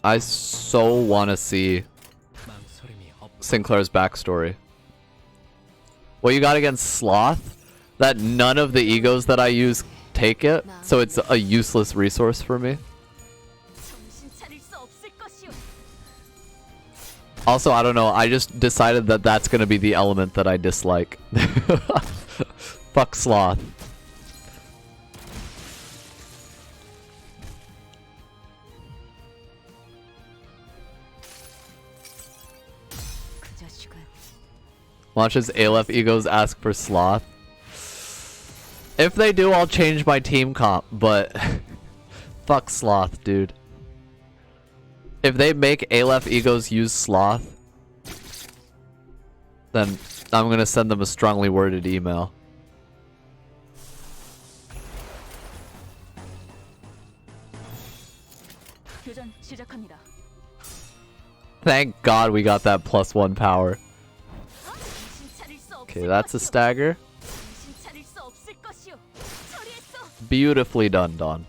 I so want to see Sinclair's backstory. What you got against Sloth? That none of the egos that I use take it, so it's a useless resource for me. Also, I don't know, I just decided that that's gonna be the element that I dislike. Fuck Sloth. Watch as Aleph egos ask for Sloth. If they do, I'll change my team comp, but fuck Sloth, dude. If they make Aleph egos use Sloth, then I'm gonna send them a strongly worded email. Thank God we got that +1 power. Okay, that's a stagger. Beautifully done, Dawn.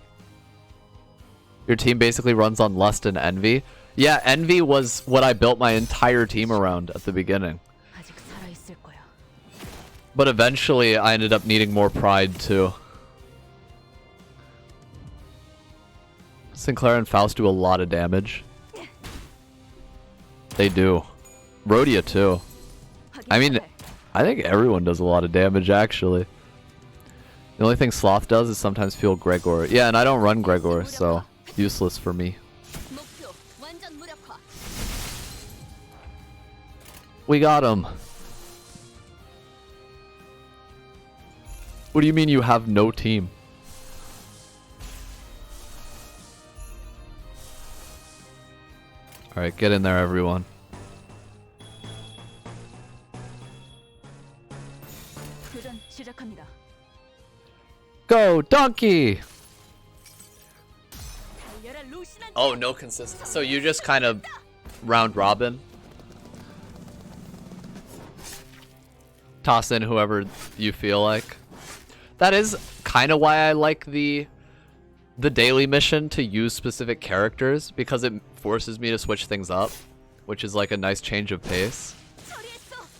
Your team basically runs on Lust and Envy. Yeah, Envy was what I built my entire team around at the beginning. But eventually I ended up needing more Pride too. Sinclair and Faust do a lot of damage. They do. Rhodia too. I mean, I think everyone does a lot of damage actually. The only thing Sloth does is sometimes feel Gregor. Yeah, and I don't run Gregor, so useless for me. We got him. What do you mean you have no team? Alright, get in there, everyone. Go, donkey! Oh, no consistency. So you just kind of round robin? Toss in whoever you feel like. That is kind of why I like the daily mission to use specific characters, because it forces me to switch things up, which is like a nice change of pace.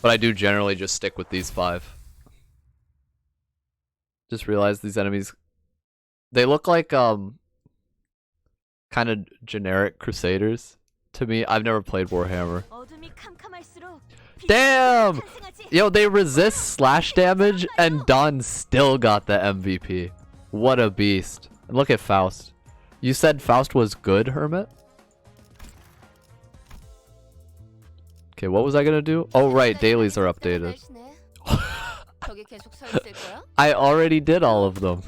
But I do generally just stick with these 5. Just realized these enemies, they look like kind of generic Crusaders to me. I've never played Warhammer. Damn! Yo, they resist slash damage and Dawn still got the MVP. What a beast. And look at Faust. You said Faust was good, Hermit? Okay, what was I gonna do? Oh right, dailies are updated. I already did all of them.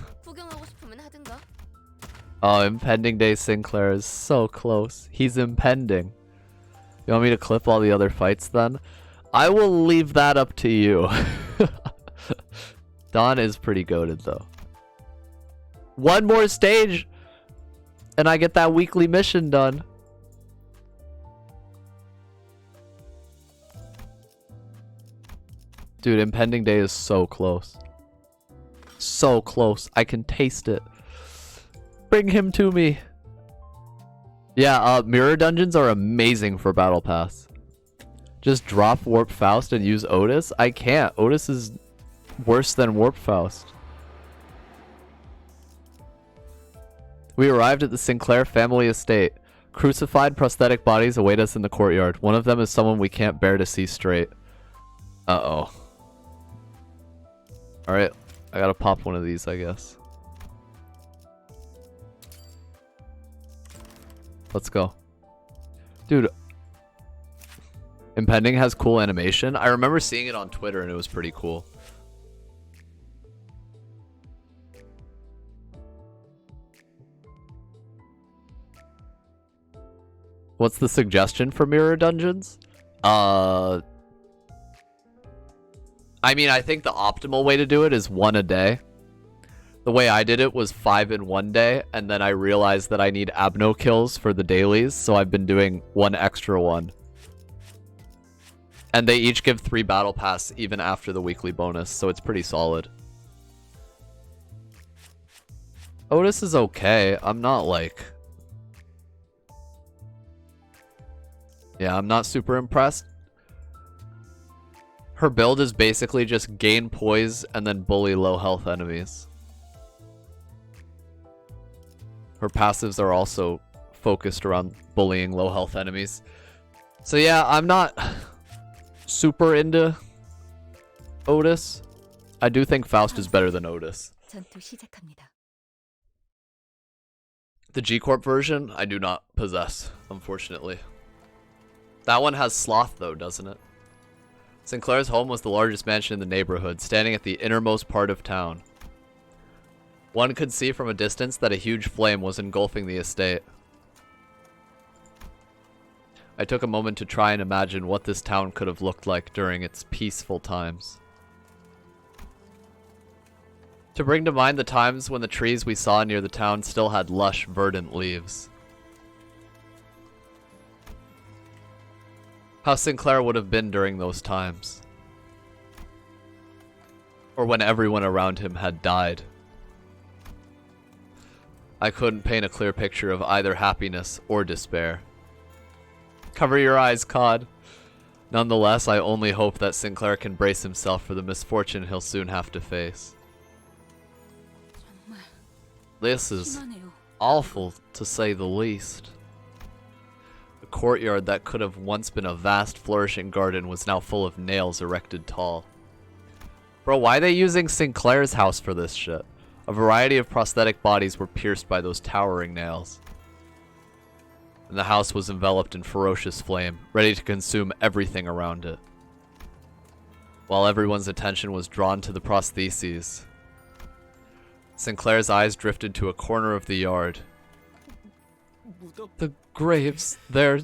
Oh, impending day Sinclair is so close. He's impending. You want me to clip all the other fights then? I will leave that up to you. Dawn is pretty goated though. One more stage and I get that weekly mission done. Dude, impending day is so close. So close. I can taste it. Bring him to me. Yeah, mirror dungeons are amazing for battle pass. Just drop Warp Faust and use Otis? I can't. Otis is worse than Warp Faust. We arrived at the Sinclair family estate. Crucified prosthetic bodies await us in the courtyard. One of them is someone we can't bear to see straight. Uh-oh. Alright, I gotta pop one of these, I guess. Let's go. Dude. Impending has cool animation. I remember seeing it on Twitter and it was pretty cool. What's the suggestion for mirror dungeons? I mean, I think the optimal way to do it is 1 a day. The way I did it was 5 in 1 day, and then I realized that I need abno kills for the dailies, so I've been doing 1 extra one. And they each give 3 battle pass even after the weekly bonus, so it's pretty solid. Otis is okay. I'm not like... Yeah, I'm not super impressed. Her build is basically just gain poise and then bully low health enemies. Her passives are also focused around bullying low health enemies. So yeah, I'm not super into Otis. I do think Faust is better than Otis. 전투 시작합니다. The G-Corp version, I do not possess, unfortunately. That one has Sloth though, doesn't it? Sinclair's home was the largest mansion in the neighborhood, standing at the innermost part of town. One could see from a distance that a huge flame was engulfing the estate. I took a moment to try and imagine what this town could have looked like during its peaceful times. To bring to mind the times when the trees we saw near the town still had lush, verdant leaves. How Sinclair would have been during those times. Or when everyone around him had died. I couldn't paint a clear picture of either happiness or despair. Cover your eyes, Cod. Nonetheless, I only hope that Sinclair can brace himself for the misfortune he'll soon have to face. This is awful, to say the least. The courtyard that could have once been a vast, flourishing garden was now full of nails erected tall. Bro, why are they using Sinclair's house for this shit? A variety of prosthetic bodies were pierced by those towering nails. And the house was enveloped in ferocious flame, ready to consume everything around it. While everyone's attention was drawn to the prostheses, Sinclair's eyes drifted to a corner of the yard. The graves, they're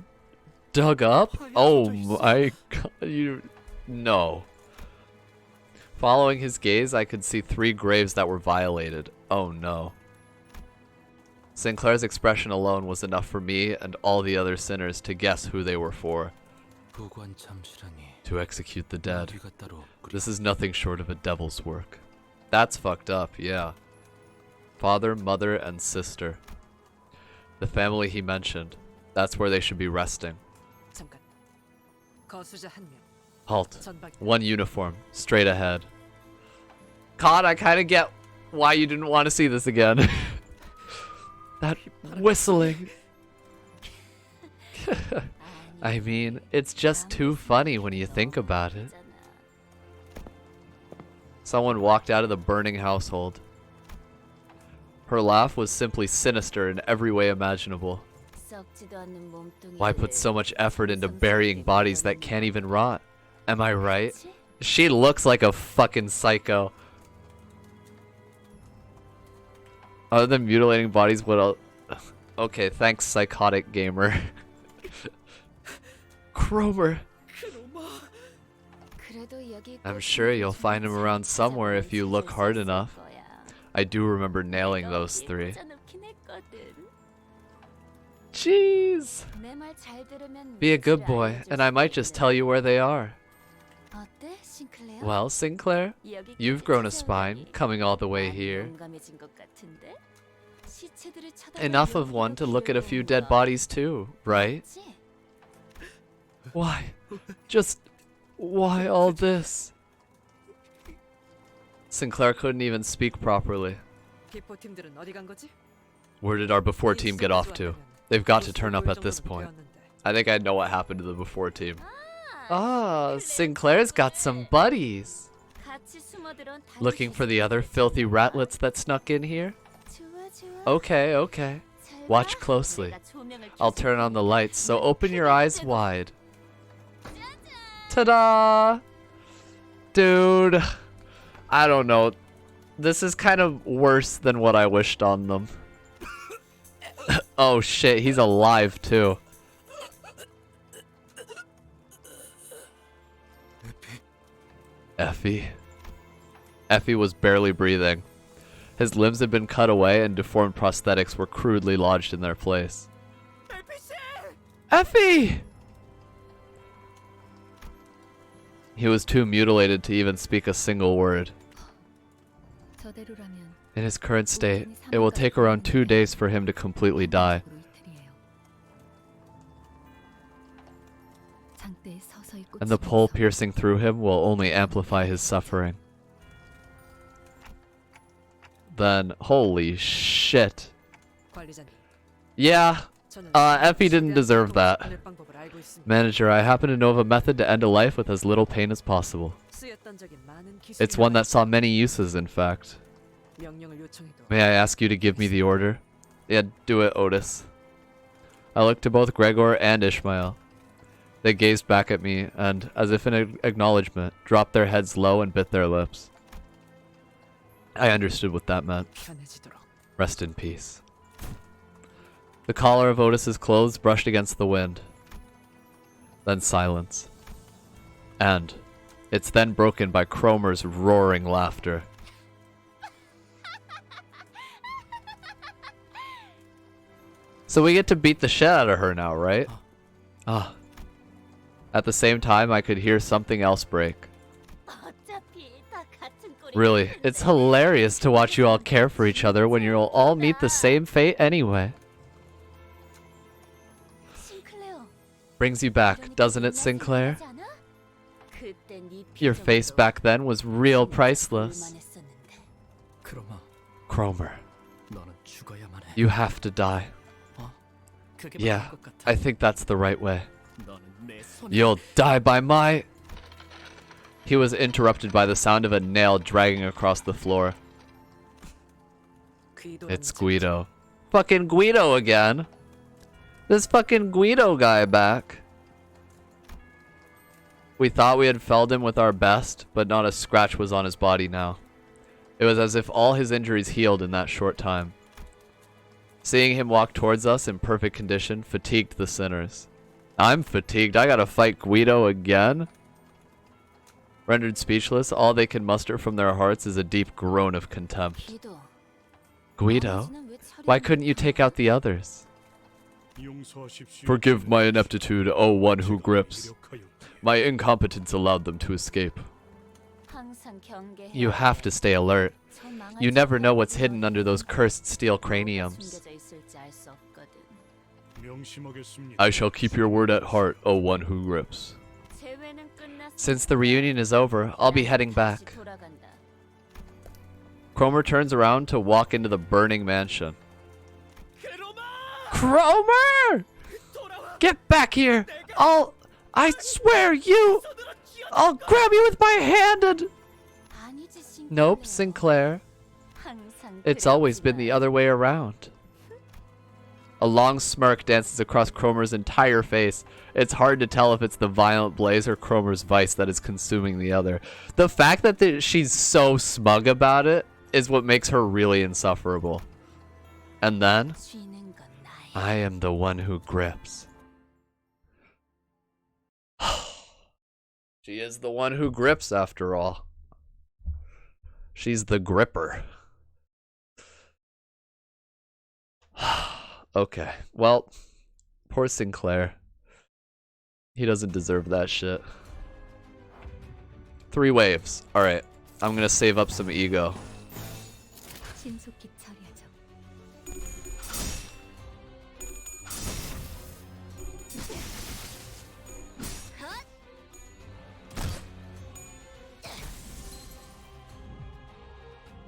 dug up? Oh my god, no. Following his gaze, I could see 3 graves that were violated. Oh no. Sinclair's expression alone was enough for me and all the other sinners to guess who they were for. To execute the dead. This is nothing short of a devil's work. That's fucked up, yeah. Father, mother, and sister. The family he mentioned. That's where they should be resting. Halt. One uniform. Straight ahead. God, I kinda get why you didn't want to see this again. That whistling. I mean, it's just too funny when you think about it. Someone walked out of the burning household. Her laugh was simply sinister in every way imaginable. Why put so much effort into burying bodies that can't even rot? Am I right? She looks like a fucking psycho. Other than mutilating bodies, what else? Okay, thanks, psychotic gamer. Cromer. I'm sure you'll find him around somewhere if you look hard enough. I do remember nailing those 3. Jeez. Be a good boy, and I might just tell you where they are. Well, Sinclair, you've grown a spine, coming all the way here. Enough of one to look at a few dead bodies too, right? Why? Just why all this? Sinclair couldn't even speak properly. Where did our before team get off to? They've got to turn up at this point. I think I know what happened to the before team. Ah, Sinclair's got some buddies. Looking for the other filthy ratlets that snuck in here? Okay, okay. Watch closely. I'll turn on the lights, so open your eyes wide. Ta-da! Dude, I don't know. This is kind of worse than what I wished on them. Oh shit, he's alive too. Effie. Effie was barely breathing. His limbs had been cut away and deformed prosthetics were crudely lodged in their place. Effie! He was too mutilated to even speak a single word. In his current state, it will take around 2 days for him to completely die. 장대에 서서히 and the pole piercing through him will only amplify his suffering. Then, holy shit. Yeah, Effie didn't deserve that. Manager, I happen to know of a method to end a life with as little pain as possible. It's one that saw many uses, in fact. May I ask you to give me the order? Yeah, do it, Otis. I looked to both Gregor and Ishmael. They gazed back at me and, as if in acknowledgement, dropped their heads low and bit their lips. I understood what that meant. Rest in peace. The collar of Otis's clothes brushed against the wind. Then silence. And it's then broken by Cromer's roaring laughter. So we get to beat the shit out of her now, right? Ah. At the same time, I could hear something else break. Really, it's hilarious to watch you all care for each other when you'll all meet the same fate anyway. Brings you back, doesn't it, Sinclair? Your face back then was real priceless. Cromer, you have to die. Yeah, I think that's the right way. You'll die by my... He was interrupted by the sound of a nail dragging across the floor. It's Guido. Fucking Guido again! This fucking Guido guy back. We thought we had felled him with our best, but not a scratch was on his body now. It was as if all his injuries healed in that short time. Seeing him walk towards us in perfect condition fatigued the sinners. I'm fatigued. I gotta fight Guido again? Rendered speechless, all they can muster from their hearts is a deep groan of contempt. Guido? Why couldn't you take out the others? Forgive my ineptitude, O one who grips. My incompetence allowed them to escape. You have to stay alert. You never know what's hidden under those cursed steel craniums. I shall keep your word at heart, O one who grips. Since the reunion is over, I'll be heading back. Cromer turns around to walk into the burning mansion. Cromer! Get back here! I swear I'll grab you with my hand and... Nope, Sinclair. It's always been the other way around. A long smirk dances across Cromer's entire face. It's hard to tell if it's the violent blaze or Cromer's vice that is consuming the other. The fact that she's so smug about it is what makes her really insufferable. And then, I am the one who grips. She is the one who grips after all. She's the gripper. Okay, well, poor Sinclair. He doesn't deserve that shit. 3 waves. Alright, I'm gonna save up some ego.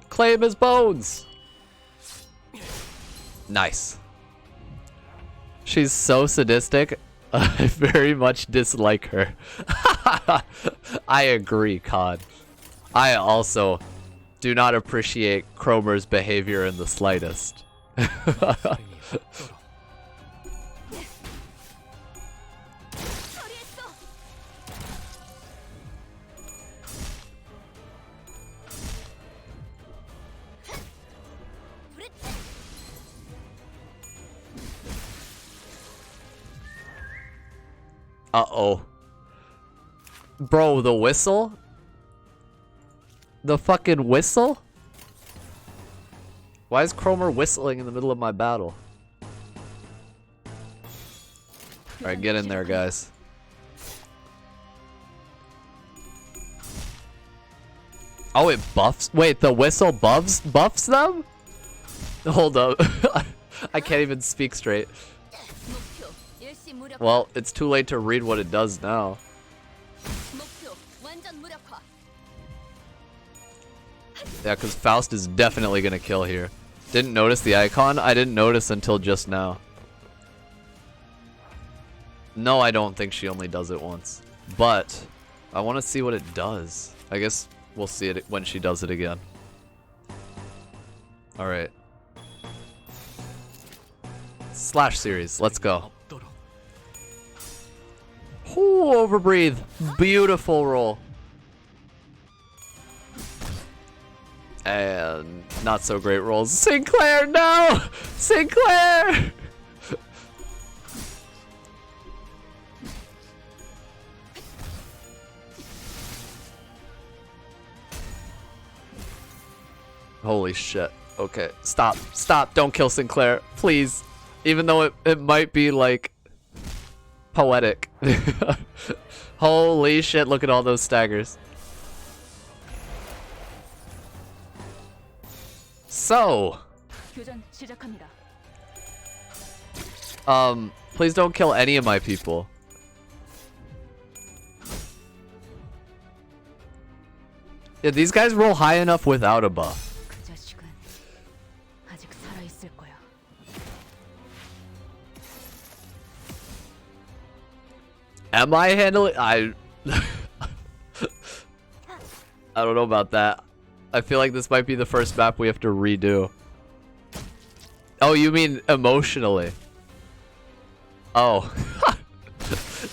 Claim his bones! Nice. She's so sadistic. I very much dislike her. I agree, Cod. I also do not appreciate Cromer's behavior in the slightest. Uh-oh. Bro, the whistle? The fucking whistle? Why is Cromer whistling in the middle of my battle? Alright, get in there, guys. Oh, it buffs? Wait, the whistle buffs them? Hold up. I can't even speak straight. 일시 무력화. Well, it's too late to read what it does now. 목표 완전 무력화. Yeah, because Faust is definitely gonna kill here. Didn't notice the icon? I didn't notice until just now. No, I don't think she only does it once. But I want to see what it does. I guess we'll see it when she does it again. Alright. Slash series, let's go. Ooh, overbreathe. Beautiful roll. And not so great rolls. Sinclair, no! Sinclair! Holy shit. Okay, stop. Stop. Don't kill Sinclair. Please. Even though it might be, like, poetic. Holy shit, look at all those staggers. So. 교전 시작합니다. Please don't kill any of my people. Yeah, these guys roll high enough without a buff. 그 자식은 아직 살아 있을 거야. Am I handling? I don't know about that. I feel like this might be the first map we have to redo. Oh, you mean emotionally? Oh.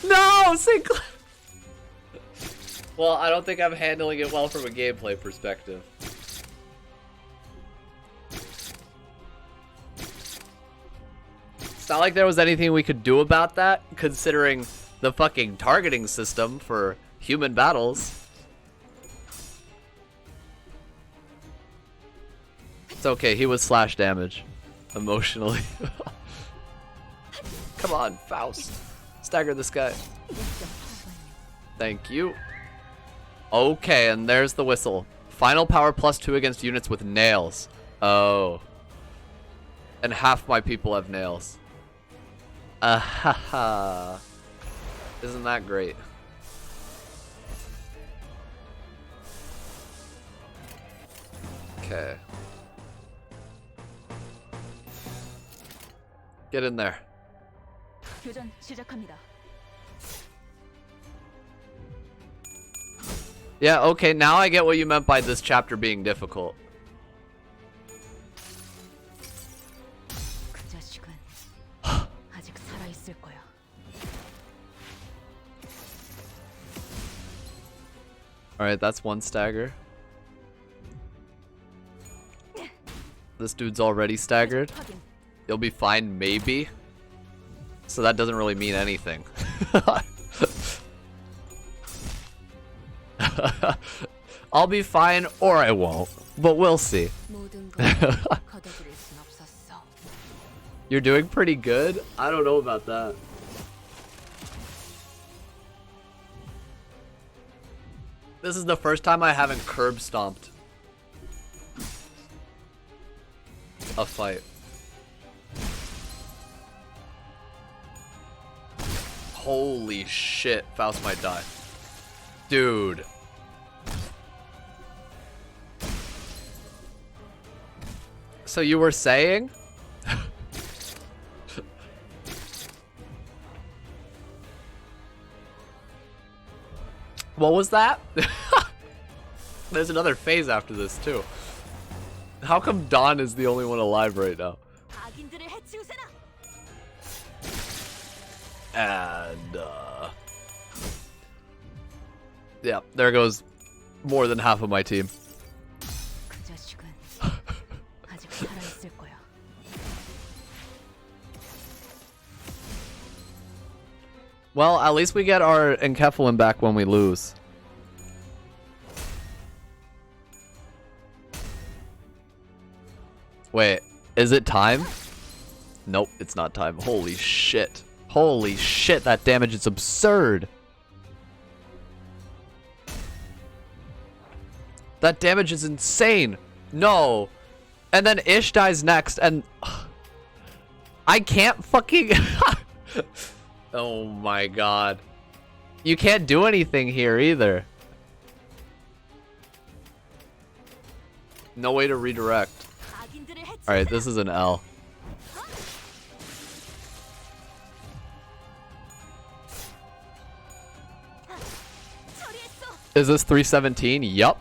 No, Sinclair! Well, I don't think I'm handling it well from a gameplay perspective. It's not like there was anything we could do about that, considering the fucking targeting system for human battles. It's okay, he was slash damage. Emotionally. Come on, Faust. Stagger this guy. Thank you. Okay, and there's the whistle. Final power +2 against units with nails. Oh. And half my people have nails. Ahaha. Isn't that great? Okay. Get in there. 교전 시작합니다. Yeah, okay, now I get what you meant by this chapter being difficult. 그 자식은 아직 살아 있을 거야. Alright, that's one stagger. This dude's already staggered. 확인. You'll be fine, maybe. So that doesn't really mean anything. I'll be fine or I won't, but we'll see. 모든 걸 걷어들일 순 없었어. You're doing pretty good? I don't know about that. This is the first time I haven't curb stomped a fight. Holy shit, Faust might die. Dude. So you were saying? What was that? There's another phase after this too. How come Dawn is the only one alive right now? 악인들을 해치우세나. And yeah, there goes more than half of my team. 그 자식은 아직 살아 있을 거야. Well, at least we get our Enkephalin back when we lose. Wait, is it time? Nope, it's not time. Holy shit. Holy shit, that damage is absurd. That damage is insane. No. And then Ish dies next, and I can't fucking... Oh my god. You can't do anything here either. No way to redirect. Alright, this is an L. Is this 317? Yup.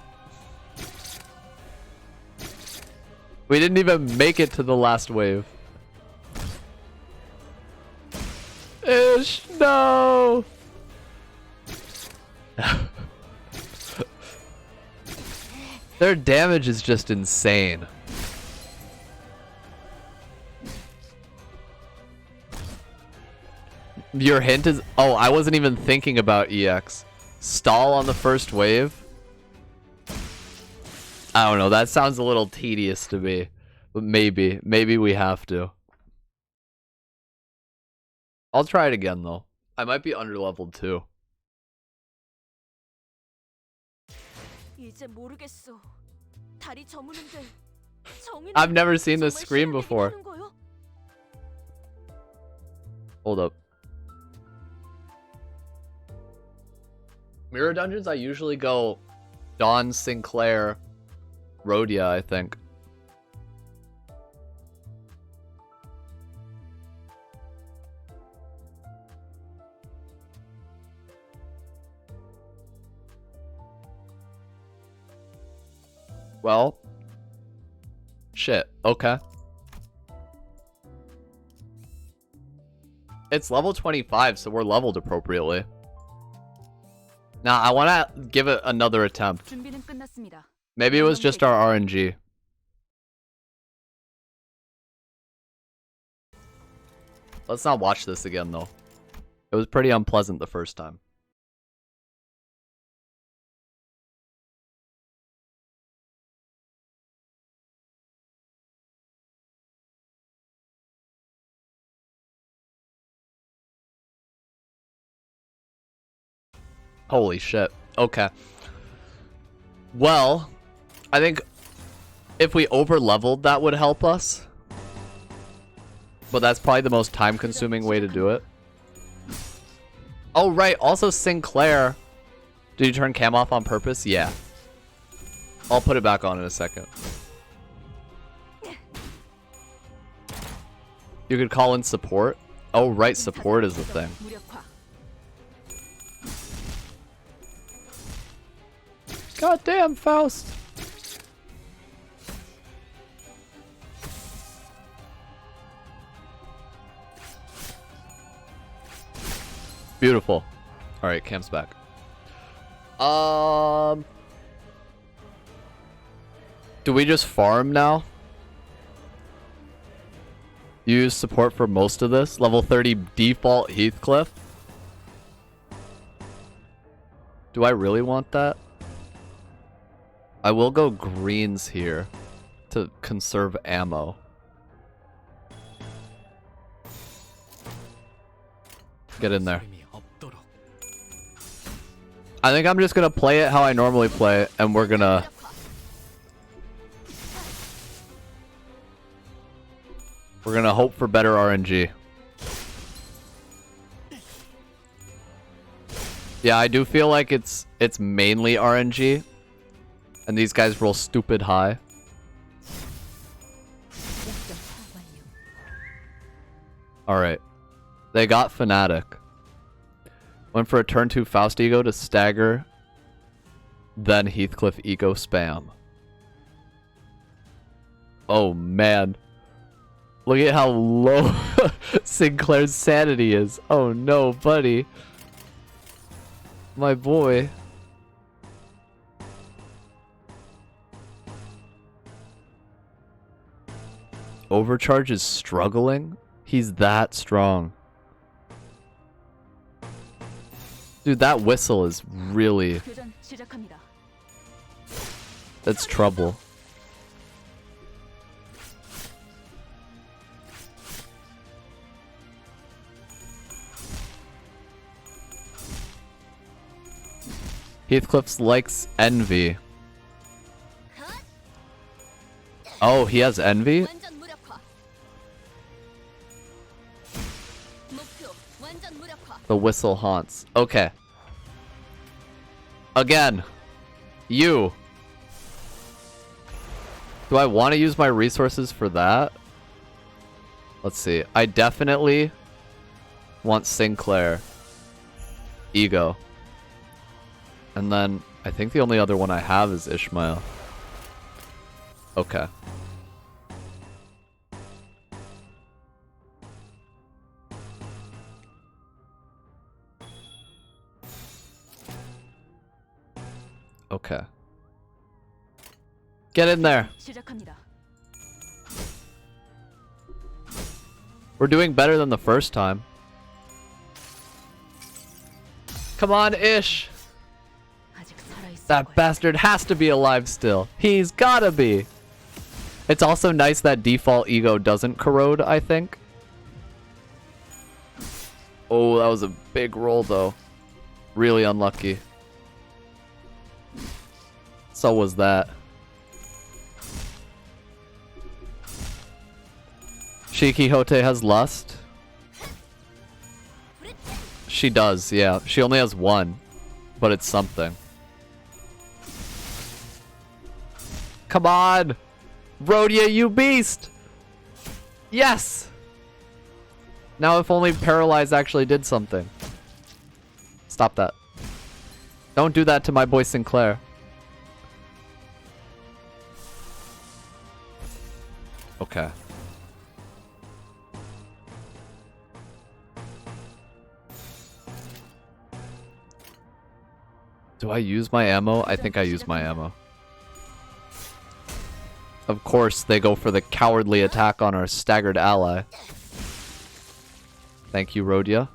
We didn't even make it to the last wave. Ish, no! Their damage is just insane. Your hint is... Oh, I wasn't even thinking about EX. Stall on the first wave? I don't know, that sounds a little tedious to me. But maybe we have to. I'll try it again though. I might be underleveled too. I've never seen this scream before. Hold up. Mirror dungeons, I usually go Dawn, Sinclair, Rhodia, I think. Well, shit, okay. It's level 25, so we're leveled appropriately. Now, I want to give it another attempt. Maybe it was just our RNG. Let's not watch this again, though. It was pretty unpleasant the first time. Holy shit. Okay. Well, I think if we over-leveled, that would help us. But that's probably the most time-consuming way to do it. Oh, right. Also, Sinclair. Did you turn cam off on purpose? Yeah. I'll put it back on in a second. You could call in support. Oh, right. Support is the thing. God damn, Faust. Beautiful. All right, cam's back. Do we just farm now? Use support for most of this. Level 30 default Heathcliff. Do I really want that? I will go greens here to conserve ammo. Get in there. I think I'm just gonna play it how I normally play it, and we're gonna hope for better RNG. Yeah, I do feel like it's mainly RNG. And these guys roll stupid high. Alright. They got Fnatic. Went for a turn 2 Faust Ego to stagger. Then Heathcliff Ego spam. Oh man. Look at how low Sinclair's sanity is. Oh no, buddy. My boy. Overcharge is struggling? He's that strong. Dude, that whistle is really... That's trouble. Heathcliff likes envy. Oh, he has envy? 목표 완전 무력화. The whistle haunts. Okay. Again. You. Do I want to use my resources for that? Let's see. I definitely want Sinclair. Ego. And then I think the only other one I have is Ishmael. Okay. Okay. Get in there. 시작합니다. We're doing better than the first time. Come on, Ish. 아직 살아있을 That 거야. bastard has to be alive still. He's gotta be. It's also nice that default ego doesn't corrode, I think. Oh, that was a big roll, though. Really unlucky. So was that. Shikihote has lust. She does, yeah. She only has one, but it's something. Come on! Rhodia, you beast! Yes! Now if only Paralyze actually did something. Stop that. Don't do that to my boy Sinclair. Okay. Do I use my ammo? I think I use my ammo. Of course, they go for the cowardly attack on our staggered ally. Thank you, Rhodia.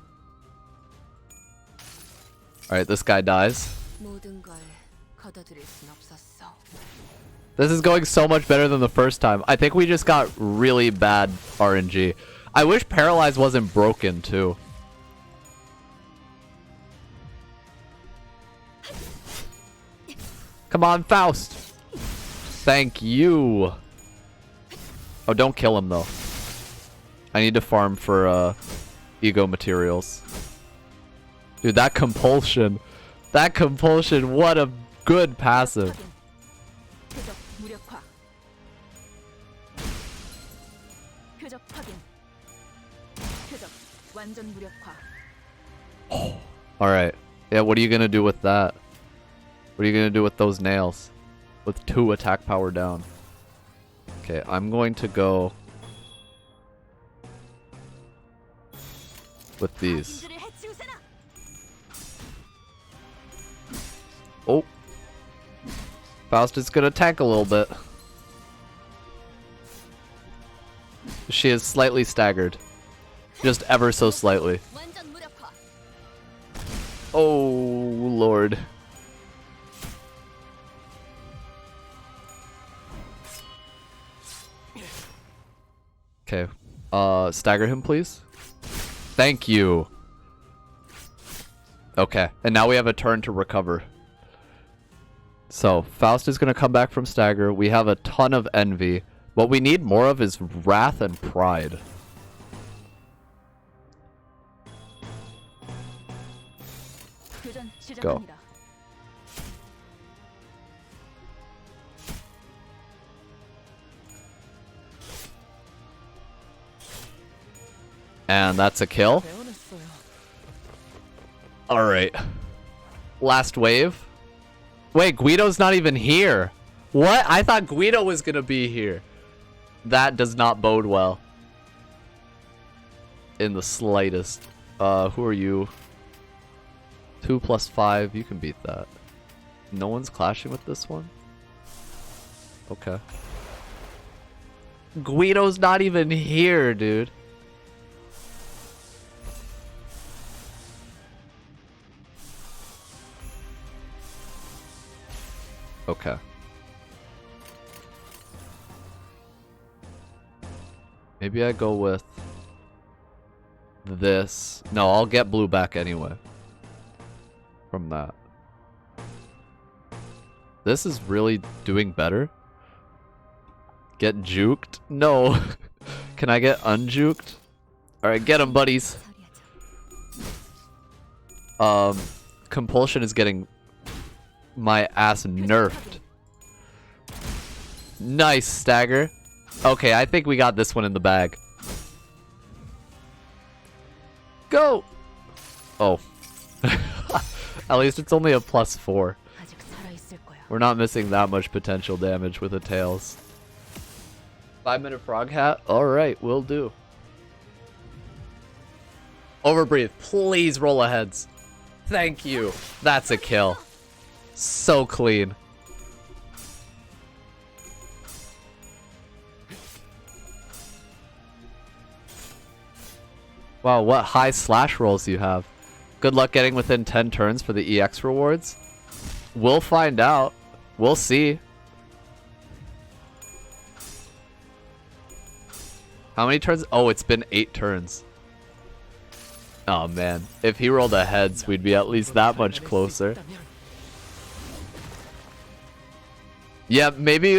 Alright, this guy dies. 모든 걸 거둬들일 순 없었어. This is going so much better than the first time. I think we just got really bad RNG. I wish Paralyze wasn't broken, too. Come on, Faust. Thank you. Oh, don't kill him, though. I need to farm for ego materials. Dude, that compulsion. That compulsion, what a good passive. 표적 무력화. 표적 확인. 표적 완전 무력화. Alright. Yeah, what are you gonna do with that? What are you gonna do with those nails? With 2 attack power down. Okay, I'm going to go with these. 인들을 해치우세나. Oh. Faust is gonna tank a little bit. She is slightly staggered. Just ever so slightly. 완전 무력화. Oh, Lord. Okay. Stagger him, please. Thank you. Okay. And now we have a turn to recover. So, Faust is going to come back from stagger. We have a ton of envy. What we need more of is wrath and pride. 교전 Go. 시작합니다. And that's a kill. 배워냈어요. Alright. Last wave. Wait, Guido's not even here. What? I thought Guido was gonna be here. That does not bode well. In the slightest. Who are you? 2 + 5. You can beat that. No one's clashing with this one? Okay. Guido's not even here, dude. Okay. Maybe I go with this. No, I'll get blue back anyway. From that. This is really doing better. Get juked? No. Can I get unjuked? Alright, get him, buddies. Compulsion is getting my ass nerfed. Nice, Stagger. Okay, I think we got this one in the bag. Go! Oh. At least it's only a +4. We're not missing that much potential damage with a Tails. 5-minute frog hat? Alright, will do. Overbreathe. Please roll aheads. Thank you. That's a kill. So clean. Wow, what high slash rolls you have. Good luck getting within 10 turns for the EX rewards. We'll find out. We'll see. How many turns? Oh, it's been 8 turns. Oh man, if he rolled a heads, we'd be at least that much closer. Yeah, maybe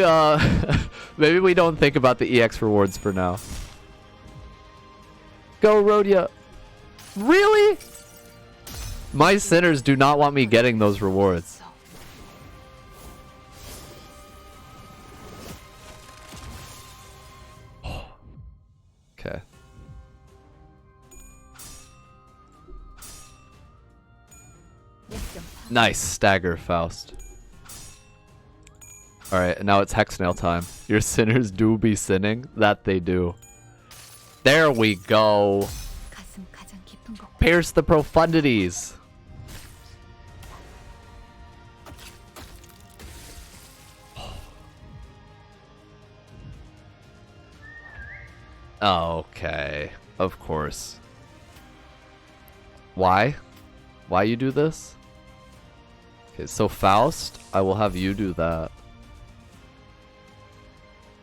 maybe we don't think about the EX rewards for now. Go, Rhodia. Really? My sinners do not want me getting those rewards. Okay. Nice, Stagger, Faust. Alright, and now it's Hexnail time. Your sinners do be sinning? That they do. There we go. Pierce the profundities. Okay, of course. Why? Why you do this? Okay, so Faust, I will have you do that.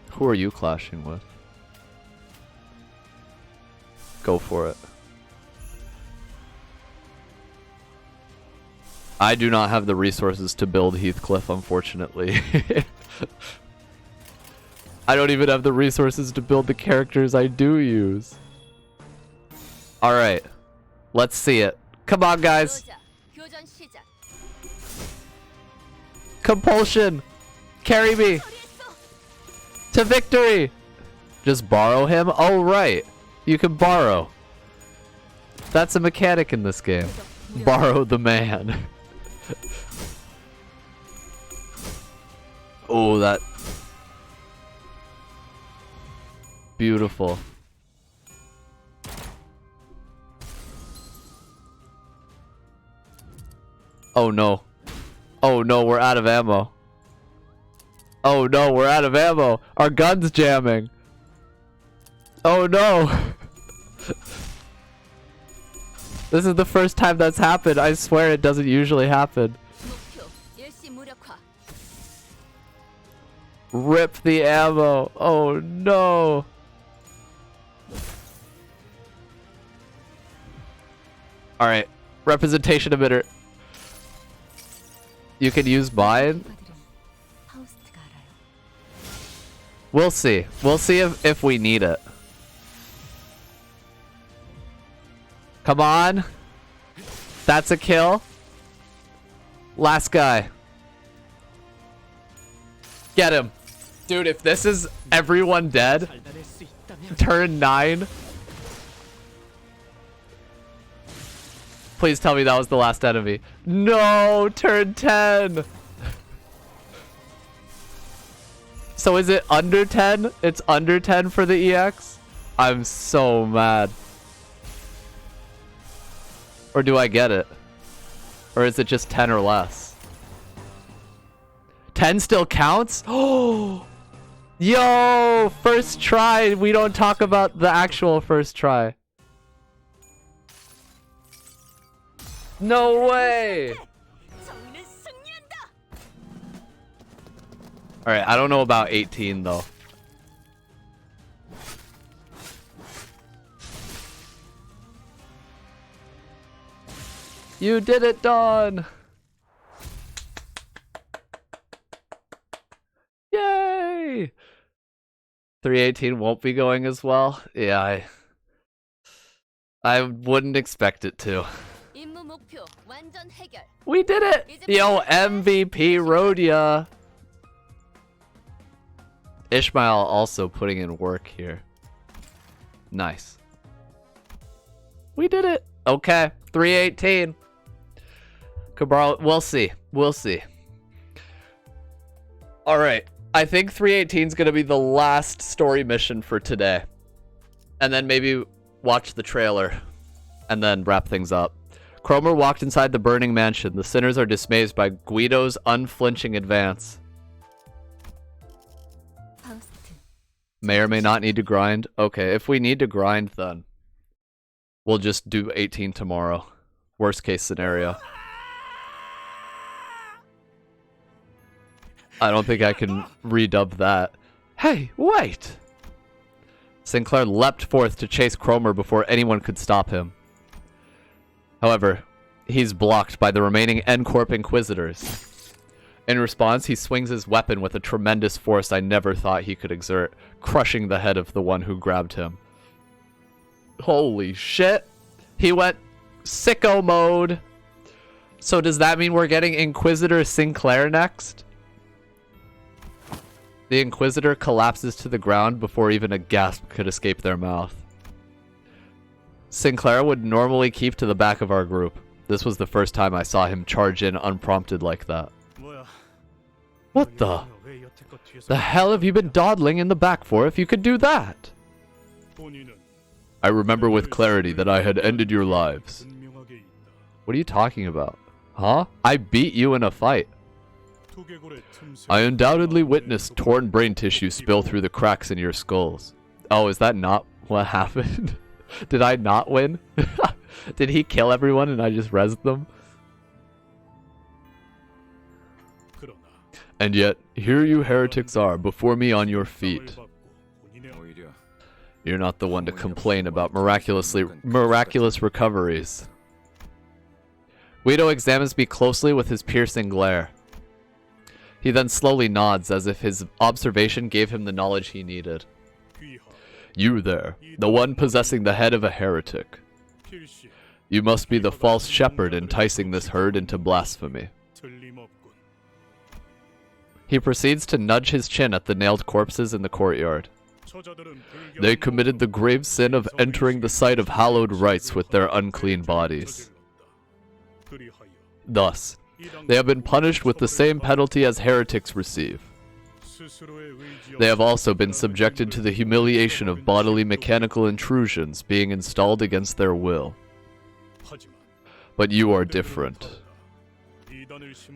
Who are you clashing with? Go for it. I do not have the resources to build Heathcliff, unfortunately. I don't even have the resources to build the characters I do use. Alright. Let's see it. Come on, guys. Compulsion! Carry me! To victory! Just borrow him? Oh, right. You can borrow. That's a mechanic in this game. Borrow the man. Oh, that... Beautiful. Oh no. Oh no, we're out of ammo. Oh no, we're out of ammo. Our gun's jamming. Oh no. This is the first time that's happened. I swear it doesn't usually happen. Rip the ammo. Oh no. Alright. Representation emitter. You can use mine. We'll see. We'll see if we need it. Come on. That's a kill. Last guy. Get him. Dude, if this is everyone dead, turn 9. Please tell me that was the last enemy. No, turn 10. So is it under 10? It's under 10 for the EX? I'm so mad. Or do I get it? Or is it just 10 or less? 10 still counts? Oh! Yo! First try! We don't talk about the actual first try. No way! Alright, I don't know about 18 though. You did it, Dawn! Yay! 318 won't be going as well? Yeah, I wouldn't expect it to. 목표 완전 해결. We did it! Yo, MVP Rhodia. Ishmael also putting in work here. Nice. We did it. Okay, 318. Cabral, we'll see. We'll see. All right. I think 318 is going to be the last story mission for today. And then maybe watch the trailer and then wrap things up. Cromer walked inside the burning mansion. The sinners are dismayed by Guido's unflinching advance. May or may not need to grind. Okay, if we need to grind, then we'll just do 18 tomorrow. Worst case scenario. I don't think I can redub that. Hey, wait! Sinclair leapt forth to chase Cromer before anyone could stop him. However, he's blocked by the remaining N-Corp Inquisitors. In response, he swings his weapon with a tremendous force I never thought he could exert, crushing the head of the one who grabbed him. Holy shit! He went sicko mode! So does that mean we're getting Inquisitor Sinclair next? The Inquisitor collapses to the ground before even a gasp could escape their mouth. Sinclair would normally keep to the back of our group. This was the first time I saw him charge in unprompted like that. What the? The hell have you been dawdling in the back for if you could do that? I remember with clarity that I had ended your lives. What are you talking about? Huh? I beat you in a fight. I undoubtedly witnessed torn brain tissue spill through the cracks in your skulls. Oh, is that not what happened? Did I not win? Did he kill everyone and I just rezzed them? And yet, here you heretics are before me on your feet. You're not the one to complain about miraculous recoveries. Guido examines me closely with his piercing glare. He then slowly nods as if his observation gave him the knowledge he needed. You there, the one possessing the head of a heretic. You must be the false shepherd enticing this herd into blasphemy. He proceeds to nudge his chin at the nailed corpses in the courtyard. They committed the grave sin of entering the site of hallowed rites with their unclean bodies. Thus, they have been punished with the same penalty as heretics receive. They have also been subjected to the humiliation of bodily mechanical intrusions being installed against their will. But you are different.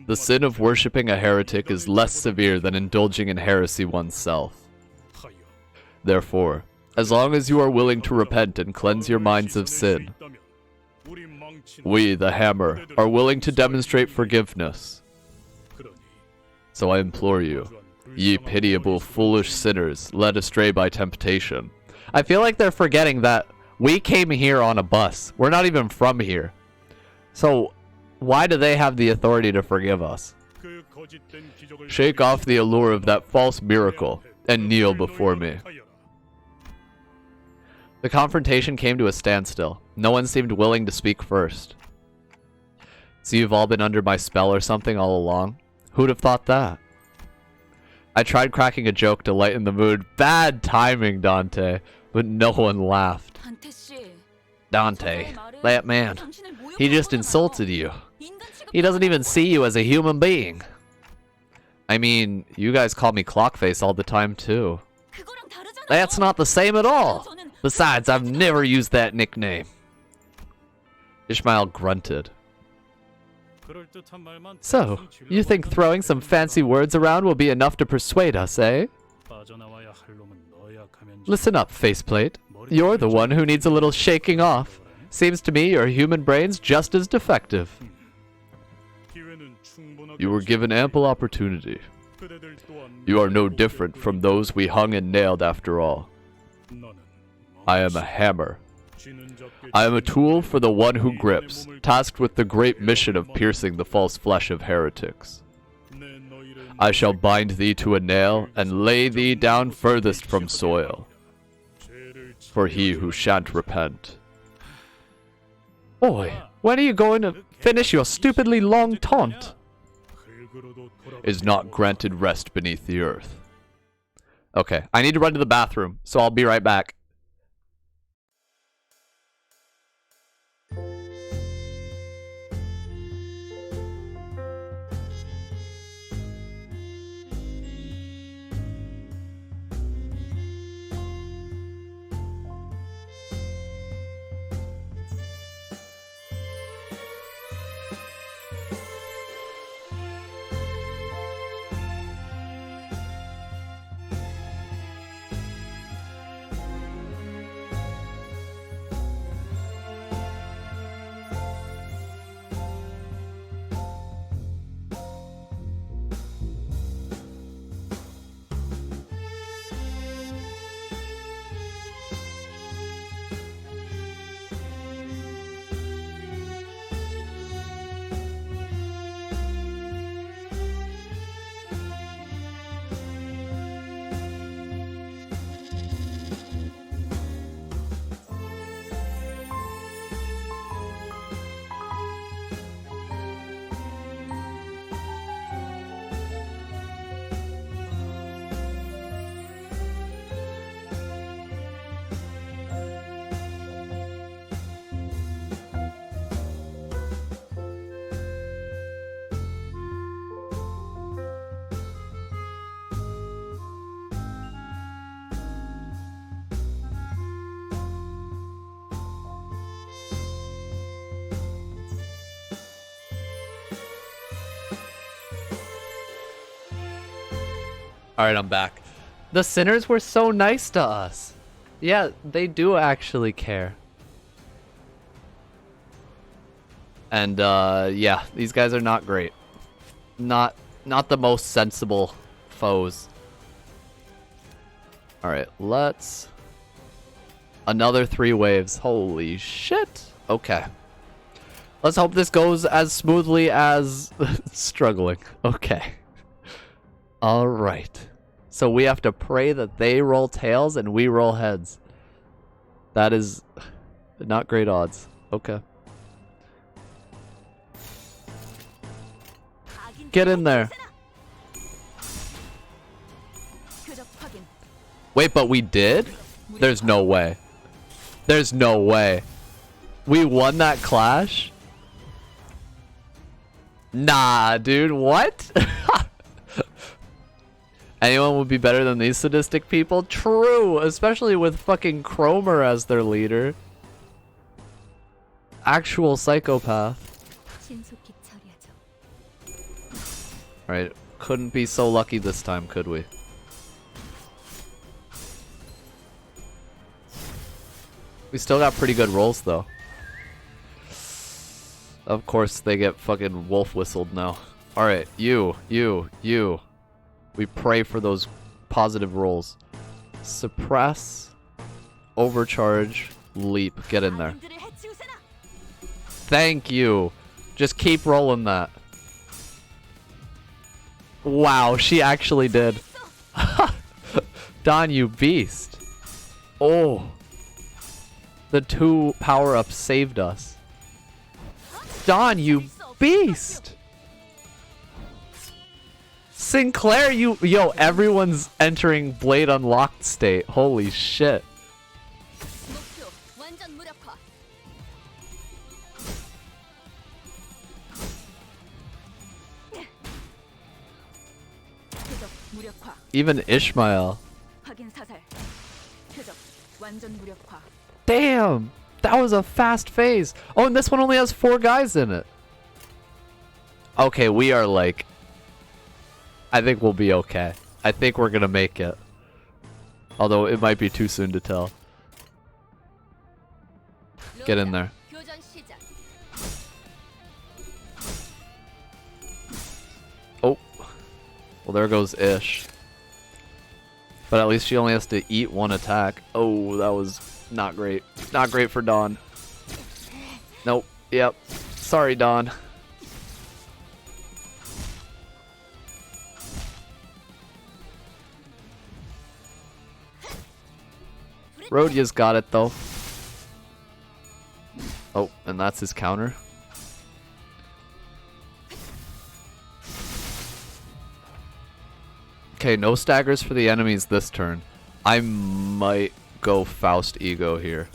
The sin of worshipping a heretic is less severe than indulging in heresy oneself. Therefore, as long as you are willing to repent and cleanse your minds of sin, we, the Hammer, are willing to demonstrate forgiveness. So I implore you, ye pitiable, foolish sinners, led astray by temptation. I feel like they're forgetting that we came here on a bus. We're not even from here. So, why do they have the authority to forgive us? Shake off the allure of that false miracle and kneel before me. The confrontation came to a standstill. No one seemed willing to speak first. So you've all been under my spell or something all along? Who'd have thought that? I tried cracking a joke to lighten the mood. Bad timing, Dante. But no one laughed. Dante, that man, he just insulted you. He doesn't even see you as a human being. I mean, you guys call me Clockface all the time too. That's not the same at all. Besides, I've never used that nickname. Ishmael grunted. So, you think throwing some fancy words around will be enough to persuade us, eh? Listen up, faceplate. You're the one who needs a little shaking off. Seems to me your human brain's just as defective. You were given ample opportunity. You are no different from those we hung and nailed after all. I am a hammer. I am a tool for the one who grips, tasked with the great mission of piercing the false flesh of heretics. I shall bind thee to a nail and lay thee down furthest from soil. For he who shan't repent. Oi, When are you going to finish your stupidly long taunt? Is not granted rest beneath the earth. Okay, I need to run to the bathroom, so I'll be right back. Alright, I'm back. The sinners were so nice to us. Yeah, they do actually care. And, yeah, these guys are not great. Not the most sensible foes. Alright, let's... Another 3 waves. Holy shit. Okay. Let's hope this goes as smoothly as... struggling. Okay. Alright. So we have to pray that they roll tails and we roll heads. That is not great odds. Okay. Get in there. Wait, but we did? There's no way. There's no way. We won that clash? Nah, dude, what? Anyone would be better than these sadistic people? True, especially with fucking Cromer as their leader. Actual psychopath. Right, couldn't be so lucky this time, could we? We still got pretty good rolls, though. Of course, they get fucking wolf whistled now. Alright, you. We pray for those positive rolls. Suppress, overcharge, leap. Get in there. Thank you. Just keep rolling that. Wow, she actually did. Don, you beast. Oh. The 2 power-ups saved us. Don, you beast. Sinclair, yo, everyone's entering Blade Unlocked state. Holy shit. Even Ishmael. Damn! That was a fast phase. Oh, and this one only has 4 guys in it. Okay, we are like... I think we'll be okay. I think we're gonna make it. Although it might be too soon to tell. Get in there. Oh. Well, there goes Ish. But at least she only has to eat 1 attack. Oh, that was not great. Not great for Dawn. Nope. Yep. Sorry, Dawn. Rodia's got it, though. Oh, and that's his counter. Okay, no staggers for the enemies this turn. I might go Faust Ego here.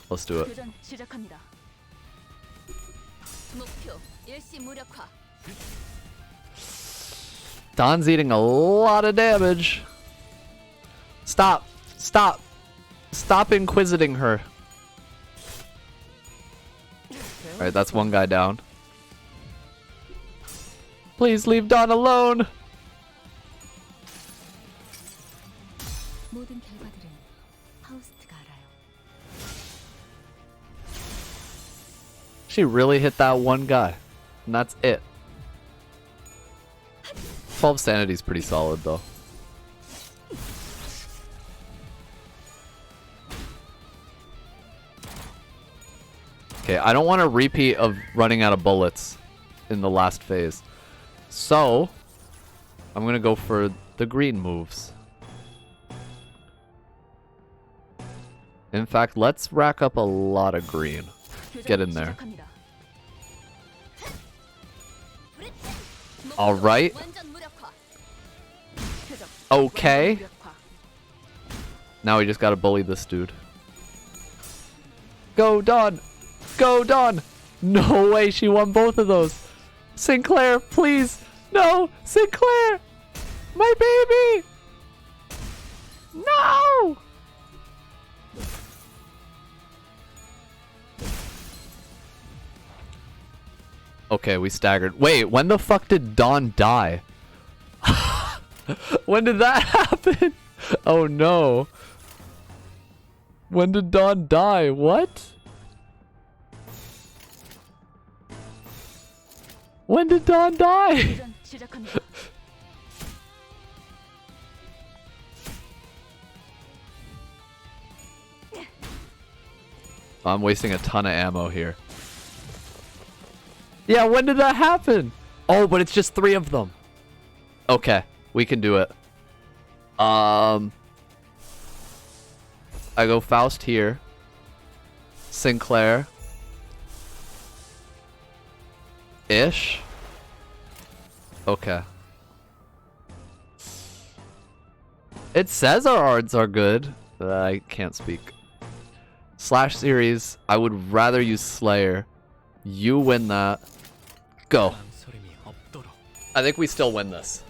Let's do it. 교전 시작합니다. 목표 일시 무력화. Don's eating a lot of damage. Stop. Stop. Stop inquisiting her. Alright, that's one guy down. Please leave Don alone. 모든 결과들은 파우스트가 알아요. She really hit that one guy. And that's it. 12 sanity is pretty solid though. Okay, I don't want a repeat of running out of bullets in the last phase. So, I'm going to go for the green moves. In fact, let's rack up a lot of green. Get in there. Alright. Okay. Now we just gotta bully this dude. Go, Dawn! Go, Dawn! No way, she won both of those. Sinclair, please! No! Sinclair! My baby! No! Okay, we staggered. Wait, when the fuck did Dawn die? When did that happen? Oh no. When did Dawn die? What? When did Dawn die? I'm wasting a ton of ammo here. Yeah, when did that happen? Oh, but it's just 3 of them. Okay, we can do it. I go Faust here. Sinclair. Ish. Okay. It says our odds are good, but I can't speak. Slash series, I would rather use Slayer. You win that. Go. I think we still win this.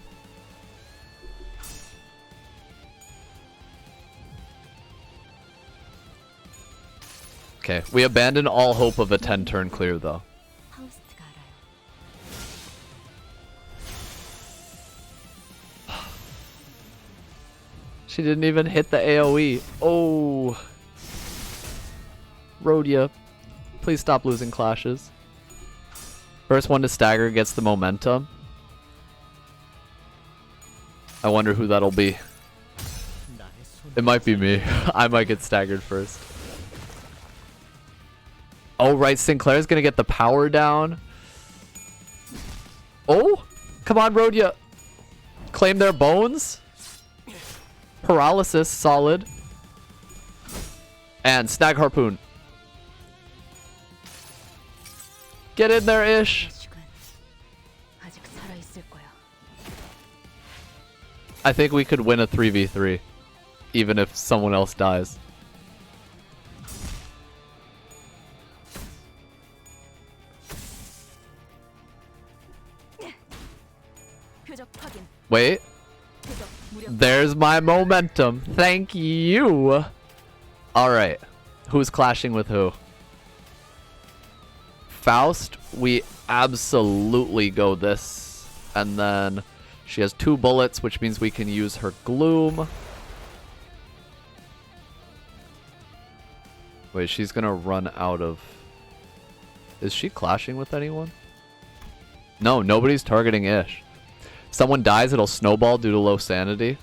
Okay, we abandon all hope of a 10-turn clear though. She didn't even hit the AoE. Oh. Rhodia, please stop losing clashes. First one to stagger gets the momentum. I wonder who that'll be. It might be me. I might get staggered first. Oh, right. Sinclair's gonna get the power down. Oh, come on, Rhodia. Claim their bones. Paralysis, solid. And snag harpoon. Get in there, Ish. I think we could win a 3v3, even if someone else dies. Wait. There's my momentum. Thank you. Alright. Who's clashing with who? Faust, we absolutely go this. And then she has 2 bullets, which means we can use her gloom. Wait, she's gonna run out of... Is she clashing with anyone? No, nobody's targeting Ish. Someone dies, it'll snowball due to low sanity.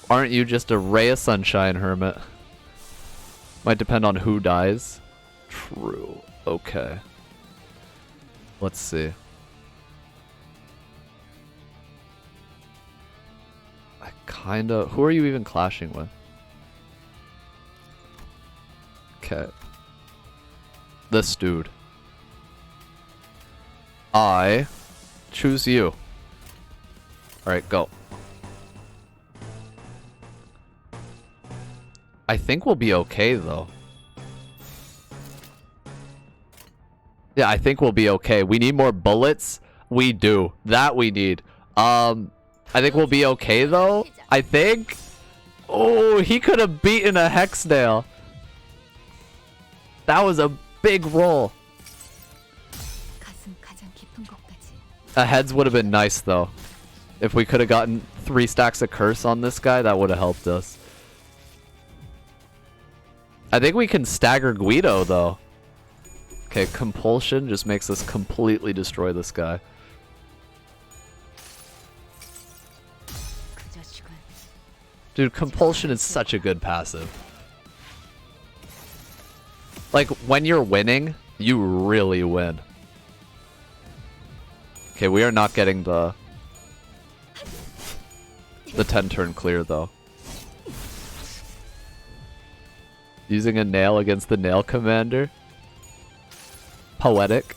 Aren't you just a ray of sunshine, Hermit? Might depend on who dies. True. Okay. Let's see. I kinda... Who are you even clashing with? Okay. This dude. I choose you. Alright, go. I think we'll be okay, though. Yeah, I think we'll be okay. We need more bullets. We do. That we need. I think we'll be okay, though. I think. Oh, he could have beaten a hex nail. That was a big roll. A heads would have been nice, though. If we could have gotten 3 stacks of curse on this guy, that would have helped us. I think we can stagger Guido, though. Okay, compulsion just makes us completely destroy this guy. Dude, compulsion is such a good passive. Like, when you're winning, you really win. Okay, we are not getting the 10 turn clear, though. Using a nail against the nail commander. Poetic.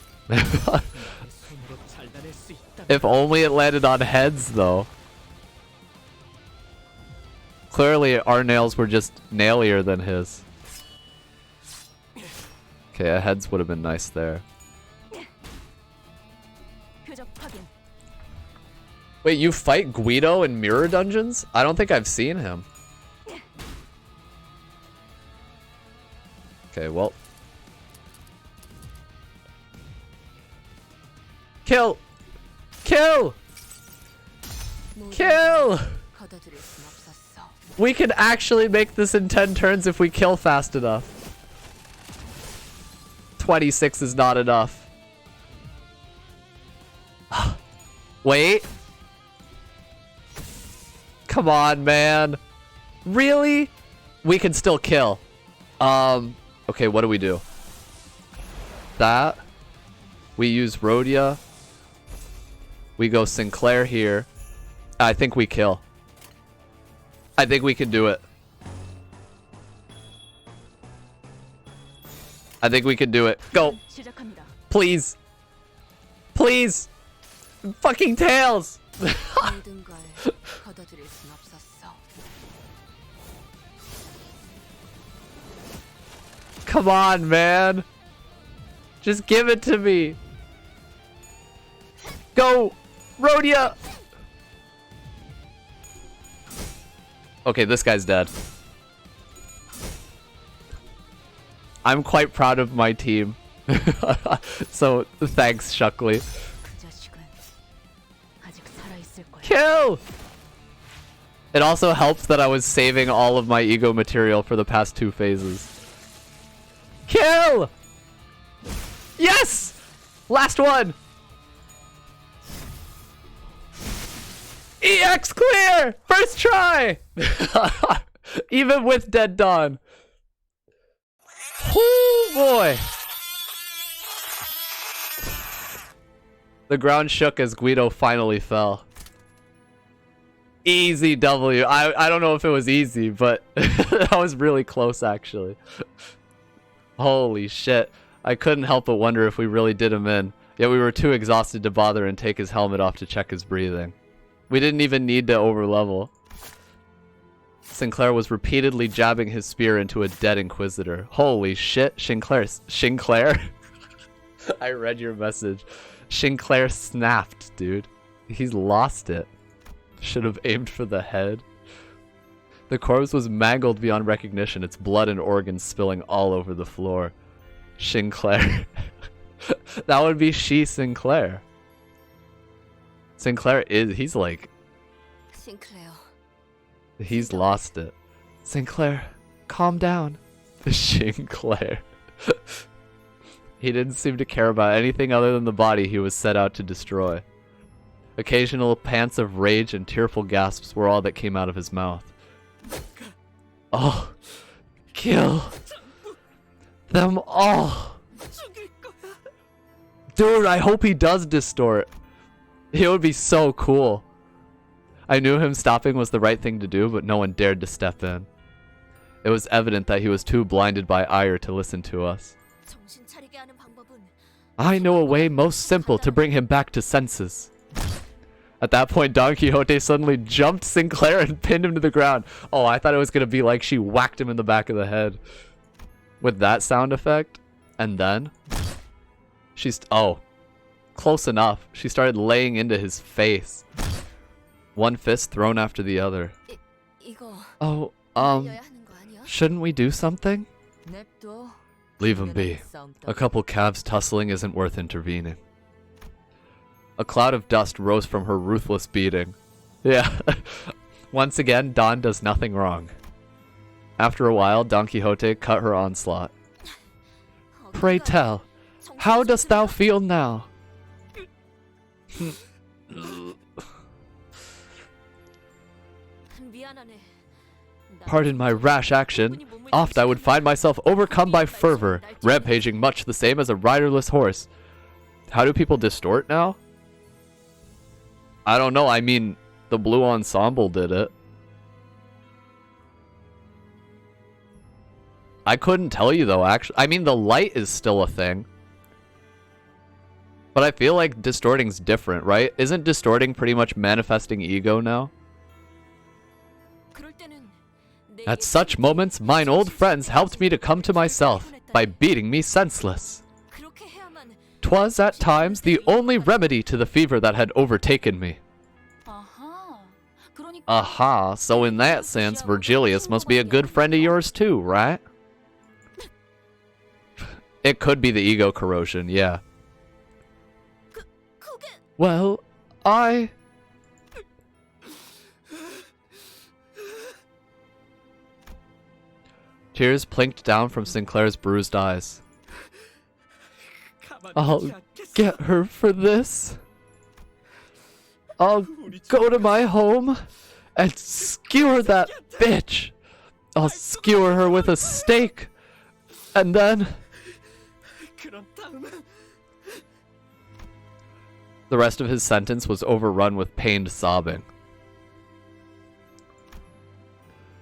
If only it landed on heads, though. Clearly, our nails were just nailier than his. Okay, a heads would have been nice there. Wait, you fight Guido in mirror dungeons? I don't think I've seen him. Okay, well. Kill! Kill! Kill! We can actually make this in 10 turns if we kill fast enough. 26 is not enough. Wait. Come on, man. Really? We can still kill. Okay, what do we do? That. We use Rhodia. We go Sinclair here. I think we kill. I think we can do it. I think we can do it. Go. Please. Please. Fucking tails. Come on, man. Just give it to me. Go. Rhodia. Okay, this guy's dead. I'm quite proud of my team. So, thanks, Shuckley. Kill! It also helped that I was saving all of my ego material for the past 2 phases. Kill! Yes! Last one! EX clear! First try! Even with Dead Dawn. Oh boy! The ground shook as Guido finally fell. Easy W. I don't know if it was easy, but that was really close, actually. Holy shit. I couldn't help but wonder if we really did him in. Yet we were too exhausted to bother and take his helmet off to check his breathing. We didn't even need to overlevel. Sinclair was repeatedly jabbing his spear into a dead Inquisitor. Holy shit, Sinclair? I read your message. Sinclair snapped, dude. He's lost it. Should have aimed for the head. The corpse was mangled beyond recognition, its blood and organs spilling all over the floor. Sinclair. That would be Sinclair. Sinclair is, he's like... Sinclair. He's lost it. Sinclair, calm down. Sinclair. He didn't seem to care about anything other than the body he was set out to destroy. Occasional pants of rage and tearful gasps were all that came out of his mouth. Oh, kill them all. Dude, I hope he does distort. It would be so cool. I knew him stopping was the right thing to do, but no one dared to step in. It was evident that he was too blinded by ire to listen to us. I know a way most simple to bring him back to senses. At that point, Don Quixote suddenly jumped Sinclair and pinned him to the ground. Oh, I thought it was going to be like she whacked him in the back of the head with that sound effect. And then oh, close enough. She started laying into his face. One fist thrown after the other. Oh, shouldn't we do something? Leave him be. A couple calves tussling isn't worth intervening. A cloud of dust rose from her ruthless beating. Yeah. Once again, Don does nothing wrong. After a while, Don Quixote cut her onslaught. Pray tell, how dost thou feel now? Pardon my rash action. Oft I would find myself overcome by fervor, rampaging much the same as a riderless horse. How do people distort now? I don't know. I mean, the Blue Ensemble did it. I couldn't tell you though, actually. I mean, the light is still a thing. But I feel like distorting's different, right? Isn't distorting pretty much manifesting ego now? At such moments, mine old friends helped me to come to myself by beating me senseless. 'Twas at times the only remedy to the fever that had overtaken me. Aha, so in that sense, Virgilius must be a good friend of yours too, right? It could be the ego corrosion, yeah. Well, Tears plinked down from Sinclair's bruised eyes. I'll get her for this. I'll go to my home and skewer that bitch. I'll skewer her with a stake. And then... The rest of his sentence was overrun with pained sobbing.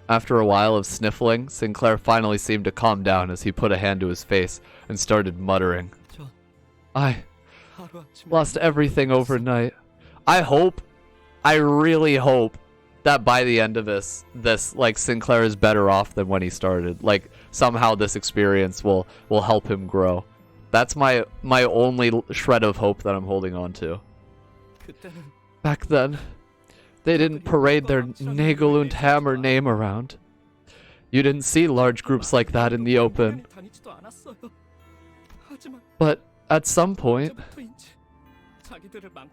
After a while of sniffling, Sinclair finally seemed to calm down as he put a hand to his face and started muttering. I lost everything overnight. I really hope that by the end of this, like, Sinclair is better off than when he started. Like, somehow this experience will help him grow. That's my only shred of hope that I'm holding on to. Back then, they didn't parade their Nagel und Hammer name around. You didn't see large groups like that in the open. But at some point,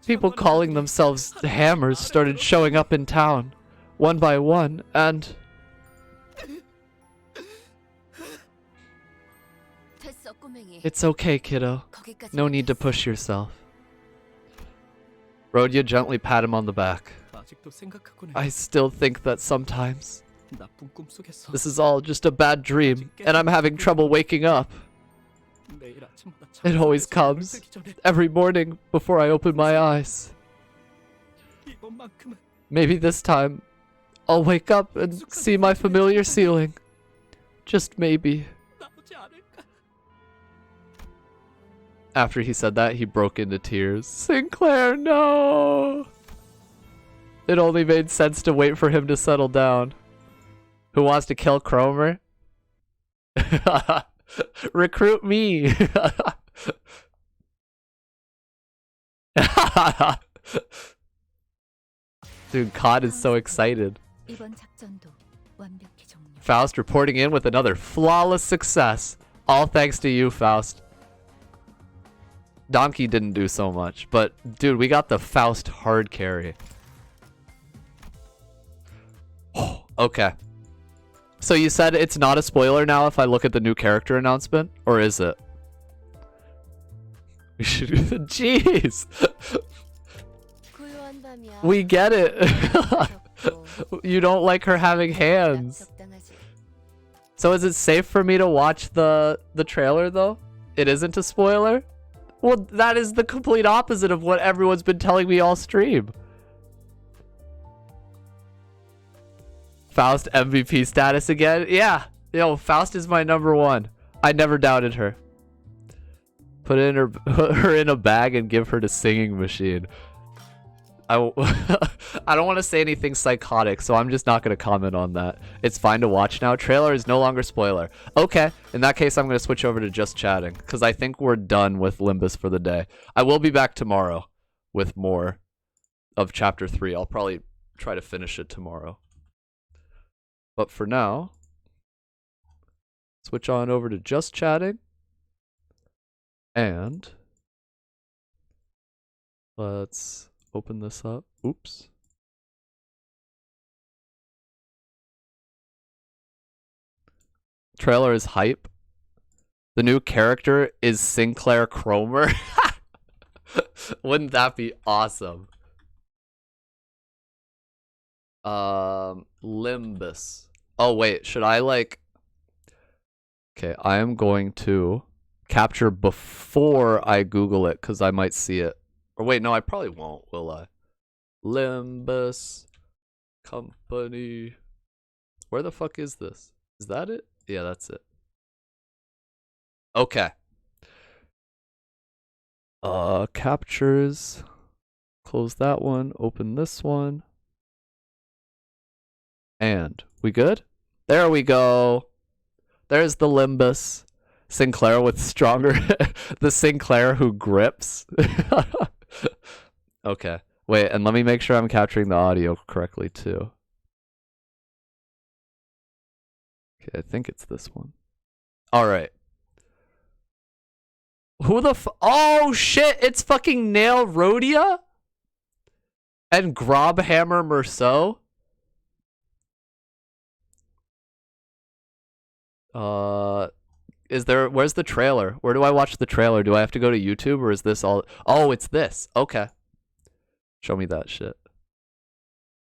people calling themselves Hammers started showing up in town, one by one, and... It's okay, kiddo. No need to push yourself. Rodya gently pat him on the back. I still think that sometimes this is all just a bad dream, and I'm having trouble waking up. It always comes, every morning before I open my eyes. Maybe this time, I'll wake up and see my familiar ceiling. Just maybe. After he said that, he broke into tears. Sinclair, no! It only made sense to wait for him to settle down. Who wants to kill Cromer? Recruit me! Dude, Cod is so excited. Faust reporting in with another flawless success. All thanks to you, Faust. Donkey didn't do so much, but dude, we got the Faust hard carry. Oh, okay. So you said it's not a spoiler now if I look at the new character announcement, or is it? We should do the jeez. We get it. You don't like her having hands. So is it safe for me to watch the trailer though? It isn't a spoiler? Well, that is the complete opposite of what everyone's been telling me all stream. Faust MVP status again? Yeah. Yo, Faust is my #1. I never doubted her. Put in her in a bag and give her to Singing Machine. I don't want to say anything psychotic, so I'm just not going to comment on that. It's fine to watch now. Trailer is no longer spoiler. Okay, in that case, I'm going to switch over to just chatting, because I think we're done with Limbus for the day. I will be back tomorrow with more of Chapter 3. I'll probably try to finish it tomorrow. But for now, switch on over to just chatting. And let's open this up. Oops. Trailer is hype. The new character is Sinclair Cromer. Wouldn't that be awesome? Limbus. Oh wait, should I like... Okay, I am going to capture before I Google it, because I might see it. Or wait, no, I probably won't, will I? Limbus Company. Where the fuck is this? Is that it? Yeah, that's it. Okay. Captures. Close that one. Open this one. And we good? There we go. There's the Limbus. Sinclair with stronger... the Sinclair who grips. Okay. Wait, and let me make sure I'm capturing the audio correctly, too. Okay, I think it's this one. Alright. Who the oh, shit! It's fucking Nail Rhodia? And Grobhammer Merceau? Where's the trailer? Where do I watch the trailer? Do I have to go to YouTube, or is this all? Oh, it's this. Okay. Show me that shit.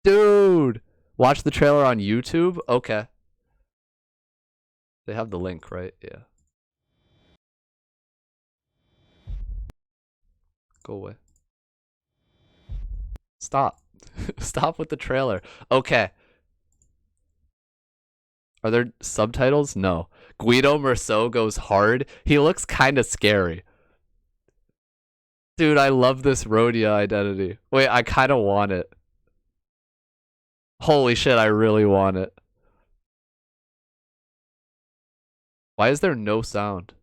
Dude! Watch the trailer on YouTube? Okay. They have the link, right? Yeah. Go away. Stop. Stop with the trailer. Okay. Are there subtitles? No. Guido Merceau goes hard. He looks kind of scary. Dude, I love this Rhodia identity. Wait, I kind of want it. Holy shit, I really want it. Why is there no sound?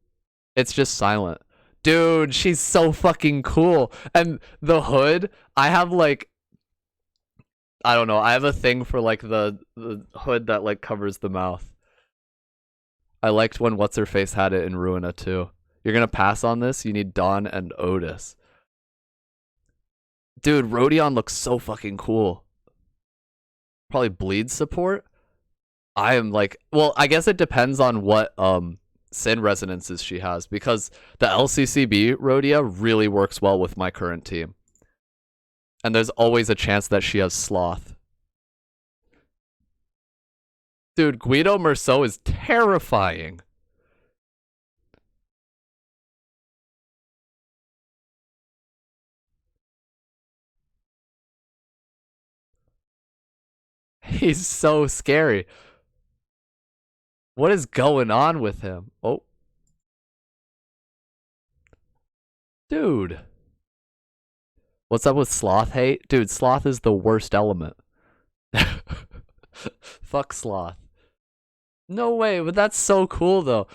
It's just silent. Dude, she's so fucking cool. And the hood, I have like... I don't know. I have a thing for like the hood that like covers the mouth. I liked when What's-Her-Face had it in Ruina too. You're gonna pass on this? You need Dawn and Otis. Dude, Rodion looks so fucking cool. Probably bleed support? I am like... Well, I guess it depends on what Sin resonances she has, because the LCCB Rhodia really works well with my current team. And there's always a chance that she has Sloth. Dude, Guido Merceau is terrifying. He's so scary. What is going on with him? Oh. Dude. What's up with Sloth hate? Dude, Sloth is the worst element. Fuck Sloth. No way, but that's so cool though.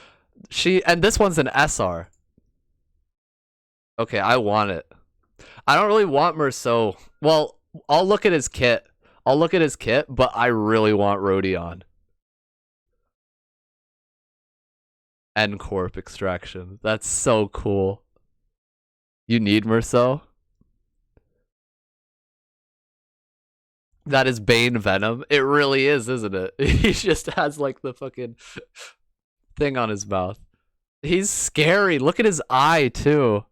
And this one's an SR. Okay, I want it. I don't really want Merceau. Well, I'll look at his kit. But I really want Rodion. N-Corp extraction. That's so cool. You need Merceau? That is Bane Venom. It really is, isn't it? He just has like the fucking thing on his mouth. He's scary. Look at his eye too.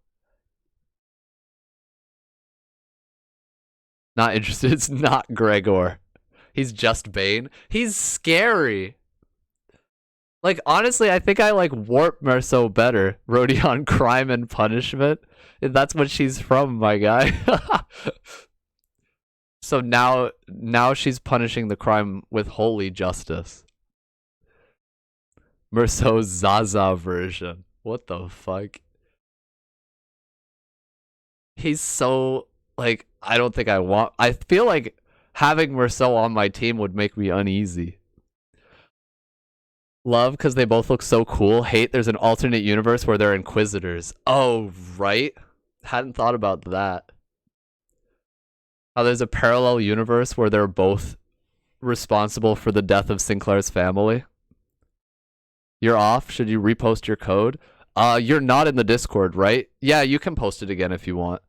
Not interested. It's not Gregor. He's just Bane. He's scary. Like, honestly, I think I like Warp Merceau better. Rodion Crime and Punishment. That's what she's from, my guy. So now she's punishing the crime with holy justice. Merceau's Zaza version. What the fuck? He's so, like, I don't think I feel like having Merceau on my team would make me uneasy. Love because they both look so cool. Hate there's an alternate universe where they're Inquisitors. Oh, right? Hadn't thought about that. How there's a parallel universe where they're both responsible for the death of Sinclair's family. You're off. Should you repost your code? You're not in the Discord, right? Yeah, you can post it again if you want.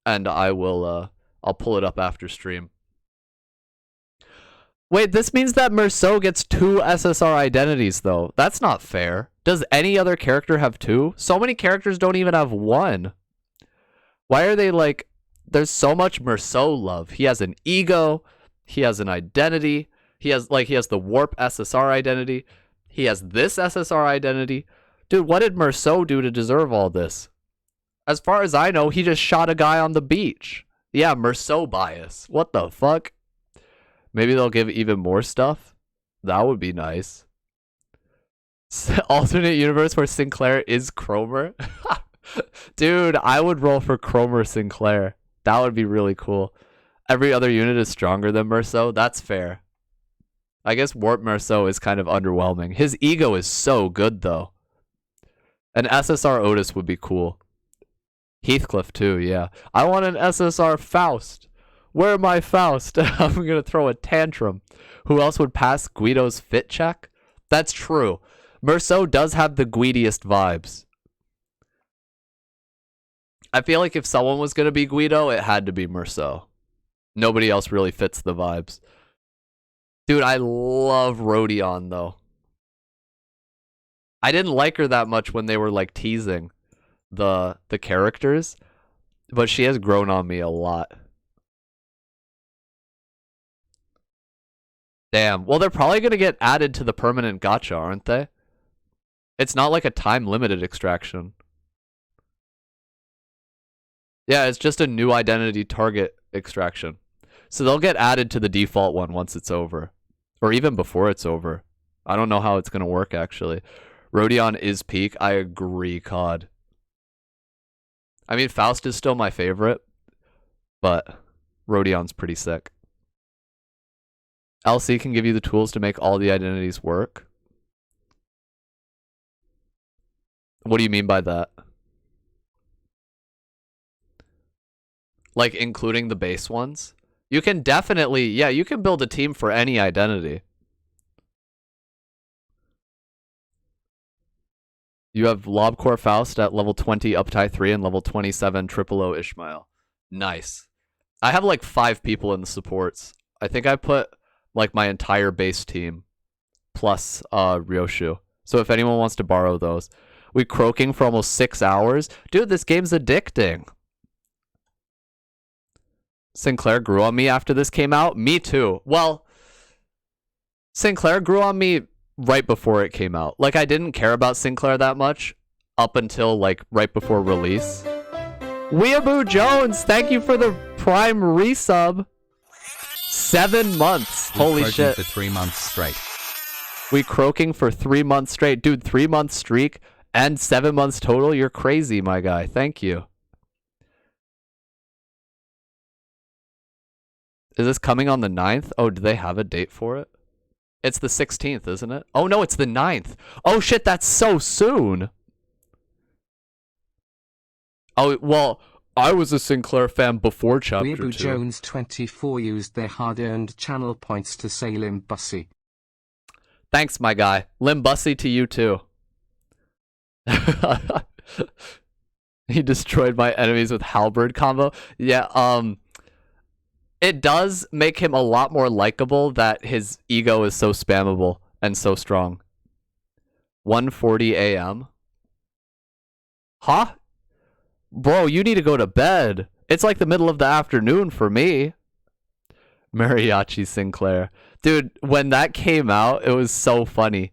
And I will, I'll pull it up after stream. Wait, this means that Merceau gets 2 SSR identities, though. That's not fair. Does any other character have 2? So many characters don't even have 1. Why are they like... There's so much Merceau love. He has an ego. He has an identity. He has the Warp SSR identity. He has this SSR identity. Dude, what did Merceau do to deserve all this? As far as I know, he just shot a guy on the beach. Yeah, Merceau bias. What the fuck? Maybe they'll give even more stuff? That would be nice. Alternate universe where Sinclair is Cromer? Dude, I would roll for Cromer Sinclair. That would be really cool. Every other unit is stronger than Merceau? That's fair. I guess Warp Merceau is kind of underwhelming. His ego is so good, though. An SSR Otis would be cool. Heathcliff, too, yeah. I want an SSR Faust. Where my Faust? I'm going to throw a tantrum. Who else would pass Guido's fit check? That's true. Merceau does have the Guidiest vibes. I feel like if someone was going to be Guido, it had to be Merceau. Nobody else really fits the vibes. Dude, I love Rodion, though. I didn't like her that much when they were, like, teasing the characters, but she has grown on me a lot. Damn. Well, they're probably going to get added to the permanent gacha, aren't they? It's not like a time-limited extraction. Yeah, it's just a new identity target extraction. So they'll get added to the default one once it's over. Or even before it's over. I don't know how it's going to work, actually. Rodion is peak. I agree, COD. I mean, Faust is still my favorite. But Rodion's pretty sick. LC can give you the tools to make all the identities work. What do you mean by that? Like, including the base ones? You can definitely, yeah, you can build a team for any identity. You have Lobcore Faust at level 20 Uptie 3 and level 27 Triple O Ishmael. Nice. I have like 5 people in the supports. I think I put like my entire base team plus Ryoshu. So if anyone wants to borrow those. We croaking for almost 6 hours. Dude, this game's addicting. Sinclair grew on me after this came out. Me too. Well, Sinclair grew on me right before it came out. Like, I didn't care about Sinclair that much up until like right before release. Weeaboo Jones, thank you for the Prime resub. 7 months. Holy shit. For 3 months straight. We croaking for 3 months straight. Dude, 3 month streak and 7 months total. You're crazy, my guy. Thank you. Is this coming on the 9th? Oh, do they have a date for it? It's the 16th, isn't it? Oh, no, it's the 9th. Oh, shit, that's so soon. Oh, well, I was a Sinclair fan before Chapter 2. Weeaboo Jones 24 used their hard-earned channel points to say Limbussy. Thanks, my guy. Limbussy to you, too. He destroyed my enemies with halberd combo. Yeah, it does make him a lot more likable that his ego is so spammable and so strong. 1:40 a.m. Huh? Bro, you need to go to bed. It's like the middle of the afternoon for me. Mariachi Sinclair. Dude, when that came out, it was so funny.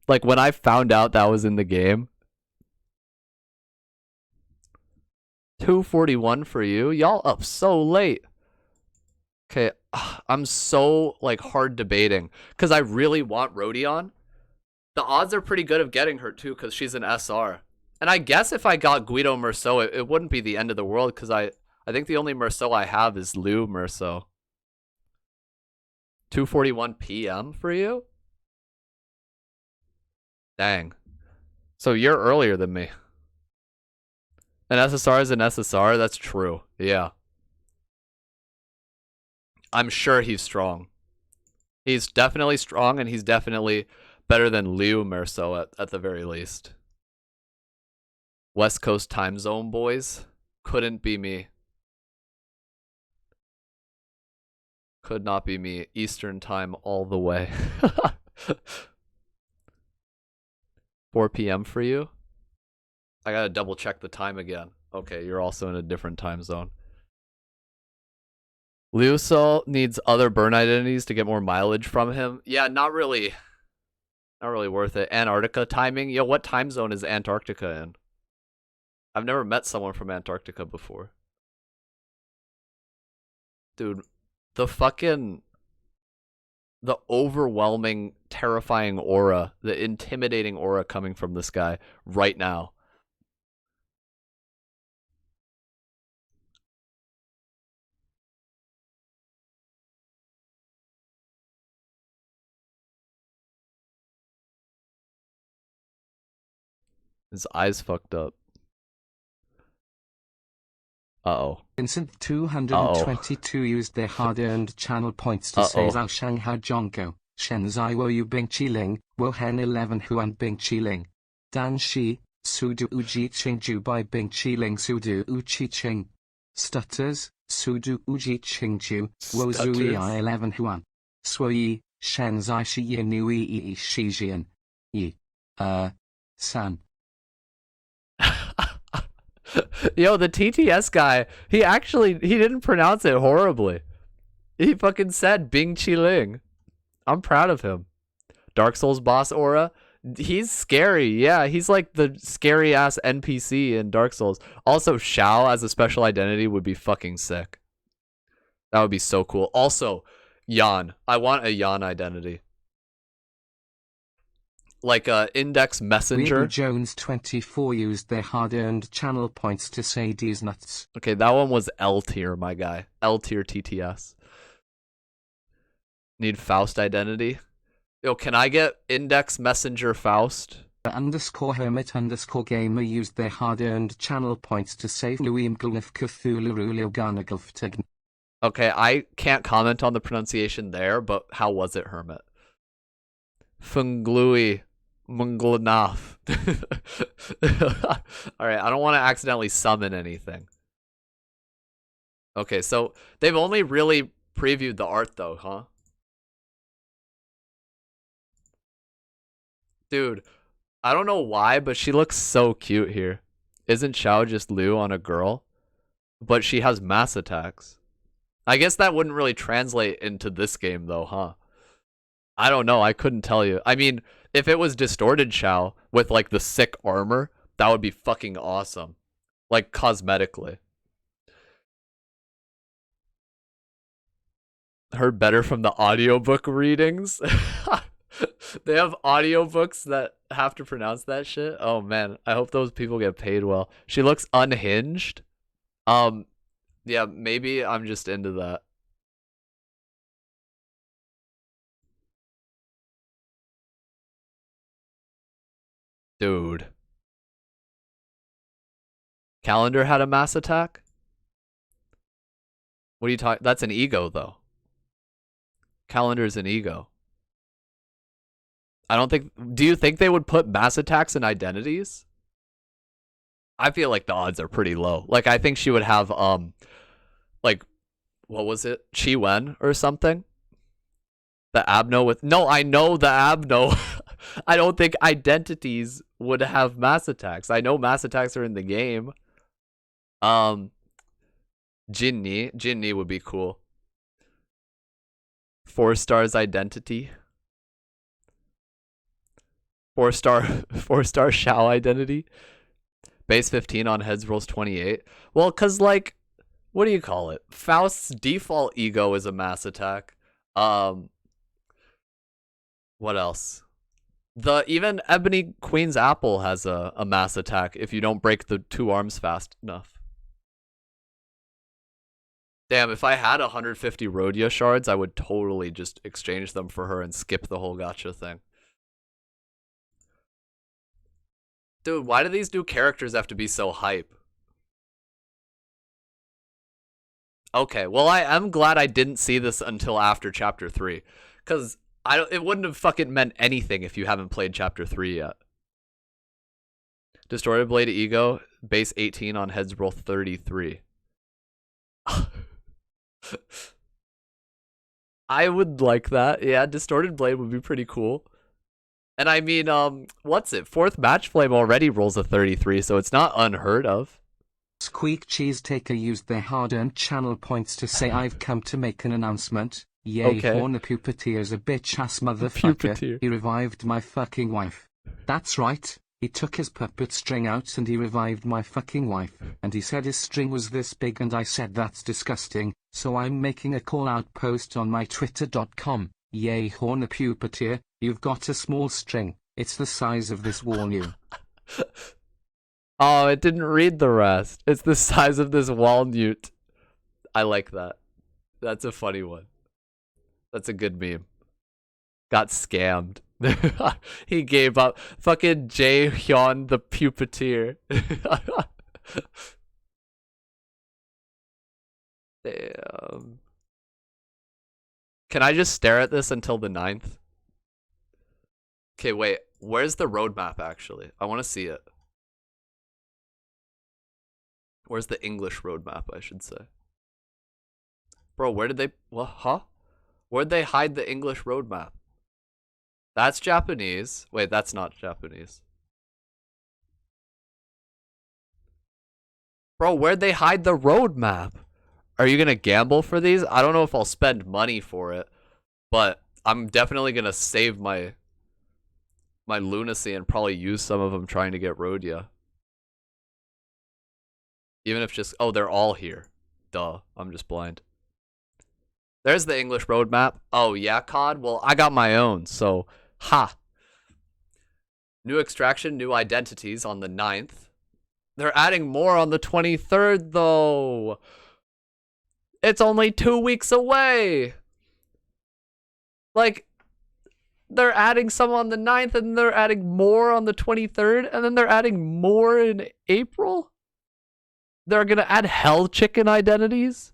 Like, when I found out that was in the game. 2:41 for you? Y'all up so late. Okay, I'm so, like, hard debating. Because I really want Rodion. The odds are pretty good of getting her, too, because she's an SR. And I guess if I got Guido Merceau, it wouldn't be the end of the world, because I think the only Merceau I have is Lou Merceau. 2:41 p.m. for you? Dang. So you're earlier than me. An SSR is an SSR? That's true. Yeah. I'm sure he's strong. He's definitely strong, and he's definitely better than Liu Merceau at the very least. West Coast time zone, boys. Couldn't be me. Could not be me. Eastern time all the way. 4 p.m. for you? I gotta double check the time again. Okay, you're also in a different time zone. Liu Sol needs other burn identities to get more mileage from him. Yeah, not really. Not really worth it. Antarctica timing? Yo, what time zone is Antarctica in? I've never met someone from Antarctica before. Dude, the overwhelming, terrifying aura, the intimidating aura coming from this guy right now. His eyes fucked up. Uh-oh. Vincent 222 used their hard-earned channel points to say Zhao Shanghai Jonko, Shenzai Wo Yu Bing Qiling, Wo Hen 11 Huan Bing Qiling. Dan Shi, Sudu Uji Qingju by Bing Qiling Sudu Uchi Qing. Stutters, Sudu Uji Qingju, Wo Zui I 11 Huan. Sui, Shenzai Shi Yin Nui Shijian. Yi. San. Yo, the TTS guy, he didn't pronounce it horribly. He fucking said Bing Qiling. I'm proud of him. Dark Souls boss aura, he's scary. Yeah, he's like the scary ass NPC in Dark Souls. Also, Shao as a special identity would be fucking sick. That would be so cool. Also, Yan. I want a Yan identity. Like a index messenger. Weeble Jones 24 used their hard-earned channel points to say D's nuts. Okay, that one was L tier, my guy. L tier TTS. Need Faust identity. Yo, can I get index messenger Faust? _ hermit _ gamer used their hard-earned channel points to say Luim Glif Cthulhu. Okay, I can't comment on the pronunciation there, but how was it, hermit? Funglui Munglanath. Alright, I don't want to accidentally summon anything. Okay, so they've only really previewed the art though, huh? Dude, I don't know why, but she looks so cute here. Isn't Xiao just Liu on a girl? But she has mass attacks. I guess that wouldn't really translate into this game though, huh? I don't know. I couldn't tell you. I mean, if it was distorted Xiao with like the sick armor, that would be fucking awesome. Like cosmetically. Heard better from the audiobook readings. They have audiobooks that have to pronounce that shit. Oh man, I hope those people get paid well. She looks unhinged. Yeah, maybe I'm just into that. Dude. Calendar had a mass attack? What are you talking? That's an ego, though. Calendar's an ego. I don't think... Do you think they would put mass attacks in identities? I feel like the odds are pretty low. Like, I think she would have, like, what was it? Chi Wen or something? The Abno with... No, I know the Abno. I don't think identities would have mass attacks. I know mass attacks are in the game. Jinni would be cool. 4 stars identity. 4-star Xiao identity. Base 15 on heads rolls 28. Well, cause like, what do you call it? Faust's default ego is a mass attack. What else? Even Ebony Queen's Apple has a mass attack if you don't break the 2 arms fast enough. Damn, if I had 150 Rhodia shards, I would totally just exchange them for her and skip the whole gacha thing. Dude, why do these new characters have to be so hype? Okay, well, I am glad I didn't see this until after Chapter 3. Because it wouldn't have fucking meant anything if you haven't played Chapter 3 yet. Distorted Blade Ego, base 18 on heads roll 33. I would like that. Yeah, Distorted Blade would be pretty cool. And I mean, what's it? 4th Match Flame already rolls a 33, so it's not unheard of. Squeak Cheese Taker used their hard-earned channel points to say I've come to make an announcement. Yay, Okay. Horner Puppeteer's a bitch-ass motherfucker. Puppeteer. He revived my fucking wife. That's right. He took his puppet string out and he revived my fucking wife. And he said his string was this big and I said that's disgusting. So I'm making a call-out post on my twitter.com. Yay, Horner Puppeteer, you've got a small string. It's the size of this walnut. Oh, it didn't read the rest. It's the size of this walnut. I like that. That's a funny one. That's a good meme. Got scammed. He gave up. Fucking Jae Hyun the Puppeteer. Damn. Can I just stare at this until the 9th? Okay, wait. Where's the roadmap, actually? I want to see it. Where's the English roadmap, I should say? Bro, where did they... What? Huh? Where'd they hide the English roadmap? That's Japanese. Wait, that's not Japanese. Bro, where'd they hide the roadmap? Are you gonna gamble for these? I don't know if I'll spend money for it, but I'm definitely gonna save my lunacy and probably use some of them trying to get Rhodia. Even if just... Oh, they're all here. Duh, I'm just blind. There's the English roadmap. Oh, yeah, COD? Well, I got my own, so... Ha! New extraction, new identities on the 9th. They're adding more on the 23rd, though! It's only 2 weeks away! Like, they're adding some on the 9th, and they're adding more on the 23rd, and then they're adding more in April? They're gonna add Hell Chicken identities?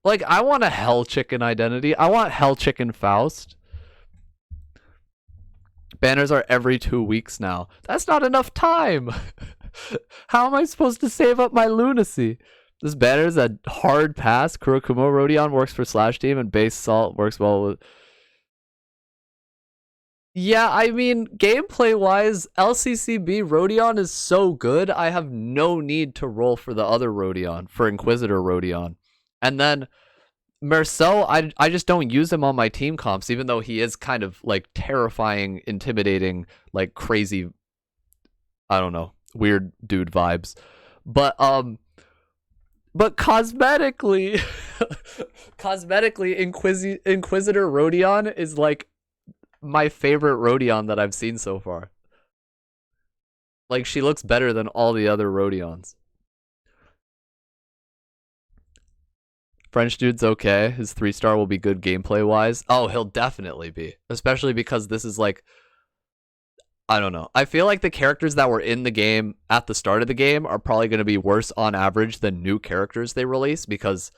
Like, I want a Hell Chicken identity. I want Hell Chicken Faust. Banners are every 2 weeks now. That's not enough time. How am I supposed to save up my lunacy? This banner's a hard pass. Kurokumo Rodion works for Slash Team, and Base Salt works well with... Yeah, I mean, gameplay-wise, LCCB Rodion is so good, I have no need to roll for the other Rodion, for Inquisitor Rodion. And then Merceau, I just don't use him on my team comps, even though he is kind of, like, terrifying, intimidating, like, crazy, I don't know, weird dude vibes. But cosmetically, Inquisitor Rodion is, like, my favorite Rodion that I've seen so far. Like, she looks better than all the other Rodions. French dude's okay. His 3-star will be good gameplay-wise. Oh, he'll definitely be. Especially because this is like... I don't know. I feel like the characters that were in the game at the start of the game are probably going to be worse on average than new characters they release, because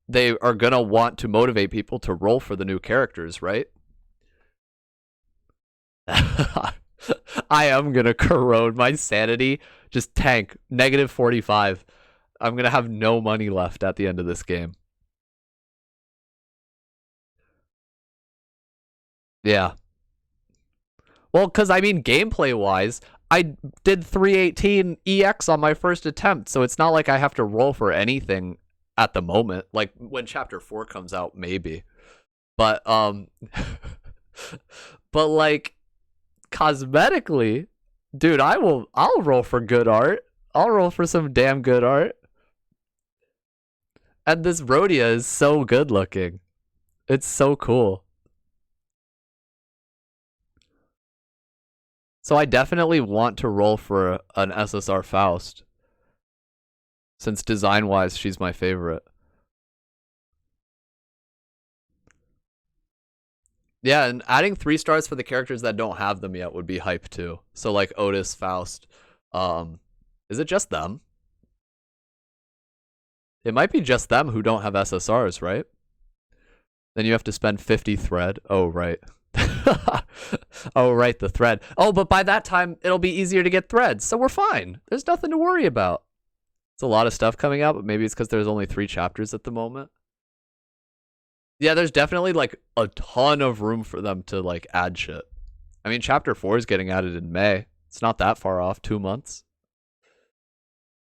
they are going to want to motivate people to roll for the new characters, right? I am gonna corrode my sanity. Just tank. Negative 45. I'm gonna have no money left at the end of this game. Yeah. Well, because I mean, gameplay-wise, I did 318 EX on my first attempt, so it's not like I have to roll for anything at the moment. Like, when Chapter 4 comes out, maybe. But, but, like, cosmetically, dude, I'll roll for good art. I'll roll for some damn good art. And this Rhodia is so good looking. It's so cool. So I definitely want to roll for an SSR Faust. Since design-wise, she's my favorite. Yeah, and adding 3 stars for the characters that don't have them yet would be hype too. So like Otis, Faust. Is it just them? It might be just them who don't have SSRs, right? Then you have to spend 50 thread. Oh, right. Oh, right, the thread. Oh, but by that time, it'll be easier to get threads, so we're fine. There's nothing to worry about. It's a lot of stuff coming out, but maybe it's because there's only 3 chapters at the moment. Yeah, there's definitely like a ton of room for them to like add shit. I mean, chapter 4 is getting added in May. It's not that far off, 2 months.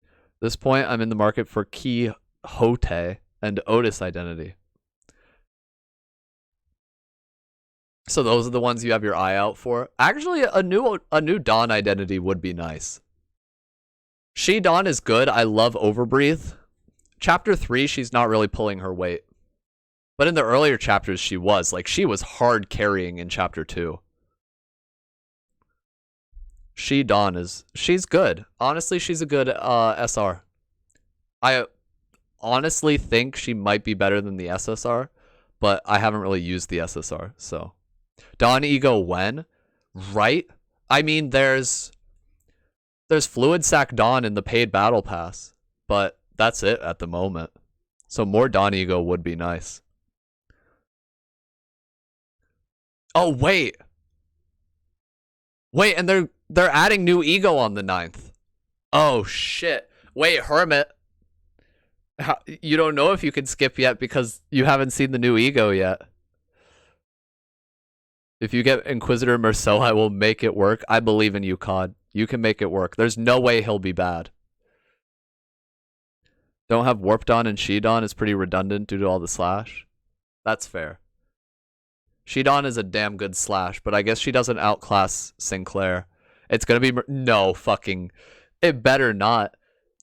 At this point, I'm in the market for Ki Hote and Otis Identity. So those are the ones you have your eye out for. Actually, a new Dawn Identity would be nice. She Dawn is good. I love Overbreathe. Chapter 3, she's not really pulling her weight. But in the earlier chapters, she was. Like, she was hard carrying in chapter 2. She Dawn is... She's good. Honestly, she's a good SR. I honestly think she might be better than the SSR, but I haven't really used the SSR, so... Dawn Ego when? Right? I mean, there's Fluid Sack Dawn in the paid battle pass, but that's it at the moment. So more Dawn Ego would be nice. Oh, wait, and they're adding new Ego on the 9th. Oh, shit. Wait, Hermit. You don't know if you can skip yet because you haven't seen the new Ego yet. If you get Inquisitor Merceau, I will make it work. I believe in you, COD. You can make it work. There's no way he'll be bad. Don't have Warp Dawn and She Dawn is pretty redundant due to all the slash. That's fair. She Dawn is a damn good slash, but I guess she doesn't outclass Sinclair. It's gonna be... No, fucking... It better not.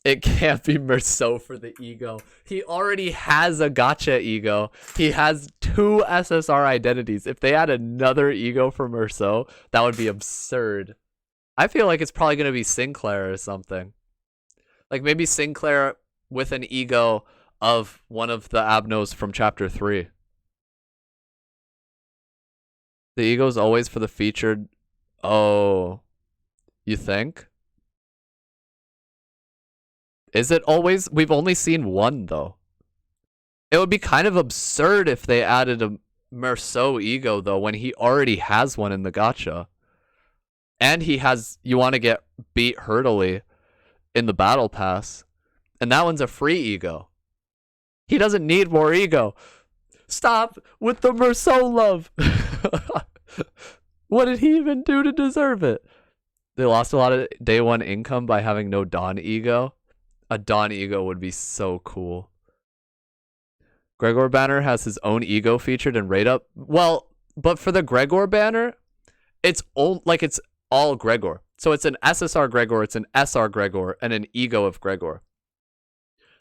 It can't be Merceau for the Ego. He already has a gotcha Ego. He has 2 SSR identities. If they add another Ego for Merceau, that would be absurd. I feel like it's probably going to be Sinclair or something. Like maybe Sinclair with an Ego of one of the Abnos from chapter 3. The Ego's always for the featured... Oh. You think? Is it always? We've only seen 1, though. It would be kind of absurd if they added a Merceau Ego, though, when he already has one in the gacha. And he has... You want to get beat Hurtley in the battle pass. And that one's a free Ego. He doesn't need more Ego. Stop with the Merceau love. What did he even do to deserve it? They lost a lot of day 1 income by having no Dawn Ego. A Dawn Ego would be so cool. Gregor banner has his own Ego featured in Raid Up. Well, but for the Gregor banner, it's all Gregor. So it's an SSR Gregor, it's an SR Gregor, and an Ego of Gregor.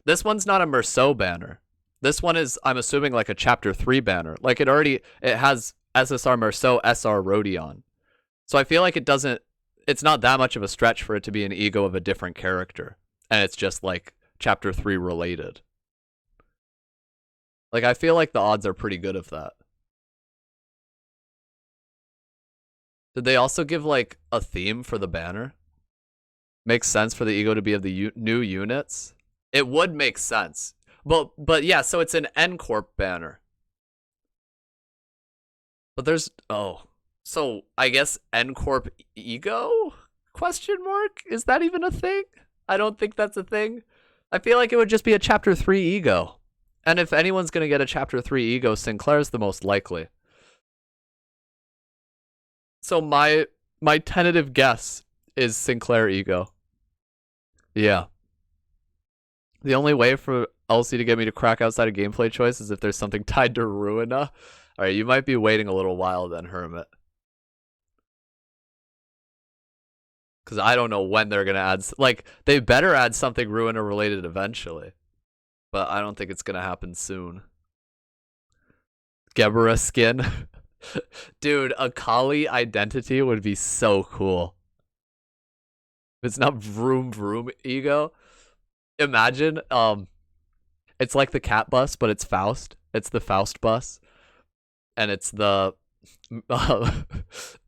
This one's not a Merceau banner. This one is, I'm assuming, like a chapter 3 banner. Like it has SSR Merceau, SR Rodion. So I feel like it's not that much of a stretch for it to be an Ego of a different character. And it's just like chapter 3 related. Like I feel like the odds are pretty good of that. Did they also give like a theme for the banner? Makes sense for the Ego to be of the new units. It would make sense. But yeah, so it's an N Corp banner. But there's so I guess N Corp Ego? Question mark? Is that even a thing? I don't think that's a thing. I feel like it would just be a chapter 3 Ego. And if anyone's going to get a chapter 3 Ego, Sinclair's the most likely. So my tentative guess is Sinclair Ego. Yeah. The only way for LC to get me to crack outside of gameplay choice is if there's something tied to Ruina. Alright, you might be waiting a little while then, Hermit. Because I don't know when they're going to add... Like, they better add something Ruina related eventually. But I don't think it's going to happen soon. Gebera skin. Dude, a Kali identity would be so cool. It's not vroom vroom ego. Imagine, it's like the cat bus, but it's Faust. It's the Faust bus. And it's the,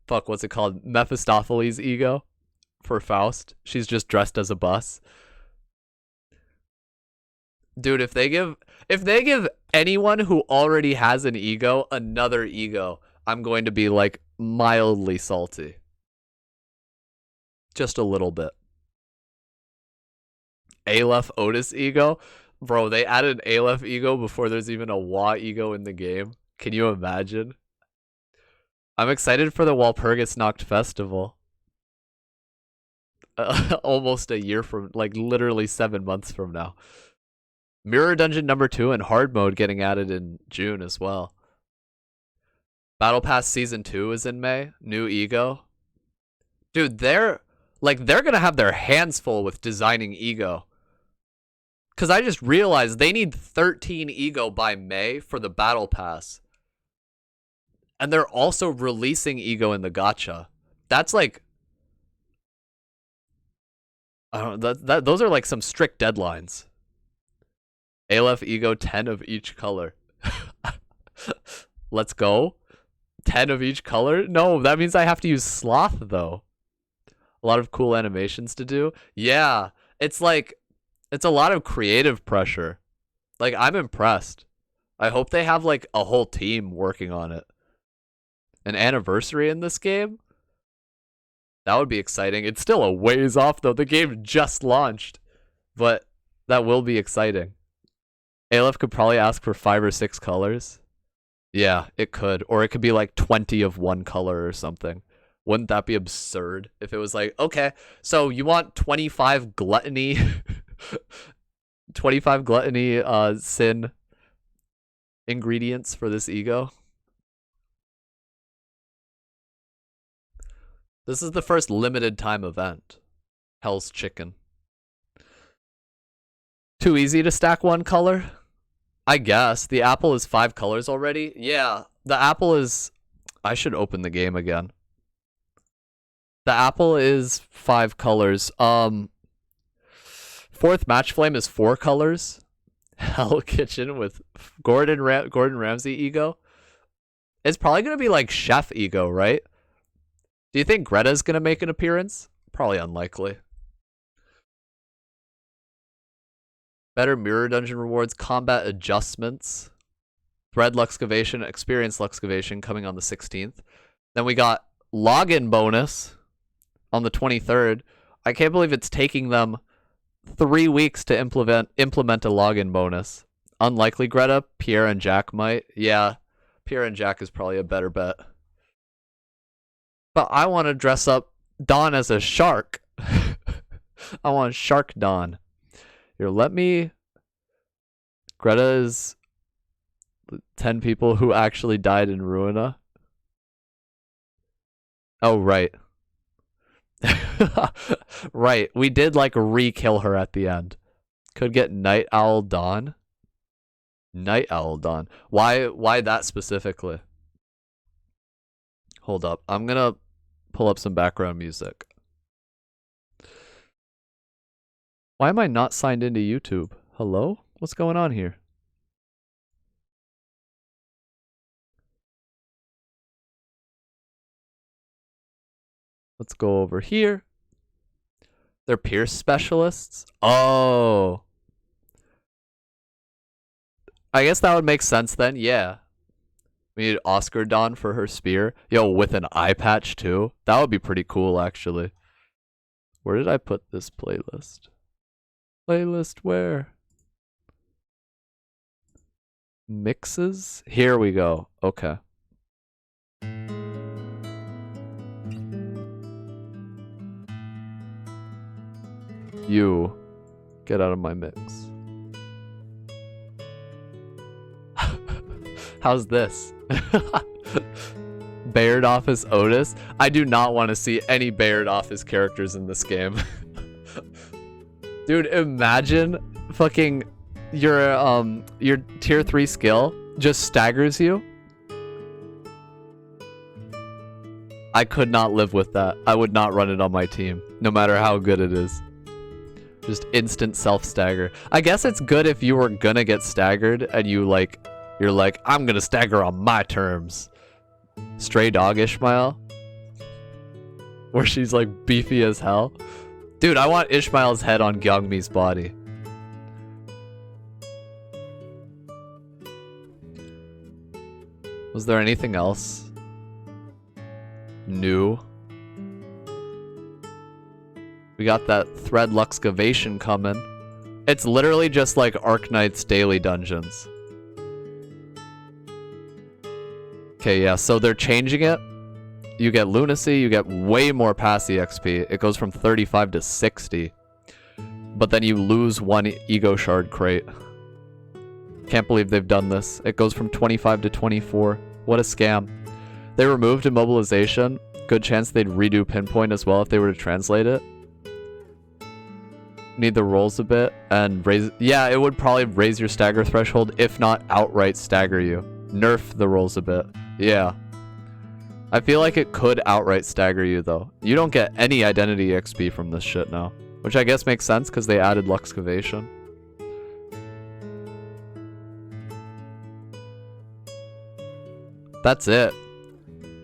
fuck, what's it called? Mephistopheles ego for Faust. She's just dressed as a bus. Dude, if they give anyone who already has an ego another ego, I'm going to be like mildly salty. Just a little bit. Aleph Otis ego? Bro, they added Aleph ego before there's even a Wa ego in the game. Can you imagine? I'm excited for the Walpurgis Nacht Festival. Almost a year from, like literally 7 months from now. Mirror Dungeon number 2 and Hard Mode getting added in June as well. Battle Pass Season 2 is in May. New ego. Dude, they're gonna have their hands full with designing ego. Because I just realized they need 13 ego by May for the Battle Pass. And they're also releasing ego in the gacha. That's like... I don't know, those are like some strict deadlines. Aleph ego 10 of each color. Let's go. 10 of each color? No, that means I have to use sloth though. A lot of cool animations to do. Yeah, it's like, it's a lot of creative pressure. Like, I'm impressed. I hope they have like a whole team working on it. An anniversary in this game? That would be exciting. It's still a ways off though. The game just launched. But that will be exciting. Aleph could probably ask for 5 or 6 colors. Yeah, it could. Or it could be like 20 of one color or something. Wouldn't that be absurd if it was like, okay, so you want 25 gluttony 25 gluttony sin ingredients for this ego? This is the first limited time event. Hell's Chicken. Too easy to stack one color? I guess. The apple is 5 colors already? Yeah, the apple is... I should open the game again. The apple is 5 colors. Fourth Match Flame is 4 colors. Hell Kitchen with Gordon Ramsay ego. It's probably going to be like Chef ego, right? Do you think Greta's going to make an appearance? Probably unlikely. Better Mirror Dungeon rewards, combat adjustments, Thread Luxcavation, Experience Luxcavation coming on the 16th. Then we got login bonus on the 23rd. I can't believe it's taking them 3 weeks to implement a login bonus. Unlikely, Greta. Pierre and Jack might. Yeah, Pierre and Jack is probably a better bet. But I want to dress up Dawn as a shark. I want Shark Dawn. Here, let me... Greta is 10 people who actually died in Ruina. Oh, right. Right, we did like re-kill her at the end. Could get Night Owl Dawn. Night Owl Dawn. Why that specifically? Hold up. I'm gonna pull up some background music. Why am I not signed into YouTube? Hello? What's going on here? Let's go over here. They're Pierce specialists? Oh. I guess that would make sense then, yeah. We need Oscar Dawn for her spear. Yo, with an eye patch too? That would be pretty cool, actually. Where did I put this playlist? Playlist where? Mixes? Here we go. Okay. You get out of my mix. How's this? Bayard Office Otis? I do not want to see any Bayard Office characters in this game. Dude, imagine fucking your tier 3 skill just staggers you. I could not live with that. I would not run it on my team. no matter how good it is. Just instant self-stagger. I guess it's good if you were gonna get staggered and you're like, I'm gonna stagger on my terms. Stray Dog Ishmael? Where she's like beefy as hell. Dude, I want Ishmael's head on Gyeongmi's body. Was there anything else new? We got that thread luxcavation coming. It's literally just like Arknight's daily dungeons. Okay, yeah, so they're changing it. You get lunacy, you get way more passy XP. It goes from 35 to 60. But then you lose one ego shard crate. Can't believe they've done this. It goes from 25 to 24. What a scam. They removed immobilization. Good chance they'd redo pinpoint as well if they were to translate it. Need the rolls a bit and raise. Yeah, it would probably raise your stagger threshold, if not outright stagger you. Nerf the rolls a bit. Yeah. I feel like it could outright stagger you though. You don't get any identity XP from this shit now. Which I guess makes sense because they added luxcavation. That's it.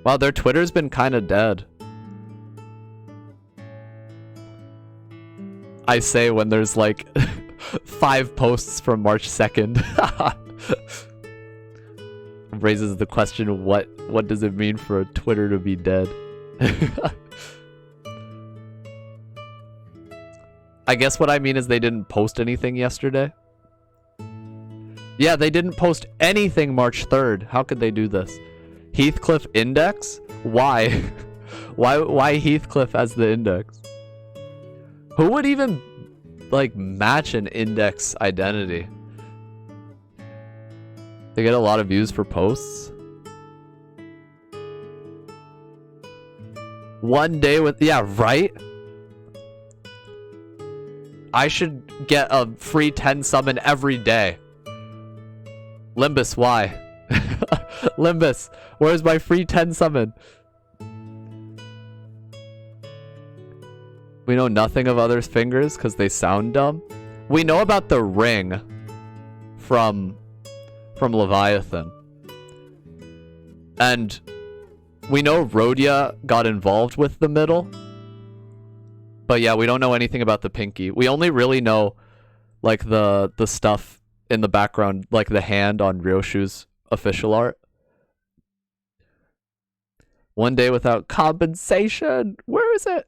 Wow, their Twitter's been kind of dead. I say when there's like 5 posts from March 2nd. Raises the question, what does it mean for a Twitter to be dead? I guess what I mean is they didn't post anything yesterday. Yeah, they didn't post anything March 3rd. How could they do this? Heathcliff index? Why? Why Heathcliff as the index? Who would even like match an index identity? They get a lot of views for posts. One day with, yeah, right? I should get a free 10 summon every day. Limbus, why? Limbus, where's my free 10 summon? We know nothing of others' fingers because they sound dumb. We know about the ring from Leviathan. And we know Rhodia got involved with the middle. But yeah, we don't know anything about the pinky. We only really know like the stuff in the background, like the hand on Ryoshu's official art. One day without compensation. Where is it?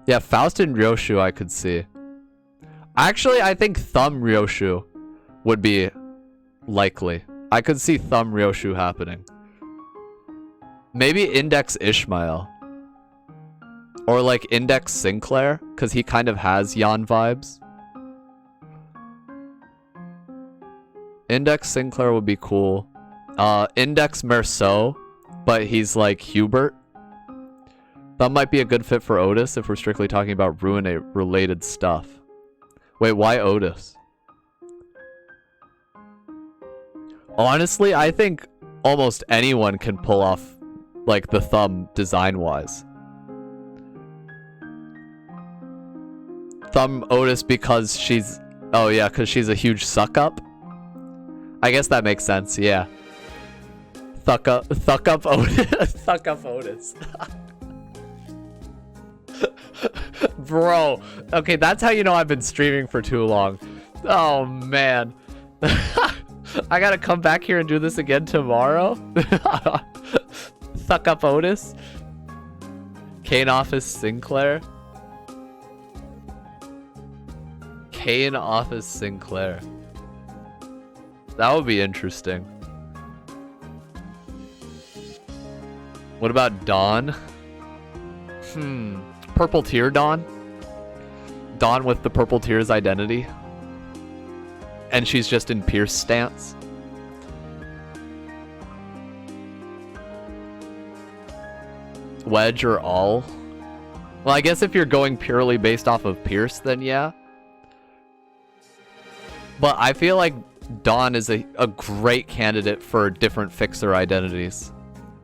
Yeah, Faust and Ryoshu I could see. Actually, I think Thumb Ryoshu would be likely. I could see Thumb Ryoshu happening. Maybe Index Ishmael. Or like Index Sinclair, because he kind of has Yan vibes. Index Sinclair would be cool. Index Merceau, but he's like Hubert. That might be a good fit for Otis if we're strictly talking about Ruinate-related stuff. Wait, why Otis? Honestly, I think almost anyone can pull off like the Thumb design-wise. Thumb Otis because she's... Oh yeah, because she's a huge suck-up? I guess that makes sense, yeah. Thuck up Otis. Thuck up Otis. Bro. Okay, that's how you know I've been streaming for too long. Oh, man. I gotta come back here and do this again tomorrow? Thuck up Otis? Kane Office Sinclair? Kane Office Sinclair. That would be interesting. What about Dawn? Purple Tear Dawn? Dawn with the Purple Tear's identity. And she's just in Pierce stance. Wedge or all? Well, I guess if you're going purely based off of Pierce, then yeah. But I feel like Dawn is a great candidate for different fixer identities.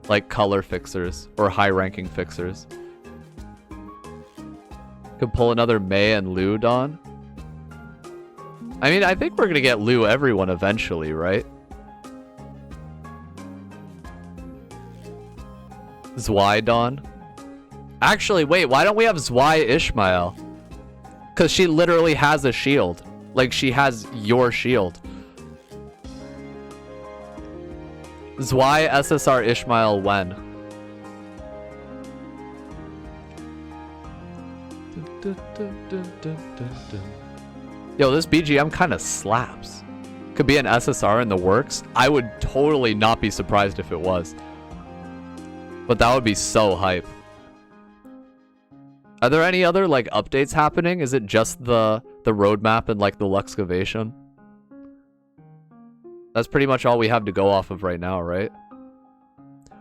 like color fixers or high-ranking fixers. Could pull another Mei and Liu Don. I mean, I think we're gonna get Liu everyone eventually, right? Zwei Don. Actually, wait, why don't we have Zwei Ishmael? Because she literally has a shield. Like, she has your shield. Zwei SSR Ishmael when? Yo, this BGM kind of slaps. Could be an SSR in the works. I would totally not be surprised if it was. But that would be so hype. Are there any other, like, updates happening? Is it just the roadmap and, like, the Luxcavation? That's pretty much all we have to go off of right now, right?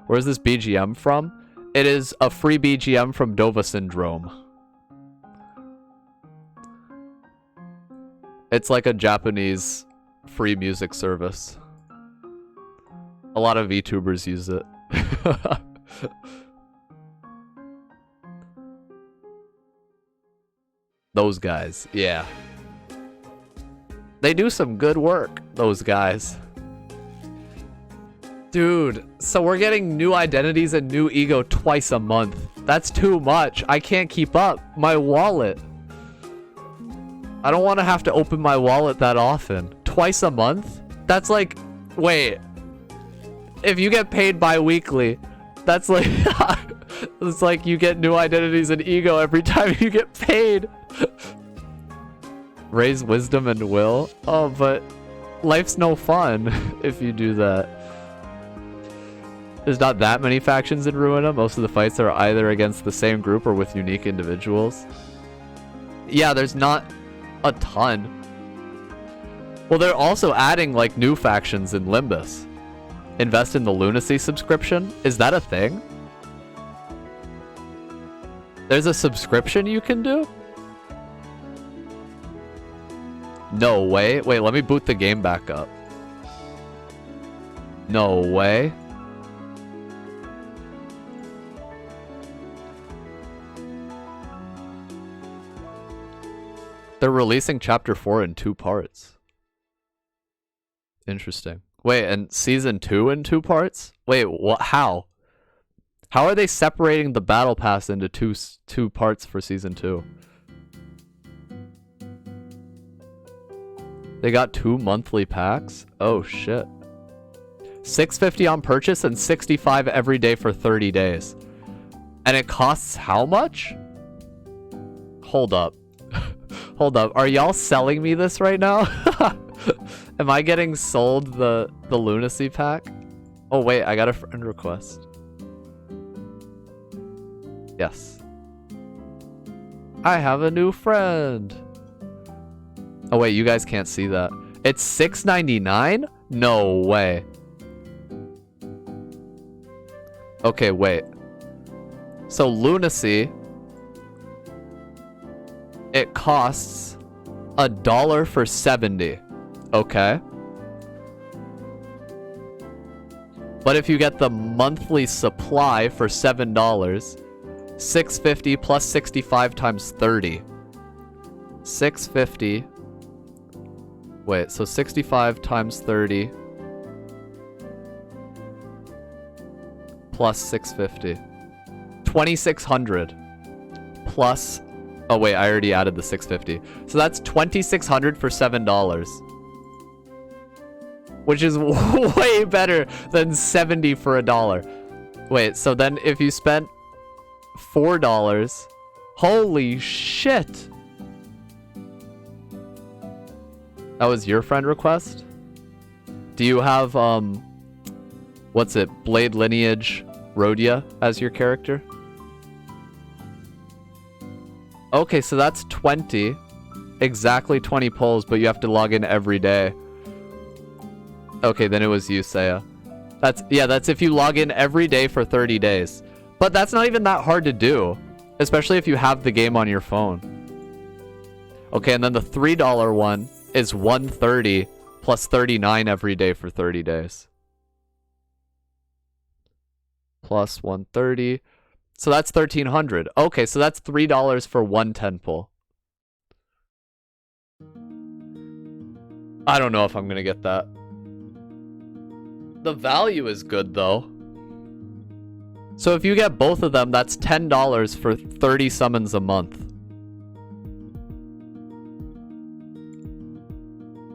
Where's this BGM from? It is a free BGM from Dova Syndrome. It's like a Japanese free music service. A lot of VTubers use it. Those guys, yeah. They do some good work, those guys. Dude, so we're getting new identities and new ego twice a month. That's too much. I can't keep up. My wallet. I don't want to have to open my wallet that often. Twice a month? That's like... Wait. If you get paid bi-weekly, that's like... It's like you get new identities and ego every time you get paid. Raise wisdom and will? Oh, but life's no fun if you do that. There's not that many factions in Ruina. Most of the fights are either against the same group or with unique individuals. Yeah, there's not a ton. Well, they're also adding like new factions in Limbus. Invest in the Lunacy subscription? Is that a thing? There's a subscription you can do? No way. Wait, let me boot the game back up. No way. They're releasing Chapter 4 in 2 parts. Interesting. Wait, and Season 2 in 2 parts? Wait, what? How? How are they separating the Battle Pass into two parts for Season 2? They got 2 monthly packs? Oh, shit. $6.50 on purchase and $65 every day for 30 days. And it costs how much? Hold up. Hold up. Are y'all selling me this right now? Am I getting sold the Lunacy pack? Oh, wait. I got a friend request. Yes. I have a new friend. Oh, wait. You guys can't see that. It's $6.99? No way. Okay, wait. So Lunacy, it costs $1 for 70. Okay. But if you get the monthly supply for $7, $6.50 plus 65 times 30. $6.50. Wait, so 65 times 30 plus 650. 2,600 plus... Oh wait, I already added the 650. So that's 2,600 for $7. Which is way better than 70 for $1. Wait, so then if you spent $4... Holy shit! That was your friend request? Do you have, what's it? Blade Lineage Rhodia as your character? Okay, so that's 20. Exactly 20 pulls, but you have to log in every day. Okay, then it was you, Saya. That's if you log in every day for 30 days. But that's not even that hard to do. Especially if you have the game on your phone. Okay, and then the $3 one is $130 plus 39 every day for 30 days. plus 130. So that's 1,300. Okay, so that's $3 for one 10 pull. I don't know if I'm gonna get that. The value is good though. So if you get both of them, that's $10 for 30 summons a month.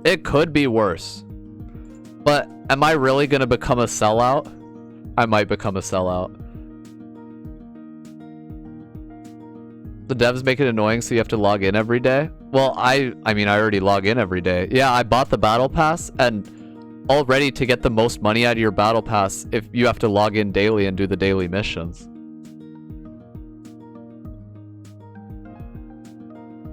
It could be worse. But am I really gonna become a sellout? I might become a sellout. The devs make it annoying so you have to log in every day. Well, I mean, I already log in every day. Yeah, I bought the battle pass, and already to get the most money out of your battle pass, if you have to log in daily and do the daily missions.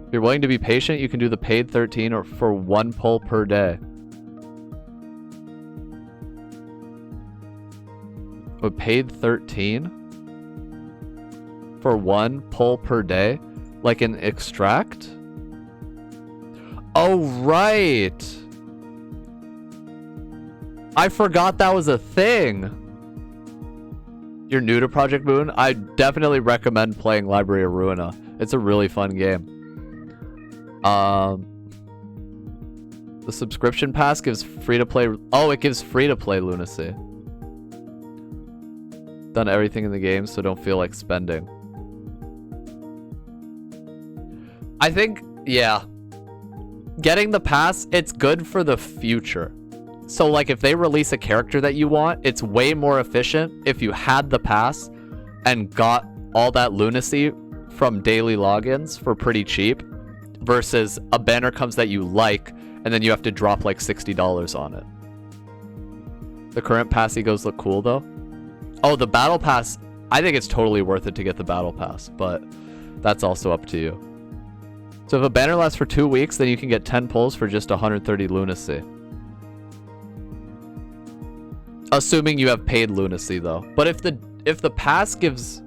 If you're willing to be patient, you can do the paid 13 or for one pull per day. But paid 13? For one pull per day? Like an extract? Oh, right! I forgot that was a thing! You're new to Project Moon? I definitely recommend playing Library of Ruina. It's a really fun game. The subscription pass gives free-to-play... Oh, it gives free-to-play Lunacy. Done everything in the game, so don't feel like spending. I think, yeah. Getting the pass, it's good for the future. So, like, if they release a character that you want, it's way more efficient if you had the pass and got all that Lunacy from daily logins for pretty cheap versus a banner comes that you like and then you have to drop like $60 on it. The current pass egos look cool, though. Oh, the battle pass, I think it's totally worth it to get the battle pass, but that's also up to you. So if a banner lasts for 2 weeks, then you can get 10 pulls for just 130 Lunacy. Assuming you have paid Lunacy, though. But if the pass gives...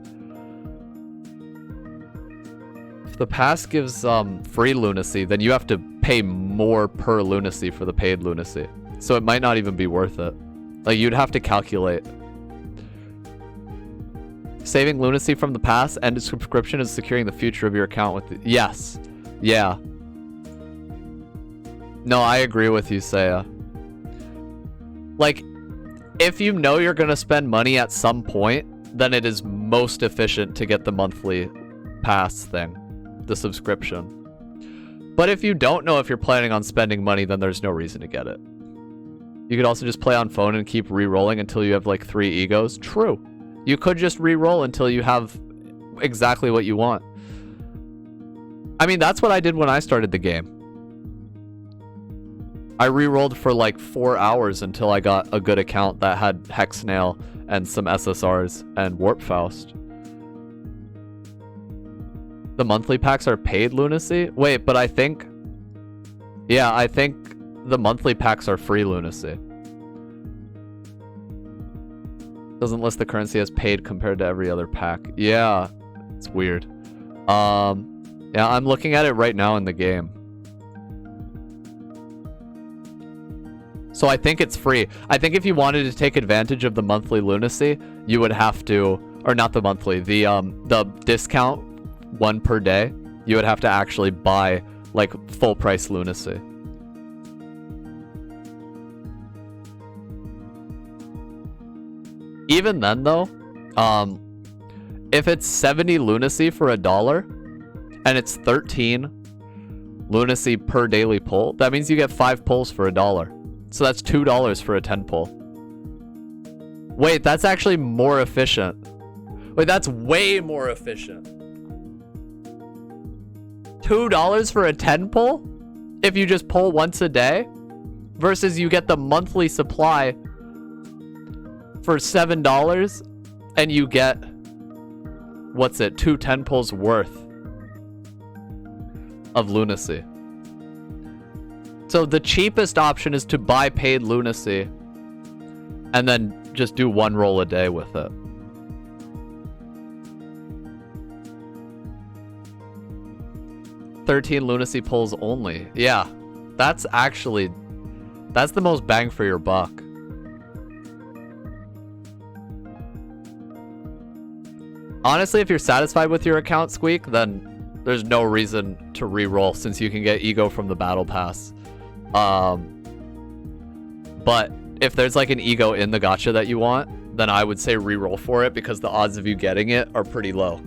If the pass gives free Lunacy, then you have to pay more per Lunacy for the paid Lunacy. So it might not even be worth it. Like, you'd have to calculate. Saving Lunacy from the pass and subscription is securing the future of your account with the... Yes. Yeah. No, I agree with you, Saya. Like, if you know you're gonna spend money at some point, then it is most efficient to get the monthly pass thing. The subscription. But if you don't know if you're planning on spending money, then there's no reason to get it. You could also just play on phone and keep re-rolling until you have like 3 egos. True. You could just re-roll until you have exactly what you want. I mean, that's what I did when I started the game. I re-rolled for like 4 hours until I got a good account that had Hexnail and some SSRs and Warp Faust. The monthly packs are paid Lunacy? Wait, but I think... Yeah, I think the monthly packs are free Lunacy. Doesn't list the currency as paid compared to every other pack. Yeah, it's weird. Yeah, I'm looking at it right now in the game. So I think it's free. I think if you wanted to take advantage of the monthly Lunacy, you would have to, or not the monthly, the discount, 1 per day, you would have to actually buy like full price Lunacy. Even then though, if it's 70 Lunacy for $1 and it's 13 Lunacy per daily pull, that means you get 5 pulls for $1. So that's $2 for a 10 pull. Wait, that's actually more efficient. Wait, that's way more efficient. $2 for a 10 pull? If you just pull once a day? Versus you get the monthly supply for $7 and you get, what's it, 2 10 pulls worth of Lunacy. So the cheapest option is to buy paid Lunacy and then just do 1 roll a day with it. $13 Lunacy pulls only. Yeah, that's the most bang for your buck. Honestly, if you're satisfied with your account, Squeak, then there's no reason to re-roll since you can get ego from the battle pass. But if there's like an ego in the gacha that you want, then I would say re-roll for it because the odds of you getting it are pretty low.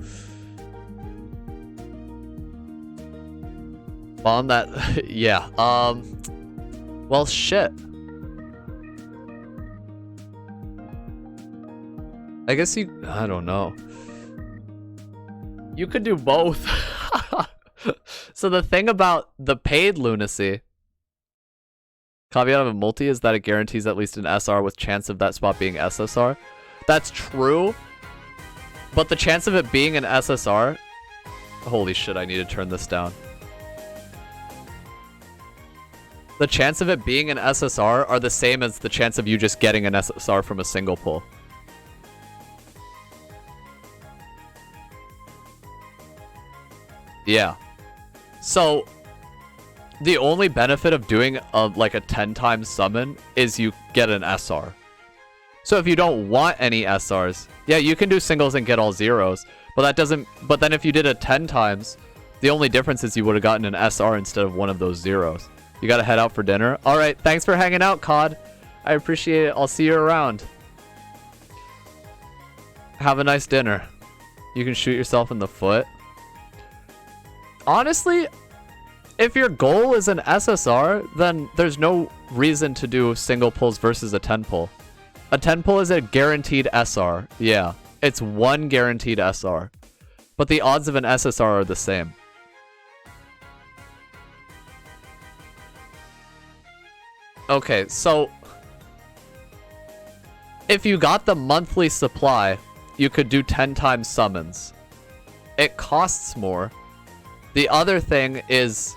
On that, yeah. Well, shit. I guess I don't know. You could do both. So the thing about the paid lunacy, caveat of a multi, is that it guarantees at least an SR with chance of that spot being SSR. That's true, but the chance of it being an SSR... Holy shit, I need to turn this down. The chance of it being an SSR are the same as the chance of you just getting an SSR from a single pull. Yeah. So, the only benefit of doing like a 10 times summon is you get an SR. So if you don't want any SRs, yeah, you can do singles and get all zeros, but that doesn't, but then if you did it 10 times, the only difference is you would have gotten an SR instead of one of those zeros. You gotta head out for dinner. Alright, thanks for hanging out, COD. I appreciate it. I'll see you around. Have a nice dinner. You can shoot yourself in the foot. Honestly, if your goal is an SSR, then there's no reason to do single pulls versus a 10 pull. A 10 pull is a guaranteed SR. Yeah, it's one guaranteed SR. But the odds of an SSR are the same. Okay, so if you got the monthly supply, you could do 10 times summons. It costs more. The other thing is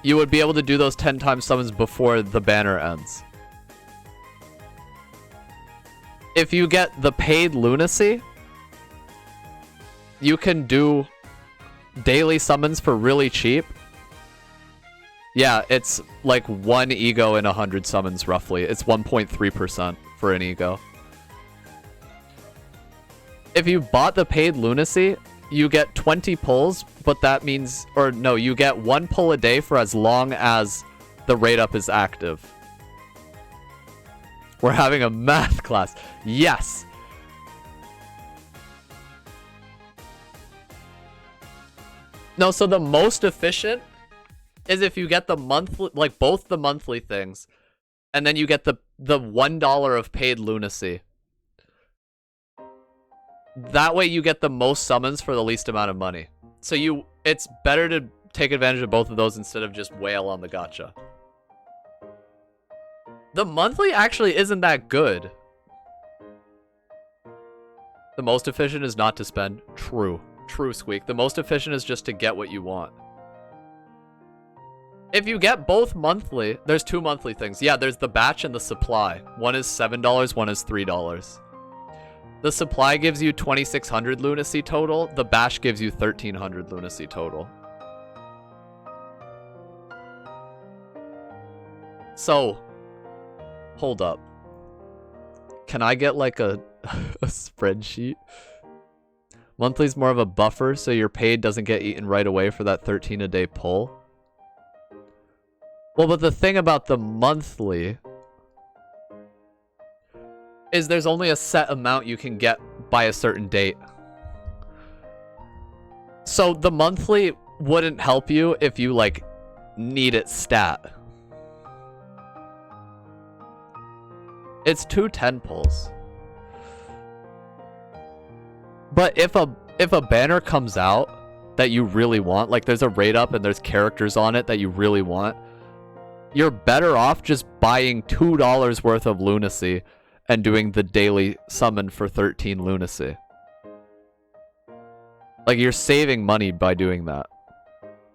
you would be able to do those 10 times summons before the banner ends. If you get the paid lunacy, you can do daily summons for really cheap. Yeah, it's like 1 ego in 100 summons roughly. It's 1.3% for an ego. If you bought the paid lunacy, you get 20 pulls, but that means, or no, you get 1 pull a day for as long as the rate up is active. We're having a math class. Yes. No, so the most efficient is if you get the monthly, like both the monthly things, and then you get the $1 of paid lunacy. That way you get the most summons for the least amount of money. So it's better to take advantage of both of those instead of just wail on the gacha. The monthly actually isn't that good. The most efficient is not to spend. True. True, Squeak. The most efficient is just to get what you want. If you get both monthly, there's 2 monthly things. Yeah, there's the batch and the supply. One is $7, one is $3. The supply gives you 2,600 lunacy total. The bash gives you 1,300 lunacy total. So, hold up. Can I get like a spreadsheet? Monthly's more of a buffer, so your paid doesn't get eaten right away for that 13 a day pull. Well, but the thing about the monthly is there's only a set amount you can get by a certain date. So the monthly wouldn't help you if you like need it stat. It's 2 10 pulls. But if a banner comes out that you really want, like there's a rate up and there's characters on it that you really want, you're better off just buying $2 worth of lunacy and doing the daily summon for 13 lunacy. Like, you're saving money by doing that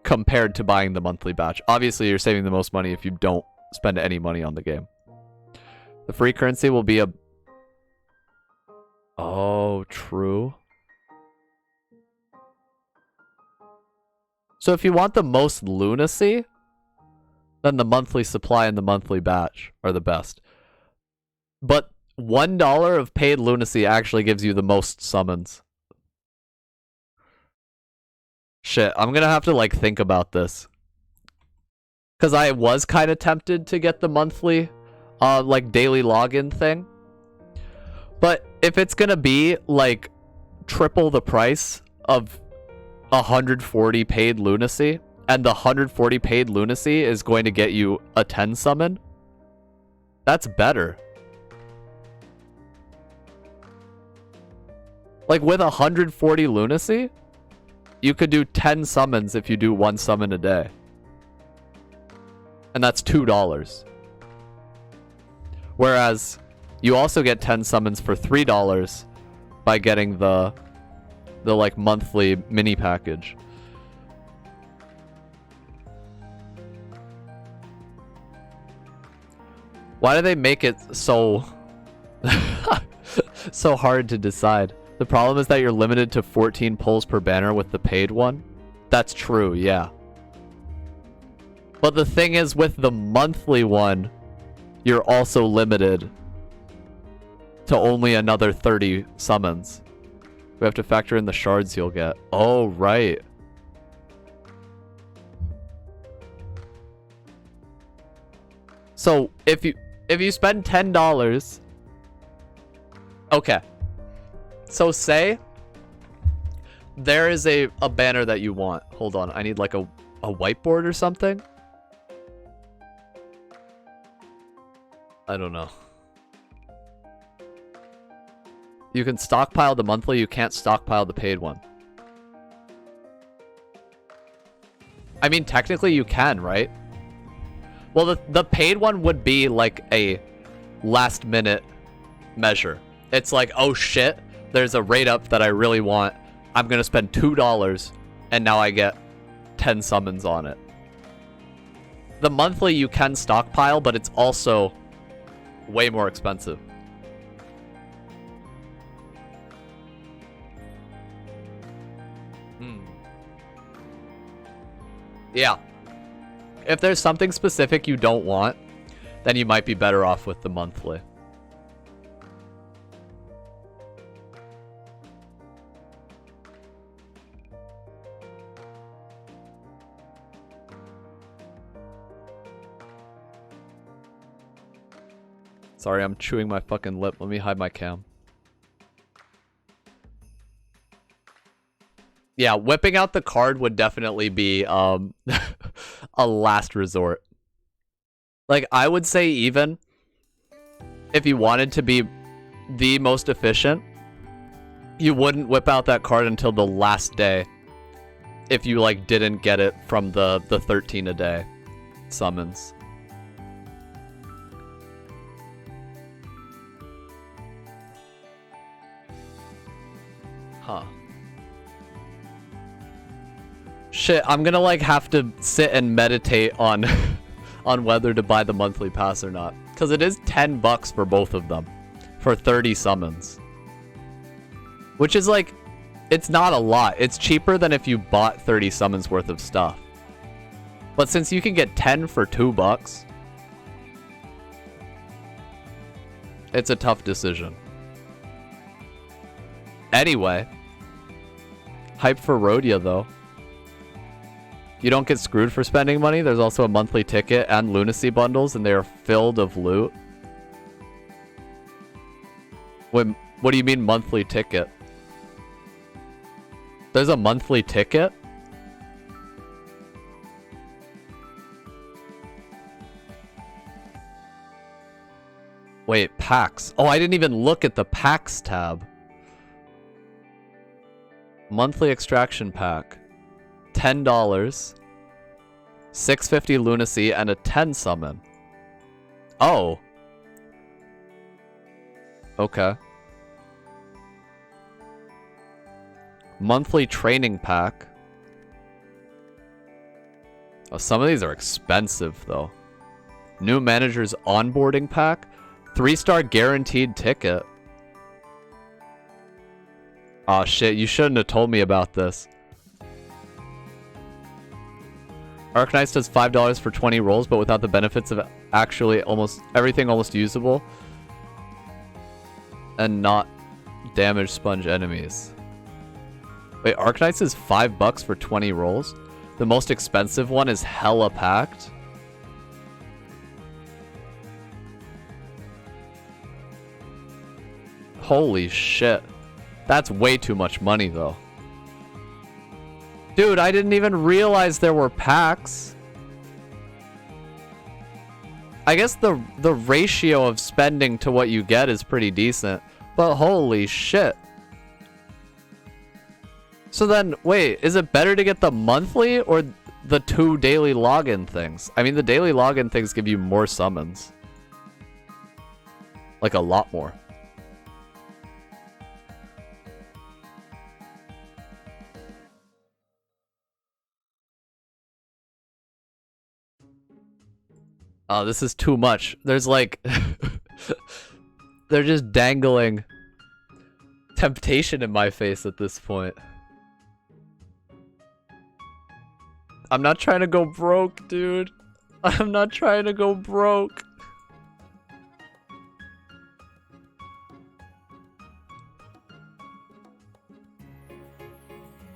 compared to buying the monthly batch. Obviously, you're saving the most money if you don't spend any money on the game. The free currency will be a... Oh, true. So if you want the most lunacy, then the monthly supply and the monthly batch are the best. But $1 of paid lunacy actually gives you the most summons. Shit, I'm gonna have to like think about this. Cause I was kind of tempted to get the monthly like daily login thing. But if it's gonna be like triple the price of 140 paid lunacy, and the 140 paid lunacy is going to get you a 10 summon, that's better. Like with 140 lunacy, you could do 10 summons if you do 1 summon a day. And that's $2. Whereas you also get 10 summons for $3 by getting the like monthly mini package. Why do they make it so so hard to decide? The problem is that you're limited to 14 pulls per banner with the paid one. That's true, yeah. But the thing is, with the monthly one, you're also limited to only another 30 summons. We have to factor in the shards you'll get. Oh, right. So, if you spend $10... Okay. So say there is a banner that you want. Hold on, I need like a whiteboard or something. I don't know. You can stockpile the monthly, you can't stockpile the paid one. I mean, technically you can, right? Well, the paid one would be like a last minute measure. It's like, oh shit, there's a rate up that I really want. I'm gonna spend $2 and now I get 10 summons on it. The monthly you can stockpile, but it's also way more expensive. Yeah. If there's something specific you don't want, then you might be better off with the monthly. Sorry, I'm chewing my fucking lip. Let me hide my cam. Yeah, whipping out the card would definitely be a last resort. Like, I would say even if you wanted to be the most efficient, you wouldn't whip out that card until the last day if you like didn't get it from the 13 a day summons. Huh. Shit, I'm gonna like have to sit and meditate on on whether to buy the monthly pass or not. Because it is $10 for both of them. For 30 summons. Which is like, it's not a lot. It's cheaper than if you bought 30 summons worth of stuff. But since you can get 10 for $2, it's a tough decision. Anyway, hype for Rhodia though. You don't get screwed for spending money. There's also a monthly ticket and lunacy bundles, and they are filled of loot. Wait, what do you mean monthly ticket? There's a monthly ticket? Wait, packs. Oh, I didn't even look at the packs tab. Monthly extraction pack. $10. 650 lunacy and a 10 summon. Oh. Okay. Monthly training pack. Oh, some of these are expensive though. New manager's onboarding pack. 3-star guaranteed ticket. Aw, shit, you shouldn't have told me about this. Arcanist does $5 for 20 rolls, but without the benefits of actually almost everything almost usable. and not damage sponge enemies. Wait, Arknights is $5 for 20 rolls? The most expensive one is hella packed? Holy shit. That's way too much money, though. Dude, I didn't even realize there were packs. I guess the ratio of spending to what you get is pretty decent. But holy shit. So then, wait, is it better to get the monthly or the 2 daily login things? I mean, the daily login things give you more summons. Like a lot more. Oh, this is too much. There's like... They're just dangling temptation in my face at this point. I'm not trying to go broke, dude. I'm not trying to go broke.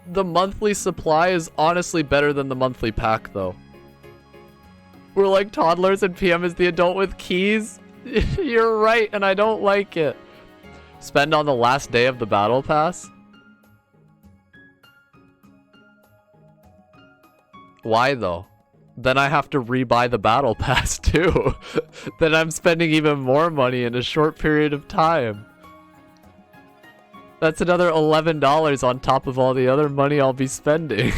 The monthly supply is honestly better than the monthly pack, though. We're like toddlers and PM is the adult with keys. You're right, and I don't like it. Spend on the last day of the battle pass? Why though? Then I have to rebuy the battle pass too. Then I'm spending even more money in a short period of time. That's another $11 on top of all the other money I'll be spending.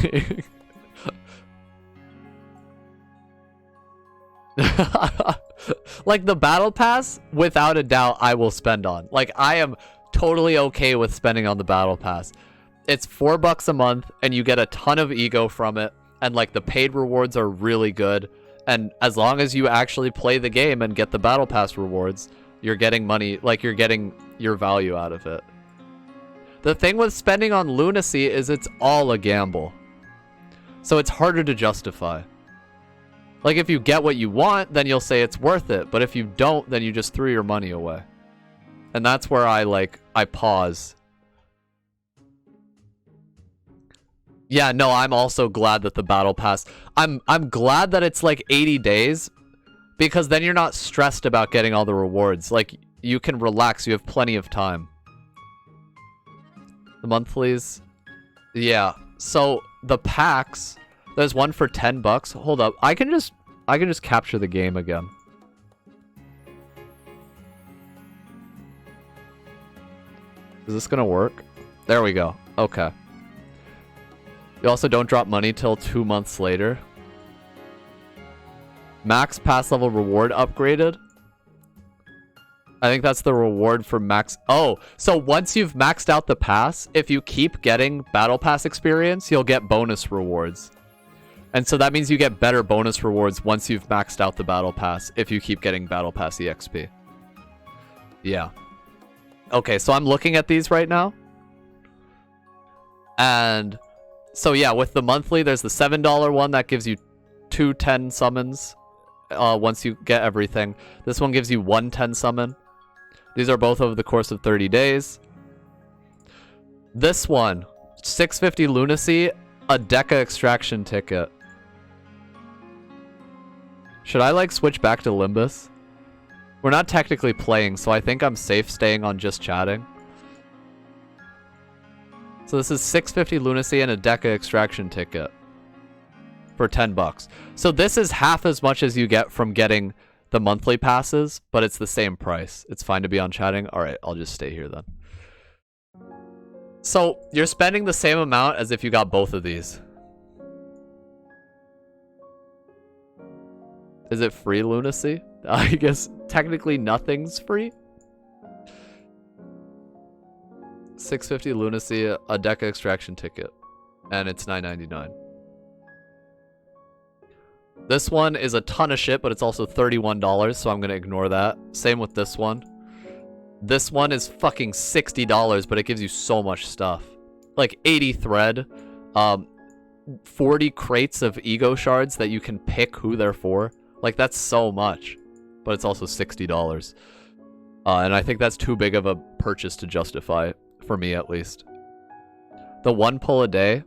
Like the battle pass, without a doubt, I will spend on. Like, I am totally okay with spending on the battle pass. It's $4 a month, and you get a ton of ego from it, and like the paid rewards are really good. And as long as you actually play the game and get the battle pass rewards, you're getting money, like you're getting your value out of it. The thing with spending on Lunacy is it's all a gamble. So it's harder to justify. Like, if you get what you want, then you'll say it's worth it. But if you don't, then you just threw your money away. And that's where I pause. Yeah, no, I'm also glad that the battle pass... I'm glad that it's like 80 days. Because then you're not stressed about getting all the rewards. Like, you can relax. You have plenty of time. The monthlies. Yeah. So, the packs... There's one for $10. Hold up. I can just capture the game again. Is this gonna work? There we go. Okay. You also don't drop money till 2 months later. Max pass level reward upgraded. I think that's the reward for max. Oh, so once you've maxed out the pass, if you keep getting battle pass experience, you'll get bonus rewards. And so that means you get better bonus rewards once you've maxed out the battle pass if you keep getting battle pass EXP. Yeah. Okay, so I'm looking at these right now. And so yeah, with the monthly, there's the $7 one that gives you 210 summons once you get everything. This one gives you 110 summon. These are both over the course of 30 days. This one, 650 Lunacy, a Deca extraction ticket. Should I like switch back to Limbus? We're not technically playing, so I think I'm safe staying on just chatting. So this is 650 Lunacy and a Deca extraction ticket for $10. So this is half as much as you get from getting the monthly passes, but it's the same price. It's fine to be on chatting. All right, I'll just stay here then. So you're spending the same amount as if you got both of these. Is it free Lunacy? I guess technically nothing's free. 650 Lunacy, a Deca extraction ticket, and it's $9.99. This one is a ton of shit, but it's also $31, so I'm gonna ignore that. Same with this one. This one is fucking $60, but it gives you so much stuff. Like 80 thread, 40 crates of ego shards that you can pick who they're for. Like, that's so much, but it's also $60. And I think that's too big of a purchase to justify it, for me at least. The 1 pull a day.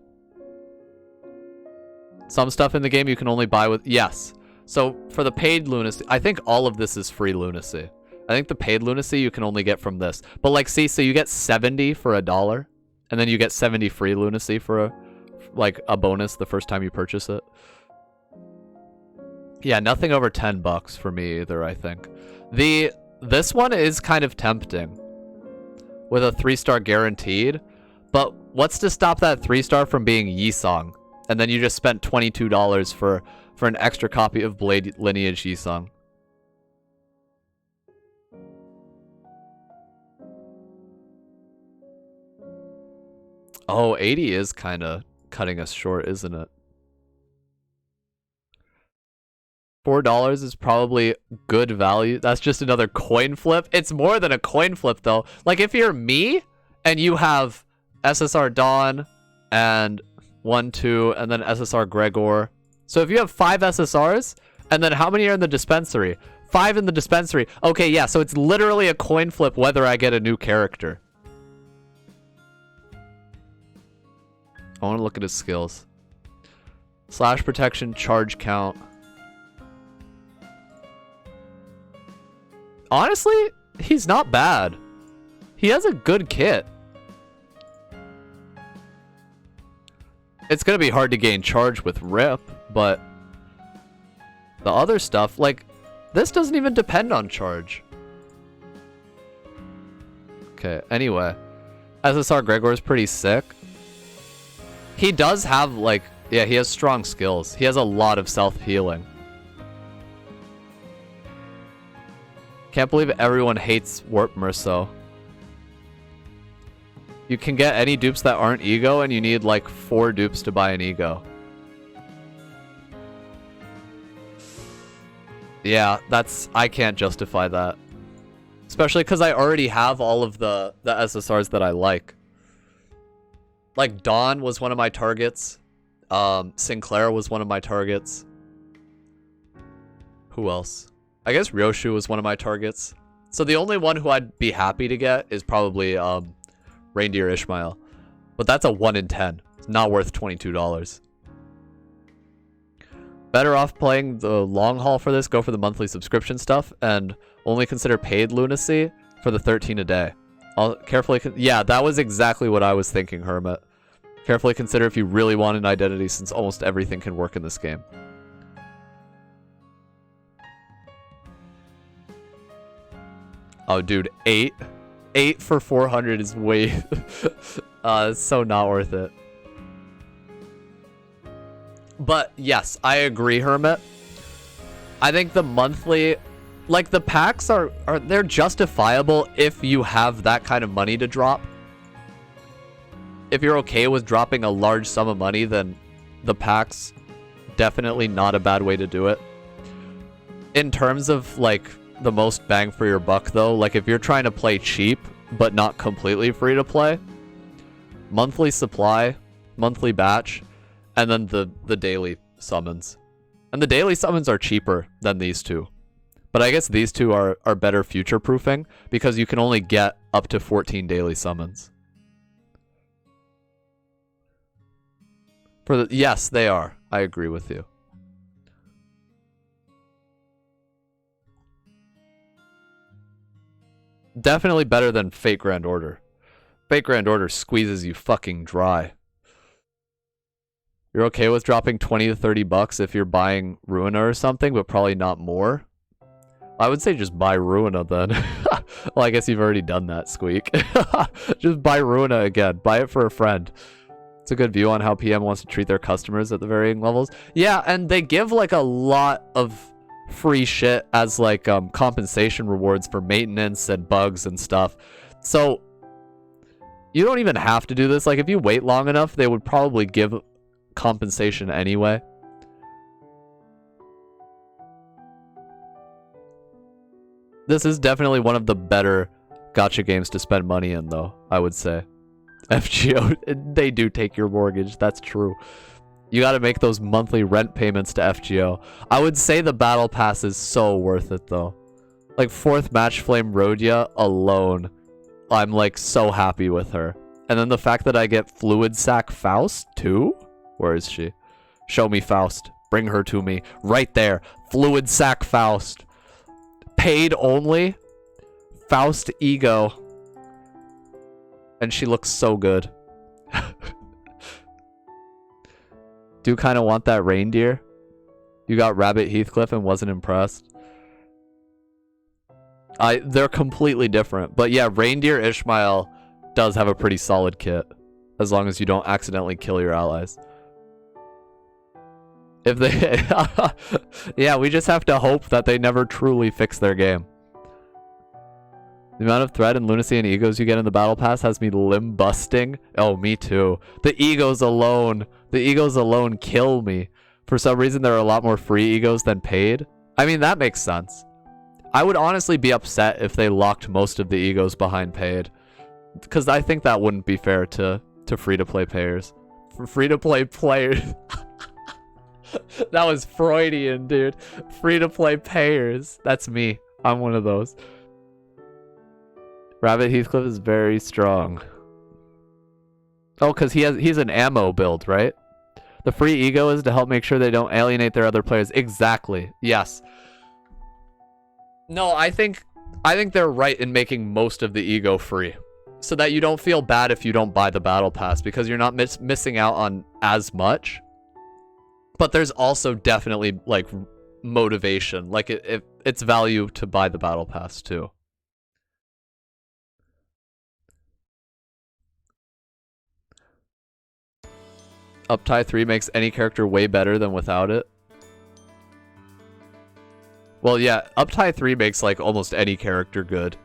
Some stuff in the game you can only buy with... Yes. So for the paid lunacy, I think all of this is free lunacy. I think the paid lunacy you can only get from this. But like, see, so you get 70 for $1, and then you get 70 free lunacy for a bonus the first time you purchase it. Yeah, nothing over $10 for me either, I think. This one is kind of tempting with a 3-star guaranteed, but what's to stop that 3-star from being Yisong? And then you just spent $22 for an extra copy of Blade Lineage Yisong. Oh, 80 is kind of cutting us short, isn't it? $4 is probably good value. That's just another coin flip. It's more than a coin flip, though. Like, if you're me, and you have SSR Dawn, and 1, 2, and then SSR Gregor. So if you have 5 SSRs, and then how many are in the dispensary? 5 in the dispensary. Okay, yeah, so it's literally a coin flip whether I get a new character. I want to look at his skills. Slash protection, charge count. Honestly, he's not bad. He has a good kit. It's going to be hard to gain charge with Rip, but the other stuff, like, this doesn't even depend on charge. Okay, anyway. SSR Gregor is pretty sick. He does have, like, yeah, he has strong skills. He has a lot of self-healing. Can't believe everyone hates Warp Merceau. You can get any dupes that aren't ego, and you need like 4 dupes to buy an ego. Yeah, I can't justify that. Especially because I already have all of the SSRs that I like. Like, Dawn was one of my targets. Sinclair was one of my targets. Who else? I guess Ryoshu was one of my targets. So the only one who I'd be happy to get is probably Reindeer Ishmael. But that's a 1 in 10. It's not worth $22. Better off playing the long haul for this, go for the monthly subscription stuff, and only consider paid lunacy for the 13 a day. I'll carefully... Yeah, that was exactly what I was thinking, Hermit. Carefully consider if you really want an identity, since almost everything can work in this game. Oh, dude, 8 for 400 is way... it's so not worth it. But yes, I agree, Hermit. I think the monthly... Like, the packs they're justifiable if you have that kind of money to drop. If you're okay with dropping a large sum of money, then the packs, definitely not a bad way to do it. In terms of, like, the most bang for your buck, though, like, if you're trying to play cheap, but not completely free to play, monthly supply, monthly batch, and then the daily summons. And the daily summons are cheaper than these two. But I guess these two are better future-proofing, because you can only get up to 14 daily summons. Yes, they are. I agree with you. Definitely better than Fate Grand Order. Fate Grand Order squeezes you fucking dry. You're okay with dropping 20 to 30 bucks if you're buying Ruina or something, but probably not more? I would say just buy Ruina then. Well, I guess you've already done that, Squeak. Just buy Ruina again. Buy it for a friend. It's a good view on how PM wants to treat their customers at the varying levels. Yeah, and they give like a lot of free shit as like compensation rewards for maintenance and bugs and stuff. So you don't even have to do this. Like, if you wait long enough, they would probably give compensation anyway. This is definitely one of the better gacha games to spend money in, though, I would say. FGO, they do take your mortgage. That's true. You got to make those monthly rent payments to FGO. I would say the battle pass is so worth it, though. Like, 4th Match Flame Rhodia alone I'm like so happy with her. And then the fact that I get Fluid Sack Faust too? Where is she? Show me Faust. Bring her to me. Right there. Fluid Sack Faust. Paid only. Faust Ego. And she looks so good. Do kind of want that reindeer. You got Rabbit Heathcliff and wasn't impressed. They're completely different. But yeah, Reindeer Ishmael does have a pretty solid kit. As long as you don't accidentally kill your allies. If they... yeah, we just have to hope that they never truly fix their game. The amount of threat and lunacy and egos you get in the battle pass has me limb busting. Oh, me too. The egos alone kill me. For some reason, there are a lot more free egos than paid. I mean, that makes sense. I would honestly be upset if they locked most of the egos behind paid. Because I think that wouldn't be fair to free-to-play players. For free-to-play players... That was Freudian, dude. Free-to-play payers. That's me. I'm one of those. Rabbit Heathcliff is very strong. Oh, because he's an ammo build, right? The free ego is to help make sure they don't alienate their other players. Exactly. Yes. No, I think they're right in making most of the ego free. So that you don't feel bad if you don't buy the battle pass, because you're not missing out on as much. But there's also definitely, like, motivation. Like, it's value to buy the battle pass, too. Uptie 3 makes any character way better than without it. Well, yeah, Uptie 3 makes, like, almost any character good.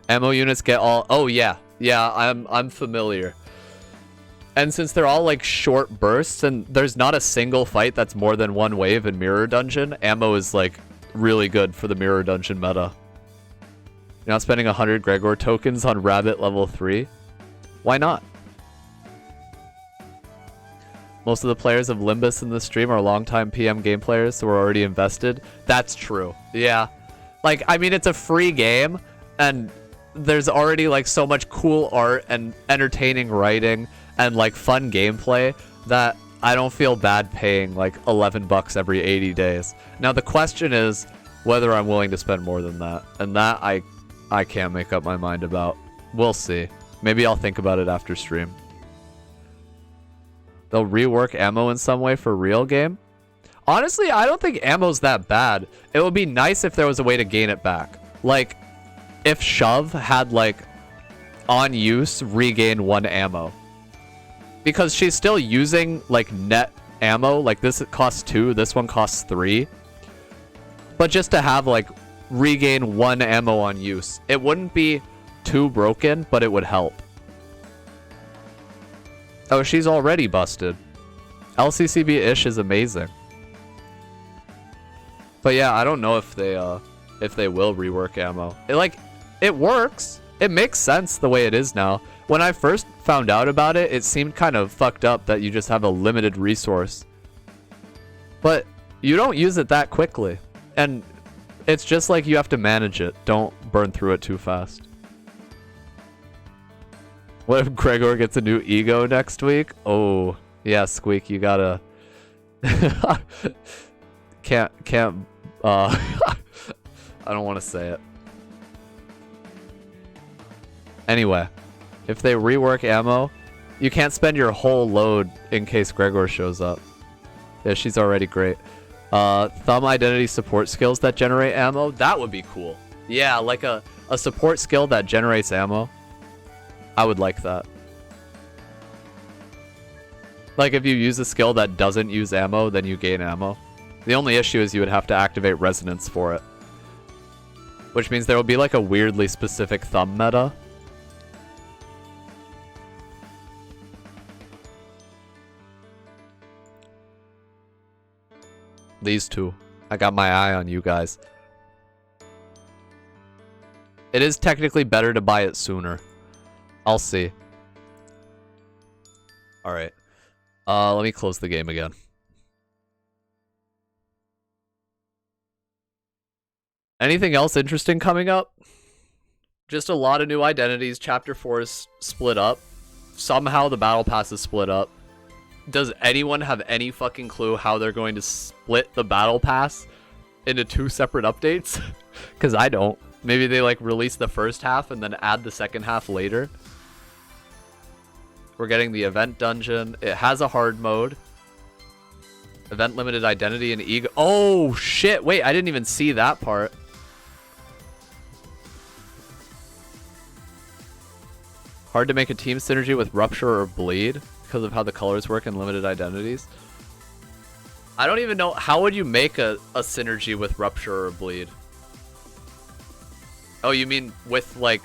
Ammo units get all... Oh, yeah. Yeah, I'm familiar. And since they're all like short bursts and there's not a single fight that's more than one wave in Mirror Dungeon, ammo is like really good for the Mirror Dungeon meta. You're not spending 100 Gregor tokens on Rabbit level 3? Why not? Most of the players of Limbus in the stream are longtime PM game players, so we're already invested. That's true. Yeah. Like, I mean, it's a free game, and there's already like so much cool art and entertaining writing and like fun gameplay that I don't feel bad paying like 11 bucks every 80 days. Now the question is whether I'm willing to spend more than that, and that I can't make up my mind about. We'll see. Maybe I'll think about it after stream. They'll rework ammo in some way for real game. Honestly, I don't think ammo's that bad. It would be nice if there was a way to gain it back. Like if Shove had like on use regain 1 ammo. Because she's still using, like, net ammo. Like, this costs 2, this one costs 3. But just to have, like, regain 1 ammo on use. It wouldn't be too broken, but it would help. Oh, she's already busted. LCCB-ish is amazing. But yeah, I don't know if they will rework ammo. It works. It makes sense the way it is now. When I first found out about it, it seemed kind of fucked up that you just have a limited resource. But you don't use it that quickly. And it's just like you have to manage it. Don't burn through it too fast. What if Gregor gets a new ego next week? Oh, yeah, Squeak, you gotta... can't, I don't want to say it. Anyway. If they rework ammo, you can't spend your whole load in case Gregor shows up. Yeah, she's already great. Thumb identity support skills that generate ammo? That would be cool. Yeah, like a support skill that generates ammo. I would like that. Like if you use a skill that doesn't use ammo, then you gain ammo. The only issue is you would have to activate resonance for it. Which means there will be like a weirdly specific thumb meta. These two. I got my eye on you guys. It is technically better to buy it sooner. I'll see. Alright. Let me close the game again. Anything else interesting coming up? Just a lot of new identities. Chapter 4 is split up. Somehow the battle pass is split up. Does anyone have any fucking clue how they're going to split the battle pass into 2 separate updates? Because I don't. Maybe they like release the first half and then add the second half later. We're getting the event dungeon. It has a hard mode. Event limited identity and ego. Oh shit, wait, I didn't even see that part. Hard to make a team synergy with rupture or bleed because of how the colors work in limited identities. I don't even know, how would you make a synergy with rupture or bleed? Oh, you mean with like,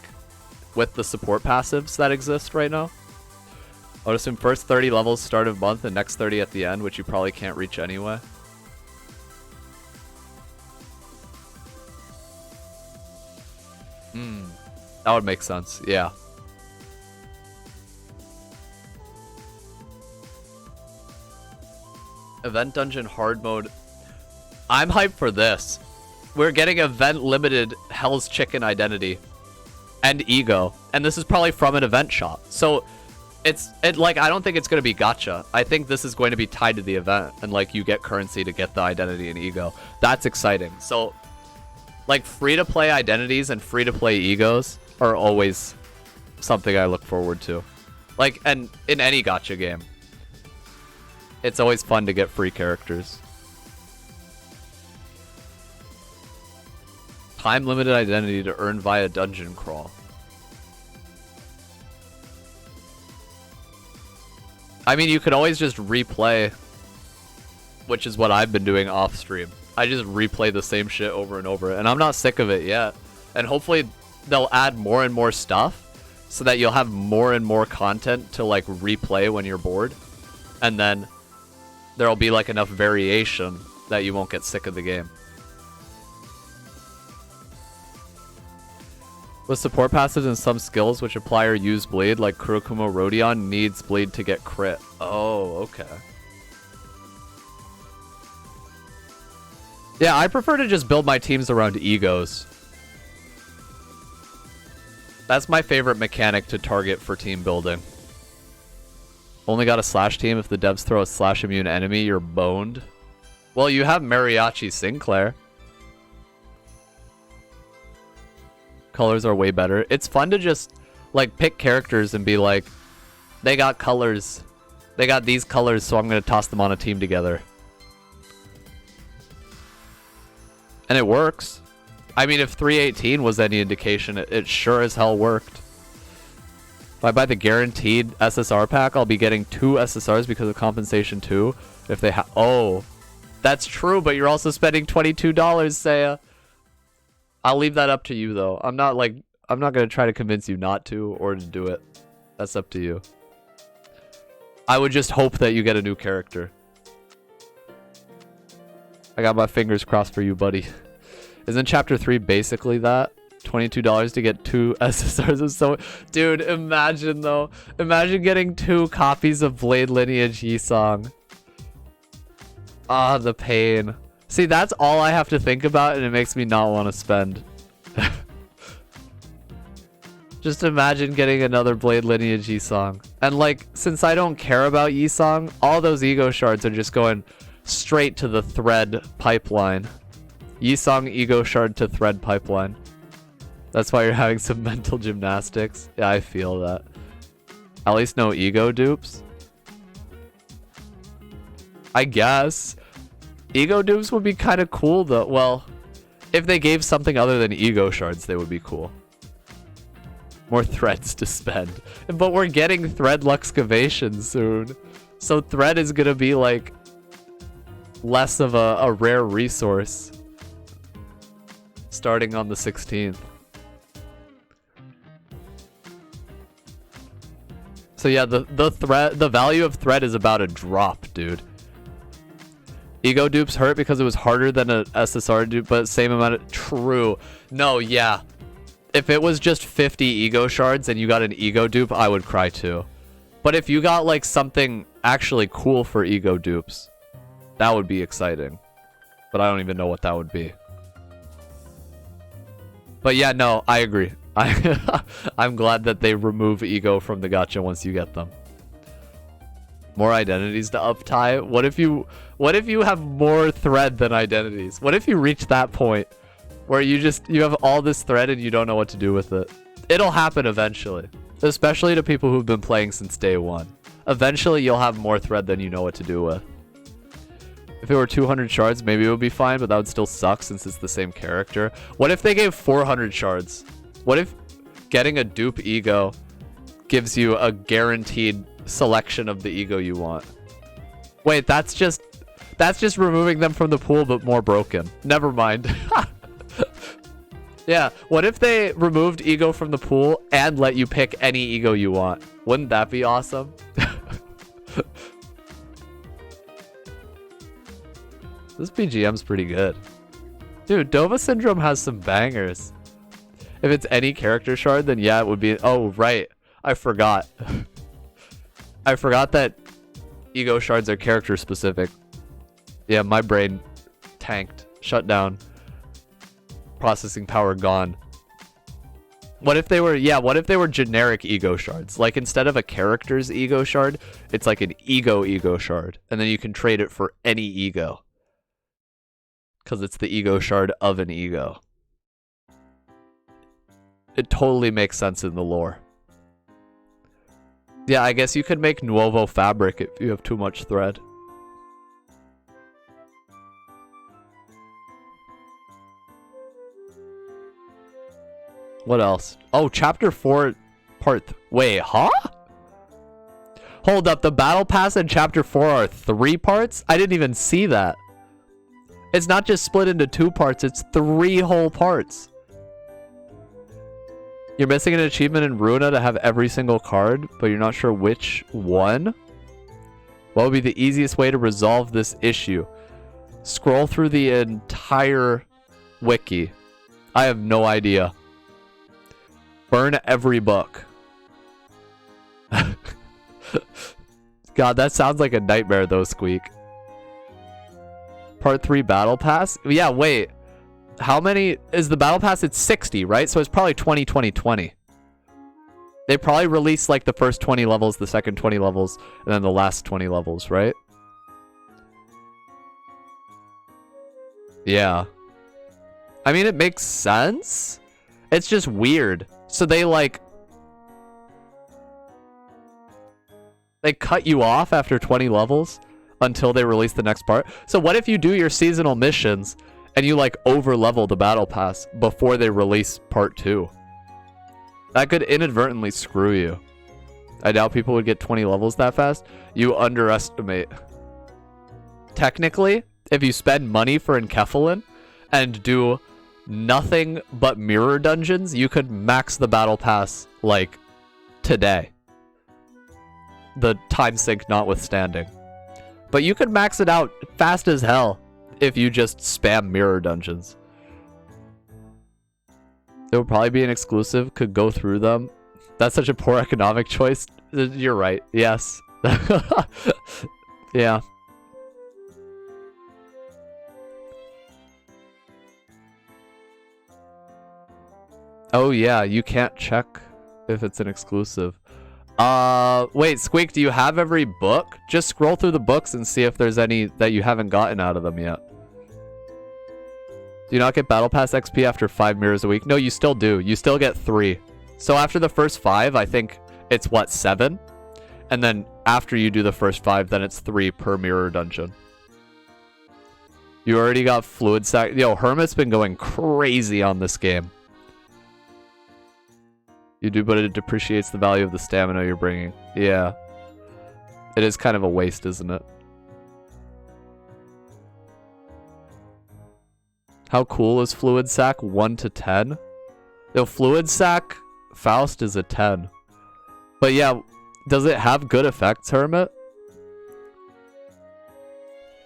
with the support passives that exist right now? I would assume first 30 levels start of month and next 30 at the end, which you probably can't reach anyway. That would make sense, yeah. Event dungeon hard mode. I'm hyped for this. We're getting event limited Hell's Chicken identity and ego, and this is probably from an event shop. So like, I don't think it's going to be gacha. I think this is going to be tied to the event, and like you get currency to get the identity and ego. That's exciting. So like free to play identities and free to play egos are always something I look forward to. Like, and in any gacha game, it's always fun to get free characters. Time limited identity to earn via dungeon crawl. I mean, you could always just replay, which is what I've been doing off stream. I just replay the same shit over and over, and I'm not sick of it yet. And hopefully they'll add more and more stuff so that you'll have more and more content to like replay when you're bored. And then there'll be like enough variation that you won't get sick of the game. With support passives and some skills which apply or use bleed, like Kurokuma Rodion needs bleed to get crit. Oh, okay. Yeah, I prefer to just build my teams around egos. That's my favorite mechanic to target for team building. Only got a slash team. If the devs throw a slash immune enemy, you're boned. Well, you have Mariachi Sinclair. Colors are way better. It's fun to just like pick characters and be like, they got colors. They got these colors, so I'm going to toss them on a team together. And it works. I mean, if 318 was any indication, it sure as hell worked. If I buy the guaranteed SSR pack, I'll be getting 2 SSRs because of compensation 2. If they oh, that's true, but you're also spending $22, Saya. I'll leave that up to you, though. I'm not going to try to convince you not to or to do it. That's up to you. I would just hope that you get a new character. I got my fingers crossed for you, buddy. Isn't chapter 3 basically that? $22 to get 2 SSRs is so... Dude, imagine though. Imagine getting 2 copies of Blade Lineage Yi-Song. Ah, the pain. See, that's all I have to think about, and it makes me not want to spend. Just imagine getting another Blade Lineage Yi-Song. And like, since I don't care about Yi-Song, all those ego shards are just going straight to the thread pipeline. Yi-Song ego shard to thread pipeline. That's why you're having some mental gymnastics. Yeah, I feel that. At least no ego dupes. I guess. Ego dupes would be kind of cool though. Well, if they gave something other than ego shards, they would be cool. More threads to spend. But we're getting thread luxcavation soon. So thread is gonna be like less of a rare resource. Starting on the 16th. So yeah, the value of thread is about a drop, dude. Ego dupes hurt because it was harder than a SSR dupe, but same amount of... True. No, yeah. If it was just 50 ego shards and you got an ego dupe, I would cry too. But if you got like something actually cool for ego dupes, that would be exciting. But I don't even know what that would be. But yeah, no, I agree. I'm glad that they remove ego from the gacha once you get them. More identities to uptie? What if you have more thread than identities? What if you reach that point where you have all this thread and you don't know what to do with it? It'll happen eventually. Especially to people who've been playing since day one. Eventually you'll have more thread than you know what to do with. If it were 200 shards, maybe it would be fine, but that would still suck since it's the same character. What if they gave 400 shards? What if getting a dupe ego gives you a guaranteed selection of the ego you want? Wait, that's just removing them from the pool, but more broken. Never mind. Yeah, what if they removed ego from the pool and let you pick any ego you want? Wouldn't that be awesome? This BGM's pretty good. Dude, Dova Syndrome has some bangers. If it's any character shard, then yeah, it would be... Oh, right. I forgot. I forgot that ego shards are character specific. Yeah, my brain tanked. Shut down. Processing power gone. What if they were generic ego shards? Like instead of a character's ego shard, it's like an ego shard. And then you can trade it for any ego. Because it's the ego shard of an ego. It totally makes sense in the lore. Yeah, I guess you could make Nuovo Fabric if you have too much thread. What else? Oh, chapter 4 wait, huh? Hold up, the battle pass and chapter 4 are 3 parts? I didn't even see that. It's not just split into 2 parts, it's 3 whole parts. You're missing an achievement in Runa to have every single card, but you're not sure which one? What would be the easiest way to resolve this issue? Scroll through the entire wiki. I have no idea. Burn every book. God, that sounds like a nightmare though, Squeak. Part 3 battle pass? Yeah, wait. How many is the battle pass? It's 60, right? So it's probably 20, 20, 20. They probably release like the first 20 levels, the second 20 levels, and then the last 20 levels, right? Yeah. I mean, it makes sense. It's just weird. So they cut you off after 20 levels until they release the next part. So what if you do your seasonal missions and you like over level the battle pass before they release part 2? That could inadvertently screw you. I doubt people would get 20 levels that fast. You underestimate. Technically, if you spend money for Enkephalin and do nothing but mirror dungeons, you could max the battle pass like today. The time sync notwithstanding. But you could max it out fast as hell if you just spam mirror dungeons. It would probably be an exclusive, could go through them. That's such a poor economic choice. You're right. Yes. Yeah. Oh yeah, you can't check if it's an exclusive. Wait, Squeak, do you have every book? Just scroll through the books and see if there's any that you haven't gotten out of them yet. Do you not get Battle Pass XP after 5 mirrors a week? No, you still do. You still get 3. So after the first 5, I think it's what, 7? And then after you do the first 5, then it's 3 per mirror dungeon. You already got Fluid Sac. Yo, Hermit's been going crazy on this game. You do, but it depreciates the value of the stamina you're bringing. Yeah. It is kind of a waste, isn't it? How cool is Fluid Sac? 1 to 10? Yo, Fluid Sac Faust is a 10. But yeah, does it have good effects, Hermit?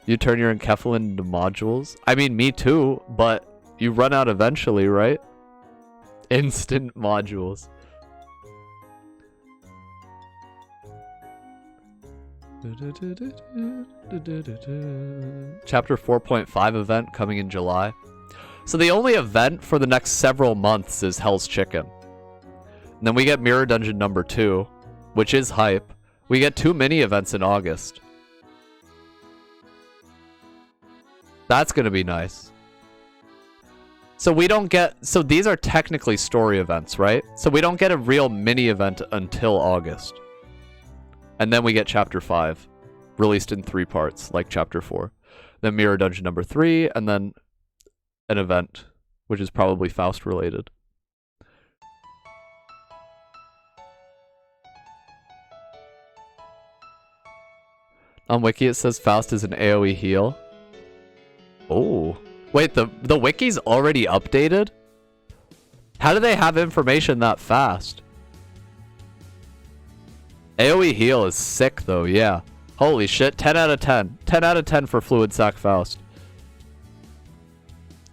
You turn your Enkephalin into modules? I mean, me too, but you run out eventually, right? Instant modules. Chapter 4.5 event coming in July. So the only event for the next several months is Hell's Chicken. And then we get Mirror Dungeon number 2, which is hype. We get 2 mini events in August. That's gonna be nice. So we don't get... So these are technically story events, right? So we don't get a real mini event until August. And then we get Chapter 5, released in 3 parts, like Chapter 4. Then Mirror Dungeon number 3, and then an event, which is probably Faust related. On Wiki it says Faust is an AoE heal. Oh. Wait, the Wiki's already updated? How do they have information that fast? AoE heal is sick though, yeah. Holy shit, 10 out of 10. 10 out of 10 for Fluid Sac Faust.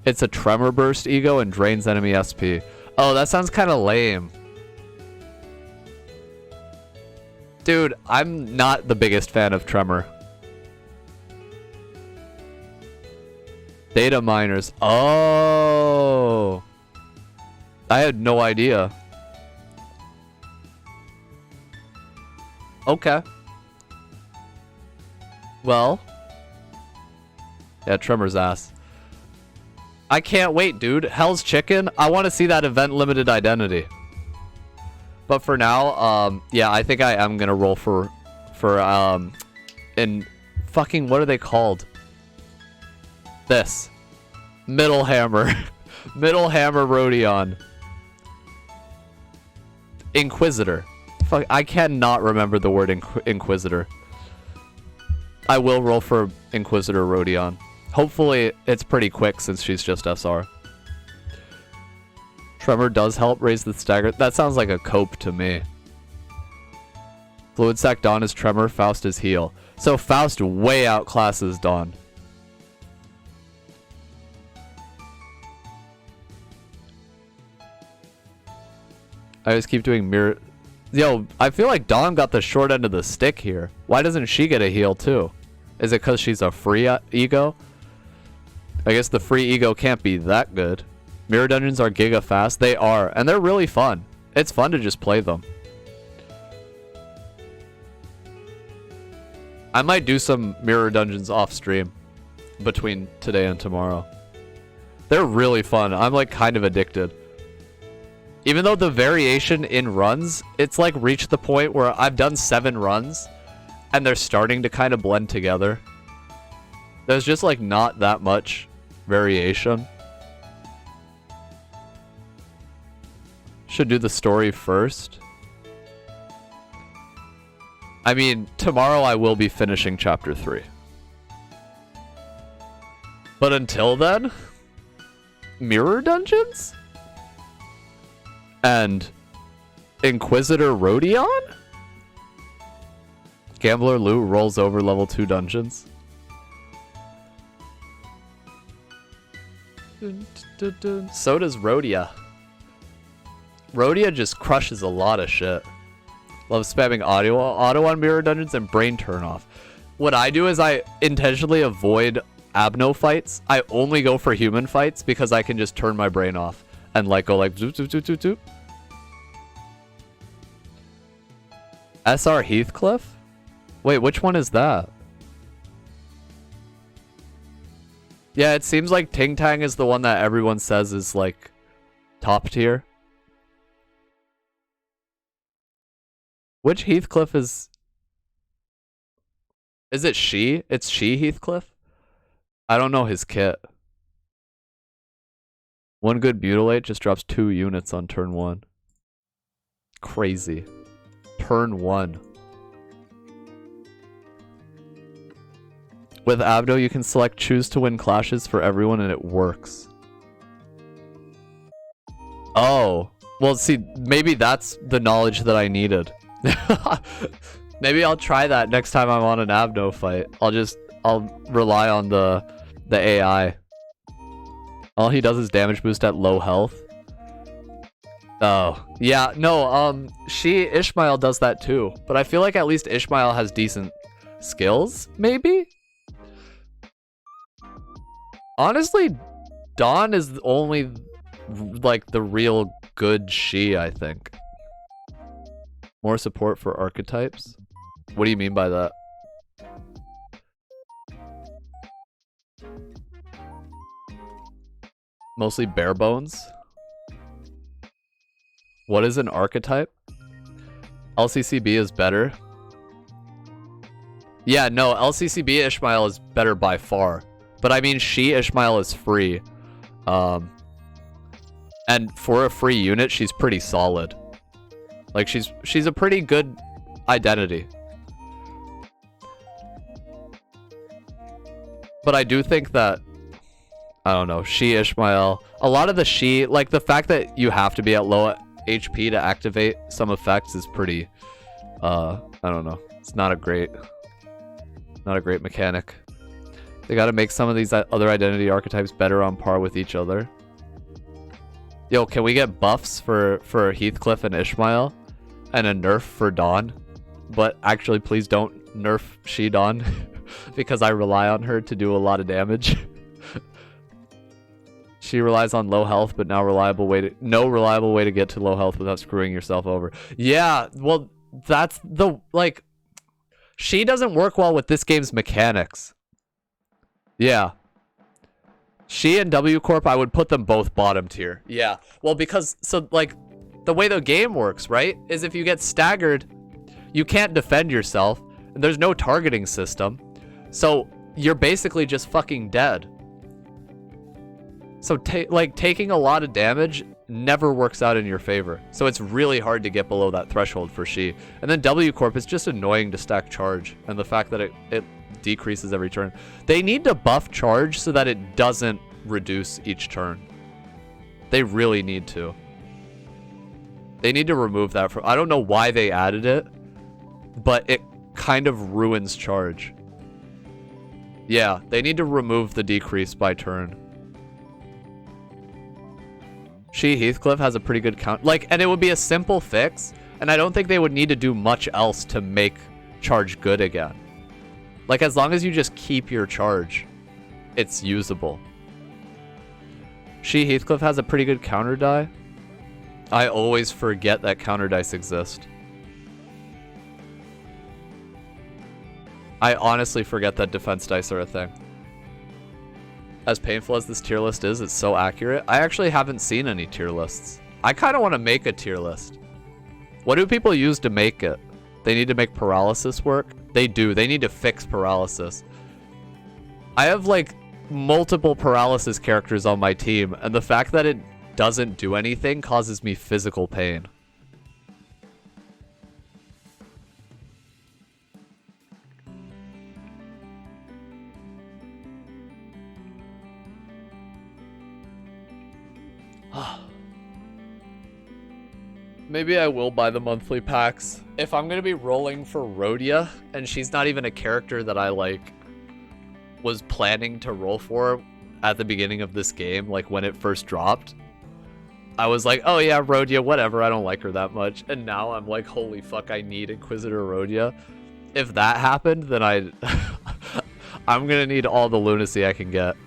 It's a Tremor Burst ego and drains enemy SP. Oh, that sounds kind of lame. Dude, I'm not the biggest fan of Tremor. Data miners. Oh. I had no idea. Okay. Well. Yeah, Tremor's ass. I can't wait, dude. Hell's Chicken. I want to see that event limited identity. But for now, yeah, I think I am gonna roll for in fucking, what are they called? This. Middle Hammer. Middle Hammer Rodion. Inquisitor. Fuck, I cannot remember the word Inquisitor. I will roll for Inquisitor Rodion. Hopefully it's pretty quick since she's just SR. Tremor does help raise the stagger. That sounds like a cope to me. Fluid Sac Dawn is Tremor, Faust is heal. So Faust way outclasses Dawn. I just keep doing mirror... Yo, I feel like Dawn got the short end of the stick here. Why doesn't she get a heal too? Is it because she's a free ego? I guess the free ego can't be that good. Mirror Dungeons are giga fast. They are, and they're really fun. It's fun to just play them. I might do some Mirror Dungeons off stream between today and tomorrow. They're really fun. I'm like kind of addicted. Even though the variation in runs, it's like reached the point where I've done 7 runs and they're starting to kind of blend together. There's just like not that much variation. Should do the story first. I mean, tomorrow I will be finishing chapter 3. But until then, Mirror Dungeons? And Inquisitor Rodion? Gambler Lou rolls over level 2 dungeons. So does Rhodia. Rhodia just crushes a lot of shit. Love spamming auto on Mirror Dungeons and brain turn off. What I do is I intentionally avoid Abno fights. I only go for human fights because I can just turn my brain off and like go like zoop zoop zoop zoop zoop. SR Heathcliff? Wait, which one is that? Yeah, it seems like Ting Tang is the one that everyone says is like top tier. Which Heathcliff is... Is it she? It's she Heathcliff? I don't know his kit. One good Butilate just drops 2 units on turn 1. Crazy. Turn 1. With Abdo, you can select choose to win clashes for everyone and it works. Oh. Well, see, maybe that's the knowledge that I needed. Maybe I'll try that next time I'm on an Abdo fight. I'll rely on the AI. All he does is damage boost at low health. Oh, yeah, no, Ishmael does that too. But I feel like at least Ishmael has decent skills, maybe? Honestly, Dawn is only, like, the real good she, I think. More support for archetypes? What do you mean by that? Mostly bare bones? What is an archetype? LCCB is better. Yeah, no, LCCB Ishmael is better by far. But I mean, she Ishmael is free. And for a free unit, she's pretty solid. Like, she's a pretty good identity. But I do think that, I don't know, she Ishmael, a lot of the she, like the fact that you have to be at low HP to activate some effects is pretty, I don't know. It's not a great mechanic. They gotta make some of these other identity archetypes better on par with each other. Yo, can we get buffs for Heathcliff and Ishmael? And a nerf for Dawn? But actually, please don't nerf she Dawn. Because I rely on her to do a lot of damage. She relies on low health, but no reliable way to get to low health without screwing yourself over. Yeah, well, that's the, like, she doesn't work well with this game's mechanics. Yeah. She and W Corp, I would put them both bottom tier. Yeah. Well, because, so, like, the way the game works, right, is if you get staggered, you can't defend yourself, and there's no targeting system. So, you're basically just fucking dead. So, taking a lot of damage never works out in your favor. So, it's really hard to get below that threshold for she. And then W Corp is just annoying to stack charge. And the fact that it decreases every turn. They need to buff charge so that it doesn't reduce each turn. They really need to. They need to remove that from... I don't know why they added it, but it kind of ruins charge. Yeah, they need to remove the decrease by turn. She Heathcliff has a pretty good count. Like, and it would be a simple fix, and I don't think they would need to do much else to make charge good again. Like, as long as you just keep your charge, it's usable. She Heathcliff has a pretty good counter die. I always forget that counter dice exist. I honestly forget that defense dice are a thing. As painful as this tier list is, it's so accurate. I actually haven't seen any tier lists. I kind of want to make a tier list. What do people use to make it? They need to make paralysis work? They do. They need to fix paralysis. I have, like, multiple paralysis characters on my team, and the fact that it doesn't do anything causes me physical pain. Maybe I will buy the monthly packs. If I'm gonna be rolling for Rhodia, and she's not even a character that I, like, was planning to roll for at the beginning of this game, like when it first dropped, I was like, oh yeah, Rhodia, whatever, I don't like her that much. And now I'm like, holy fuck, I need Inquisitor Rhodia. If that happened, then I'm gonna need all the lunacy I can get.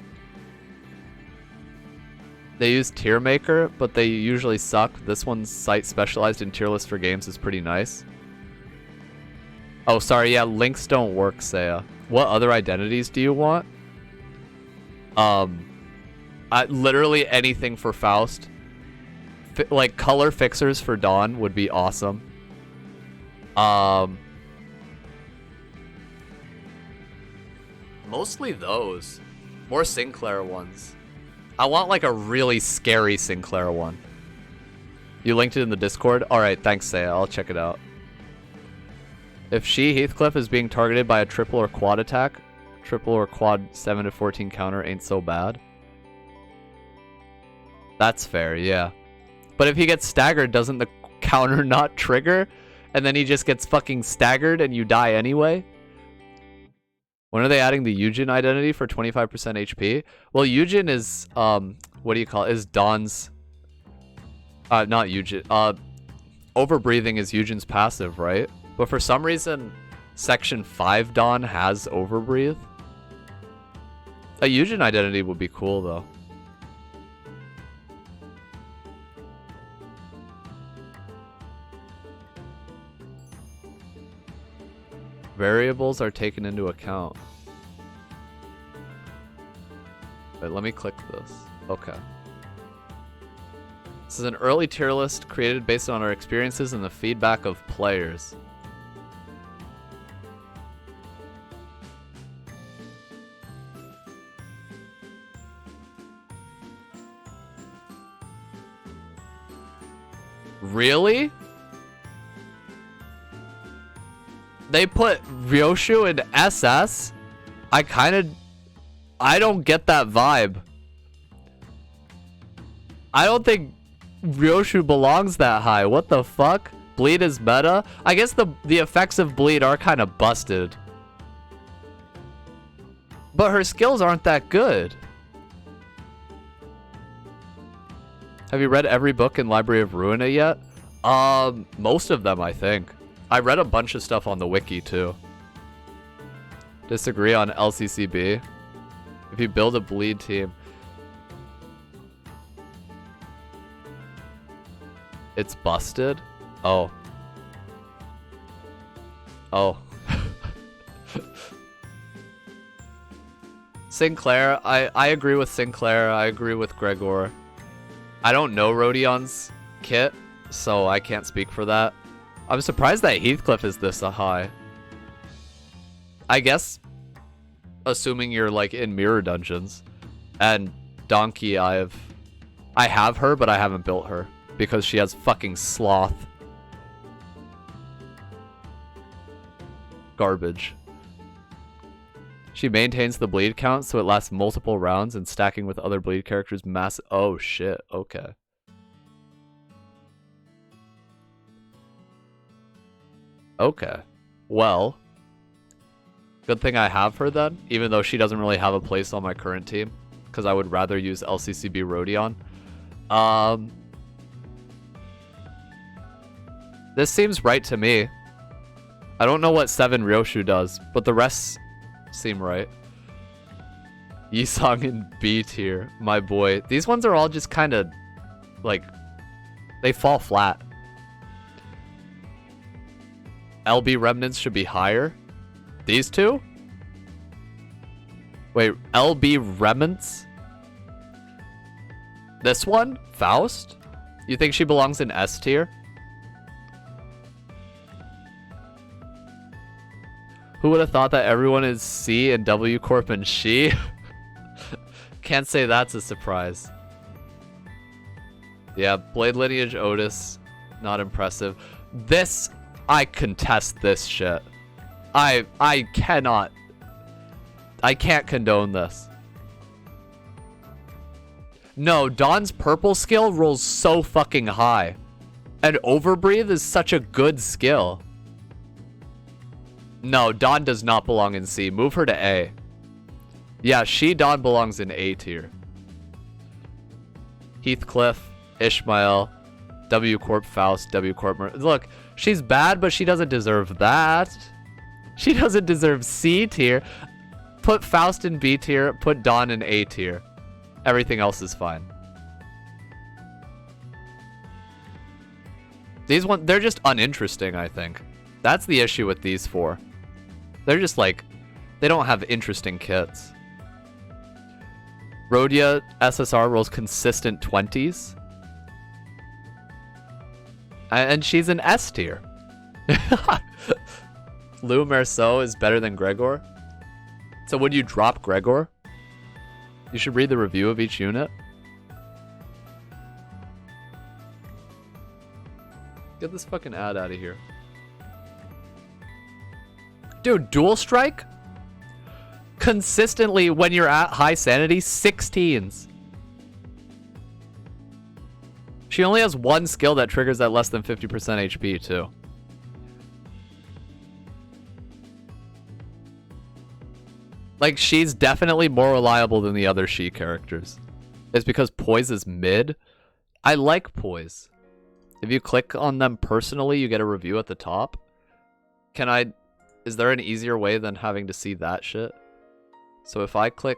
They use Tier Maker, but they usually suck. This one's site specialized in tier lists for games is pretty nice. Oh, sorry, yeah, links don't work, Saya. What other identities do you want? Literally anything for Faust. Like, color fixers for Dawn would be awesome. Mostly those. More Sinclair ones. I want, like, a really scary Sinclair one. You linked it in the Discord? Alright, thanks, Saya. I'll check it out. If she, Heathcliff, is being targeted by a triple or quad attack, triple or quad 7 to 14 counter ain't so bad. That's fair, yeah. But if he gets staggered, doesn't the counter not trigger? And then he just gets fucking staggered and you die anyway? When are they adding the Eugen identity for 25% HP? Well, Eugen is, what do you call it? Is Dawn's, not Eugen, Overbreathing is Eugen's passive, right? But for some reason, Section 5 Dawn has Overbreathe. A Eugen identity would be cool, though. variables are taken into account? Wait, let me click this. Okay. This is an early tier list created based on our experiences and the feedback of players. Really? They put Ryoshu in SS? I don't get that vibe. I don't think Ryoshu belongs that high. What the fuck? Bleed is meta? I guess the effects of Bleed are kind of busted. But her skills aren't that good. Have you read every book in Library of Ruina yet? Most of them, I think. I read a bunch of stuff on the wiki, too. Disagree on LCCB. If you build a Bleed team... It's busted? Oh. Oh. Sinclair, I agree with Sinclair. I agree with Gregor. I don't know Rodion's kit, so I can't speak for that. I'm surprised that Heathcliff is this high. I guess, assuming you're like in mirror dungeons. And Donkey, I have her, but I haven't built her. Because she has fucking sloth. Garbage. She maintains the bleed count so it lasts multiple rounds and stacking with other bleed characters oh shit, okay. Okay. Well. Good thing I have her then, even though she doesn't really have a place on my current team. Because I would rather use LCCB Rodion. This seems right to me. I don't know what 7 Ryoshu does, but the rest seem right. Yisong in B tier, my boy. These ones are all just kind of, like, they fall flat. LB Remnants should be higher. These two? Wait, LB Remnants? This one? Faust? You think she belongs in S tier? Who would have thought that everyone is C and W Corp and She? Can't say that's a surprise. Yeah, Blade Lineage Otis, not impressive. This, I contest this shit. I can't condone this. No, Dawn's purple skill rolls so fucking high. And Overbreathe is such a good skill. No, Dawn does not belong in C. Move her to A. Yeah, Dawn belongs in A tier. Heathcliff, Ishmael, W Corp Faust, W Corp... Look, she's bad, but she doesn't deserve that. She doesn't deserve C tier. Put Faust in B tier, put Dawn in A tier. Everything else is fine. These ones, they're just uninteresting, I think. That's the issue with these four. They're just like, they don't have interesting kits. Rhodia SSR rolls consistent 20s. And she's an S tier. Lou Merceau is better than Gregor. So would you drop Gregor? You should read the review of each unit. Get this fucking ad out of here. Dude, Dual Strike? Consistently, when you're at high sanity, 16s. She only has one skill that triggers at less than 50% HP, too. Like, she's definitely more reliable than the other She characters. It's because Poise is mid. I like Poise. If you click on them personally, you get a review at the top. Is there an easier way than having to see that shit? So if I click...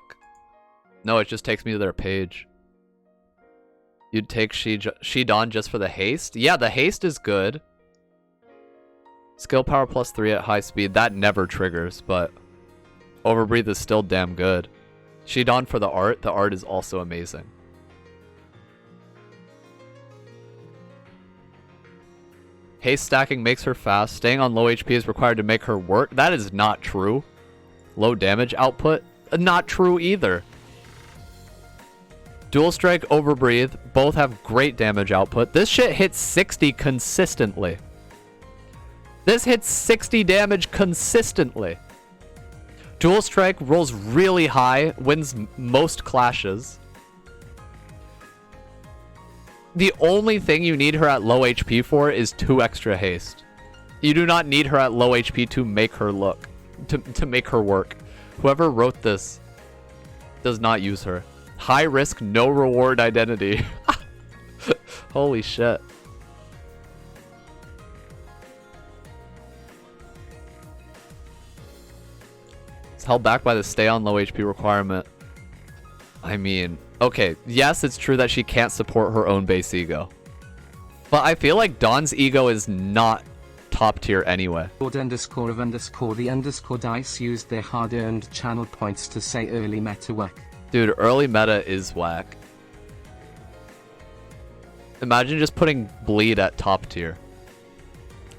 No, it just takes me to their page. You'd take She Dawn just for the haste? Yeah, the haste is good. Skill power +3 at high speed. That never triggers, but Overbreathe is still damn good. Shidon for the art. The art is also amazing. Haste stacking makes her fast. Staying on low HP is required to make her work. That is not true. Low damage output. Not true either. Dual Strike, Overbreathe, both have great damage output. This shit hits 60 consistently. This hits 60 damage consistently. Dual Strike rolls really high, wins most clashes. The only thing you need her at low HP for is 2 extra haste. You do not need her at low HP to make her look, to make her work. Whoever wrote this does not use her. High risk, no reward identity. Holy shit. It's held back by the stay on low HP requirement. I mean, okay, yes, it's true that she can't support her own base ego. But I feel like Dawn's ego is not top tier anyway. _of_the_ dice used their hard-earned channel points to say early meta whack. Dude, early meta is whack. Imagine just putting bleed at top tier.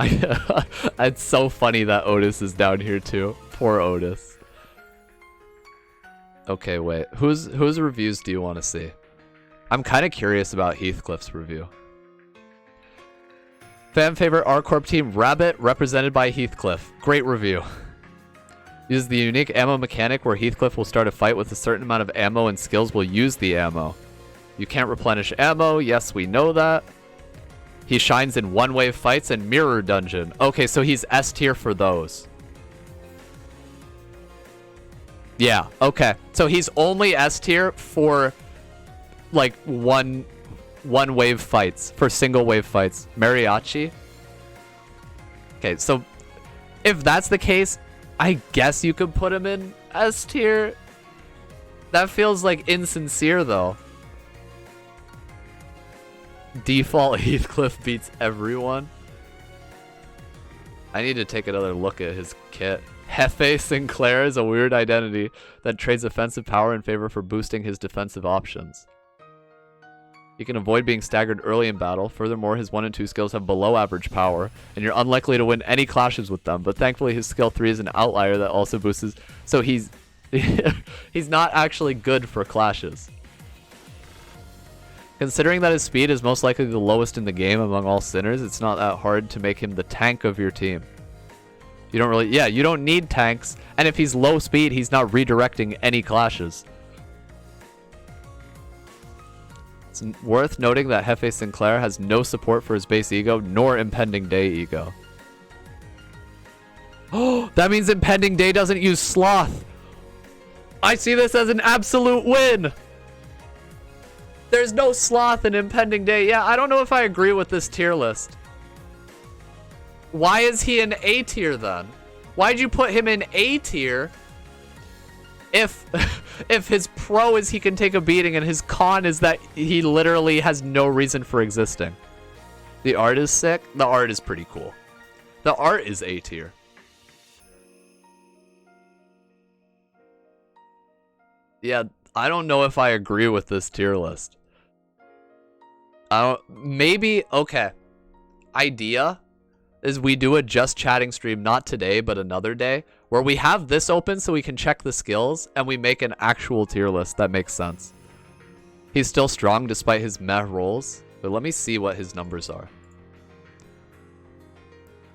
It's so funny that Otis is down here too. Poor Otis. Okay, wait. Whose reviews do you want to see? I'm kind of curious about Heathcliff's review. Fan favorite R-Corp team Rabbit, represented by Heathcliff. Great review. Uses the unique ammo mechanic where Heathcliff will start a fight with a certain amount of ammo and skills will use the ammo. You can't replenish ammo. Yes, we know that. He shines in one-wave fights and mirror dungeon. Okay, so he's S tier for those. Yeah, okay. So he's only S tier for like one wave fights, for single wave fights. Mariachi. Okay, so if that's the case, I guess you could put him in S tier. That feels like insincere though. Default Heathcliff beats everyone. I need to take another look at his kit. Hefe Sinclair is a weird identity that trades offensive power in favor for boosting his defensive options. He can avoid being staggered early in battle. Furthermore, his 1 and 2 skills have below average power, and you're unlikely to win any clashes with them. But thankfully, his skill 3 is an outlier that also boosts his... So he's... he's not actually good for clashes. Considering that his speed is most likely the lowest in the game among all sinners, it's not that hard to make him the tank of your team. You don't really... Yeah, you don't need tanks. And if he's low speed, he's not redirecting any clashes. It's worth noting that Hefe Sinclair has no support for his base ego, nor Impending Day ego. Oh, that means Impending Day doesn't use Sloth. I see this as an absolute win. There's no Sloth in Impending Day. Yeah, I don't know if I agree with this tier list. Why is he in A tier then? Why'd you put him in A tier if his pro is he can take a beating and his con is that he literally has no reason for existing? The art is sick. The art is pretty cool. The art is A tier. Yeah, I don't know if I agree with this tier list. Maybe, okay. Idea is we do a just chatting stream, not today, but another day, where we have this open so we can check the skills and we make an actual tier list that makes sense. He's still strong despite his meh rolls, but let me see what his numbers are.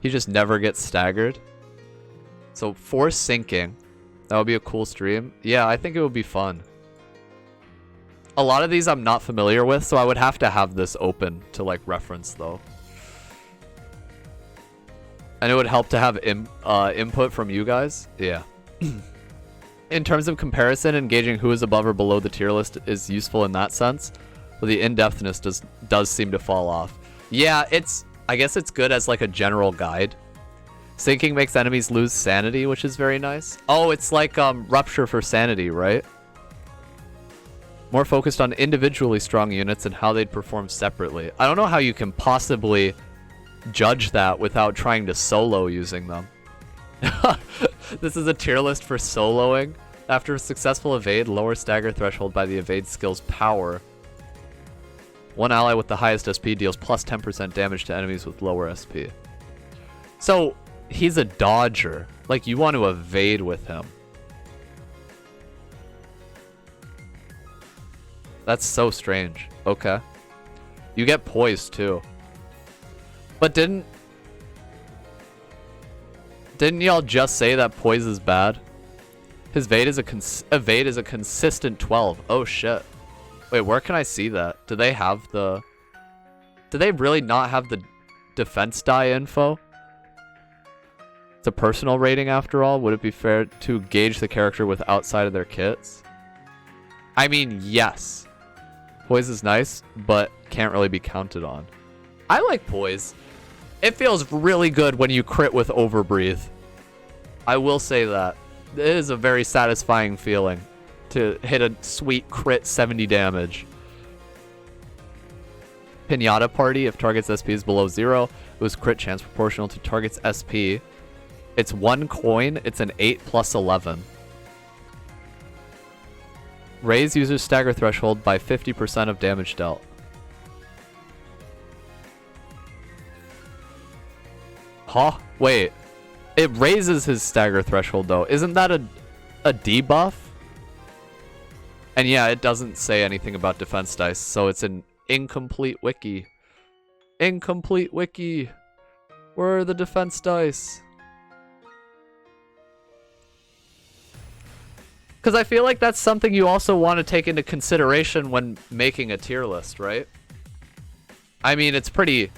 He just never gets staggered. So for sinking, that would be a cool stream. Yeah, I think it would be fun. A lot of these I'm not familiar with, so I would have to have this open to like reference though. And it would help to have input from you guys. Yeah. In terms of comparison, engaging who is above or below the tier list is useful in that sense, but the in-depthness does seem to fall off. Yeah, I guess it's good as like a general guide. Sinking makes enemies lose sanity, which is very nice. Oh, it's like Rupture for sanity, right? More focused on individually strong units and how they'd perform separately. I don't know how you can possibly judge that without trying to solo using them. This is a tier list for soloing. After a successful evade, lower stagger threshold by the evade skill's power. One ally with the highest SP deals plus 10% damage to enemies with lower SP. So, he's a dodger. Like, you want to evade with him. That's so strange. Okay. You get poise, too. But didn't y'all just say that poise is bad? His evade is a consistent 12. Oh, shit. Wait, where can I see that? Do they have the... Do they really not have the defense die info? It's a personal rating after all. Would it be fair to gauge the character with outside of their kits? I mean, yes. Poise is nice, but can't really be counted on. I like poise. It feels really good when you crit with overbreathe. I will say that. It is a very satisfying feeling to hit a sweet crit 70 damage. Pinata Party, if target's SP is below 0, lose crit chance proportional to target's SP. It's 1 coin, it's an 8 plus 11. Raise user's stagger threshold by 50% of damage dealt. Huh? Wait. It raises his stagger threshold though. Isn't that a debuff? And yeah, it doesn't say anything about defense dice, so it's an incomplete wiki. Incomplete wiki. Where are the defense dice? Because I feel like that's something you also want to take into consideration when making a tier list, right? I mean, it's pretty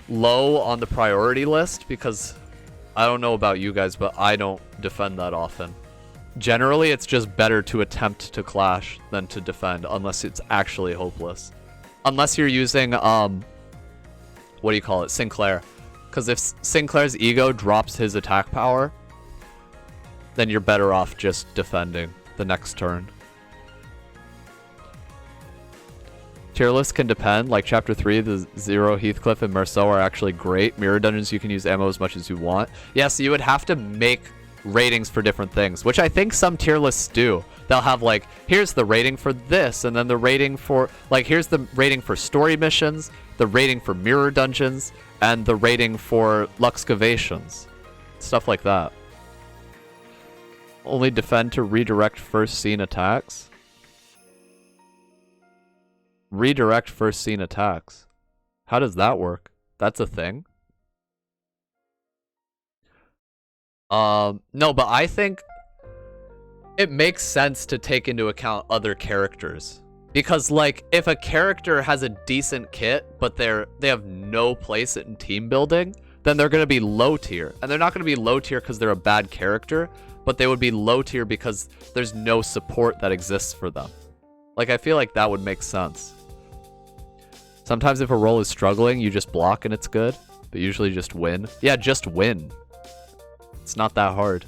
low on the priority list because I don't know about you guys, but I don't defend that often. Generally, it's just better to attempt to clash than to defend unless it's actually hopeless. Unless you're using, what do you call it? Sinclair. Because if Sinclair's ego drops his attack power, then you're better off just defending the next turn. Tier lists can depend. Like Chapter 3, the Zero, Heathcliff, and Marceau are actually great. Mirror Dungeons, you can use ammo as much as you want. Yeah, so you would have to make ratings for different things, which I think some tier lists do. They'll have like, here's the rating for this, and then the rating for, like, here's the rating for story missions, the rating for Mirror Dungeons, and the rating for Luxcavations. Stuff like that. Only defend to redirect first scene attacks. Redirect first scene attacks. How does that work? That's a thing? No, but I think it makes sense to take into account other characters. Because, like, if a character has a decent kit, but they have no place in team building, then they're going to be low tier. And they're not going to be low tier because they're a bad character, but they would be low tier because there's no support that exists for them. Like, I feel like that would make sense. Sometimes if a role is struggling, you just block and it's good, but usually just win. Yeah, just win. It's not that hard.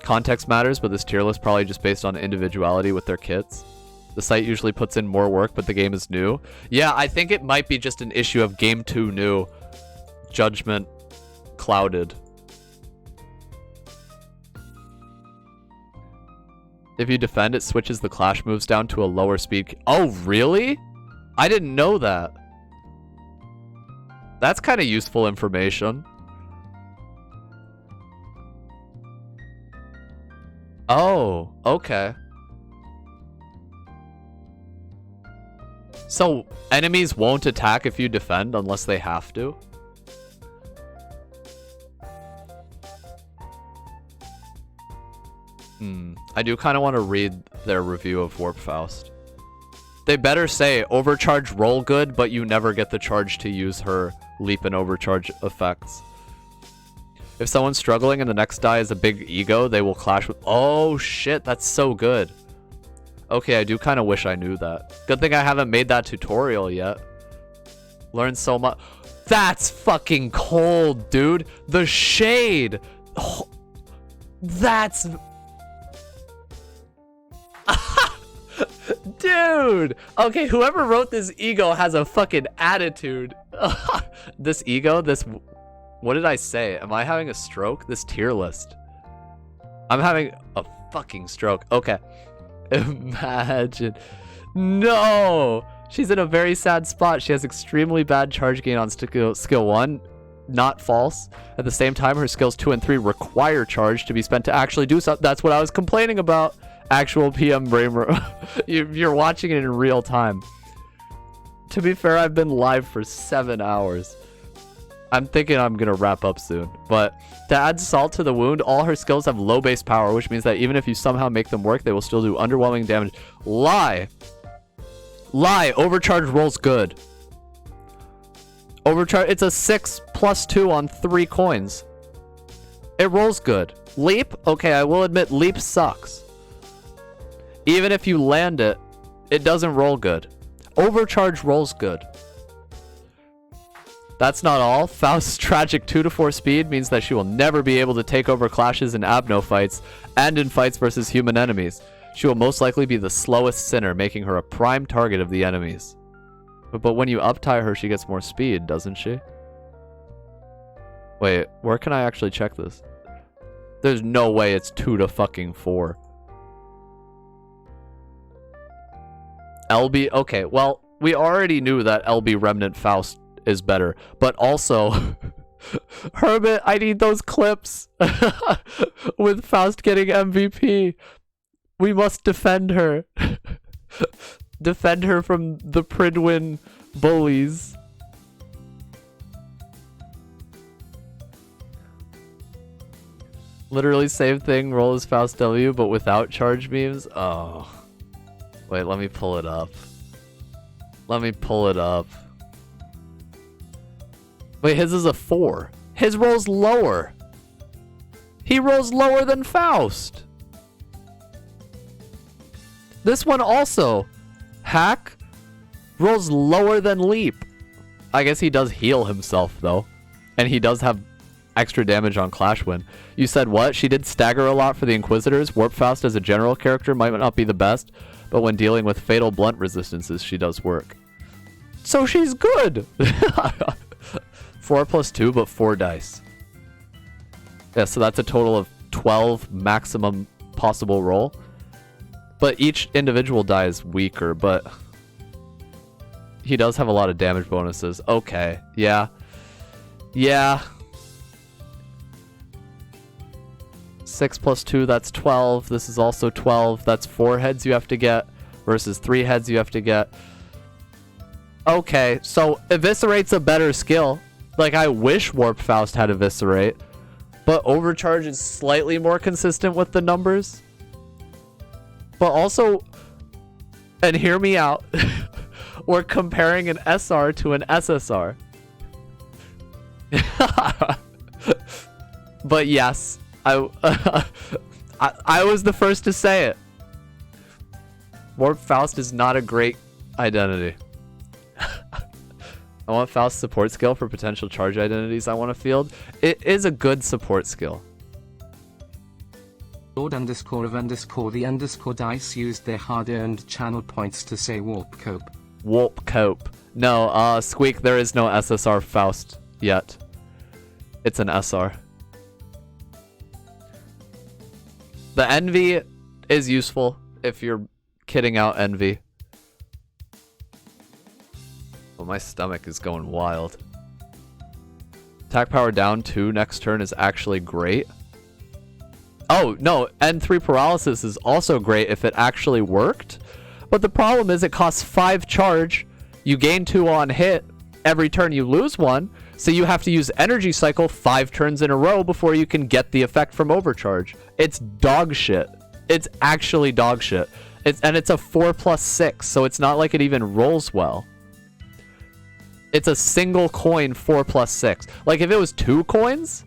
Context matters, but this tier list probably just based on individuality with their kits. The site usually puts in more work, but the game is new. Yeah, I think it might be just an issue of game 2 new. Judgment clouded. If you defend, it switches the clash moves down to a lower speed. Oh, really? I didn't know that. That's kind of useful information. Oh, okay. So, enemies won't attack if you defend unless they have to? I do kind of want to read their review of Warp Faust. They better say, overcharge roll good, but you never get the charge to use her leap and overcharge effects. If someone's struggling and the next die is a big ego, they will clash with... Oh, shit, that's so good. Okay, I do kind of wish I knew that. Good thing I haven't made that tutorial yet. Learned so much. That's fucking cold, dude. The shade. Oh, that's... Dude! Okay, whoever wrote this ego has a fucking attitude. This ego, this... What did I say? Am I having a stroke? This tier list. I'm having a fucking stroke. Okay. Imagine. No! She's in a very sad spot. She has extremely bad charge gain on skill 1. Not false. At the same time, her skills 2 and 3 require charge to be spent to actually do something. That's what I was complaining about. Actual PM Bramer. You're watching it in real time. To be fair, I've been live for 7 hours. I'm thinking I'm gonna wrap up soon. But to add salt to the wound, all her skills have low base power, which means that even if you somehow make them work, they will still do underwhelming damage. Lie! Lie! Overcharge rolls good. Overcharge, it's a 6+2 on 3 coins. It rolls good. Leap? Okay, I will admit, leap sucks. Even if you land it, it doesn't roll good. Overcharge rolls good. That's not all. Faust's tragic 2-4 speed means that she will never be able to take over clashes in Abno fights and in fights versus human enemies. She will most likely be the slowest sinner, making her a prime target of the enemies. But when you up-tie her, she gets more speed, doesn't she? Wait, where can I actually check this? There's no way it's 2-4. LB, okay, well, we already knew that LB Remnant Faust is better, but also, Hermit, I need those clips with Faust getting MVP. We must defend her. Defend her from the Pridwin bullies. Literally same thing, roll as Faust W, but without charge beams. Oh. Wait, let me pull it up. Let me pull it up. Wait, his is a 4. His rolls lower. He rolls lower than Faust. This one also. Hack rolls lower than Leap. I guess he does heal himself, though. And he does have extra damage on Clash Win. You said what? She did stagger a lot for the Inquisitors. Warp Faust as a general character might not be the best, but when dealing with fatal blunt resistances, she does work. So she's good! 4+2, but 4 dice. Yeah, so that's a total of 12 maximum possible roll. But each individual die is weaker, but he does have a lot of damage bonuses. Okay, yeah. Yeah. 6+2, that's 12. This is also 12. That's 4 heads you have to get versus 3 heads you have to get. Okay, so Eviscerate's a better skill. Like, I wish Warp Faust had Eviscerate, but Overcharge is slightly more consistent with the numbers. But also, and hear me out, we're comparing an SR to an SSR. But yes, I was the first to say it. Warp Faust is not a great identity. I want Faust support skill for potential charge identities I want to field. It is a good support skill. Lord_of_the_ dice used their hard-earned channel points to say warp cope. Warp cope. No, Squeak, there is no SSR Faust yet. It's an SR. The Envy is useful if you're kidding out Envy. Oh, my stomach is going wild. Attack power down 2 next turn is actually great. Oh, no, N3 Paralysis is also great if it actually worked. But the problem is it costs 5 charge. You gain 2 on hit. Every turn you lose 1. So you have to use Energy Cycle 5 turns in a row before you can get the effect from Overcharge. It's dog shit. It's actually dog shit. And it's a 4+6, so it's not like it even rolls well. It's a single coin 4+6. Like, if it was 2 coins,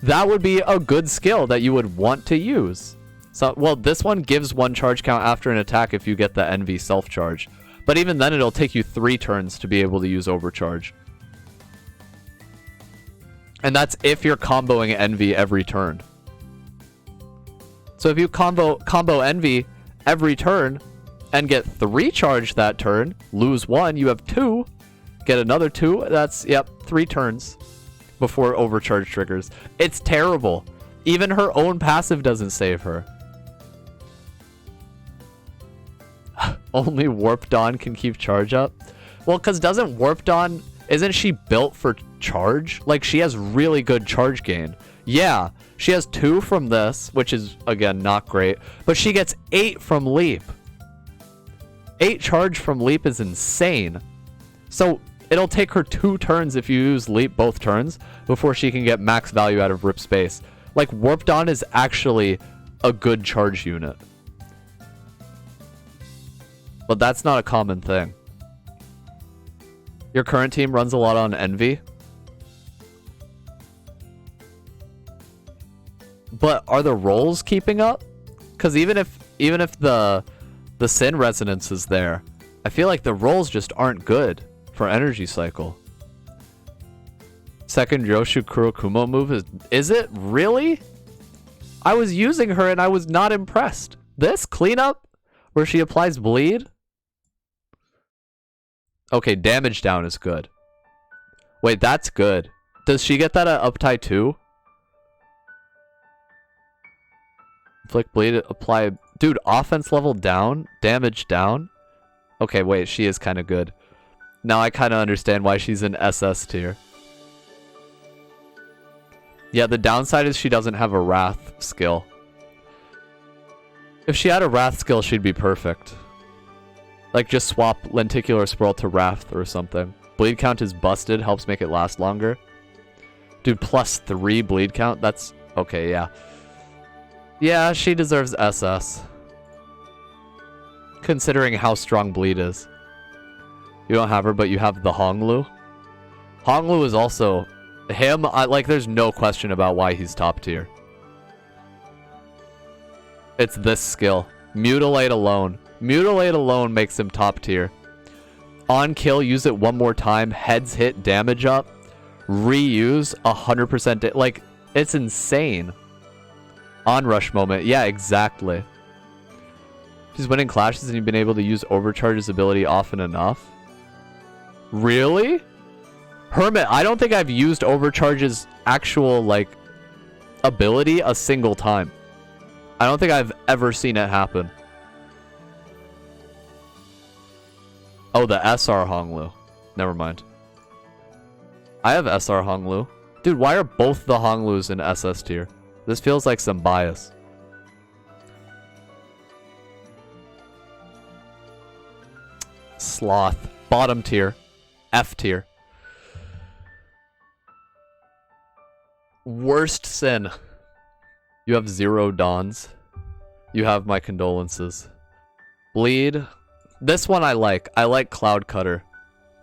that would be a good skill that you would want to use. So, well, this one gives 1 charge count after an attack if you get the Envy self-charge. But even then, it'll take you 3 turns to be able to use Overcharge. And that's if you're comboing Envy every turn. So if you combo Envy every turn and get 3 charge that turn, lose 1, you have 2, Get another 2. That's, yep, 3 turns before overcharge triggers. It's terrible. Even her own passive doesn't save her. Only Warp Dawn can keep charge up. Well, because doesn't Warp Dawn... Isn't she built for charge? Like, she has really good charge gain. Yeah, she has 2 from this, which is, again, not great. But she gets 8 from Leap. 8 charge from Leap is insane. So, it'll take her 2 turns if you use Leap both turns before she can get max value out of Rip Space. Like, Warp Dawn is actually a good charge unit. But that's not a common thing. Your current team runs a lot on Envy. But are the rolls keeping up? Because even if the Sin Resonance is there, I feel like the rolls just aren't good for Energy Cycle. Second Yoshu Kurokumo move is it really? I was using her and I was not impressed. This cleanup where she applies bleed? Okay, damage down is good. Wait, that's good. Does she get that at Uptie too? Inflict bleed, apply... Dude, offense level down? Damage down? Okay, wait, she is kind of good. Now I kind of understand why she's in SS tier. Yeah, the downside is she doesn't have a Wrath skill. If she had a Wrath skill, she'd be perfect. Like, just swap Lenticular Swirl to Wrath or something. Bleed count is busted, helps make it last longer. Dude, +3 bleed count? That's... Okay, yeah. Yeah, she deserves SS. Considering how strong bleed is. You don't have her, but you have the Honglu. Honglu is also... Him, like, there's no question about why he's top tier. It's this skill. Mutilate alone. Mutilate alone makes him top tier. On kill, use it one more time. Heads hit, damage up. Reuse, 100%. Like, it's insane. Onrush moment. Yeah, exactly. She's winning clashes and you've been able to use Overcharge's ability often enough. Really? Hermit, I don't think I've used Overcharge's actual, like, ability a single time. I don't think I've ever seen it happen. Oh, the SR Honglu. Never mind. I have SR Honglu. Dude, why are both the Honglus in SS tier? This feels like some bias. Sloth. Bottom tier. F tier. Worst sin. You have 0 dawns. You have my condolences. Bleed. This one I like. I like Cloud Cutter.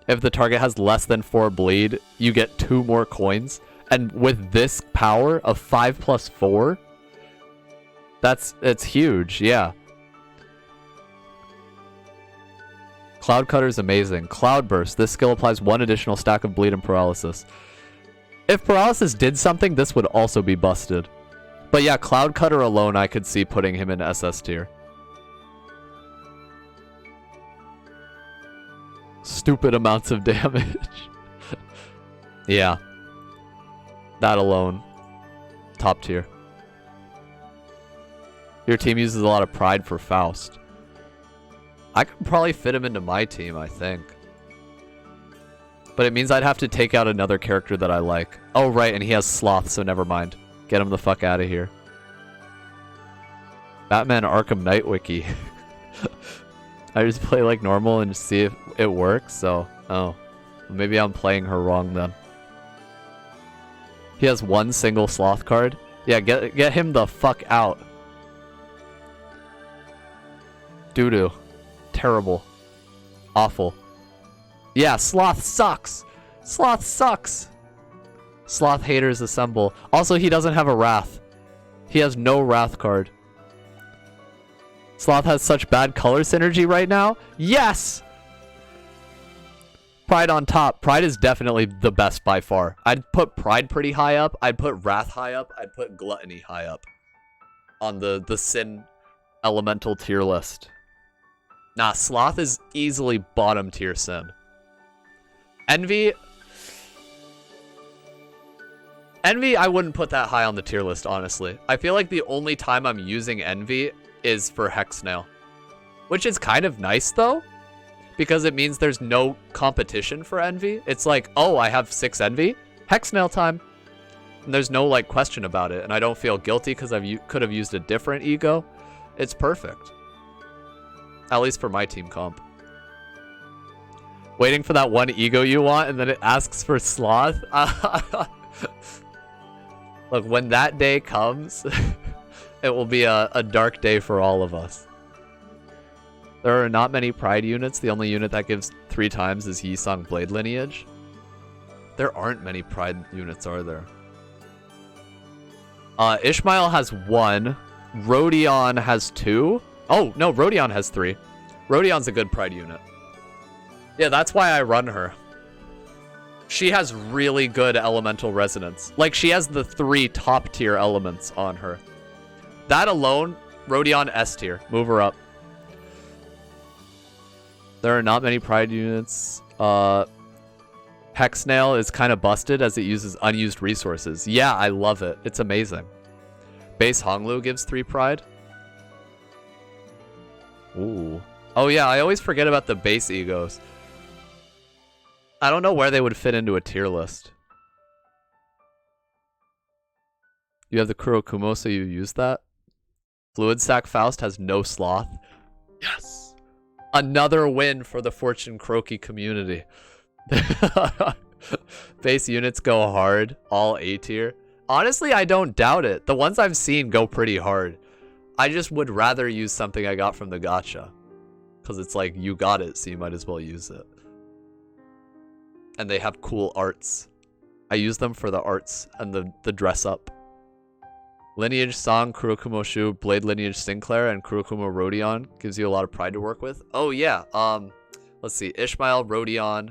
If the target has less than 4 bleed, you get 2 more coins. And with this power of 5 + 4, it's huge, yeah. Cloud Cutter is amazing. Cloud Burst. This skill applies 1 additional stack of bleed and paralysis. If paralysis did something, this would also be busted. But yeah, Cloud Cutter alone, I could see putting him in SS tier. Stupid amounts of damage. Yeah. That alone. Top tier. Your team uses a lot of pride for Faust. I could probably fit him into my team, I think. But it means I'd have to take out another character that I like. Oh, right, and he has Sloth, so never mind. Get him the fuck out of here. Batman Arkham Knight Wiki. I just play like normal and see if it works, so... Oh. Maybe I'm playing her wrong then. He has 1 single Sloth card. Yeah, get him the fuck out. Doo-doo. Terrible. Awful. Yeah, Sloth sucks! Sloth sucks! Sloth haters assemble. Also, he doesn't have a Wrath. He has no Wrath card. Sloth has such bad color synergy right now. Yes! Pride on top. Pride is definitely the best by far. I'd put Pride pretty high up. I'd put Wrath high up. I'd put Gluttony high up. On the Sin Elemental tier list. Nah, Sloth is easily bottom tier Sin. Envy, I wouldn't put that high on the tier list, honestly. I feel like the only time I'm using Envy is for Hexnail. Which is kind of nice, though. Because it means there's no competition for Envy. It's like, oh, I have 6 Envy. Hexnail time. And there's no, like, question about it. And I don't feel guilty because I could have used a different ego. It's perfect. At least for my team comp. Waiting for that one ego you want, and then it asks for Sloth. Look, when that day comes, it will be a dark day for all of us. There are not many Pride units. The only unit that gives 3 times is Yisong Blade Lineage. There aren't many Pride units, are there? Ishmael has 1. Rodion has 2. Oh, no, Rodion has 3. Rodion's a good Pride unit. Yeah, that's why I run her. She has really good elemental resonance. Like, she has the 3 top tier elements on her. That alone, Rodion S tier. Move her up. There are not many Pride units. Hexnail is kind of busted as it uses unused resources. Yeah, I love it. It's amazing. Base Honglu gives 3 Pride. Ooh. Oh yeah, I always forget about the base egos. I don't know where they would fit into a tier list. You have the Kurokumo, so you use that? Fluid Sack Faust has no Sloth. Yes! Another win for the Fortune Croaky community. Base units go hard. All A tier. Honestly, I don't doubt it. The ones I've seen go pretty hard. I just would rather use something I got from the gacha. Because it's like, you got it, so you might as well use it. And they have cool arts. I use them for the arts and the dress up. Lineage Song, Kurokumo Shu, Blade Lineage Sinclair, and Kurokumo Rodion gives you a lot of Pride to work with. Oh yeah, let's see, Ishmael, Rodion,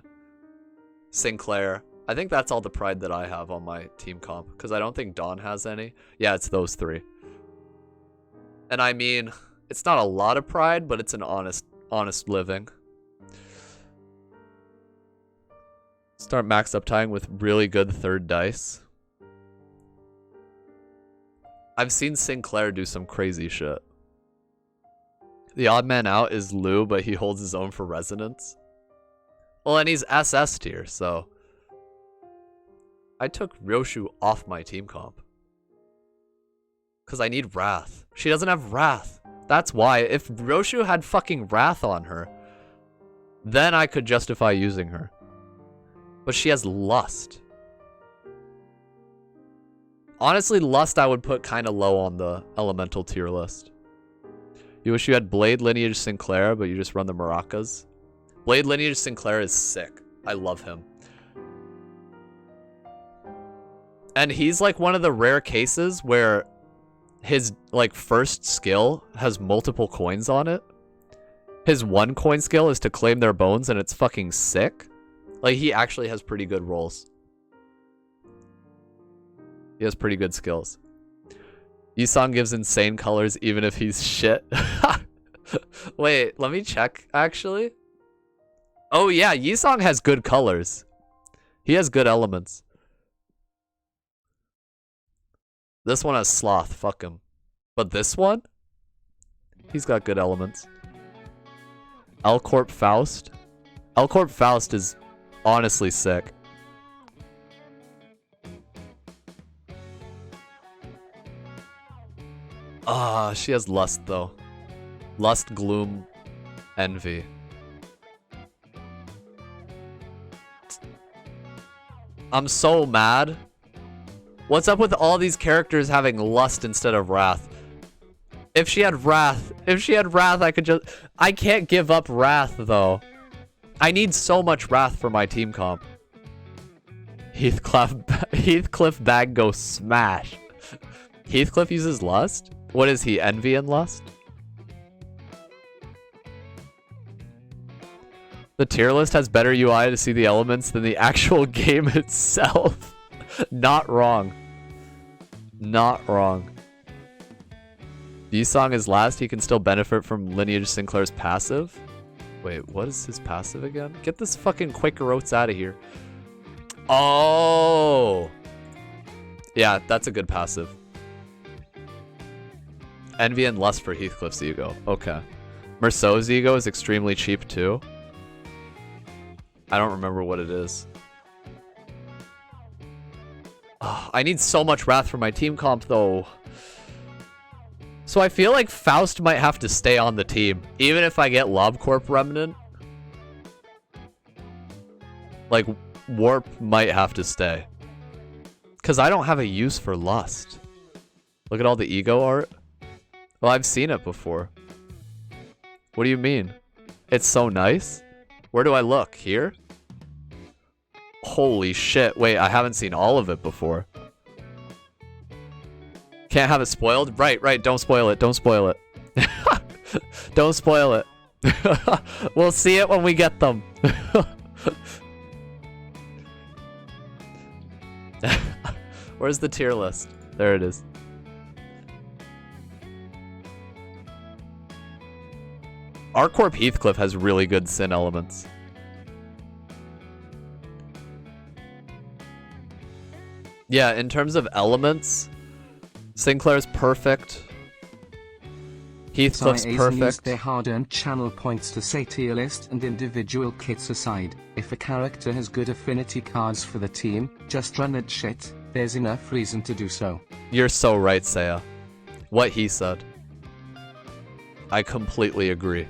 Sinclair. I think that's all the Pride that I have on my team comp, because I don't think Dawn has any. Yeah, it's those 3. And I mean, it's not a lot of Pride, but it's an honest living. Start max up tying with really good 3rd dice. I've seen Sinclair do some crazy shit. The odd man out is Lou, but he holds his own for resonance. Well, and he's SS tier, so... I took Ryoshu off my team comp. Because I need Wrath. She doesn't have Wrath. That's why. If Ryoshu had fucking Wrath on her, then I could justify using her. But she has Lust. Honestly, Lust I would put kind of low on the elemental tier list. You wish you had Blade Lineage Sinclair, but you just run the Maracas. Blade Lineage Sinclair is sick. I love him. And he's like one of the rare cases where his like first skill has multiple coins on it. His 1 coin skill is to claim their bones, and it's fucking sick. Like, he actually has pretty good rolls. He has pretty good skills. Yisong gives insane colors even if he's shit. Wait, let me check, actually. Oh yeah, Yisong has good colors. He has good elements. This one has Sloth, fuck him. But this one? He's got good elements. L-Corp Faust? L-Corp Faust is honestly sick. Ah, she has Lust, though. Lust, Gloom, Envy. I'm so mad. What's up with all these characters having Lust instead of Wrath? If she had Wrath, I could just... I can't give up Wrath, though. I need so much Wrath for my team comp. Heathcliff Bag go smash. Heathcliff uses Lust? What is he, Envy and Lust? The tier list has better UI to see the elements than the actual game itself. Not wrong. Not wrong. Yisong is last, he can still benefit from Lineage Sinclair's passive. Wait, what is his passive again? Get this fucking Quaker Oats out of here. Oh! Yeah, that's a good passive. Envy and lust for Heathcliff's ego. Okay. Merceau's ego is extremely cheap too. I don't remember what it is. Oh, I need so much wrath for my team comp though. So I feel like Faust might have to stay on the team. Even if I get LobCorp Remnant. Like, Warp might have to stay. Because I don't have a use for Lust. Look at all the ego art. Well, I've seen it before. What do you mean? It's so nice? Where do I look? Here? Holy shit. Wait, I haven't seen all of it before. Can't have it spoiled? Right, right. Don't spoil it. Don't spoil it. Don't spoil it. We'll see it when we get them. Where's the tier list? There it is. ArcCorp Heathcliff has really good sin elements. Yeah, in terms of elements, Sinclair's perfect. Heathcliff's perfect. Used their hard-earned channel points to say tier list and individual kits aside. If a character has good affinity cards for the team, just run that shit. There's enough reason to do so. You're so right, Saya. What he said. I completely agree.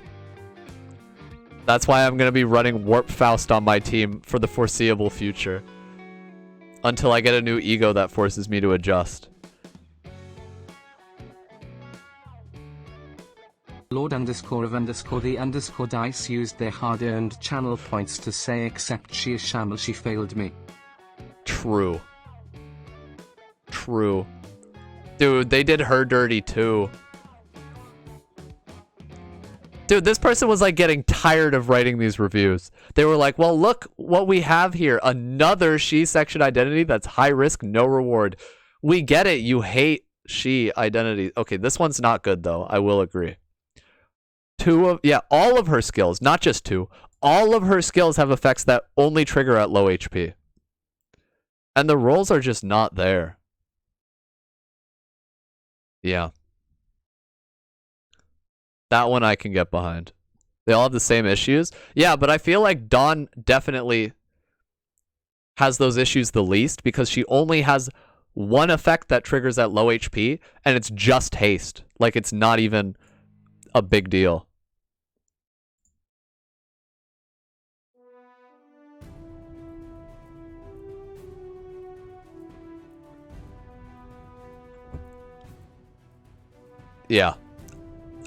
That's why I'm going to be running Warp Faust on my team for the foreseeable future. Until I get a new ego that forces me to adjust. Lord underscore of underscore the underscore dice used their hard-earned channel points to say except she is shamble, she failed me. True. True. Dude, they did her dirty too. Dude, this person was like getting tired of writing these reviews. They were like, well, look what we have here. Another she section identity that's high risk, no reward. We get it. You hate she identity. Okay, this one's not good though. I will agree. All of her skills, not just two. All of her skills have effects that only trigger at low HP. And the rolls are just not there. Yeah. That one I can get behind. They all have the same issues. Yeah, but I feel like Dawn definitely has those issues the least because she only has one effect that triggers at low HP and it's just haste. Like it's not even a big deal. Yeah.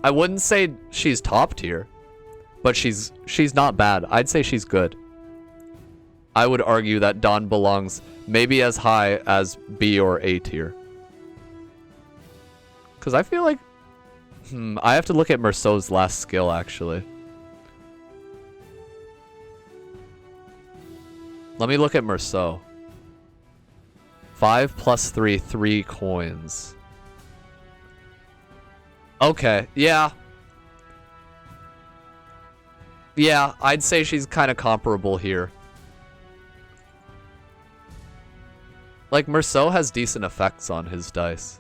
I wouldn't say she's top tier, but she's not bad. I'd say she's good. I would argue that Dawn belongs maybe as high as B or A tier. Because I feel like... I have to look at Merceau's last skill, actually. Let me look at Merceau. 5 plus 3, 3 coins. Okay, yeah. Yeah, I'd say she's kind of comparable here. Like, Merceau has decent effects on his dice.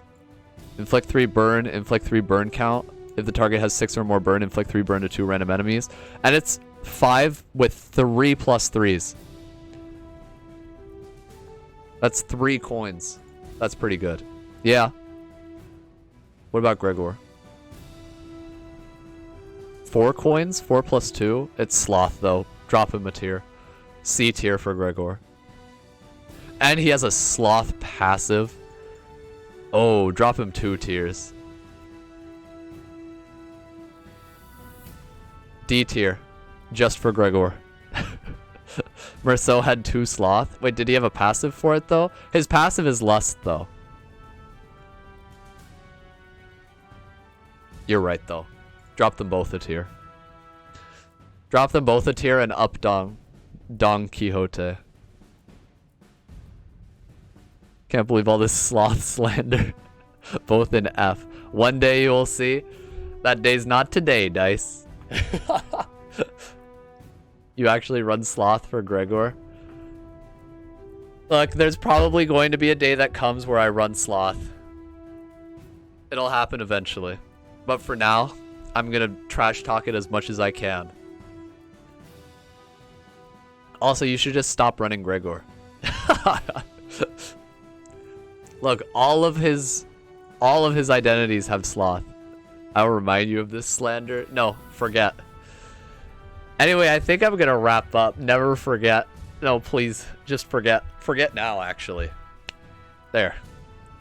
Inflict 3 burn count. If the target has 6 or more burn, inflict 3 burn to 2 random enemies. And it's 5 with 3 plus 3s. That's 3 coins. That's pretty good. Yeah. What about Gregor? 4 coins? 4 plus 2? It's Sloth, though. Drop him a tier. C tier for Gregor. And he has a Sloth passive. Oh, drop him 2 tiers. D tier. Just for Gregor. Merceau had 2 Sloth. Wait, did he have a passive for it, though? His passive is Lust, though. You're right, though. Drop them both a tier. Drop them both a tier and up Don Quixote. Can't believe all this Sloth slander. Both in F. One day you will see. That day's not today, Dice. You actually run Sloth for Gregor? Look, there's probably going to be a day that comes where I run Sloth. It'll happen eventually. But for now, I'm gonna trash talk it as much as I can. Also, you should just stop running Gregor. Look, all of his identities have Sloth. I'll remind you of this slander. No, forget. Anyway, I think I'm gonna wrap up. Never forget. No, please, just forget. Forget now, actually. There.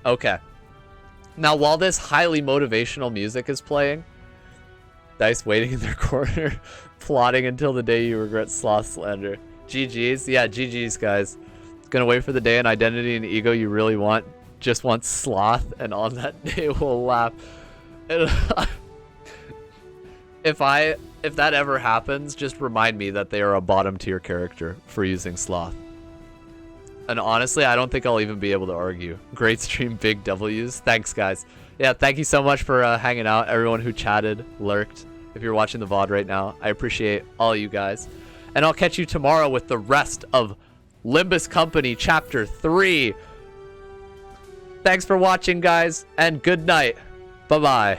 Okay. Now, while this highly motivational music is playing, Dice waiting in their corner, plotting until the day you regret Sloth slander. GG's? Yeah, GG's, guys. Gonna wait for the day and identity and ego you really want. Just want Sloth, and on that day we'll laugh. If that ever happens, just remind me that they are a bottom tier character for using Sloth. And honestly, I don't think I'll even be able to argue. Great stream, big W's. Thanks, guys. Yeah, thank you so much for hanging out. Everyone who chatted, lurked. If you're watching the VOD right now, I appreciate all you guys. And I'll catch you tomorrow with the rest of Limbus Company Chapter 3. Thanks for watching, guys, and good night. Bye-bye.